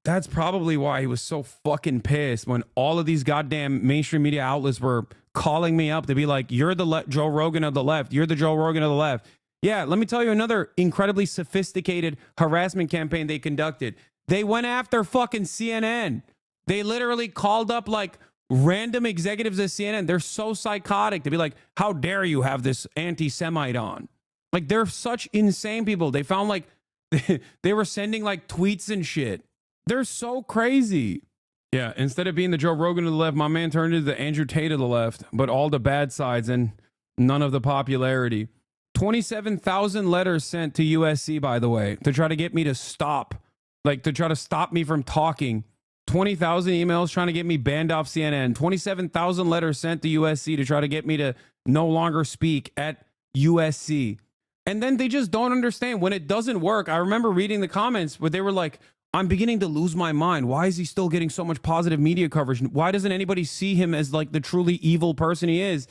That's probably why he was so fucking pissed when all of these goddamn mainstream media outlets were calling me up to be like, you're the Joe Rogan of the left. You're the Joe Rogan of the left. Yeah, let me tell you another incredibly sophisticated harassment campaign they conducted. They went after fucking CNN. They literally called up like random executives at CNN. They're so psychotic to be like, how dare you have this anti-Semite on? Like, they're such insane people. They found like they were sending like tweets and shit. They're so crazy. Yeah, instead of being the Joe Rogan of the left, my man turned into the Andrew Tate of the left, but all the bad sides and none of the popularity. 27,000 letters sent to USC, by the way, to try to get me to stop, like to try to stop me from talking. 20,000 emails trying to get me banned off CNN. 27,000 letters sent to USC to try to get me to no longer speak at USC. And then they just don't understand when it doesn't work. I remember reading the comments where they were like, I'm beginning to lose my mind. Why is he still getting so much positive media coverage? Why doesn't anybody see him as like the truly evil person he is?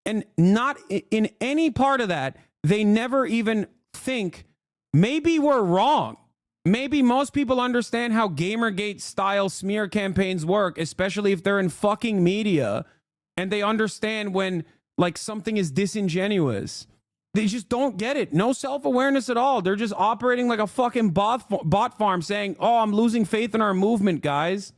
And not in any part of that, they never even think maybe we're wrong. Maybe most people understand how Gamergate style smear campaigns work, especially if they're in fucking media and they understand when like something is disingenuous. They just don't get it. No self-awareness at all. They're just operating like a fucking bot farm saying, oh, I'm losing faith in our movement, guys.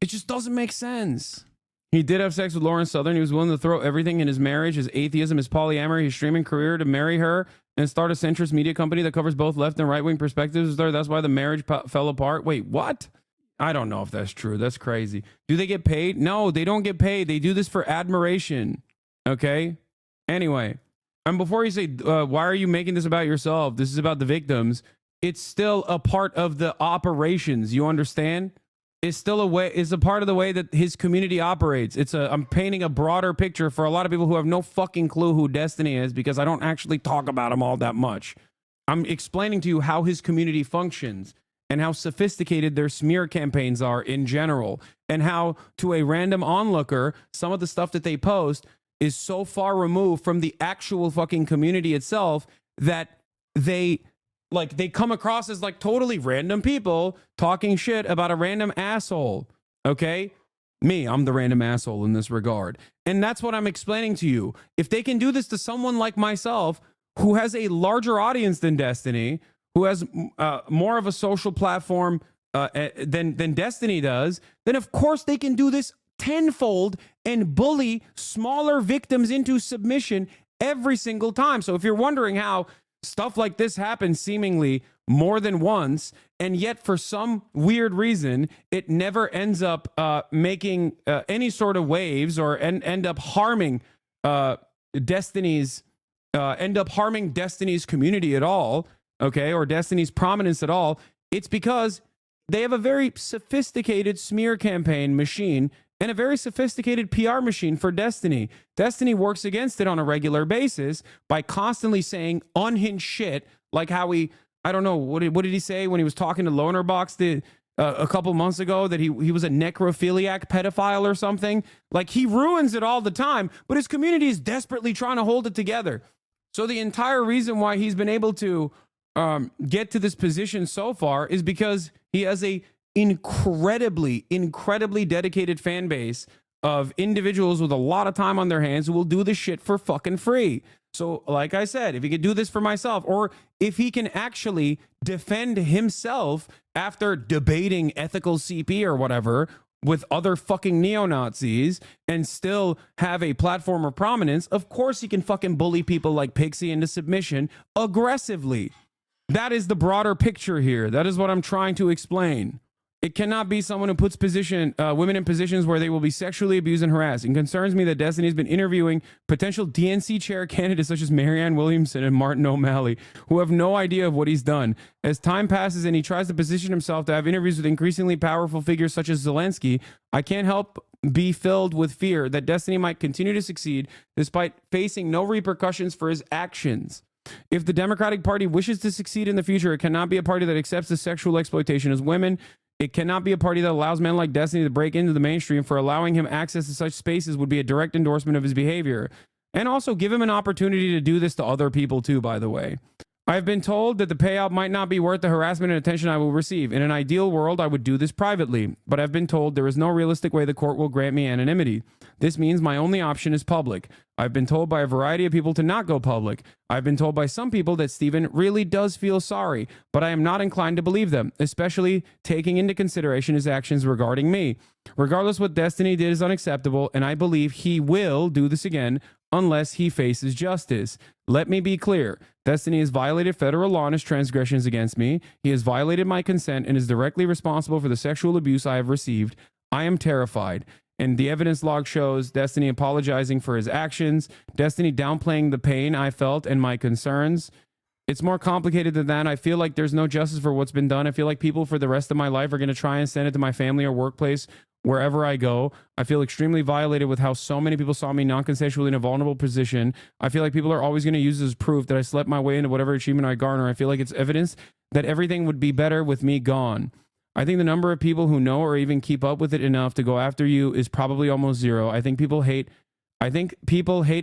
It just doesn't make sense. He did have sex with Lauren Southern. He was willing to throw everything in his marriage, his atheism, his polyamory, his streaming career to marry her and start a centrist media company that covers both left and right-wing perspectives. That's why the marriage fell apart. Wait, what? I don't know if that's true. That's crazy. Do they get paid? No, they don't get paid. They do this for admiration. Okay? Anyway. And before you say, why are you making this about yourself? This is about the victims. It's still a part of the operations. You understand? It's still a way. It's a part of the way that his community operates. I'm painting a broader picture for a lot of people who have no fucking clue who Destiny is because I don't actually talk about him all that much. I'm explaining to you how his community functions and how sophisticated their smear campaigns are in general, and how to a random onlooker, some of the stuff that they post is so far removed from the actual fucking community itself that they come across as like totally random people talking shit about a random asshole. Okay? I'm the random asshole in this regard. And that's what I'm explaining to you. If they can do this to someone like myself, who has a larger audience than Destiny, who has more of a social platform than Destiny does, then of course they can do this tenfold and bully smaller victims into submission every single time. So if you're wondering how stuff like this happens seemingly more than once, and yet for some weird reason, it never ends up making any sort of waves or end up harming Destiny's community at all, okay, or Destiny's prominence at all, it's because they have a very sophisticated smear campaign machine and a very sophisticated PR machine for Destiny. Destiny works against it on a regular basis by constantly saying unhinged shit, like how I don't know, what did he say when he was talking to Lonerbox a couple months ago, that he was a necrophiliac pedophile or something? Like, he ruins it all the time, but his community is desperately trying to hold it together. So the entire reason why he's been able to get to this position so far is because he has a incredibly dedicated fan base of individuals with a lot of time on their hands who will do this shit for fucking free. So like I said, if he could do this for myself, or if he can actually defend himself after debating ethical CP or whatever with other fucking neo-Nazis and still have a platform of prominence, of course he can fucking bully people like Pixie into submission aggressively. That is the broader picture here. That is what I'm trying to explain. It cannot be someone who puts women in positions where they will be sexually abused and harassed. It concerns me that Destiny has been interviewing potential DNC chair candidates such as Marianne Williamson and Martin O'Malley, who have no idea of what he's done. As time passes and he tries to position himself to have interviews with increasingly powerful figures such as Zelensky, I can't help be filled with fear that Destiny might continue to succeed despite facing no repercussions for his actions. If the Democratic Party wishes to succeed in the future, it cannot be a party that accepts the sexual exploitation of women. It cannot be a party that allows men like Destiny to break into the mainstream. For allowing him access to such spaces would be a direct endorsement of his behavior. And also give him an opportunity to do this to other people too, by the way. I've been told that the payout might not be worth the harassment and attention I will receive. In an ideal world, I would do this privately, but I've been told there is no realistic way the court will grant me anonymity. This means my only option is public. I've been told by a variety of people to not go public. I've been told by some people that Stephen really does feel sorry, but I am not inclined to believe them, especially taking into consideration his actions regarding me. Regardless, what Destiny did is unacceptable, and I believe he will do this again unless he faces justice. Let me be clear. Destiny has violated federal law in his transgressions against me. He has violated my consent and is directly responsible for the sexual abuse I have received. I am terrified. And the evidence log shows Destiny apologizing for his actions, Destiny downplaying the pain I felt and my concerns. It's more complicated than that. I feel like there's no justice for what's been done. I feel like people for the rest of my life are going to try and send it to my family or workplace wherever I go. I feel extremely violated with how so many people saw me non-consensually in a vulnerable position. I feel like people are always going to use this as proof that I slept my way into whatever achievement I garner. I feel like it's evidence that everything would be better with me gone. I think the number of people who know or even keep up with it enough to go after you is probably almost zero. I think people hate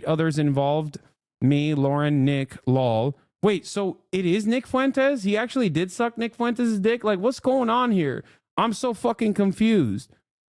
others involved. Me, Lauren, Nick, lol. Wait, so it is Nick Fuentes? He actually did suck Nick Fuentes' dick? Like, what's going on here? I'm so fucking confused.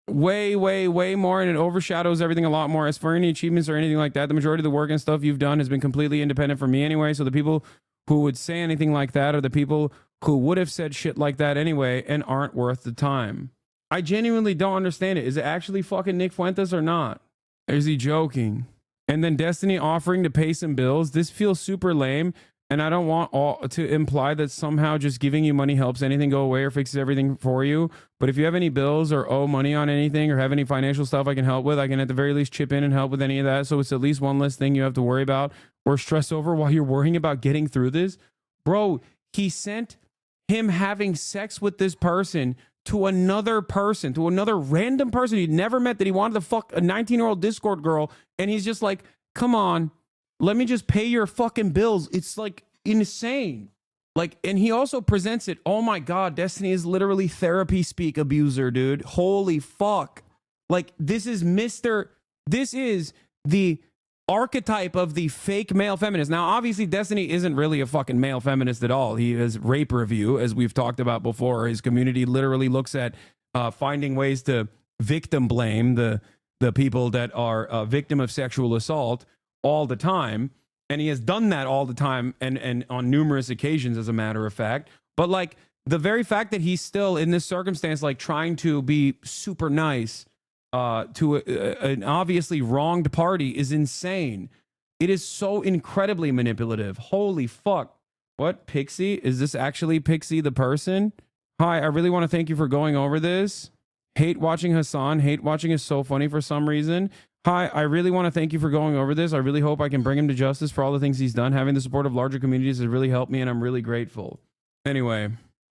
Way more, and it overshadows everything a lot more. As for any achievements or anything like that, the majority of the work and stuff you've done has been completely independent from me anyway, so the people who would say anything like that are the people who would have said shit like that anyway and aren't worth the time. I genuinely don't understand it. Is it actually fucking Nick Fuentes or not? Or is he joking? And then Destiny offering to pay some bills. This feels super lame. And I don't want to imply that somehow just giving you money helps anything go away or fixes everything for you. But if you have any bills or owe money on anything or have any financial stuff I can help with, I can at the very least chip in and help with any of that. So it's at least one less thing you have to worry about or stress over while you're worrying about getting through this. Bro, he sent him having sex with this person to another random person he'd never met that he wanted to fuck a 19-year-old Discord girl. And he's just like, come on. Let me just pay your fucking bills. It's like insane. Like, and he also presents it. Oh my God, Destiny is literally therapy speak abuser, dude. Holy fuck. Like, this is the archetype of the fake male feminist. Now, obviously, Destiny isn't really a fucking male feminist at all. He has rape review, as we've talked about before. His community literally looks at finding ways to victim blame the people that are a victim of sexual assault all the time, and he has done that all the time and on numerous occasions, as a matter of fact. But like, the very fact that he's still in this circumstance, like trying to be super nice to an obviously wronged party, is insane. It is so incredibly manipulative. Holy fuck. What? Pixie? Is this actually Pixie the person? Hi, I really want to thank you for going over this. Hate watching Hasan. Hate watching is so funny for some reason. Hi, I really want to thank you for going over this. I really hope I can bring him to justice for all the things he's done. Having the support of larger communities has really helped me, and I'm really grateful. Anyway,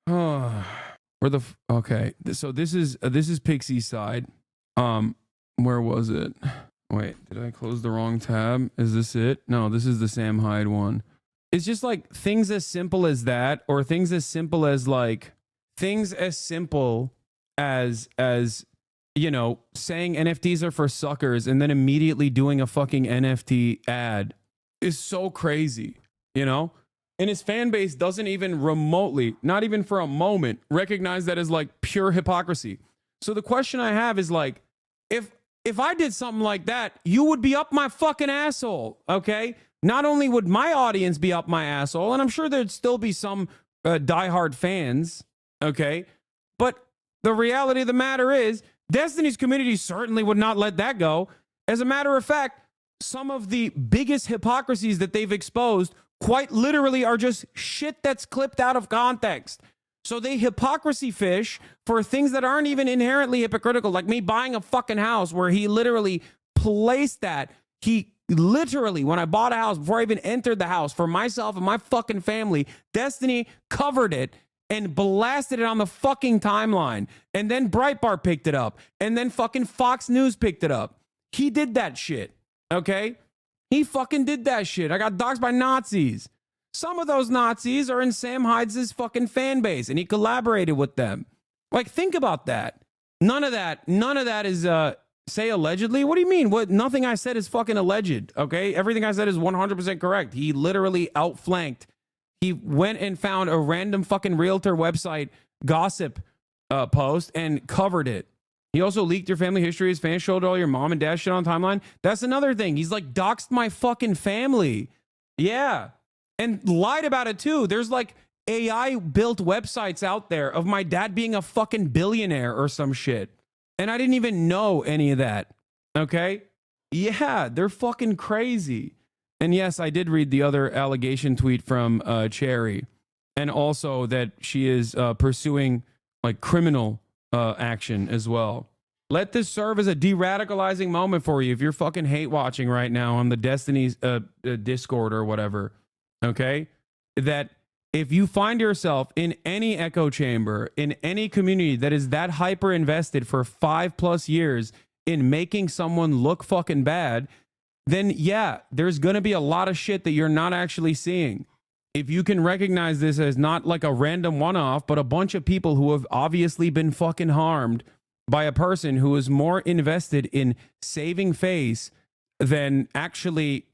okay. So this is Pixie's side. Where was it? Wait, did I close the wrong tab? Is this it? No, this is the Sam Hyde one. It's just like things as simple as that, or things as simple as you know, saying NFTs are for suckers and then immediately doing a fucking NFT ad is so crazy, you know? And his fan base doesn't even remotely, not even for a moment, recognize that as like pure hypocrisy. So the question I have is like, if I did something like that, you would be up my fucking asshole, okay? Not only would my audience be up my asshole, and I'm sure there'd still be some diehard fans, okay? But the reality of the matter is, Destiny's community certainly would not let that go. As a matter of fact, some of the biggest hypocrisies that they've exposed quite literally are just shit that's clipped out of context. So they hypocrisy fish for things that aren't even inherently hypocritical, like me buying a fucking house where he literally placed that. He literally, when I bought a house, before I even entered the house for myself and my fucking family, Destiny covered it and blasted it on the fucking timeline. And then Breitbart picked it up. And then fucking Fox News picked it up. He did that shit, okay? He fucking did that shit. I got doxxed by Nazis. Some of those Nazis are in Sam Hydes' fucking fan base, and he collaborated with them. Like, think about that. None of that is say allegedly. What do you mean? What? Nothing I said is fucking alleged. Okay, everything I said is 100% correct. He literally outflanked. He went and found a random fucking realtor website gossip post and covered it. He also leaked your family history. His fans showed all your mom and dad shit on timeline. That's another thing. He's like doxed my fucking family. Yeah. And lied about it too. There's like AI built websites out there of my dad being a fucking billionaire or some shit. And I didn't even know any of that. Okay. Yeah. They're fucking crazy. And yes, I did read the other allegation tweet from Cherry. And also that she is pursuing like criminal action as well. Let this serve as a de-radicalizing moment for you if you're fucking hate watching right now on the Destiny's Discord or whatever. Okay? That if you find yourself in any echo chamber, in any community that is that hyper invested for 5+ years in making someone look fucking bad, then yeah, there's gonna be a lot of shit that you're not actually seeing. If you can recognize this as not like a random one-off, but a bunch of people who have obviously been fucking harmed by a person who is more invested in saving face than actually,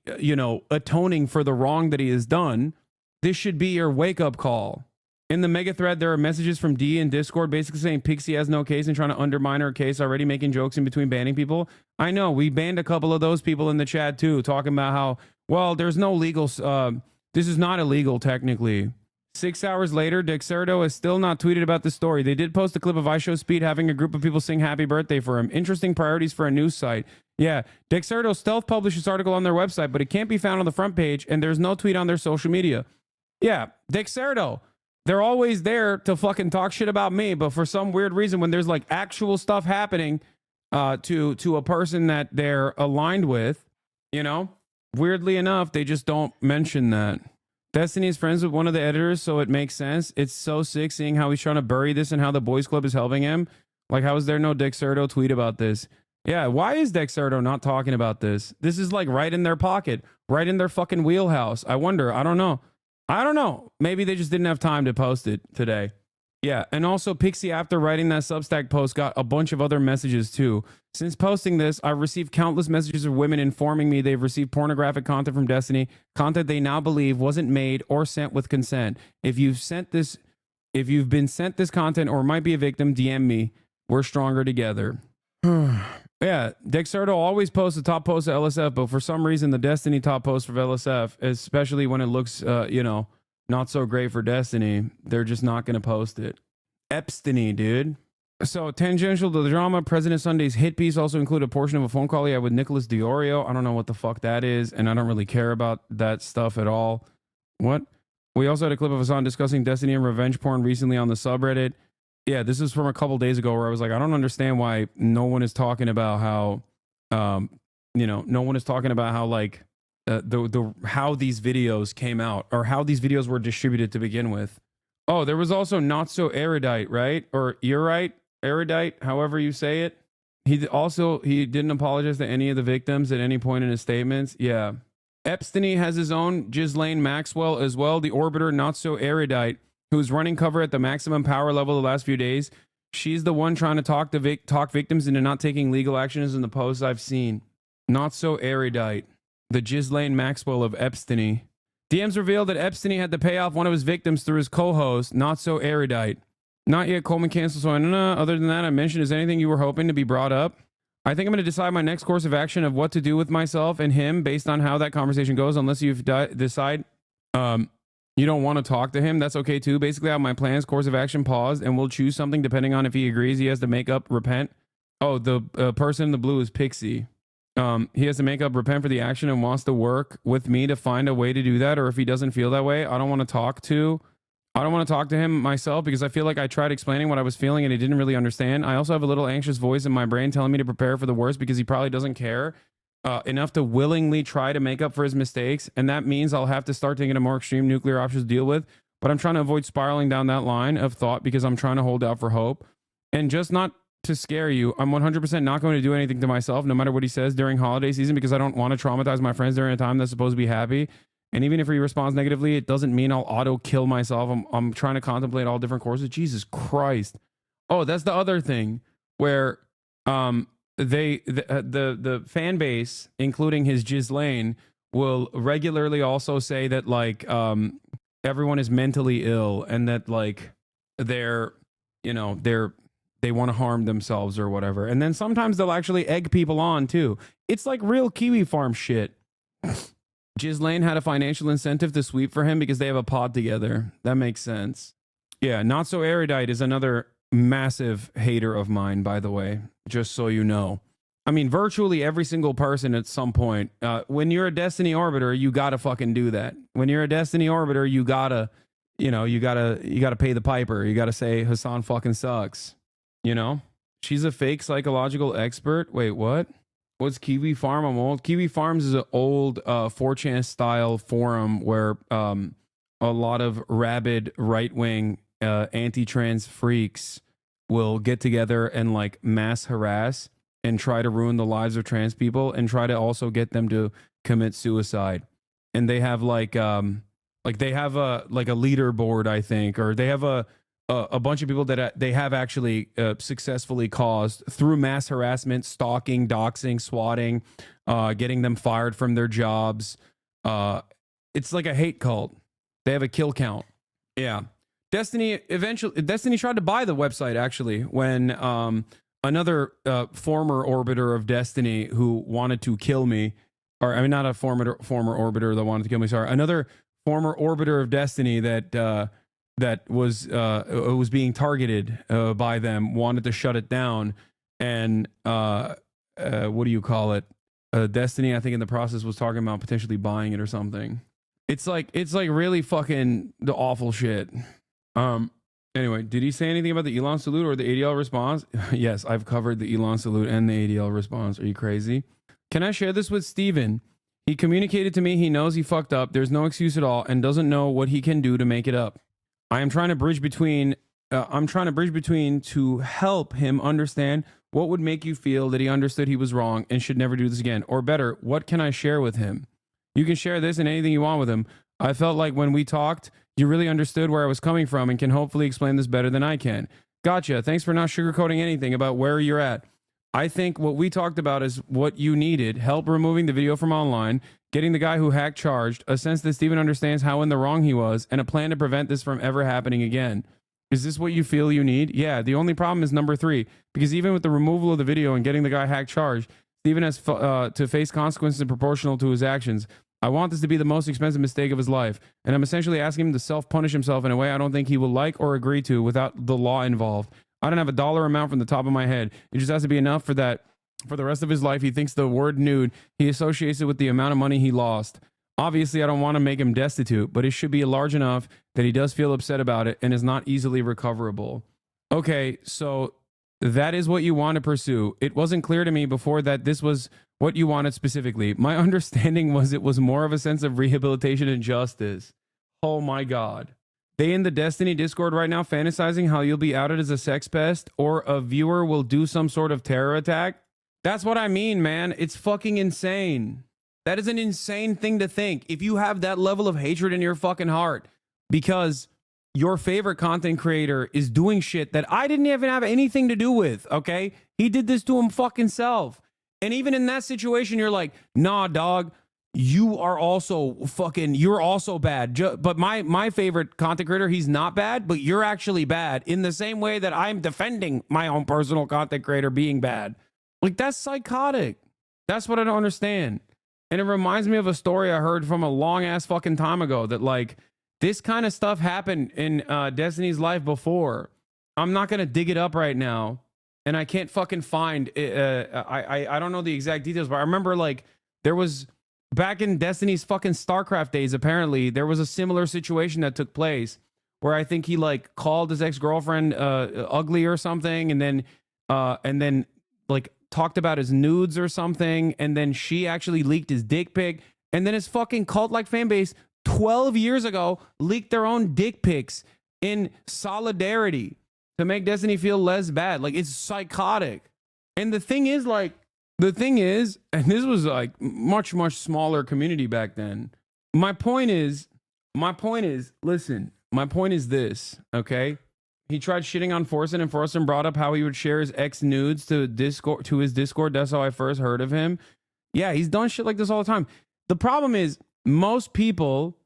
atoning for the wrong that he has done, this should be your wake-up call. In the mega thread, there are messages from D in Discord basically saying Pixie has no case and trying to undermine her case, already making jokes in between banning people. I know, we banned a couple of those people in the chat too, talking about how, well, there's no legal... this is not illegal, technically. 6 hours later, Dexerto has still not tweeted about the story. They did post a clip of iShowSpeed having a group of people sing happy birthday for him. Interesting priorities for a news site. Yeah, Dexerto stealth published this article on their website, but it can't be found on the front page, and there's no tweet on their social media. Yeah, Dexerto. They're always there to fucking talk shit about me, but for some weird reason, when there's like actual stuff happening to a person that they're aligned with, weirdly enough, they just don't mention that. Destiny is friends with one of the editors, so it makes sense. It's so sick seeing how he's trying to bury this and how the boys club is helping him. Like, how is there no Dexerto tweet about this? Yeah, why is Dexerto not talking about this? This is like right in their pocket, right in their fucking wheelhouse. I wonder. I don't know. Maybe they just didn't have time to post it today. Yeah, and also Pixie, after writing that Substack post, got a bunch of other messages too. Since posting this, I've received countless messages of women informing me they've received pornographic content from Destiny, content they now believe wasn't made or sent with consent. If you've been sent this content or might be a victim, DM me. We're stronger together. Yeah, Dexerto always posts the top post of LSF, but for some reason the Destiny top post for LSF, especially when it looks, not so great for Destiny, they're just not going to post it. Epstein, dude. So, tangential to the drama, President Sunday's hit piece also included a portion of a phone call he had with Nicholas Diorio. I don't know what the fuck that is, and I don't really care about that stuff at all. What? We also had a clip of Hasan discussing Destiny and revenge porn recently on the subreddit. Yeah, this is from a couple days ago where I was like, I don't understand why no one is talking about how, no one is talking about how, like, how these videos came out or how these videos were distributed to begin with. Oh, there was also Not So Erudite, right? Or erudite, however you say it. He didn't apologize to any of the victims at any point in his statements. Yeah. Epstein has his own Ghislaine Maxwell as well, the orbiter Not So Erudite, who's running cover at the maximum power level the last few days. She's the one trying to talk victims into not taking legal actions in the posts I've seen. Not So Erudite. The Ghislaine Maxwell of Epstein. DMs revealed that Epstein had to pay off one of his victims through his co-host, Not So Erudite. Not yet, Coleman canceled, so I don't know. Other than that, I mentioned, is anything you were hoping to be brought up? I think I'm going to decide my next course of action of what to do with myself and him based on how that conversation goes, unless you decide you don't want to talk to him. That's okay too. Basically, I have my plans, course of action paused, and we'll choose something depending on if he agrees he has to make up, repent. Oh, the person in the blue is Pixie. He has to make up, repent for the action and wants to work with me to find a way to do that. Or if he doesn't feel that way, I don't want to talk to him myself because I feel like I tried explaining what I was feeling and he didn't really understand. I also have a little anxious voice in my brain telling me to prepare for the worst because he probably doesn't care enough to willingly try to make up for his mistakes. And that means I'll have to start thinking of more extreme nuclear options to deal with. But I'm trying to avoid spiraling down that line of thought because I'm trying to hold out for hope. And just not to scare you, I'm 100% not going to do anything to myself, no matter what he says during holiday season, because I don't want to traumatize my friends during a time that's supposed to be happy. And even if he responds negatively, it doesn't mean I'll auto kill myself. I'm trying to contemplate all different courses. Jesus Christ. Oh, that's the other thing where the fan base, including his Ghislaine, will regularly also say that like everyone is mentally ill and that like they want to harm themselves or whatever. And then sometimes they'll actually egg people on too. It's like real Kiwi Farm shit. Ghislaine had a financial incentive to sweep for him because they have a pod together. That makes sense. Yeah, Not So Erudite is another massive hater of mine, by the way, just so you know. I mean, virtually every single person at some point, when you're a Destiny Orbiter, you gotta fucking do that. When you're a Destiny Orbiter, you gotta pay the piper. You gotta say Hasan fucking sucks. You know? She's a fake psychological expert. Wait, what? What's Kiwi Farm? I'm old. Kiwi Farms is an old 4chan style forum where a lot of rabid right-wing anti-trans freaks will get together and like mass harass and try to ruin the lives of trans people and try to also get them to commit suicide. And they have like they have a leaderboard, I think, or they have a bunch of people that they have actually successfully caused through mass harassment, stalking, doxing, swatting, getting them fired from their jobs. It's like a hate cult. They have a kill count. Yeah. Destiny tried to buy the website actually when another former orbiter of Destiny who wanted to kill me, or I mean not a former orbiter that wanted to kill me, sorry, another former orbiter of Destiny that was being targeted by them, wanted to shut it down, and what do you call it? Destiny, I think in the process was talking about potentially buying it or something. It's like really fucking the awful shit. Anyway, did he say anything about the Elon salute or the ADL response? Yes, I've covered the Elon salute and the ADL response. Are you crazy? Can I share this with Steven? He communicated to me he knows he fucked up. There's no excuse at all and doesn't know what he can do to make it up. I'm trying to bridge between to help him understand what would make you feel that he understood he was wrong and should never do this again. Or better, what can I share with him? You can share this and anything you want with him. I felt like when we talked, you really understood where I was coming from and can hopefully explain this better than I can. Gotcha. Thanks for not sugarcoating anything about where you're at. I think what we talked about is what you needed: help removing the video from online, getting the guy who hacked charged, a sense that Steven understands how in the wrong he was, and a plan to prevent this from ever happening again. Is this what you feel you need? Yeah, the only problem is number 3, because even with the removal of the video and getting the guy hacked charged, Steven has to face consequences proportional to his actions. I want this to be the most expensive mistake of his life, and I'm essentially asking him to self-punish himself in a way I don't think he will like or agree to without the law involved. I don't have a dollar amount from the top of my head. It just has to be enough for that. For the rest of his life, he thinks the word nude, he associates it with the amount of money he lost. Obviously, I don't want to make him destitute, but it should be large enough that he does feel upset about it and is not easily recoverable. Okay, so that is what you want to pursue. It wasn't clear to me before that this was what you wanted specifically. My understanding was it was more of a sense of rehabilitation and justice. Oh my God. They in the Destiny Discord right now fantasizing how you'll be outed as a sex pest or a viewer will do some sort of terror attack. That's what I mean, man. It's fucking insane. That is an insane thing to think. If you have that level of hatred in your fucking heart because your favorite content creator is doing shit that I didn't even have anything to do with, okay? He did this to him fucking self. And even in that situation, you're like, nah, dog, you are also fucking, you're also bad. But my favorite content creator, he's not bad, but you're actually bad in the same way that I'm defending my own personal content creator being bad. Like, that's psychotic. That's what I don't understand. And it reminds me of a story I heard from a long ass fucking time ago that like this kind of stuff happened in Destiny's life before. I'm not going to dig it up right now. And I can't fucking find I don't know the exact details, but I remember like there was back in Destiny's fucking StarCraft days, apparently there was a similar situation that took place where I think he like called his ex-girlfriend ugly or something, and then like talked about his nudes or something, and then she actually leaked his dick pic, and then his fucking cult-like fan base 12 years ago leaked their own dick pics in solidarity to make Destiny feel less bad. Like, it's psychotic. And the thing is, and this was like much, much smaller community back then. my point is, listen, my point is this, okay? He tried shitting on Forsen, and Forsen brought up how he would share his ex nudes to his Discord. That's how I first heard of him. Yeah, he's done shit like this all the time. The problem is, most people,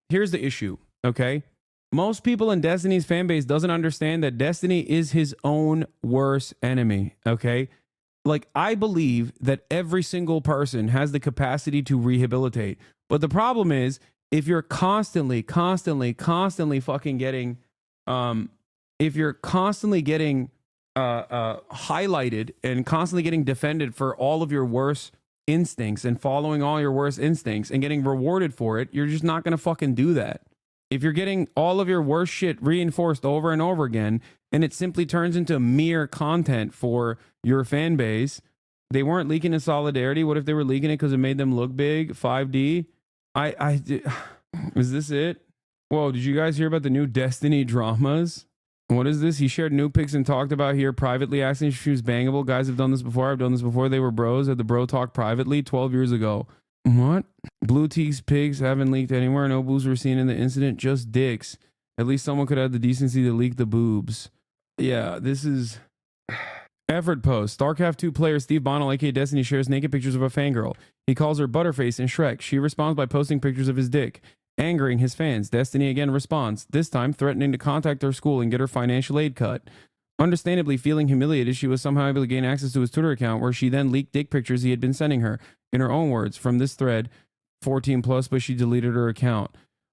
here's the issue, okay? Most people in Destiny's fan base doesn't understand that Destiny is his own worst enemy, okay? Like, I believe that every single person has the capacity to rehabilitate. But the problem is, if you're constantly fucking getting, if you're constantly getting highlighted and constantly getting defended for all of your worst instincts and following all your worst instincts and getting rewarded for it, you're just not going to fucking do that. If you're getting all of your worst shit reinforced over and over again, and it simply turns into mere content for your fan base, they weren't leaking in solidarity. What if they were leaking it because it made them look big? 5D? Is this it? Whoa, did you guys hear about the new Destiny dramas? What is this? He shared nude pics and talked about here privately, asking if she was bangable. Guys have done this before. I've done this before. They were bros. Had the bro talk privately 12 years ago. What? Blue Tees pigs haven't leaked anywhere. No boobs were seen in the incident. Just dicks. At least someone could have the decency to leak the boobs. Yeah, this is... Effort post. StarCraft 2 player Steve Bonnell, aka Destiny, shares naked pictures of a fangirl. He calls her Butterface in Shrek. She responds by posting pictures of his dick, angering his fans. Destiny again responds, this time threatening to contact her school and get her financial aid cut. Understandably feeling humiliated, she was somehow able to gain access to his Twitter account, where she then leaked dick pictures he had been sending her. In her own words, from this thread, 14 plus, but she deleted her account.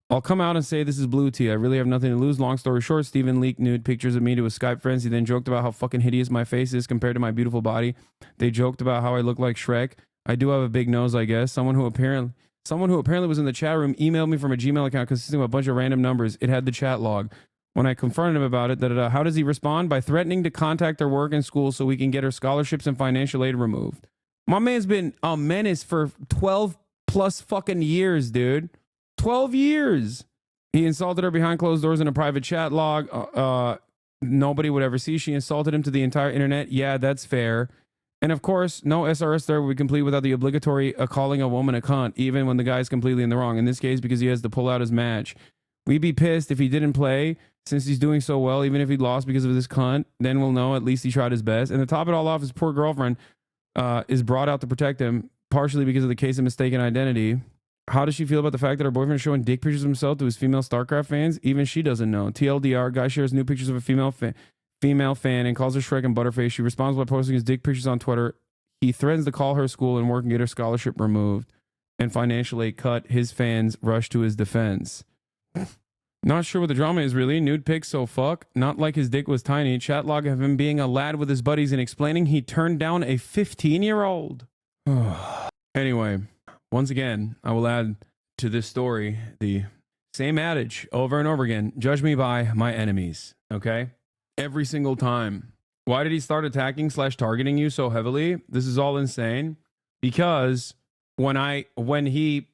I'll come out and say this is blue tea. I really have nothing to lose. Long story short, Steven leaked nude pictures of me to his Skype friends. He then joked about how fucking hideous my face is compared to my beautiful body. They joked about how I look like Shrek. I do have a big nose, I guess. Someone who apparently was in the chat room emailed me from a Gmail account consisting of a bunch of random numbers. It had the chat log. When I confronted him about it, how does he respond? By threatening to contact her work and school so we can get her scholarships and financial aid removed. My man's been a menace for 12 plus fucking years, dude. 12 years. He insulted her behind closed doors in a private chat log. Nobody would ever see. She insulted him to the entire internet. Yeah, that's fair. And of course, no SRS there would be complete without the obligatory calling a woman a cunt, even when the guy's completely in the wrong. In this case, because he has to pull out his match. We'd be pissed if he didn't play, since he's doing so well. Even if he lost because of this cunt, then we'll know at least he tried his best. And to top it all off, his poor girlfriend is brought out to protect him, partially because of the case of mistaken identity. How does she feel about the fact that her boyfriend is showing dick pictures of himself to his female StarCraft fans? Even she doesn't know. TLDR, guy shares new pictures of a female fan and calls her Shrek and Butterface. She responds by posting his dick pictures on Twitter. He threatens to call her school and work and get her scholarship removed and financial aid cut. His fans rush to his defense. Not sure what the drama is really. Nude pics, so fuck. Not like his dick was tiny. Chat log of him being a lad with his buddies and explaining he turned down a 15-year-old. Anyway, once again, I will add to this story the same adage over and over again. Judge me by my enemies, okay? Every single time. Why did he start attacking / targeting you so heavily? This is all insane. Because when he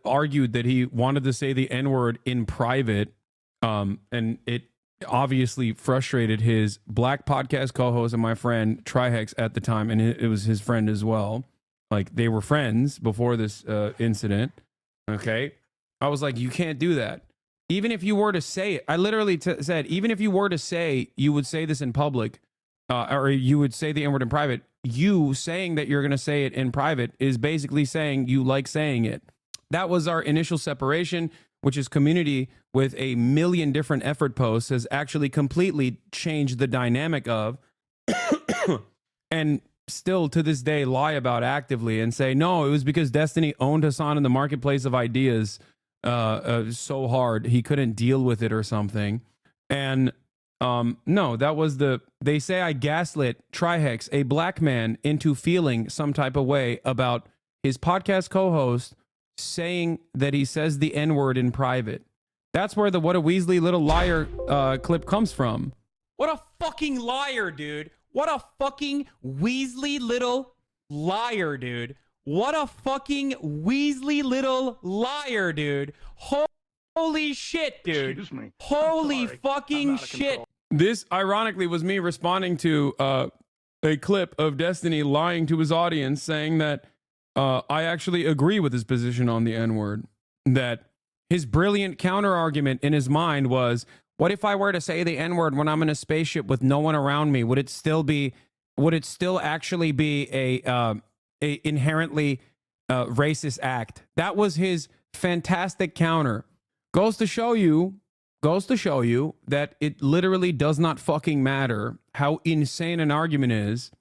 argued that he wanted to say the N-word in private, and it obviously frustrated his black podcast co-host and my friend Trihex at the time, and it was his friend as well. Like, they were friends before this incident, okay? I was like, you can't do that. Even if you were to say it, I literally said, even if you were to say you would say this in public, or you would say the N-word in private, you saying that you're going to say it in private is basically saying you like saying it. That was our initial separation, which is community with a million different effort posts has actually completely changed the dynamic of, and still to this day lie about actively and say, no, it was because Destiny owned Hasan in the marketplace of ideas so hard he couldn't deal with it or something. And no, that was they say I gaslit Trihex, a black man, into feeling some type of way about his podcast co-host saying that he says the N-word in private. That's where the what a Weasley little liar clip comes from. What a fucking liar, dude. What a fucking Weasley little liar, dude. What a fucking Weasley little liar, dude. Holy shit, dude. Excuse me. Holy fucking shit. This, ironically, was me responding to a clip of Destiny lying to his audience, saying that I actually agree with his position on the N-word. That his brilliant counter argument in his mind was, what if I were to say the N-word when I'm in a spaceship with no one around me? Would it still actually be a inherently racist act? That was his fantastic counter. Goes to show you that it literally does not fucking matter how insane an argument is.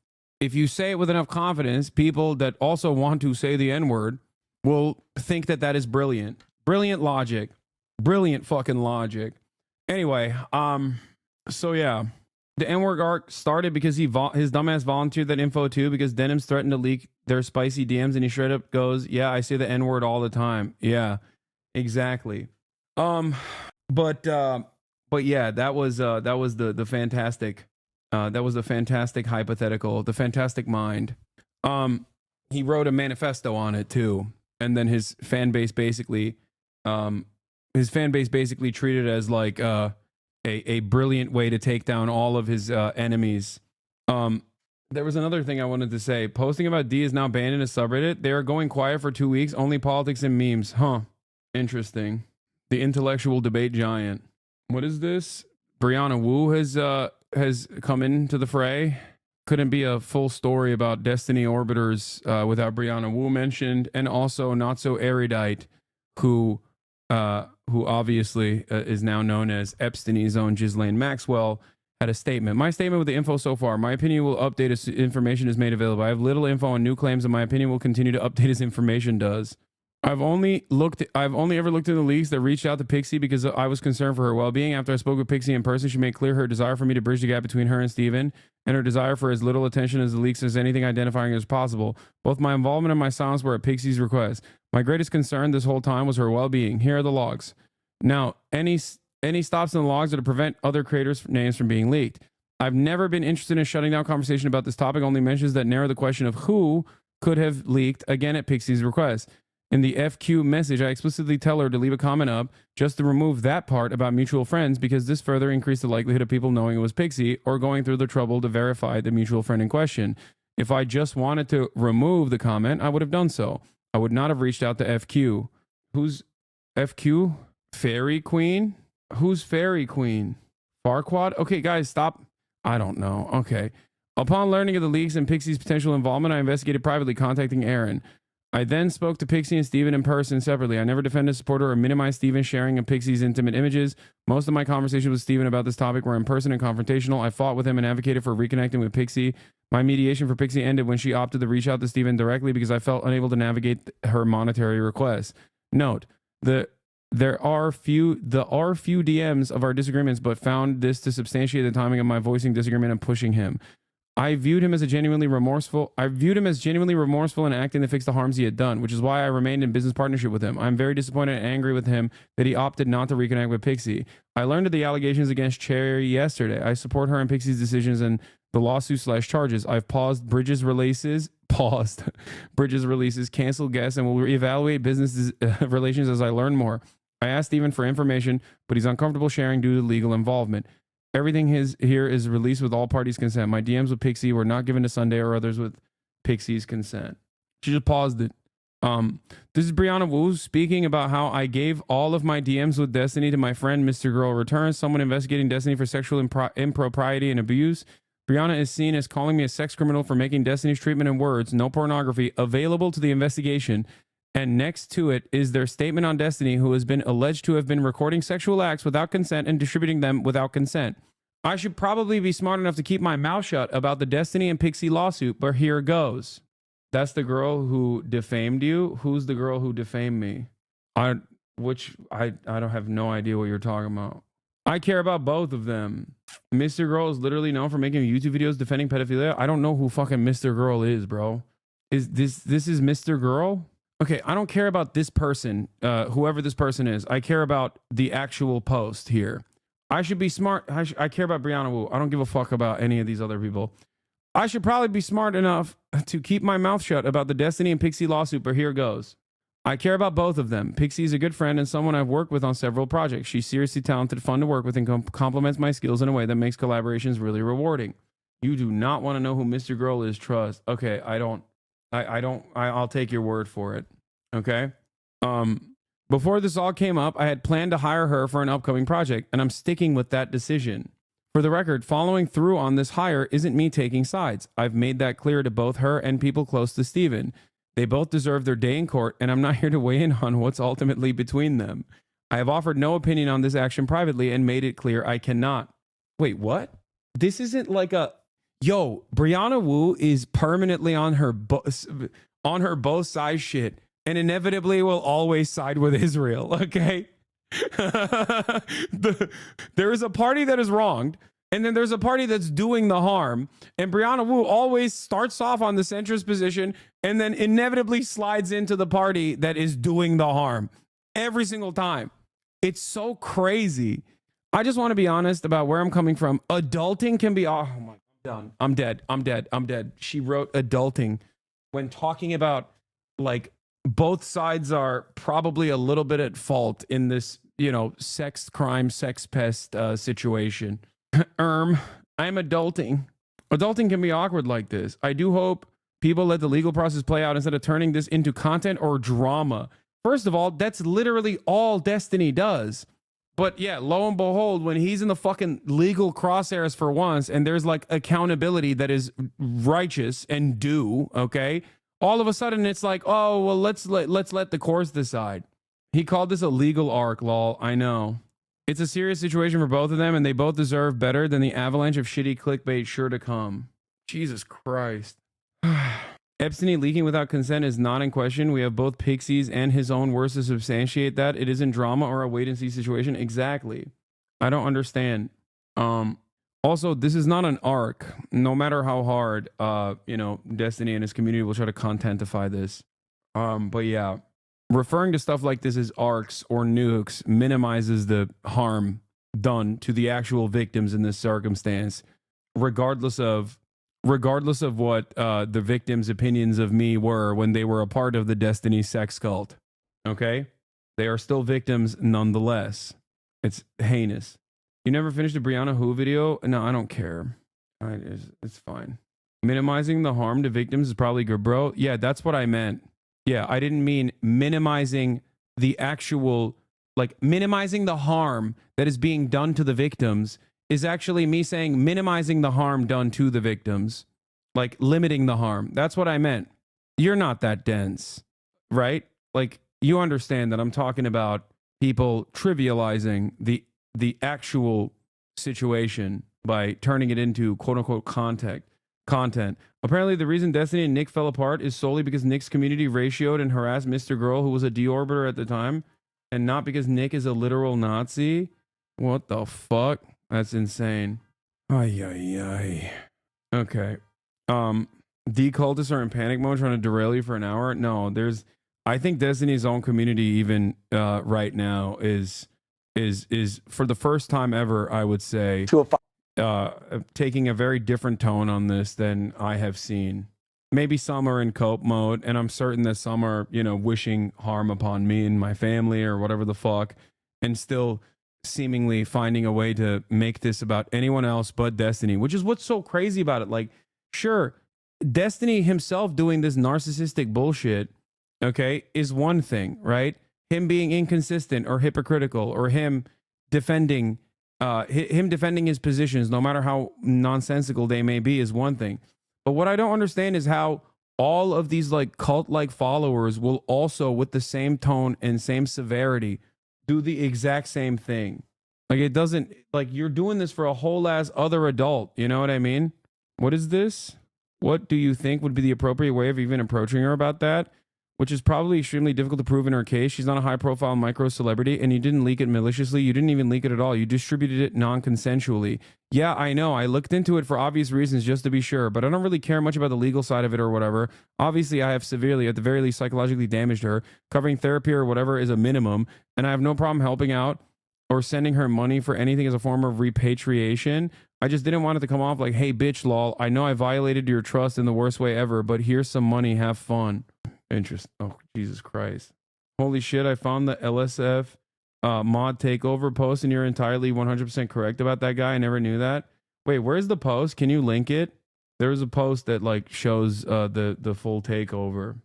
If you say it with enough confidence, people that also want to say the N-word will think that that is brilliant. Brilliant logic. Brilliant fucking logic. Anyway, so yeah. The N-word arc started because his dumbass volunteered that info too, because Denims threatened to leak their spicy DMs, and he straight up goes, yeah, I say the N-word all the time. Yeah, exactly. But yeah, that was the fantastic hypothetical, the fantastic mind. He wrote a manifesto on it too, and then his fan base basically treated it as like a brilliant way to take down all of his enemies. There was another thing I wanted to say. Posting about D is now banned in a subreddit. They are going quiet for 2 weeks. Only politics and memes. Huh. Interesting. The intellectual debate giant. What is this? Brianna Wu has come into the fray. Couldn't be a full story about Destiny orbiters without Brianna Wu mentioned, and also not so erudite, who obviously is now known as Epstein's own Ghislaine Maxwell, had a statement. My statement with the info so far. My opinion will update as information is made available. I have little info on new claims, and my opinion will continue to update as information does. I've only ever looked at the leaks that reached out to Pixie because I was concerned for her well-being. After I spoke with Pixie in person, she made clear her desire for me to bridge the gap between her and Steven, and her desire for as little attention as the leaks as anything identifying as possible. Both my involvement and my silence were at Pixie's request. My greatest concern this whole time was her well-being. Here are the logs. Now, any stops in the logs are to prevent other creators' names from being leaked. I've never been interested in shutting down conversation about this topic, only mentions that narrow the question of who could have leaked, again at Pixie's request. In the FQ message, I explicitly tell her to leave a comment up just to remove that part about mutual friends, because this further increased the likelihood of people knowing it was Pixie or going through the trouble to verify the mutual friend in question. If I just wanted to remove the comment, I would have done so. I would not have reached out to FQ. Who's FQ? Fairy Queen? Who's Fairy Queen? Farquad? Okay, guys, stop. I don't know. Okay. Upon learning of the leaks and Pixie's potential involvement, I investigated privately, contacting Aaron. I then spoke to Pixie and Steven in person separately. I never defended, supported, or minimized Steven's sharing of Pixie's intimate images. Most of my conversations with Steven about this topic were in person and confrontational. I fought with him and advocated for reconnecting with Pixie. My mediation for Pixie ended when she opted to reach out to Steven directly because I felt unable to navigate her monetary requests. Note, there are few DMs of our disagreements, but found this to substantiate the timing of my voicing disagreement and pushing him. I viewed him as genuinely remorseful in acting to fix the harms he had done, which is why I remained in business partnership with him. I'm very disappointed and angry with him that he opted not to reconnect with Pixie. I learned of the allegations against Cherry yesterday. I support her and Pixie's decisions and the lawsuit/charges. I've paused Bridges releases, canceled guests, and will reevaluate business relations as I learn more. I asked Steven for information, but he's uncomfortable sharing due to legal involvement. Everything here is released with all parties' consent. My DMs with Pixie were not given to Sunday or others with Pixie's consent. She just paused it. This is Brianna Wu speaking about how I gave all of my DMs with Destiny to my friend Mr. Girl Returns, someone investigating Destiny for sexual impropriety and abuse. Brianna is seen as calling me a sex criminal for making Destiny's treatment and words, no pornography, available to the investigation. And next to it is their statement on Destiny, who has been alleged to have been recording sexual acts without consent and distributing them without consent. I should probably be smart enough to keep my mouth shut about the Destiny and Pixie lawsuit, but here goes. That's the girl who defamed you? Who's the girl who defamed me? I don't have no idea what you're talking about. I care about both of them. Mr. Girl is literally known for making YouTube videos defending pedophilia. I don't know who fucking Mr. Girl is, bro. Is this is Mr. Girl? Okay, I don't care about this person, whoever this person is. I care about the actual post here. I should be smart. I care about Brianna Wu. I don't give a fuck about any of these other people. I should probably be smart enough to keep my mouth shut about the Destiny and Pixie lawsuit, but here goes. I care about both of them. Pixie is a good friend and someone I've worked with on several projects. She's seriously talented, fun to work with, and complements my skills in a way that makes collaborations really rewarding. You do not want to know who Mr. Girl is, trust. Okay, I don't I'll take your word for it. Okay. Before this all came up, I had planned to hire her for an upcoming project, and I'm sticking with that decision. For the record, following through on this hire isn't me taking sides. I've made that clear to both her and people close to Steven. They both deserve their day in court, and I'm not here to weigh in on what's ultimately between them. I have offered no opinion on this action privately and made it clear I cannot. Wait, what? This isn't like a... Yo, Brianna Wu is permanently on her both sides shit, and inevitably will always side with Israel, okay? There is a party that is wronged, and then there's a party that's doing the harm, and Brianna Wu always starts off on the centrist position and then inevitably slides into the party that is doing the harm every single time. It's so crazy. I just want to be honest about where I'm coming from. Adulting can be... Oh my God, I'm dead. She wrote adulting when talking about, like, both sides are probably a little bit at fault in this, sex crime, sex pest situation. I'm adulting. Adulting can be awkward like this. I do hope people let the legal process play out instead of turning this into content or drama. First of all, that's literally all Destiny does. But yeah, lo and behold, when he's in the fucking legal crosshairs for once, and there's like accountability that is righteous and due, okay? All of a sudden it's like, oh, well, let's let the courts decide. He called this a legal arc, lol. I know. It's a serious situation for both of them, and they both deserve better than the avalanche of shitty clickbait sure to come. Jesus Christ. Epstein leaking without consent is not in question. We have both Pixies and his own words to substantiate that. It isn't drama or a wait-and-see situation. Exactly. I don't understand. Also, this is not an arc. No matter how hard, Destiny and his community will try to contentify this. But yeah, referring to stuff like this as arcs or nukes minimizes the harm done to the actual victims in this circumstance, regardless of what the victims' opinions of me were when they were a part of the Destiny sex cult. Okay? They are still victims nonetheless. It's heinous. You never finished a Brianna Hu video? No, I don't care. It's fine. Minimizing the harm to victims is probably good, bro. Yeah, that's what I meant. Yeah, I didn't mean minimizing the actual, minimizing the harm that is being done to the victims is actually me saying minimizing the harm done to the victims, like limiting the harm. That's what I meant. You're not that dense, right? Like, you understand that I'm talking about people trivializing the actual situation by turning it into quote unquote content. Apparently, the reason Destiny and Nick fell apart is solely because Nick's community ratioed and harassed Mr. Girl, who was a deorbiter at the time, and not because Nick is a literal Nazi. What the fuck? That's insane. Ay. Okay. Decultists are in panic mode trying to derail you for an hour. No, I think Destiny's own community even right now is for the first time ever, I would say, taking a very different tone on this than I have seen. Maybe some are in cope mode, and I'm certain that some are, wishing harm upon me and my family or whatever the fuck, and still seemingly finding a way to make this about anyone else but Destiny, which is what's so crazy about it. Like, sure, Destiny himself doing this narcissistic bullshit, okay, is one thing, right? Him being inconsistent or hypocritical, or him defending his positions, no matter how nonsensical they may be, is one thing. But what I don't understand is how all of these cult-like followers will also, with the same tone and same severity, do the exact same thing. It doesn't, you're doing this for a whole ass other adult. You know what I mean? What is this? What do you think would be the appropriate way of even approaching her about that? Which is probably extremely difficult to prove in her case. She's not a high-profile micro-celebrity, and you didn't leak it maliciously. You didn't even leak it at all. You distributed it non-consensually. Yeah, I know. I looked into it for obvious reasons just to be sure, but I don't really care much about the legal side of it or whatever. Obviously, I have severely, at the very least, psychologically damaged her. Covering therapy or whatever is a minimum, and I have no problem helping out or sending her money for anything as a form of repatriation. I just didn't want it to come off like, hey, bitch, lol, I know I violated your trust in the worst way ever, but here's some money. Have fun. Oh, Jesus Christ. Holy shit, I found the LSF mod takeover post, and you're entirely 100% correct about that guy. I never knew that. Wait, where's the post? Can you link it? There was a post that like shows the full takeover.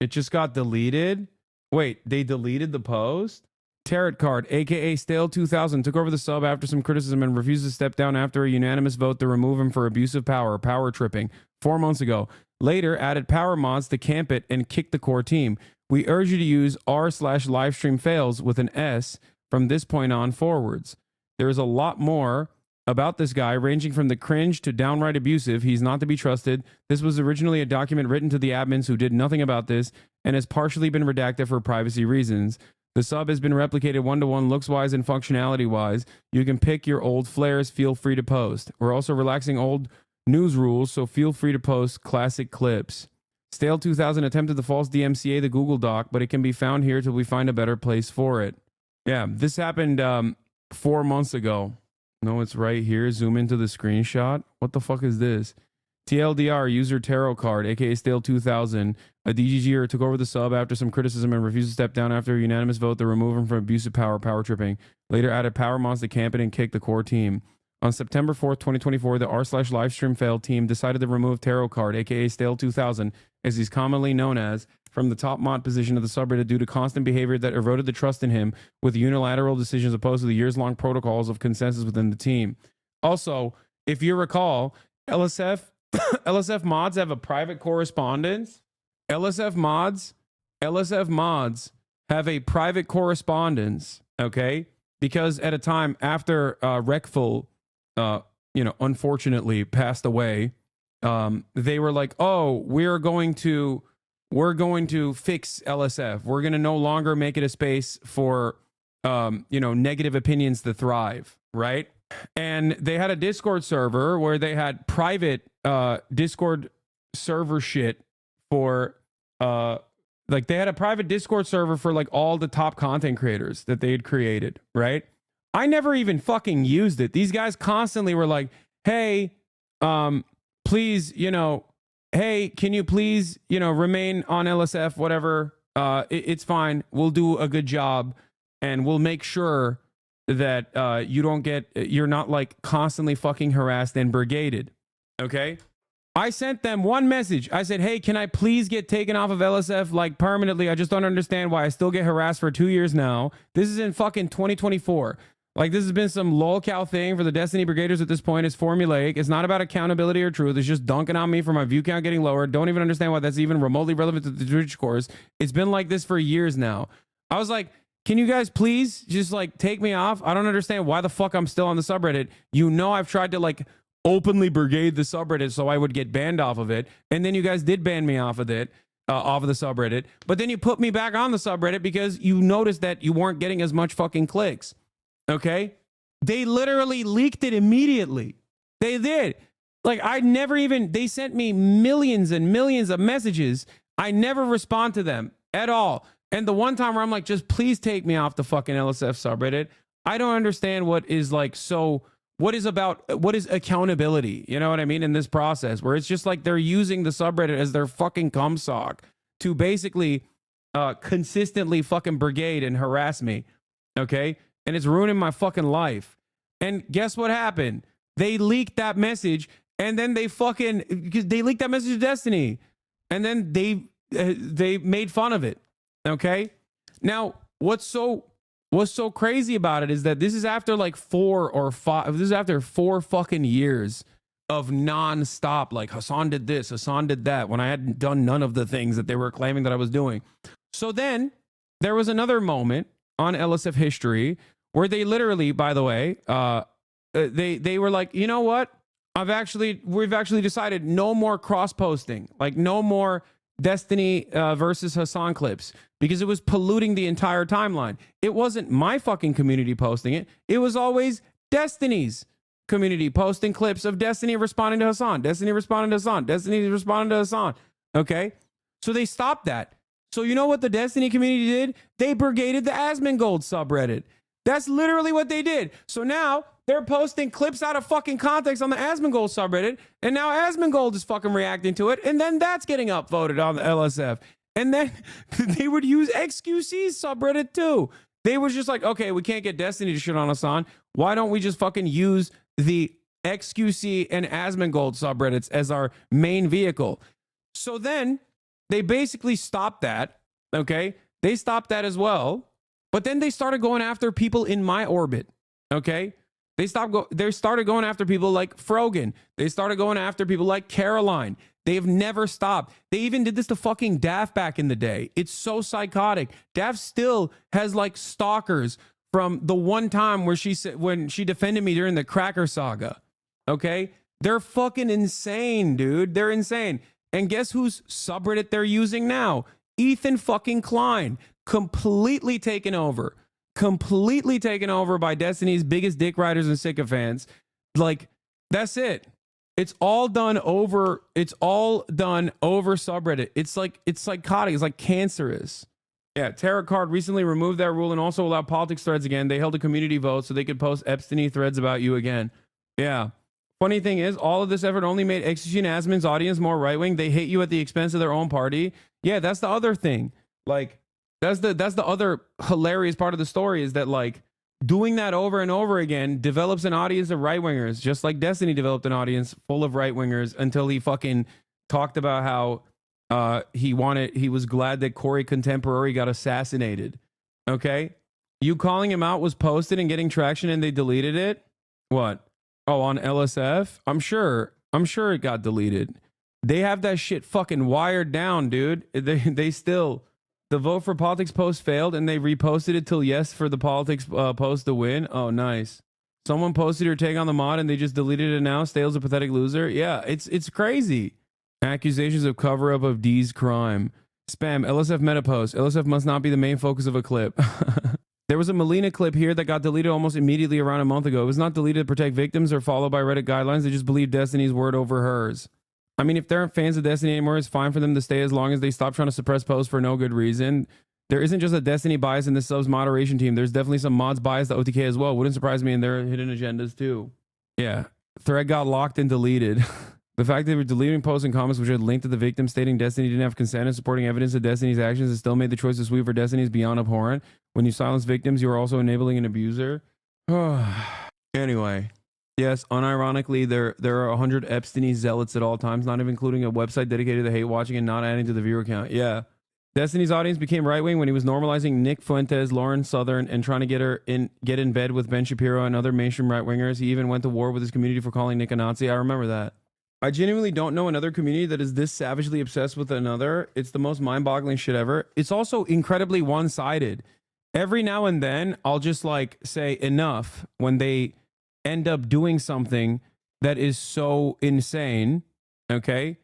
It just got deleted. Wait, they deleted the post? Tarot Card, aka Stale 2000, took over the sub after some criticism and refused to step down after a unanimous vote to remove him for abuse of power tripping 4 months ago. Later, added power mods to camp it and kick the core team. We urge you to use r/livestream fails with an S from this point on forwards. There is a lot more about this guy, ranging from the cringe to downright abusive. He's not to be trusted. This was originally a document written to the admins who did nothing about this and has partially been redacted for privacy reasons. The sub has been replicated one-to-one looks-wise and functionality-wise. You can pick your old flares. Feel free to post. We're also relaxing old news rules, so feel free to post classic clips. Stale 2000 attempted the false DMCA, the Google Doc, but it can be found here till we find a better place for it. Yeah, this happened 4 months ago. No, it's right here. Zoom into the screenshot. What the fuck is this? TLDR, user Tarot Card, aka Stale 2000. A DGGer took over the sub after some criticism and refused to step down after a unanimous vote to remove him from abusive power tripping. Later added power mods to camp it and kick the core team. On September 4th, 2024, the r/livestream fail team decided to remove Tarot Card, aka Stale 2000, as he's commonly known as, from the top mod position of the subreddit due to constant behavior that eroded the trust in him with unilateral decisions opposed to the years-long protocols of consensus within the team. Also, if you recall, LSF mods have a private correspondence. LSF mods have a private correspondence, okay? Because at a time after Rekful, unfortunately passed away, they were like, oh, we're going to fix LSF. We're going to no longer make it a space for, negative opinions to thrive, right? And they had a Discord server where they had private Discord server shit for, they had a private Discord server for like all the top content creators that they had created, right? I never even fucking used it. These guys constantly were like, hey, please, hey, can you please, remain on LSF, whatever. It's fine. We'll do a good job and we'll make sure that you're not like constantly fucking harassed and brigaded. Okay. I sent them one message. I said, hey, can I please get taken off of LSF like permanently? I just don't understand why I still get harassed for 2 years now. This is in fucking 2024. Like, this has been some lolcow thing for the Destiny Brigaders at this point. It's formulaic. It's not about accountability or truth. It's just dunking on me for my view count getting lower. Don't even understand why that's even remotely relevant to the Twitch course. It's been like this for years now. I was like, can you guys please just like take me off? I don't understand why the fuck I'm still on the subreddit. I've tried to like openly brigade the subreddit so I would get banned off of it. And then you guys did ban me off of it, off of the subreddit. But then you put me back on the subreddit because you noticed that you weren't getting as much fucking clicks. Okay? They literally leaked it immediately. They did. Like, they sent me millions and millions of messages. I never respond to them at all. And the one time where I'm like, just please take me off the fucking LSF subreddit. I don't understand what is accountability, you know what I mean, in this process, where it's just like they're using the subreddit as their fucking cum sock to basically consistently fucking brigade and harass me, okay? And it's ruining my fucking life. And guess what happened? They leaked that message, and then they leaked that message to Destiny, and then they made fun of it, okay? Now, what's so crazy about it is that this is after like 4 fucking years of non-stop, like Hasan did this, Hasan did that, when I hadn't done none of the things that they were claiming that I was doing. So then there was another moment on LSF history where they literally, by the way, they were like, you know what? We've actually decided no more cross-posting, like no more Destiny versus Hasan clips, because it was polluting the entire timeline. It wasn't my fucking community posting it. It was always Destiny's community posting clips of Destiny responding to Hasan, Destiny responding to Hasan, Destiny responding to Hasan. Okay? So they stopped that. So you know what the Destiny community did? They brigaded the Asmongold subreddit. That's literally what they did. So now they're posting clips out of fucking context on the Asmongold subreddit, and now Asmongold is fucking reacting to it, and then that's getting upvoted on the LSF. And then they would use XQC's subreddit too. They was just like, okay, we can't get Destiny to shit on Hasan. Why don't we just fucking use the XQC and Asmongold subreddits as our main vehicle. So then they basically stopped that. Okay. They stopped that as well. But then they started going after people in my orbit. Okay. They started going after people like Frogan. They started going after people like Caroline. They have never stopped. They even did this to fucking Daft back in the day. It's so psychotic. Daft still has like stalkers from the one time where when she defended me during the Cracker Saga. Okay? They're fucking insane, dude. They're insane. And guess whose subreddit they're using now? Ethan fucking Klein. Completely taken over by Destiny's biggest dick riders and sycophants. Like, that's it. It's all done over subreddit. It's psychotic. It's like cancerous. Yeah, Tarot Card recently removed that rule and also allowed politics threads again. They held a community vote so they could post Epstein threads about you again. Yeah. Funny thing is, all of this effort only made XQC and Asmon's audience more right-wing. They hate you at the expense of their own party. Yeah, that's the other thing. Like, that's the other hilarious part of the story is that, like, doing that over and over again develops an audience of right-wingers, just like Destiny developed an audience full of right-wingers until he fucking talked about how he was glad that Corey Contemporary got assassinated. Okay? You calling him out was posted and getting traction and they deleted it? What? Oh, on LSF? I'm sure it got deleted. They have that shit fucking wired down, dude. They still... The vote for politics post failed and they reposted it till yes for the politics post to win. Oh, nice. Someone posted your take on the mod and they just deleted it now. Stale's a pathetic loser. Yeah, it's crazy. Accusations of cover-up of D's crime. Spam, LSF meta post. LSF must not be the main focus of a clip. There was a Melina clip here that got deleted almost immediately around a month ago. It was not deleted to protect victims or followed by Reddit guidelines. They just believed Destiny's word over hers. I mean, if they aren't fans of Destiny anymore, it's fine for them to stay as long as they stop trying to suppress posts for no good reason. There isn't just a Destiny bias in the subs moderation team. There's definitely some mods bias to OTK as well. Wouldn't surprise me in their hidden agendas too. Yeah. Thread got locked and deleted. The fact that they were deleting posts and comments which had linked to the victim stating Destiny didn't have consent and supporting evidence of Destiny's actions and still made the choice to sweep for Destiny is beyond abhorrent. When you silence victims, you are also enabling an abuser. Anyway. Yes, unironically, there are 100 Epstein zealots at all times, not even including a website dedicated to hate watching and not adding to the viewer count. Yeah. Destiny's audience became right-wing when he was normalizing Nick Fuentes, Lauren Southern, and trying to get in bed with Ben Shapiro and other mainstream right-wingers. He even went to war with his community for calling Nick a Nazi. I remember that. I genuinely don't know another community that is this savagely obsessed with another. It's the most mind-boggling shit ever. It's also incredibly one-sided. Every now and then, I'll just like say enough when they end up doing something that is so insane. Okay.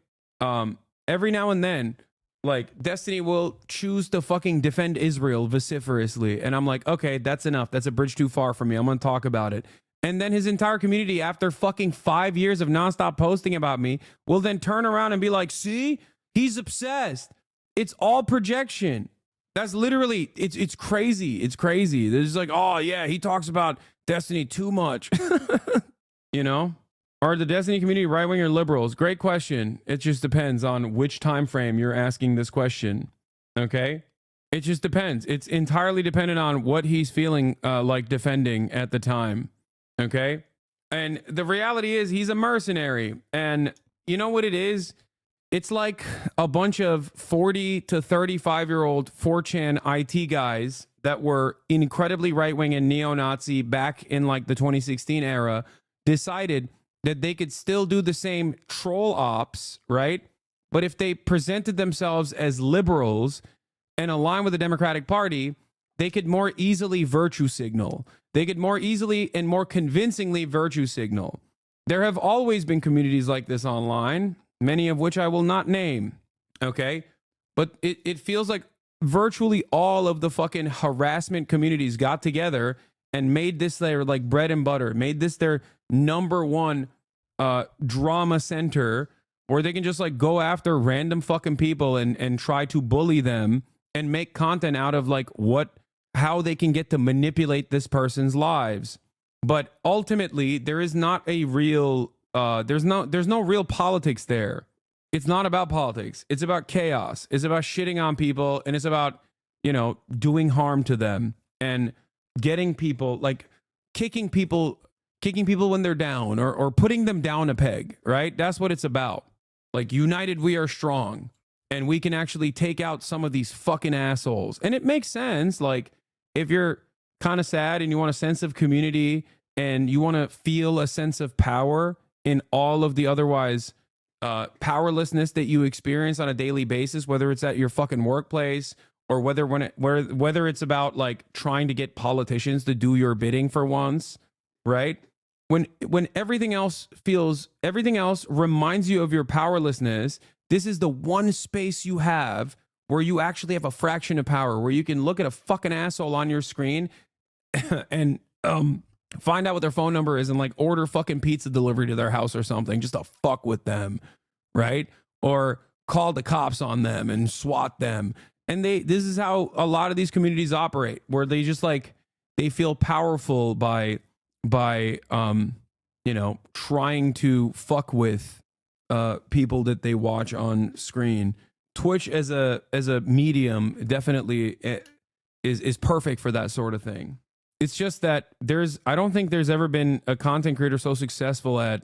Every now and then, like, Destiny will choose to fucking defend Israel vociferously. And I'm like, okay, that's enough. That's a bridge too far for me. I'm going to talk about it. And then his entire community, after fucking 5 years of nonstop posting about me, will then turn around and be like, see, he's obsessed. It's all projection. That's literally, it's crazy. It's crazy. There's like, oh yeah, he talks about Destiny too much. You know? Are the Destiny community right-wing or liberals? Great question. It just depends on which time frame you're asking this question. Okay? It just depends. It's entirely dependent on what he's feeling like defending at the time. Okay? And the reality is he's a mercenary. And you know what it is? It's like a bunch of 40 to 35-year-old 4chan IT guys that were incredibly right-wing and neo-Nazi back in like the 2016 era decided that they could still do the same troll ops, right? But if they presented themselves as liberals and align with the Democratic Party, they could more easily virtue signal. They could more easily and more convincingly virtue signal. There have always been communities like this online, many of which I will not name, okay? But it feels like virtually all of the fucking harassment communities got together and made this their like bread and butter, made this their number one drama center where they can just like go after random fucking people and try to bully them and make content out of like how they can get to manipulate this person's lives. But ultimately, there is not a real there's no real politics there. It's not about politics. It's about chaos. It's about shitting on people, and it's about, you know, doing harm to them and getting people, like kicking people kicking people when they're down, or putting them down a peg, right? That's what it's about. Like, united we are strong, and we can actually take out some of these fucking assholes. And it makes sense. Like, if you're kind of sad and you want a sense of community and you want to feel a sense of power in all of the otherwise powerlessness that you experience on a daily basis, whether it's at your fucking workplace or whether it's about like trying to get politicians to do your bidding for once, right? When everything else reminds you of your powerlessness, this is the one space you have where you actually have a fraction of power, where you can look at a fucking asshole on your screen and find out what their phone number is and like order fucking pizza delivery to their house or something just to fuck with them, right? Or call the cops on them and SWAT them. And this is how a lot of these communities operate, where they just like, they feel powerful by you know, trying to fuck with people that they watch on screen. Twitch as a medium definitely is perfect for that sort of thing. It's just that I don't think there's ever been a content creator so successful at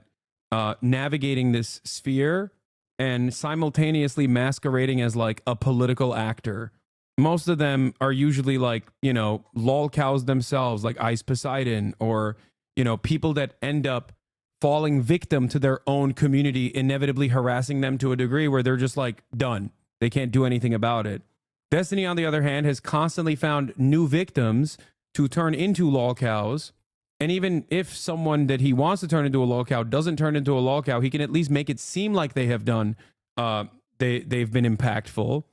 navigating this sphere and simultaneously masquerading as like a political actor. Most of them are usually like, you know, lol cows themselves, like Ice Poseidon, or, you know, people that end up falling victim to their own community, inevitably harassing them to a degree where they're just like done. They can't do anything about it. Destiny, on the other hand, has constantly found new victims to turn into lol cows. And even if someone that he wants to turn into a lol cow doesn't turn into a lol cow, he can at least make it seem like they have done, they've been impactful.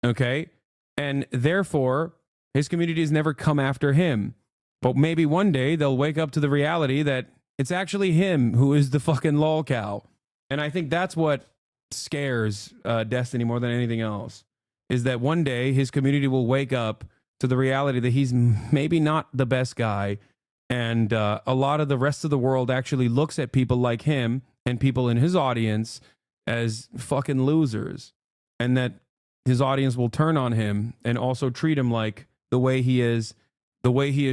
Okay. And therefore, his community has never come after him. But maybe one day they'll wake up to the reality that it's actually him who is the fucking lol cow. And I think that's what scares Destiny more than anything else, is that one day his community will wake up to the reality that he's maybe not the best guy. And a lot of the rest of the world actually looks at people like him and people in his audience as fucking losers. And that his audience will turn on him and also treat him like the way he has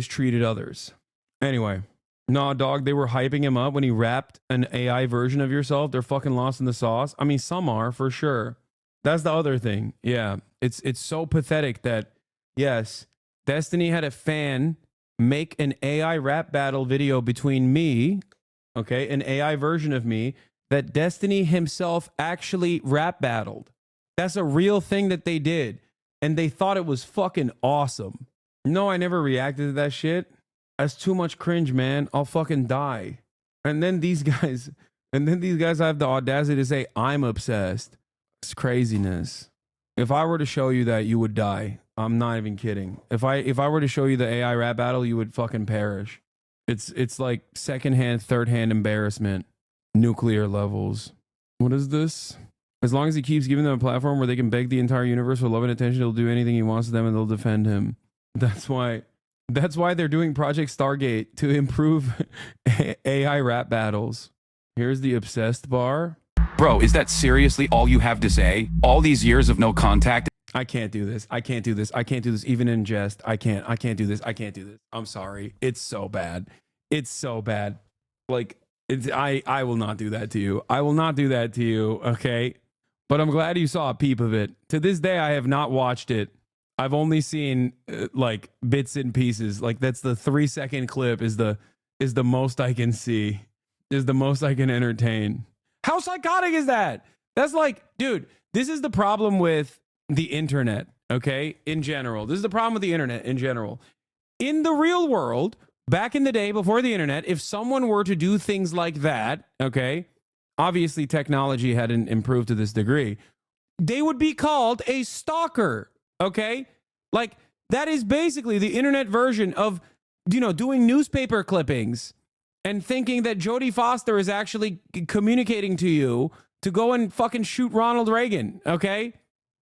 treated others. Anyway, nah, dog, they were hyping him up when he rapped an AI version of yourself. They're fucking lost in the sauce. I mean, some are for sure. That's the other thing. Yeah, it's so pathetic that, yes, Destiny had a fan make an AI rap battle video between me, okay, an AI version of me, that Destiny himself actually rap battled. That's a real thing that they did. And they thought it was fucking awesome. No, I never reacted to that shit. That's too much cringe, man. I'll fucking die. And then these guys have the audacity to say, I'm obsessed. It's craziness. If I were to show you that, you would die. I'm not even kidding. If I were to show you the AI rap battle, you would fucking perish. It's like secondhand, third-hand embarrassment. Nuclear levels. What is this? As long as he keeps giving them a platform where they can beg the entire universe for love and attention, he'll do anything he wants to them and they'll defend him. That's why they're doing Project Stargate, to improve AI rap battles. Here's the obsessed bar. Bro, is that seriously all you have to say? All these years of no contact? I can't do this. I can't do this. I can't do this even in jest. I can't do this. I can't do this. I'm sorry. It's so bad. It's so bad. Like, I will not do that to you. I will not do that to you, okay? But I'm glad you saw a peep of it. To this day, I have not watched it. I've only seen like bits and pieces. Like, that's the 3-second clip is the most I can see, is the most I can entertain. How psychotic is that? That's like, dude, this is the problem with the internet, okay? In general, this is the problem with the internet in general. In the real world, back in the day before the internet, if someone were to do things like that, okay, obviously technology hadn't improved to this degree, they would be called a stalker, okay? Like, that is basically the internet version of, you know, doing newspaper clippings and thinking that Jodie Foster is actually communicating to you to go and fucking shoot Ronald Reagan, okay?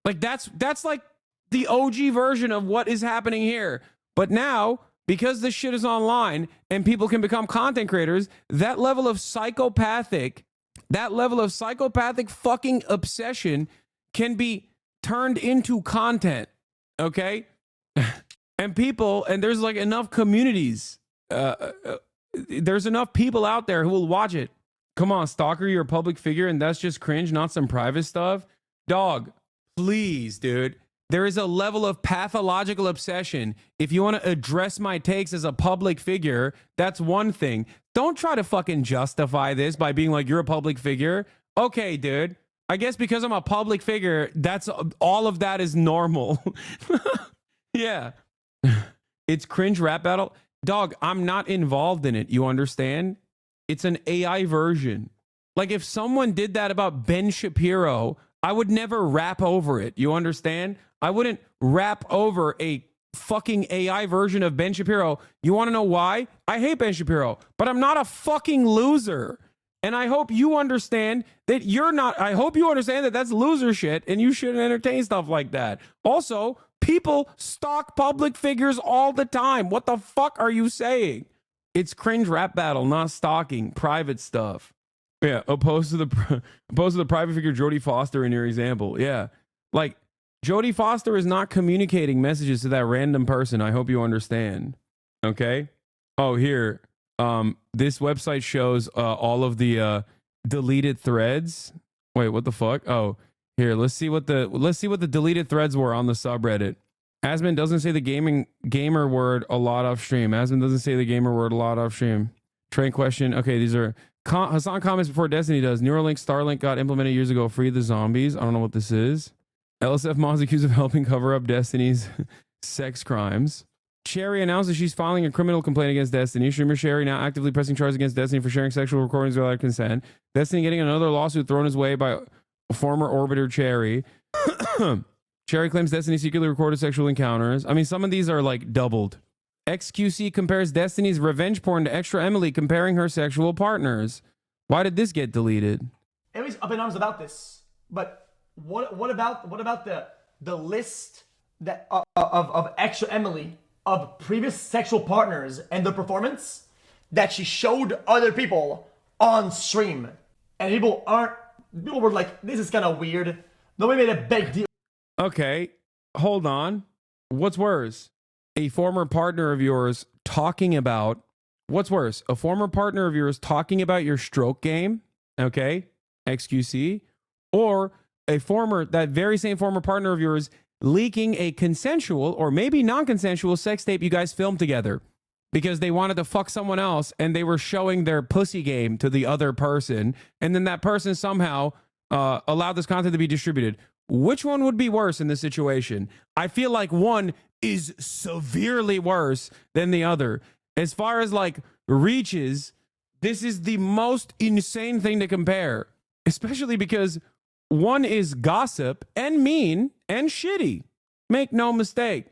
Like, that's like the OG version of what is happening here. But now, because this shit is online and people can become content creators, that level of psychopathic fucking obsession can be turned into content, okay? And there's like enough communities there's enough people out there who will watch it. Come on, stalker, you're a public figure and that's just cringe, not some private stuff. Dog, please, dude. There is a level of pathological obsession. If you want to address my takes as a public figure, that's one thing. Don't try to fucking justify this by being like, you're a public figure. Okay, dude. I guess because I'm a public figure, that's all of that is normal. Yeah. It's cringe rap battle. Dog, I'm not involved in it. You understand? It's an AI version. Like if someone did that about Ben Shapiro, I would never rap over it. You understand? I wouldn't rap over a fucking AI version of Ben Shapiro. You want to know why? I hate Ben Shapiro, but I'm not a fucking loser. And I hope you understand that you're not. I hope you understand that that's loser shit and you shouldn't entertain stuff like that. Also, people stalk public figures all the time. What the fuck are you saying? It's cringe rap battle, not stalking, private stuff. Yeah, opposed to the private figure Jodie Foster in your example. Yeah, like Jodie Foster is not communicating messages to that random person. I hope you understand. Okay. Oh, here. This website shows all of the deleted threads. Wait, what the fuck? Oh, here. Let's see what the deleted threads were on the subreddit. Asman doesn't say the gamer word a lot off stream. Asman doesn't say the gamer word a lot off stream. Train question. Okay, these are Hasan comments before Destiny does. Neuralink Starlink got implemented years ago. Free the zombies. I don't know what this is. LSF mods accused of helping cover up Destiny's sex crimes. Cherry announces she's filing a criminal complaint against Destiny. Streamer Sherry now actively pressing charges against Destiny for sharing sexual recordings without consent. Destiny getting another lawsuit thrown his way by former orbiter Cherry. Cherry claims Destiny secretly recorded sexual encounters. I mean, some of these are like doubled. XQC compares Destiny's revenge porn to Extra Emily comparing her sexual partners. Why did this get deleted? Emily's up in arms about this, but what about the list that of Extra Emily of previous sexual partners and the performance that she showed other people on stream, and people were like, this is kind of weird. Nobody made a big deal. Okay, hold on. What's worse? A former partner of yours talking about what's worse? A former partner of yours talking about your stroke game, okay? XQC, or that very same former partner of yours leaking a consensual or maybe non-consensual sex tape you guys filmed together because they wanted to fuck someone else and they were showing their pussy game to the other person, and then that person somehow allowed this content to be distributed. Which one would be worse in this situation? I feel like one is severely worse than the other. As far as like reaches, this is the most insane thing to compare, especially because one is gossip and mean and shitty. Make no mistake.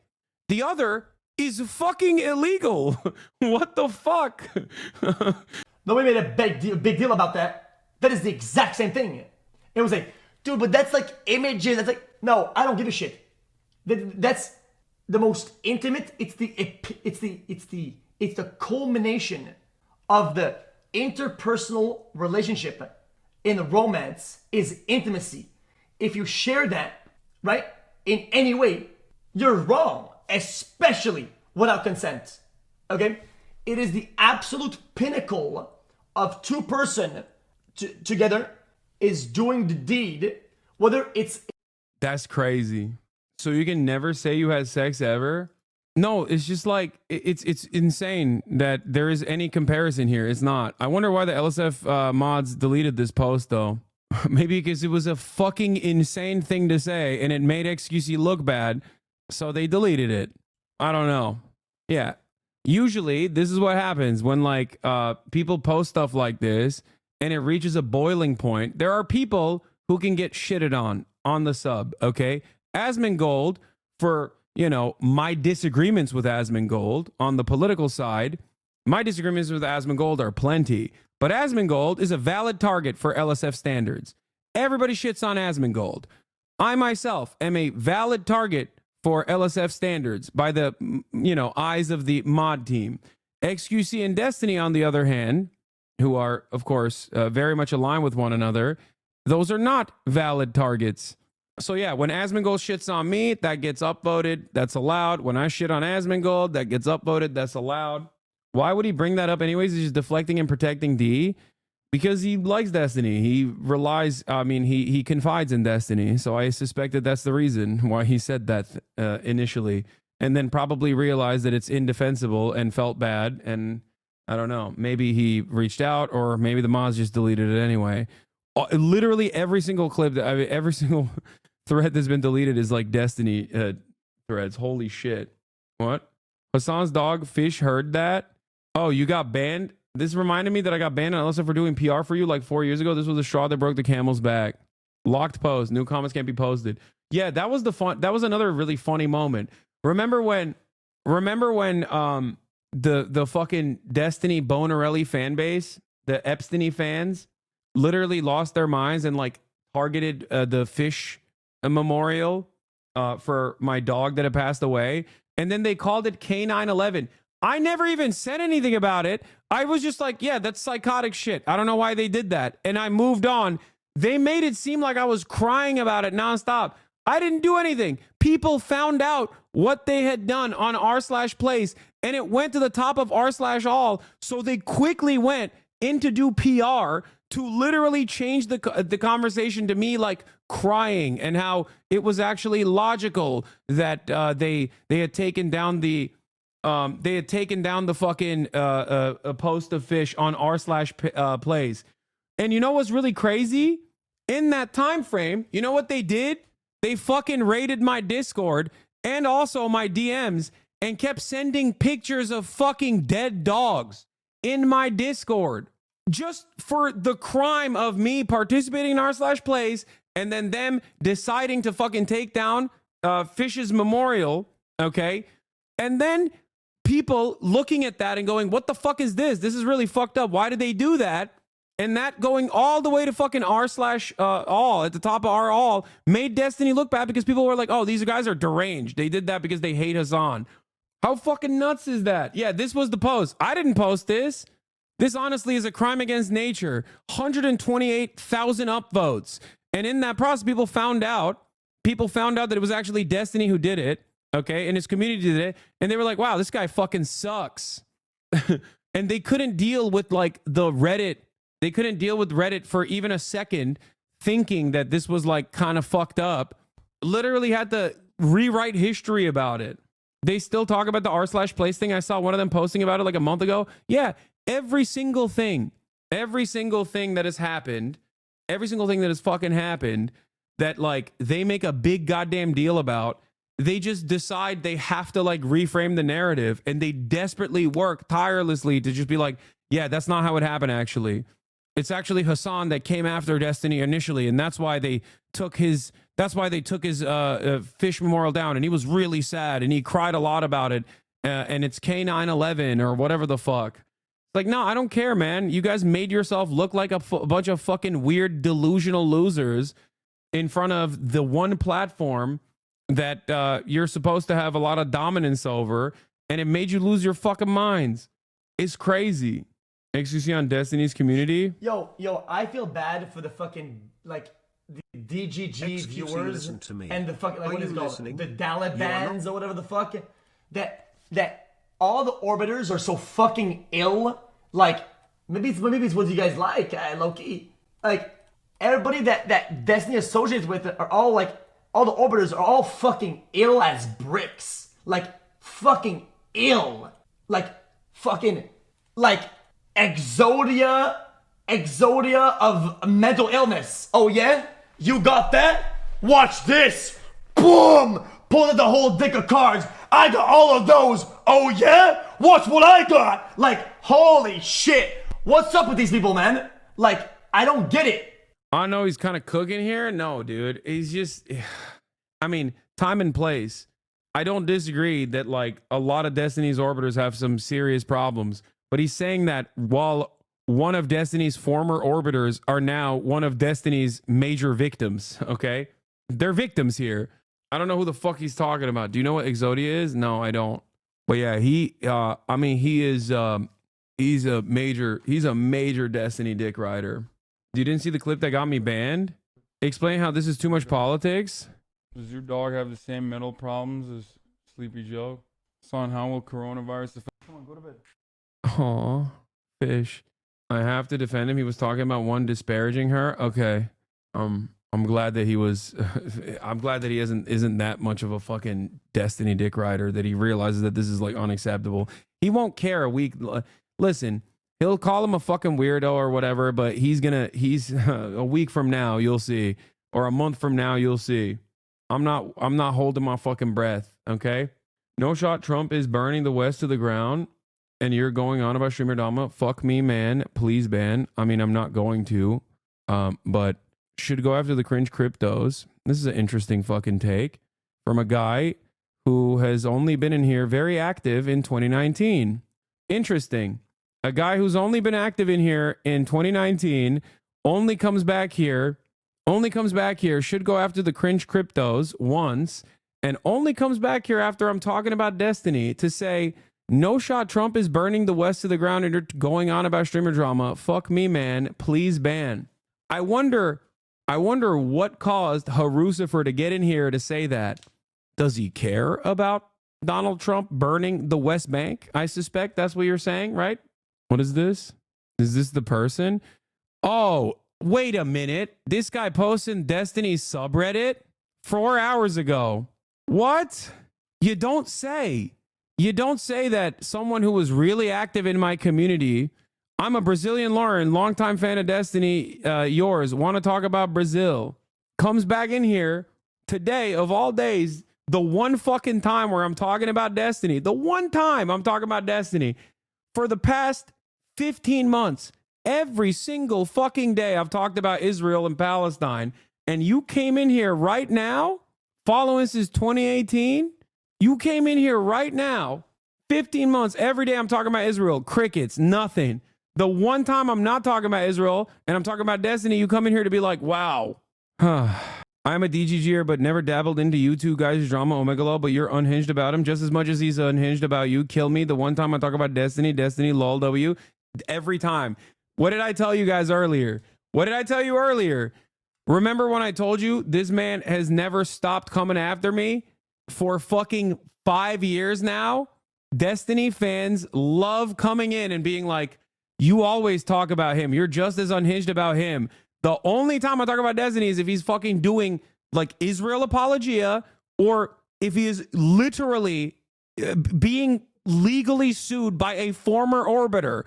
The other is fucking illegal. What the fuck? Nobody made a big deal about that. That is the exact same thing. It was like, dude, but that's like images. That's like, no, I don't give a shit. That's the most intimate. It's the culmination of the interpersonal relationship in a romance is intimacy. If you share that, right, in any way, you're wrong, especially without consent. Okay? It is the absolute pinnacle of two person together is doing the deed, whether it's... That's crazy. So you can never say you had sex ever? No, it's just like, it's insane that there is any comparison here. It's not. I wonder why the LSF mods deleted this post though. Maybe because it was a fucking insane thing to say and it made XQC look bad, so they deleted it. I don't know. Yeah. Usually this is what happens when like people post stuff like this and it reaches a boiling point. There are people who can get shitted on the sub, okay? Asmongold, for, you know, my disagreements with Asmongold on the political side, my disagreements with Asmongold are plenty. But Asmongold is a valid target for LSF standards. Everybody shits on Asmongold. I myself am a valid target for LSF standards by the, you know, eyes of the mod team. XQC and Destiny, on the other hand, who are, of course, very much aligned with one another, those are not valid targets. So yeah, when Asmongold shits on me, that gets upvoted. That's allowed. When I shit on Asmongold, that gets upvoted. That's allowed. Why would he bring that up anyways? He's just deflecting and protecting D because he likes Destiny. He relies, I mean, he confides in Destiny. So I suspect that that's the reason why he said that initially, and then probably realized that it's indefensible and felt bad. And I don't know, maybe he reached out, or maybe the mods just deleted it anyway. Literally every single clip that every single thread that's been deleted is like Destiny threads. Holy shit. What? Hasan's dog Fish heard that. Oh, you got banned? This reminded me that I got banned on Alyssa for doing PR for you like 4 years ago. This was the straw that broke the camel's back. Locked post. New comments can't be posted. Yeah, that was the fun. That was another really funny moment. Remember when the fucking Destiny Bonarelli fan base, the Epstein fans, literally lost their minds and like targeted the Fish memorial for my dog that had passed away, and then they called it K911. I never even said anything about it. I was just like, yeah, that's psychotic shit. I don't know why they did that. And I moved on. They made it seem like I was crying about it nonstop. I didn't do anything. People found out what they had done on r/place, and it went to the top of r/all. So they quickly went in to do PR to literally change the conversation to me like crying, and how it was actually logical that they had taken down the fucking post of Fish on r/plays. And you know what's really crazy? In that time frame, you know what they did? They fucking raided my Discord and also my DMs and kept sending pictures of fucking dead dogs in my Discord, just for the crime of me participating in r/plays and then them deciding to fucking take down Fish's memorial, okay? And then people looking at that and going, what the fuck is this? This is really fucked up. Why did they do that? And that going all the way to fucking r/all at the top of r/all made Destiny look bad, because people were like, oh, these guys are deranged. They did that because they hate Hasan. How fucking nuts is that? Yeah, this was the post. I didn't post this. This honestly is a crime against nature. 128,000 upvotes. And in that process, people found out that it was actually Destiny who did it. Okay, and his community did it, and they were like, wow, this guy fucking sucks. And they couldn't deal with like the Reddit. They couldn't deal with Reddit for even a second, thinking that this was like kind of fucked up. Literally had to rewrite history about it. They still talk about the r/place thing. I saw one of them posting about it like a month ago. Yeah, every single thing that has happened, every single thing that has fucking happened that like they make a big goddamn deal about, they just decide they have to like reframe the narrative, and they desperately work tirelessly to just be like, yeah, that's not how it happened actually. It's actually Hasan that came after Destiny initially, and that's why they took his Fish memorial down, and he was really sad and he cried a lot about it, and it's K911 or whatever the fuck. It's like, no, I don't care, man. You guys made yourself look like a bunch of fucking weird delusional losers in front of the one platform that you're supposed to have a lot of dominance over, and it made you lose your fucking minds. It's crazy. XQC on Destiny's community. Yo, I feel bad for the fucking like the DGG viewers and the fucking like, what is it called? The Dalibans or whatever the fuck. That all the orbiters are so fucking ill. Like maybe it's what you guys like, low key. Like everybody that Destiny associates with are all like, all the orbiters are all fucking ill as bricks. Like fucking ill. Like fucking like Exodia of mental illness. Oh yeah? You got that? Watch this. Boom! Pull out the whole deck of cards. I got all of those. Oh yeah? Watch what I got. Like, holy shit. What's up with these people, man? Like, I don't get it. I know he's kind of cooking here. No, dude. He's just, I mean, time and place. I don't disagree that like a lot of Destiny's orbiters have some serious problems. But he's saying that while one of Destiny's former orbiters are now one of Destiny's major victims, okay? They're victims here. I don't know who the fuck he's talking about. Do you know what Exodia is? No, I don't. But yeah, he's a major Destiny dick rider. You didn't see the clip that got me banned? Explain how this is too much politics? Does your dog have the same mental problems as Sleepy Joe? Son, how will coronavirus affect? Come on, go to bed. Aw, fish. I have to defend him. He was talking about one disparaging her. Okay. I'm glad that he was. I'm glad that he isn't that much of a fucking Destiny dick rider, that he realizes that this is like unacceptable. He won't care a week. Listen, he'll call him a fucking weirdo or whatever, but he's a week from now you'll see, or a month from now you'll see. I'm not holding my fucking breath. Okay. No shot. Trump is burning the West to the ground, and you're going on about streamer Dama. Fuck me, man. Please ban. I mean, I'm not going to, but. Should go after the cringe cryptos. This is an interesting fucking take from a guy who has only been in here very active in 2019. Interesting. A guy who's only been active in here in 2019 only comes back here, should go after the cringe cryptos once, and only comes back here after I'm talking about Destiny to say, no shot Trump is burning the West to the ground and you're going on about streamer drama. Fuck me, man. Please ban. I wonder what caused HasanAbi to get in here to say that. Does he care about Donald Trump burning the West Bank? I suspect that's what you're saying, right? What is this? Is this the person? Oh, wait a minute. This guy posted Destiny's subreddit 4 hours ago. What? You don't say. You don't say that someone who was really active in my community. I'm a Brazilian Lauren, longtime fan of Destiny, yours, want to talk about Brazil. Comes back in here today, of all days, the one fucking time where I'm talking about Destiny, the one time I'm talking about Destiny, for the past 15 months, every single fucking day I've talked about Israel and Palestine, and you came in here right now, following since 2018, you came in here right now, 15 months, every day I'm talking about Israel, crickets, nothing. The one time I'm not talking about Israel and I'm talking about Destiny, you come in here to be like, wow. I'm a DGGer, but never dabbled into you two guys' drama, Omegalo, but you're unhinged about him just as much as he's unhinged about you. Kill me. The one time I talk about Destiny, lol, W. Every time. What did I tell you guys earlier? What did I tell you earlier? Remember when I told you this man has never stopped coming after me for fucking 5 years now? Destiny fans love coming in and being like, you always talk about him. You're just as unhinged about him. The only time I talk about Destiny is if he's fucking doing like Israel apologia, or if he is literally being legally sued by a former orbiter.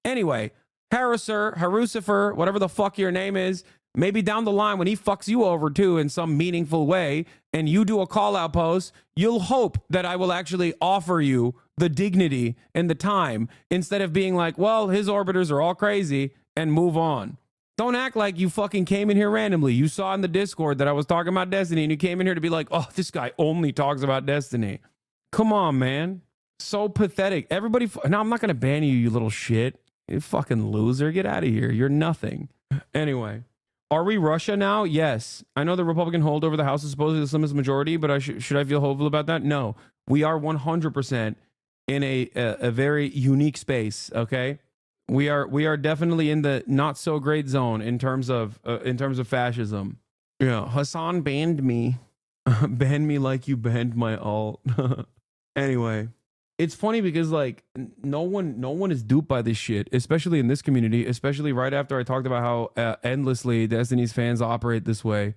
Anyway, HasanAbi, whatever the fuck your name is, maybe down the line when he fucks you over too in some meaningful way, and you do a call out post, you'll hope that I will actually offer you the dignity and the time instead of being like, well, his orbiters are all crazy, and move on. Don't act like you fucking came in here randomly. You saw in the Discord that I was talking about Destiny and you came in here to be like, oh, this guy only talks about Destiny. Come on, man. So pathetic. Everybody. No, I'm not going to ban you, you little shit. You fucking loser. Get out of here. You're nothing. Anyway. Are we Russia now? Yes. I know the Republican holdover the House is supposedly the slimmest majority, but should I feel hopeful about that? No. We are 100% in a very unique space, okay? We are definitely in the not so great zone in terms of fascism. Yeah, Hasan banned me. Banned me like you banned my alt. Anyway, it's funny because like no one is duped by this shit, especially in this community, especially right after I talked about how endlessly Destiny's fans operate this way,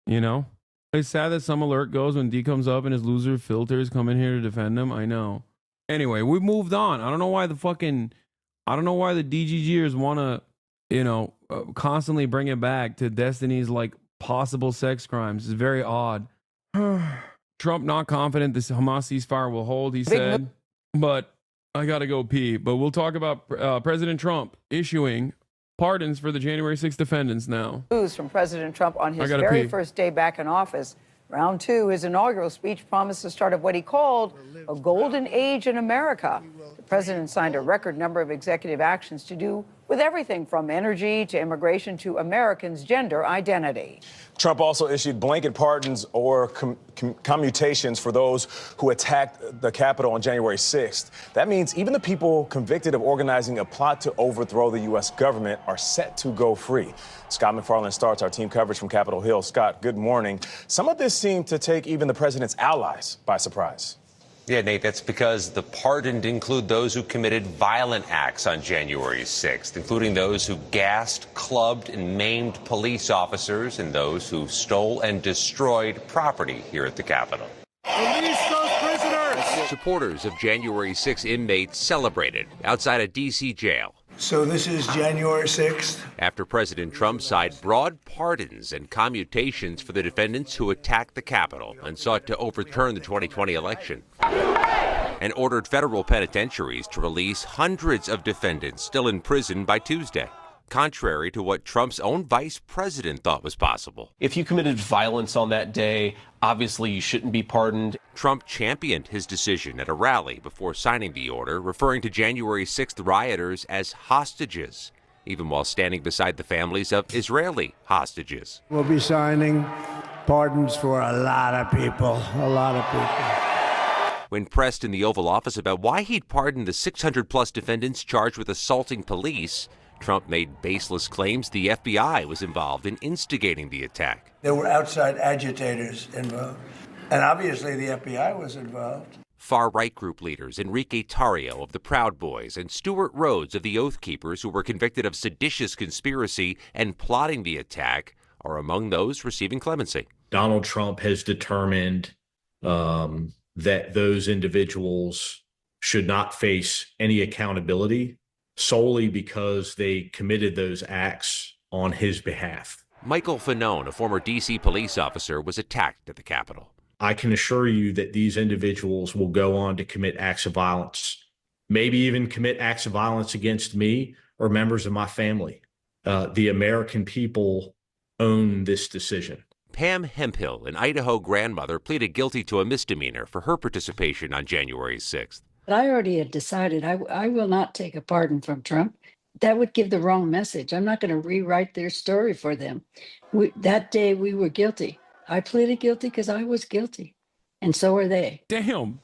you know? It's sad that some alert goes when D comes up and his loser filters come in here to defend him. I know. Anyway, we moved on. I don't know why the DGGers want to, constantly bring it back to Destiny's like possible sex crimes. It's very odd. Trump not confident this Hamas ceasefire will hold, he said. But I got to go pee. But we'll talk about President Trump issuing pardons for the January 6th defendants now. News from President Trump on his very first day back in office. Round two, his inaugural speech promised the start of what he called a golden age in America. The president signed a record number of executive actions to do with everything from energy to immigration to Americans' gender identity. Trump also issued blanket pardons or commutations for those who attacked the Capitol on January 6th. That means even the people convicted of organizing a plot to overthrow the U.S. government are set to go free. Scott McFarland starts our team coverage from Capitol Hill. Scott, good morning. Some of this seemed to take even the president's allies by surprise. Yeah, Nate, that's because the pardoned include those who committed violent acts on January 6th, including those who gassed, clubbed, and maimed police officers and those who stole and destroyed property here at the Capitol. Release those prisoners! Supporters of January 6 inmates celebrated outside a D.C. jail. So this is January 6th? After President Trump signed broad pardons and commutations for the defendants who attacked the Capitol and sought to overturn the 2020 election. And ordered federal penitentiaries to release hundreds of defendants still in prison by Tuesday, contrary to what Trump's own vice president thought was possible. If you committed violence on that day, obviously you shouldn't be pardoned. Trump championed his decision at a rally before signing the order, referring to January 6th rioters as hostages, even while standing beside the families of Israeli hostages. We'll be signing pardons for a lot of people, a lot of people. When pressed in the Oval Office about why he'd pardoned the 600-plus defendants charged with assaulting police, Trump made baseless claims the FBI was involved in instigating the attack. There were outside agitators involved, and obviously the FBI was involved. Far-right group leaders Enrique Tarrio of the Proud Boys and Stuart Rhodes of the Oath Keepers, who were convicted of seditious conspiracy and plotting the attack, are among those receiving clemency. Donald Trump has determined that those individuals should not face any accountability solely because they committed those acts on his behalf. Michael Fanone, a former D.C. police officer, was attacked at the Capitol. I can assure you that these individuals will go on to commit acts of violence, maybe even commit acts of violence against me or members of my family. The American people own this decision. Pam Hemphill, an Idaho grandmother, pleaded guilty to a misdemeanor for her participation on January 6th. But I already had decided I will not take a pardon from Trump. That would give the wrong message. I'm not going to rewrite their story for them. That day we were guilty. I pleaded guilty because I was guilty. And so are they. Damn.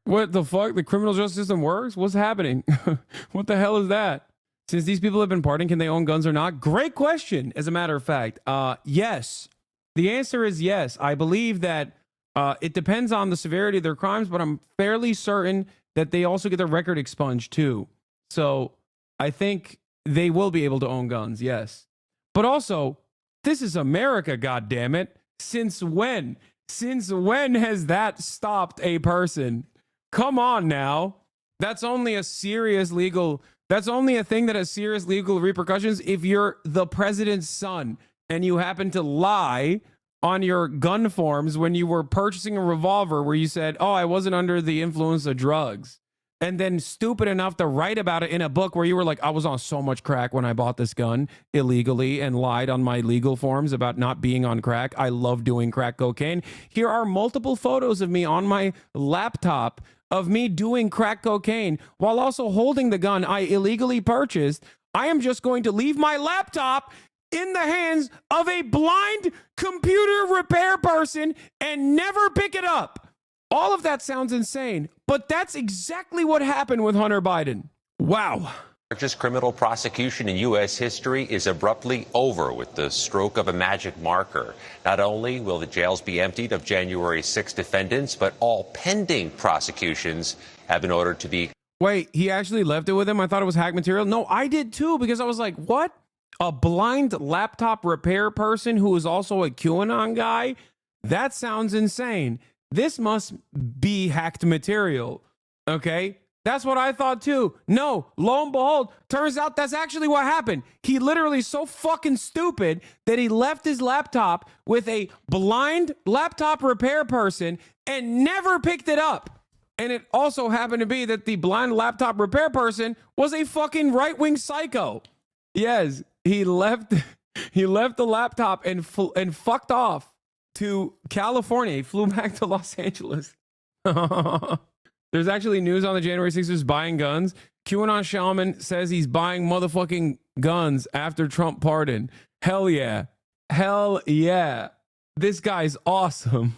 What the fuck? The criminal justice system works? What's happening? What the hell is that? Since these people have been pardoned, can they own guns or not? Great question, as a matter of fact. Yes. The answer is yes. I believe that it depends on the severity of their crimes, but I'm fairly certain that they also get their record expunged too. So I think they will be able to own guns, yes. But also, this is America, goddammit. Since when? Since when has that stopped a person? Come on now. That's only a serious legal... That's only a thing that has serious legal repercussions if you're the president's son and you happen to lie on your gun forms when you were purchasing a revolver where you said, oh, I wasn't under the influence of drugs. And then stupid enough to write about it in a book where you were like, I was on so much crack when I bought this gun illegally and lied on my legal forms about not being on crack. I love doing crack cocaine. Here are multiple photos of me on my laptop of me doing crack cocaine while also holding the gun I illegally purchased. I am just going to leave my laptop in the hands of a blind computer repair person and never pick it up. All of that sounds insane, but that's exactly what happened with Hunter Biden. Wow. Largest criminal prosecution in U.S. history is abruptly over with the stroke of a magic marker. Not only will the jails be emptied of January 6 defendants, but all pending prosecutions have been ordered to be... Wait, he actually left it with him? I thought it was hack material. No, I did too, because I was like, what? A blind laptop repair person who is also a QAnon guy? That sounds insane. This must be hacked material, okay? That's what I thought too. No, lo and behold, turns out that's actually what happened. He literally so fucking stupid that he left his laptop with a blind laptop repair person and never picked it up. And it also happened to be that the blind laptop repair person was a fucking right-wing psycho. Yes, he left the laptop and fucked off to California. He flew back to Los Angeles. There's actually news on the January 6th buying guns. QAnon Shaman says he's buying motherfucking guns after Trump pardon. Hell yeah. Hell yeah. This guy's awesome.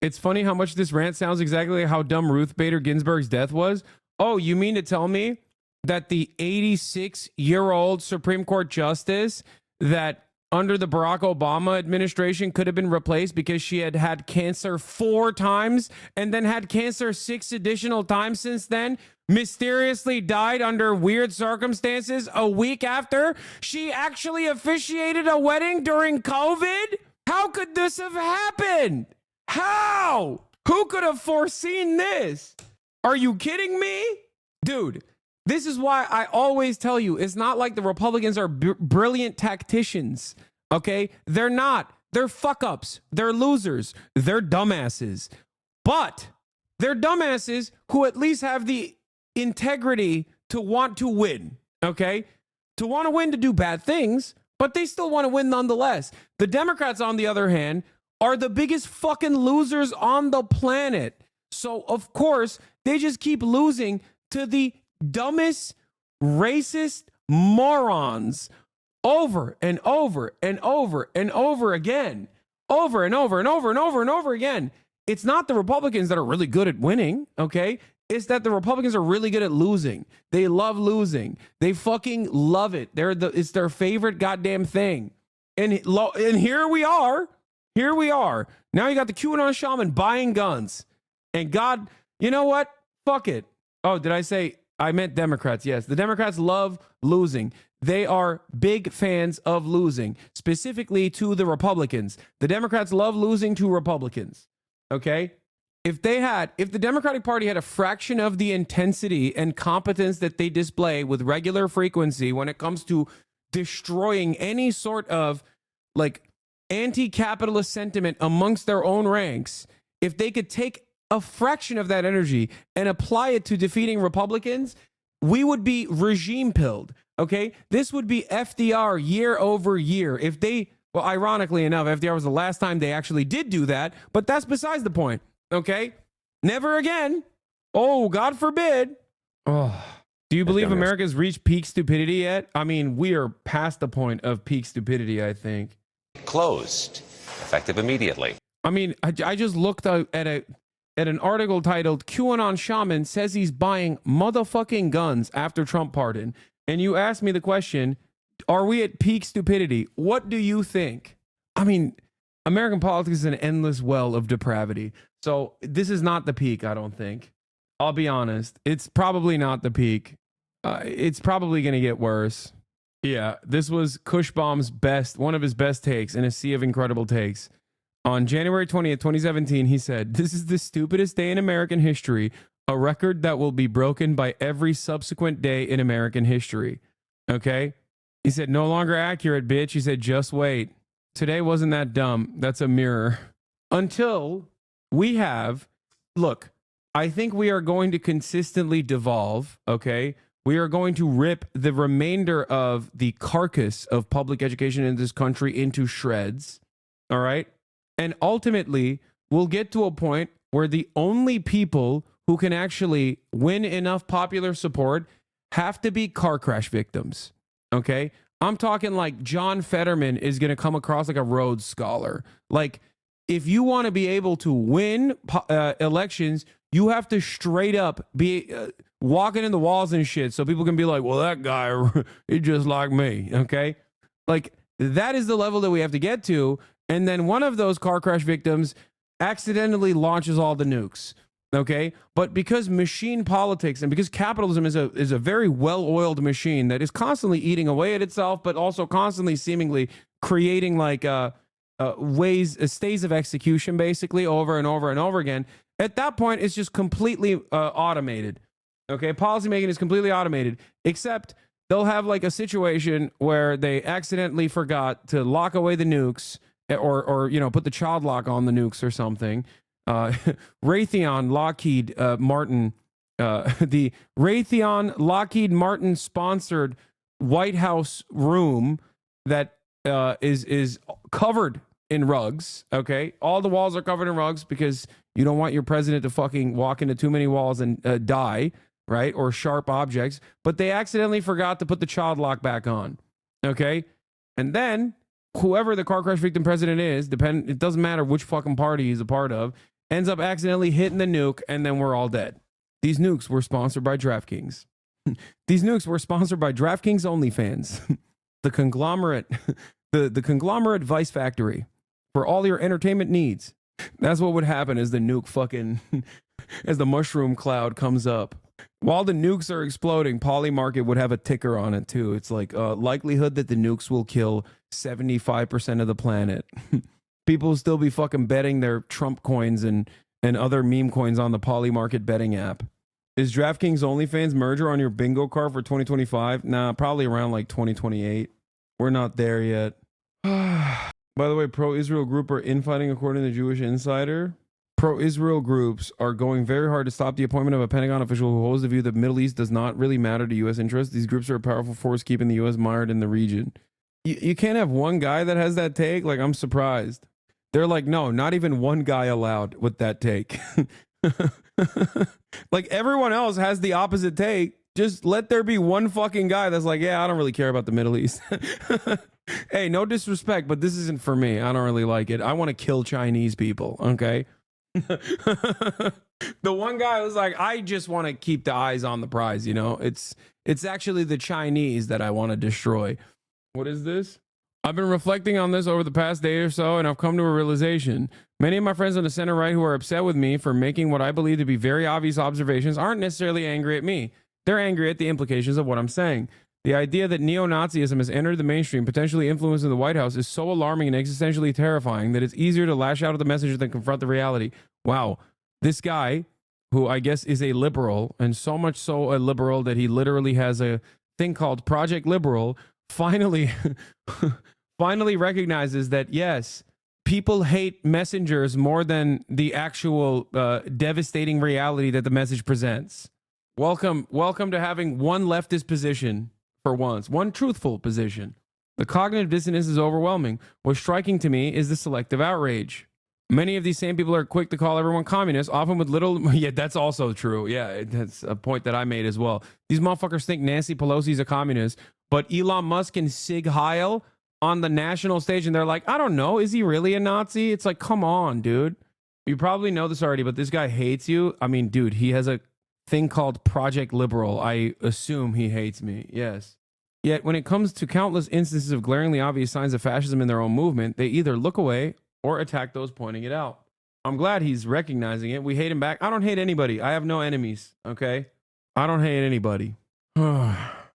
It's funny how much this rant sounds exactly like how dumb Ruth Bader Ginsburg's death was. Oh, you mean to tell me that the 86-year-old Supreme Court justice that under the Barack Obama administration could have been replaced because she had had cancer 4 times and then had cancer 6 additional times since then, mysteriously died under weird circumstances a week after she actually officiated a wedding during COVID? How could this have happened? How? Who could have foreseen this? Are you kidding me? Dude, this is why I always tell you, it's not like the Republicans are brilliant tacticians, okay? They're not. They're fuck-ups. They're losers. They're dumbasses. But they're dumbasses who at least have the integrity to want to win, okay? To want to win to do bad things, but they still want to win nonetheless. The Democrats, on the other hand, are the biggest fucking losers on the planet. So, of course, they just keep losing to the dumbest, racist morons over and over and over and over again. Over and over and over and over and over again. It's not the Republicans that are really good at winning, okay? It's that the Republicans are really good at losing. They love losing. They fucking love it. It's their favorite goddamn thing. And here we are. Here we are. Now you got the QAnon shaman buying guns. And God, you know what? Fuck it. Oh, did I say... I meant Democrats, yes. The Democrats love losing. They are big fans of losing, specifically to the Republicans. The Democrats love losing to Republicans, okay? If the Democratic Party had a fraction of the intensity and competence that they display with regular frequency when it comes to destroying any sort of, like, anti-capitalist sentiment amongst their own ranks, if they could take a fraction of that energy and apply it to defeating Republicans, we would be regime pilled. Okay. This would be FDR year over year. If they, well, ironically enough, FDR was the last time they actually did do that, but that's besides the point. Okay. Never again. Oh, God forbid. Oh, do you believe America's reached peak stupidity yet? I mean, we are past the point of peak stupidity, I think. Closed. Effective immediately. I mean, I just looked at an article titled QAnon Shaman Says He's Buying Motherfucking Guns After Trump Pardon. And you asked me the question, are we at peak stupidity? What do you think? I mean, American politics is an endless well of depravity. So this is not the peak, I don't think. I'll be honest. It's probably not the peak. It's probably going to get worse. Yeah, this was Cushbaum's one of his best takes in a sea of incredible takes. On January 20th, 2017, he said, "This is the stupidest day in American history, a record that will be broken by every subsequent day in American history." Okay? He said, "No longer accurate, bitch." He said, "Just wait. Today wasn't that dumb. That's a mirror." Until we have, look, I think we are going to consistently devolve, okay? We are going to rip the remainder of the carcass of public education in this country into shreds, all right? And ultimately, we'll get to a point where the only people who can actually win enough popular support have to be car crash victims, okay? I'm talking like John Fetterman is going to come across like a Rhodes Scholar. Like, if you want to be able to win elections, you have to straight up be walking in the walls and shit so people can be like, well, that guy, he's just like me, okay? Like, that is the level that we have to get to. And then one of those car crash victims accidentally launches all the nukes, okay? But because machine politics and because capitalism is a very well-oiled machine that is constantly eating away at itself, but also constantly seemingly creating like stays of execution basically over and over and over again, at that point, it's just completely automated, okay? Policymaking is completely automated, except they'll have like a situation where they accidentally forgot to lock away the nukes, or you know, put the child lock on the nukes or something. Raytheon Lockheed Martin, the Raytheon Lockheed Martin sponsored White House room that is covered in rugs. Okay, all the walls are covered in rugs because you don't want your president to fucking walk into too many walls and die, right? Or sharp objects. But they accidentally forgot to put the child lock back on. Okay, and then whoever the car crash victim president is, it doesn't matter which fucking party he's a part of, ends up accidentally hitting the nuke, and then we're all dead. These nukes were sponsored by DraftKings. These nukes were sponsored by DraftKings OnlyFans, the conglomerate the conglomerate vice factory for all your entertainment needs. That's what would happen as the nuke fucking, as the mushroom cloud comes up. While the nukes are exploding, Poly Market would have a ticker on it too. It's like likelihood that the nukes will kill 75% of the planet. People will still be fucking betting their Trump coins and other meme coins on the Poly Market betting app. Is DraftKings OnlyFans merger on your bingo card for 2025? Nah, probably around like 2028. We're not there yet. By the way, pro-Israel group are infighting according to the Jewish Insider. Pro-Israel groups are going very hard to stop the appointment of a Pentagon official who holds the view that the Middle East does not really matter to U.S. interests. These groups are a powerful force keeping the U.S. mired in the region. You can't have one guy that has that take? Like, I'm surprised. They're like, no, not even one guy allowed with that take. Like, everyone else has the opposite take. Just let there be one fucking guy that's like, yeah, I don't really care about the Middle East. Hey, no disrespect, but this isn't for me. I don't really like it. I want to kill Chinese people, okay? The one guy was like, I just want to keep the eyes on the prize, you know? It's actually the Chinese that I want to destroy. What is this? I've been reflecting on this over the past day or so, and I've come to a realization. Many of my friends on the center right who are upset with me for making what I believe to be very obvious observations aren't necessarily angry at me. They're angry at the implications of what I'm saying. The idea that neo-Nazism has entered the mainstream, potentially influencing the White House, is so alarming and existentially terrifying that it's easier to lash out at the message than confront the reality. Wow. This guy, who I guess is a liberal, and so much so a liberal that he literally has a thing called Project Liberal, finally recognizes that, yes, people hate messengers more than the actual devastating reality that the message presents. Welcome to having one leftist position for once, one truthful position. The cognitive dissonance is overwhelming. What's striking to me is the selective outrage. Many of these same people are quick to call everyone communist, often with little... Yeah, that's also true. Yeah, that's a point that I made as well. These motherfuckers think Nancy Pelosi's a communist, but Elon Musk and Sig Heil on the national stage, and they're like, I don't know, is he really a Nazi? It's like, come on, dude. You probably know this already, but this guy hates you. I mean, dude, he has a thing called Project Liberal. I assume he hates me. Yes. Yet when it comes to countless instances of glaringly obvious signs of fascism in their own movement, they either look away or attack those pointing it out. I'm glad he's recognizing it. We hate him back. I don't hate anybody. I have no enemies. Okay. I don't hate anybody.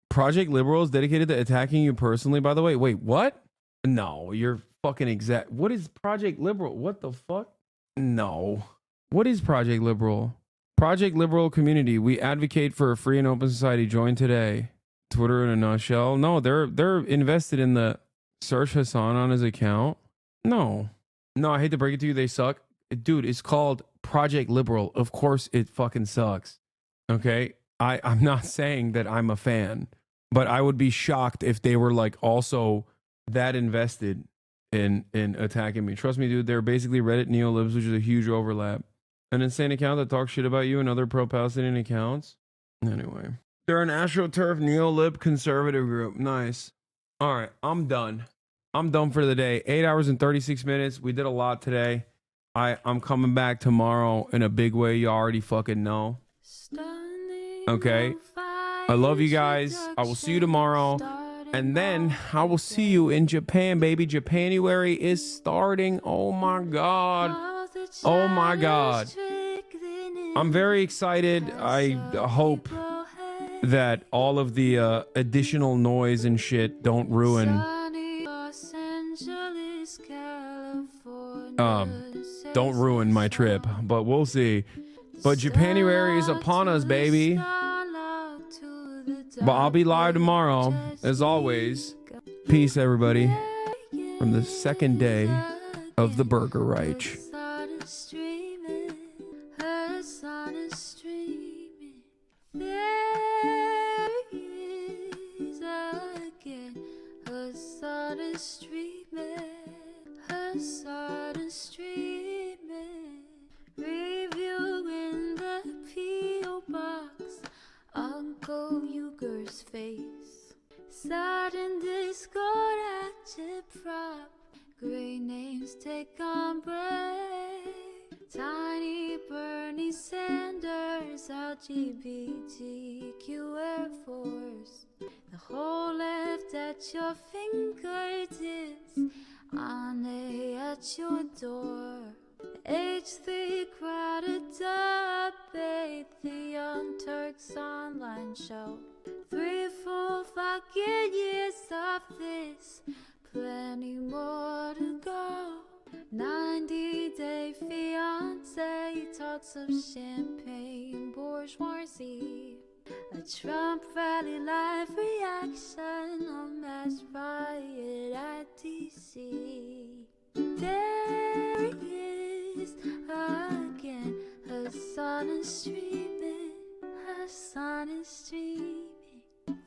Project Liberal is dedicated to attacking you personally, by the way. Wait, what? No, you're fucking exact. What is Project Liberal? What the fuck? No. What is Project Liberal? Project Liberal community. We advocate for a free and open society. Join today. Twitter in a nutshell. No, they're invested in the search Hasan on his account. No, I hate to break it to you. They suck. Dude, it's called Project Liberal. Of course it fucking sucks. Okay. I'm not saying that I'm a fan, but I would be shocked if they were like also that invested in attacking me. Trust me, dude. They're basically Reddit neolibs, which is a huge overlap. An insane account that talks shit about you and other pro-Palestinian accounts. Anyway, they're an AstroTurf neolib conservative group. Nice. All right, I'm done. I'm done for the day. 8 hours and 36 minutes. We did a lot today. I'm coming back tomorrow in a big way. You already fucking know. Okay. I love you guys. I will see you tomorrow. And then I will see you in Japan, baby. Japanuary is starting. Oh my God. Oh my God. I'm very excited. I hope that all of the additional noise and shit don't ruin my trip, but we'll see. But Japanuary is upon us, baby. But I'll be live tomorrow, as always. Peace, everybody, from the second day of the Burger Reich. Review in the P.O. box, Uncle Uger's face. Sudden Discord agitprop, great names take on break. Tiny Bernie Sanders, LGBTQ Air Force. The whole left gift at your fingertips, Ane at your door. H3 crowded debate, the Young Turks online show. 3 full fucking years of this, plenty more to go. 90-day fiance, talks of champagne bourgeoisie. A Trump rally live reaction, a mass riot at DC. There he is again, Hasan is streaming, Hasan is streaming.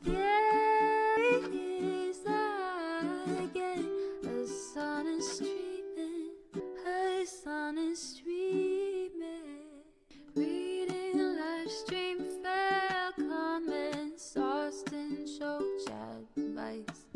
There he is again, Hasan is streaming, Hasan is streaming. Reading live stream fair comments, Austin show chat advice,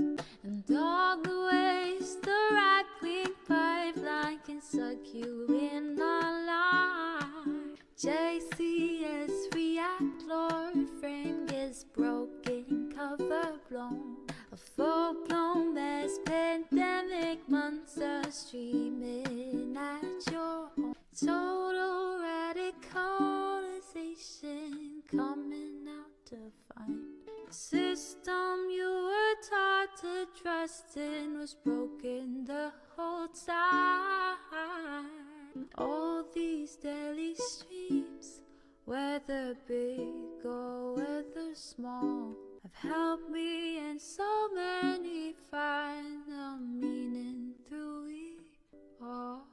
and all the ways the right-wing pipeline can suck you in online. JCS react, Lord frame gets broken, cover blown. A full-blown mass pandemic, monster streaming at your home. Total radicalization coming out to find. The system you were taught to trust in was broken the whole time. All these daily streams, whether big or whether small, have helped me and so many find the meaning through it all.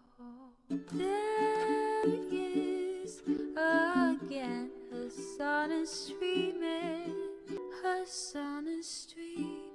There he is again, Hasan is streaming, Hasan is streaming.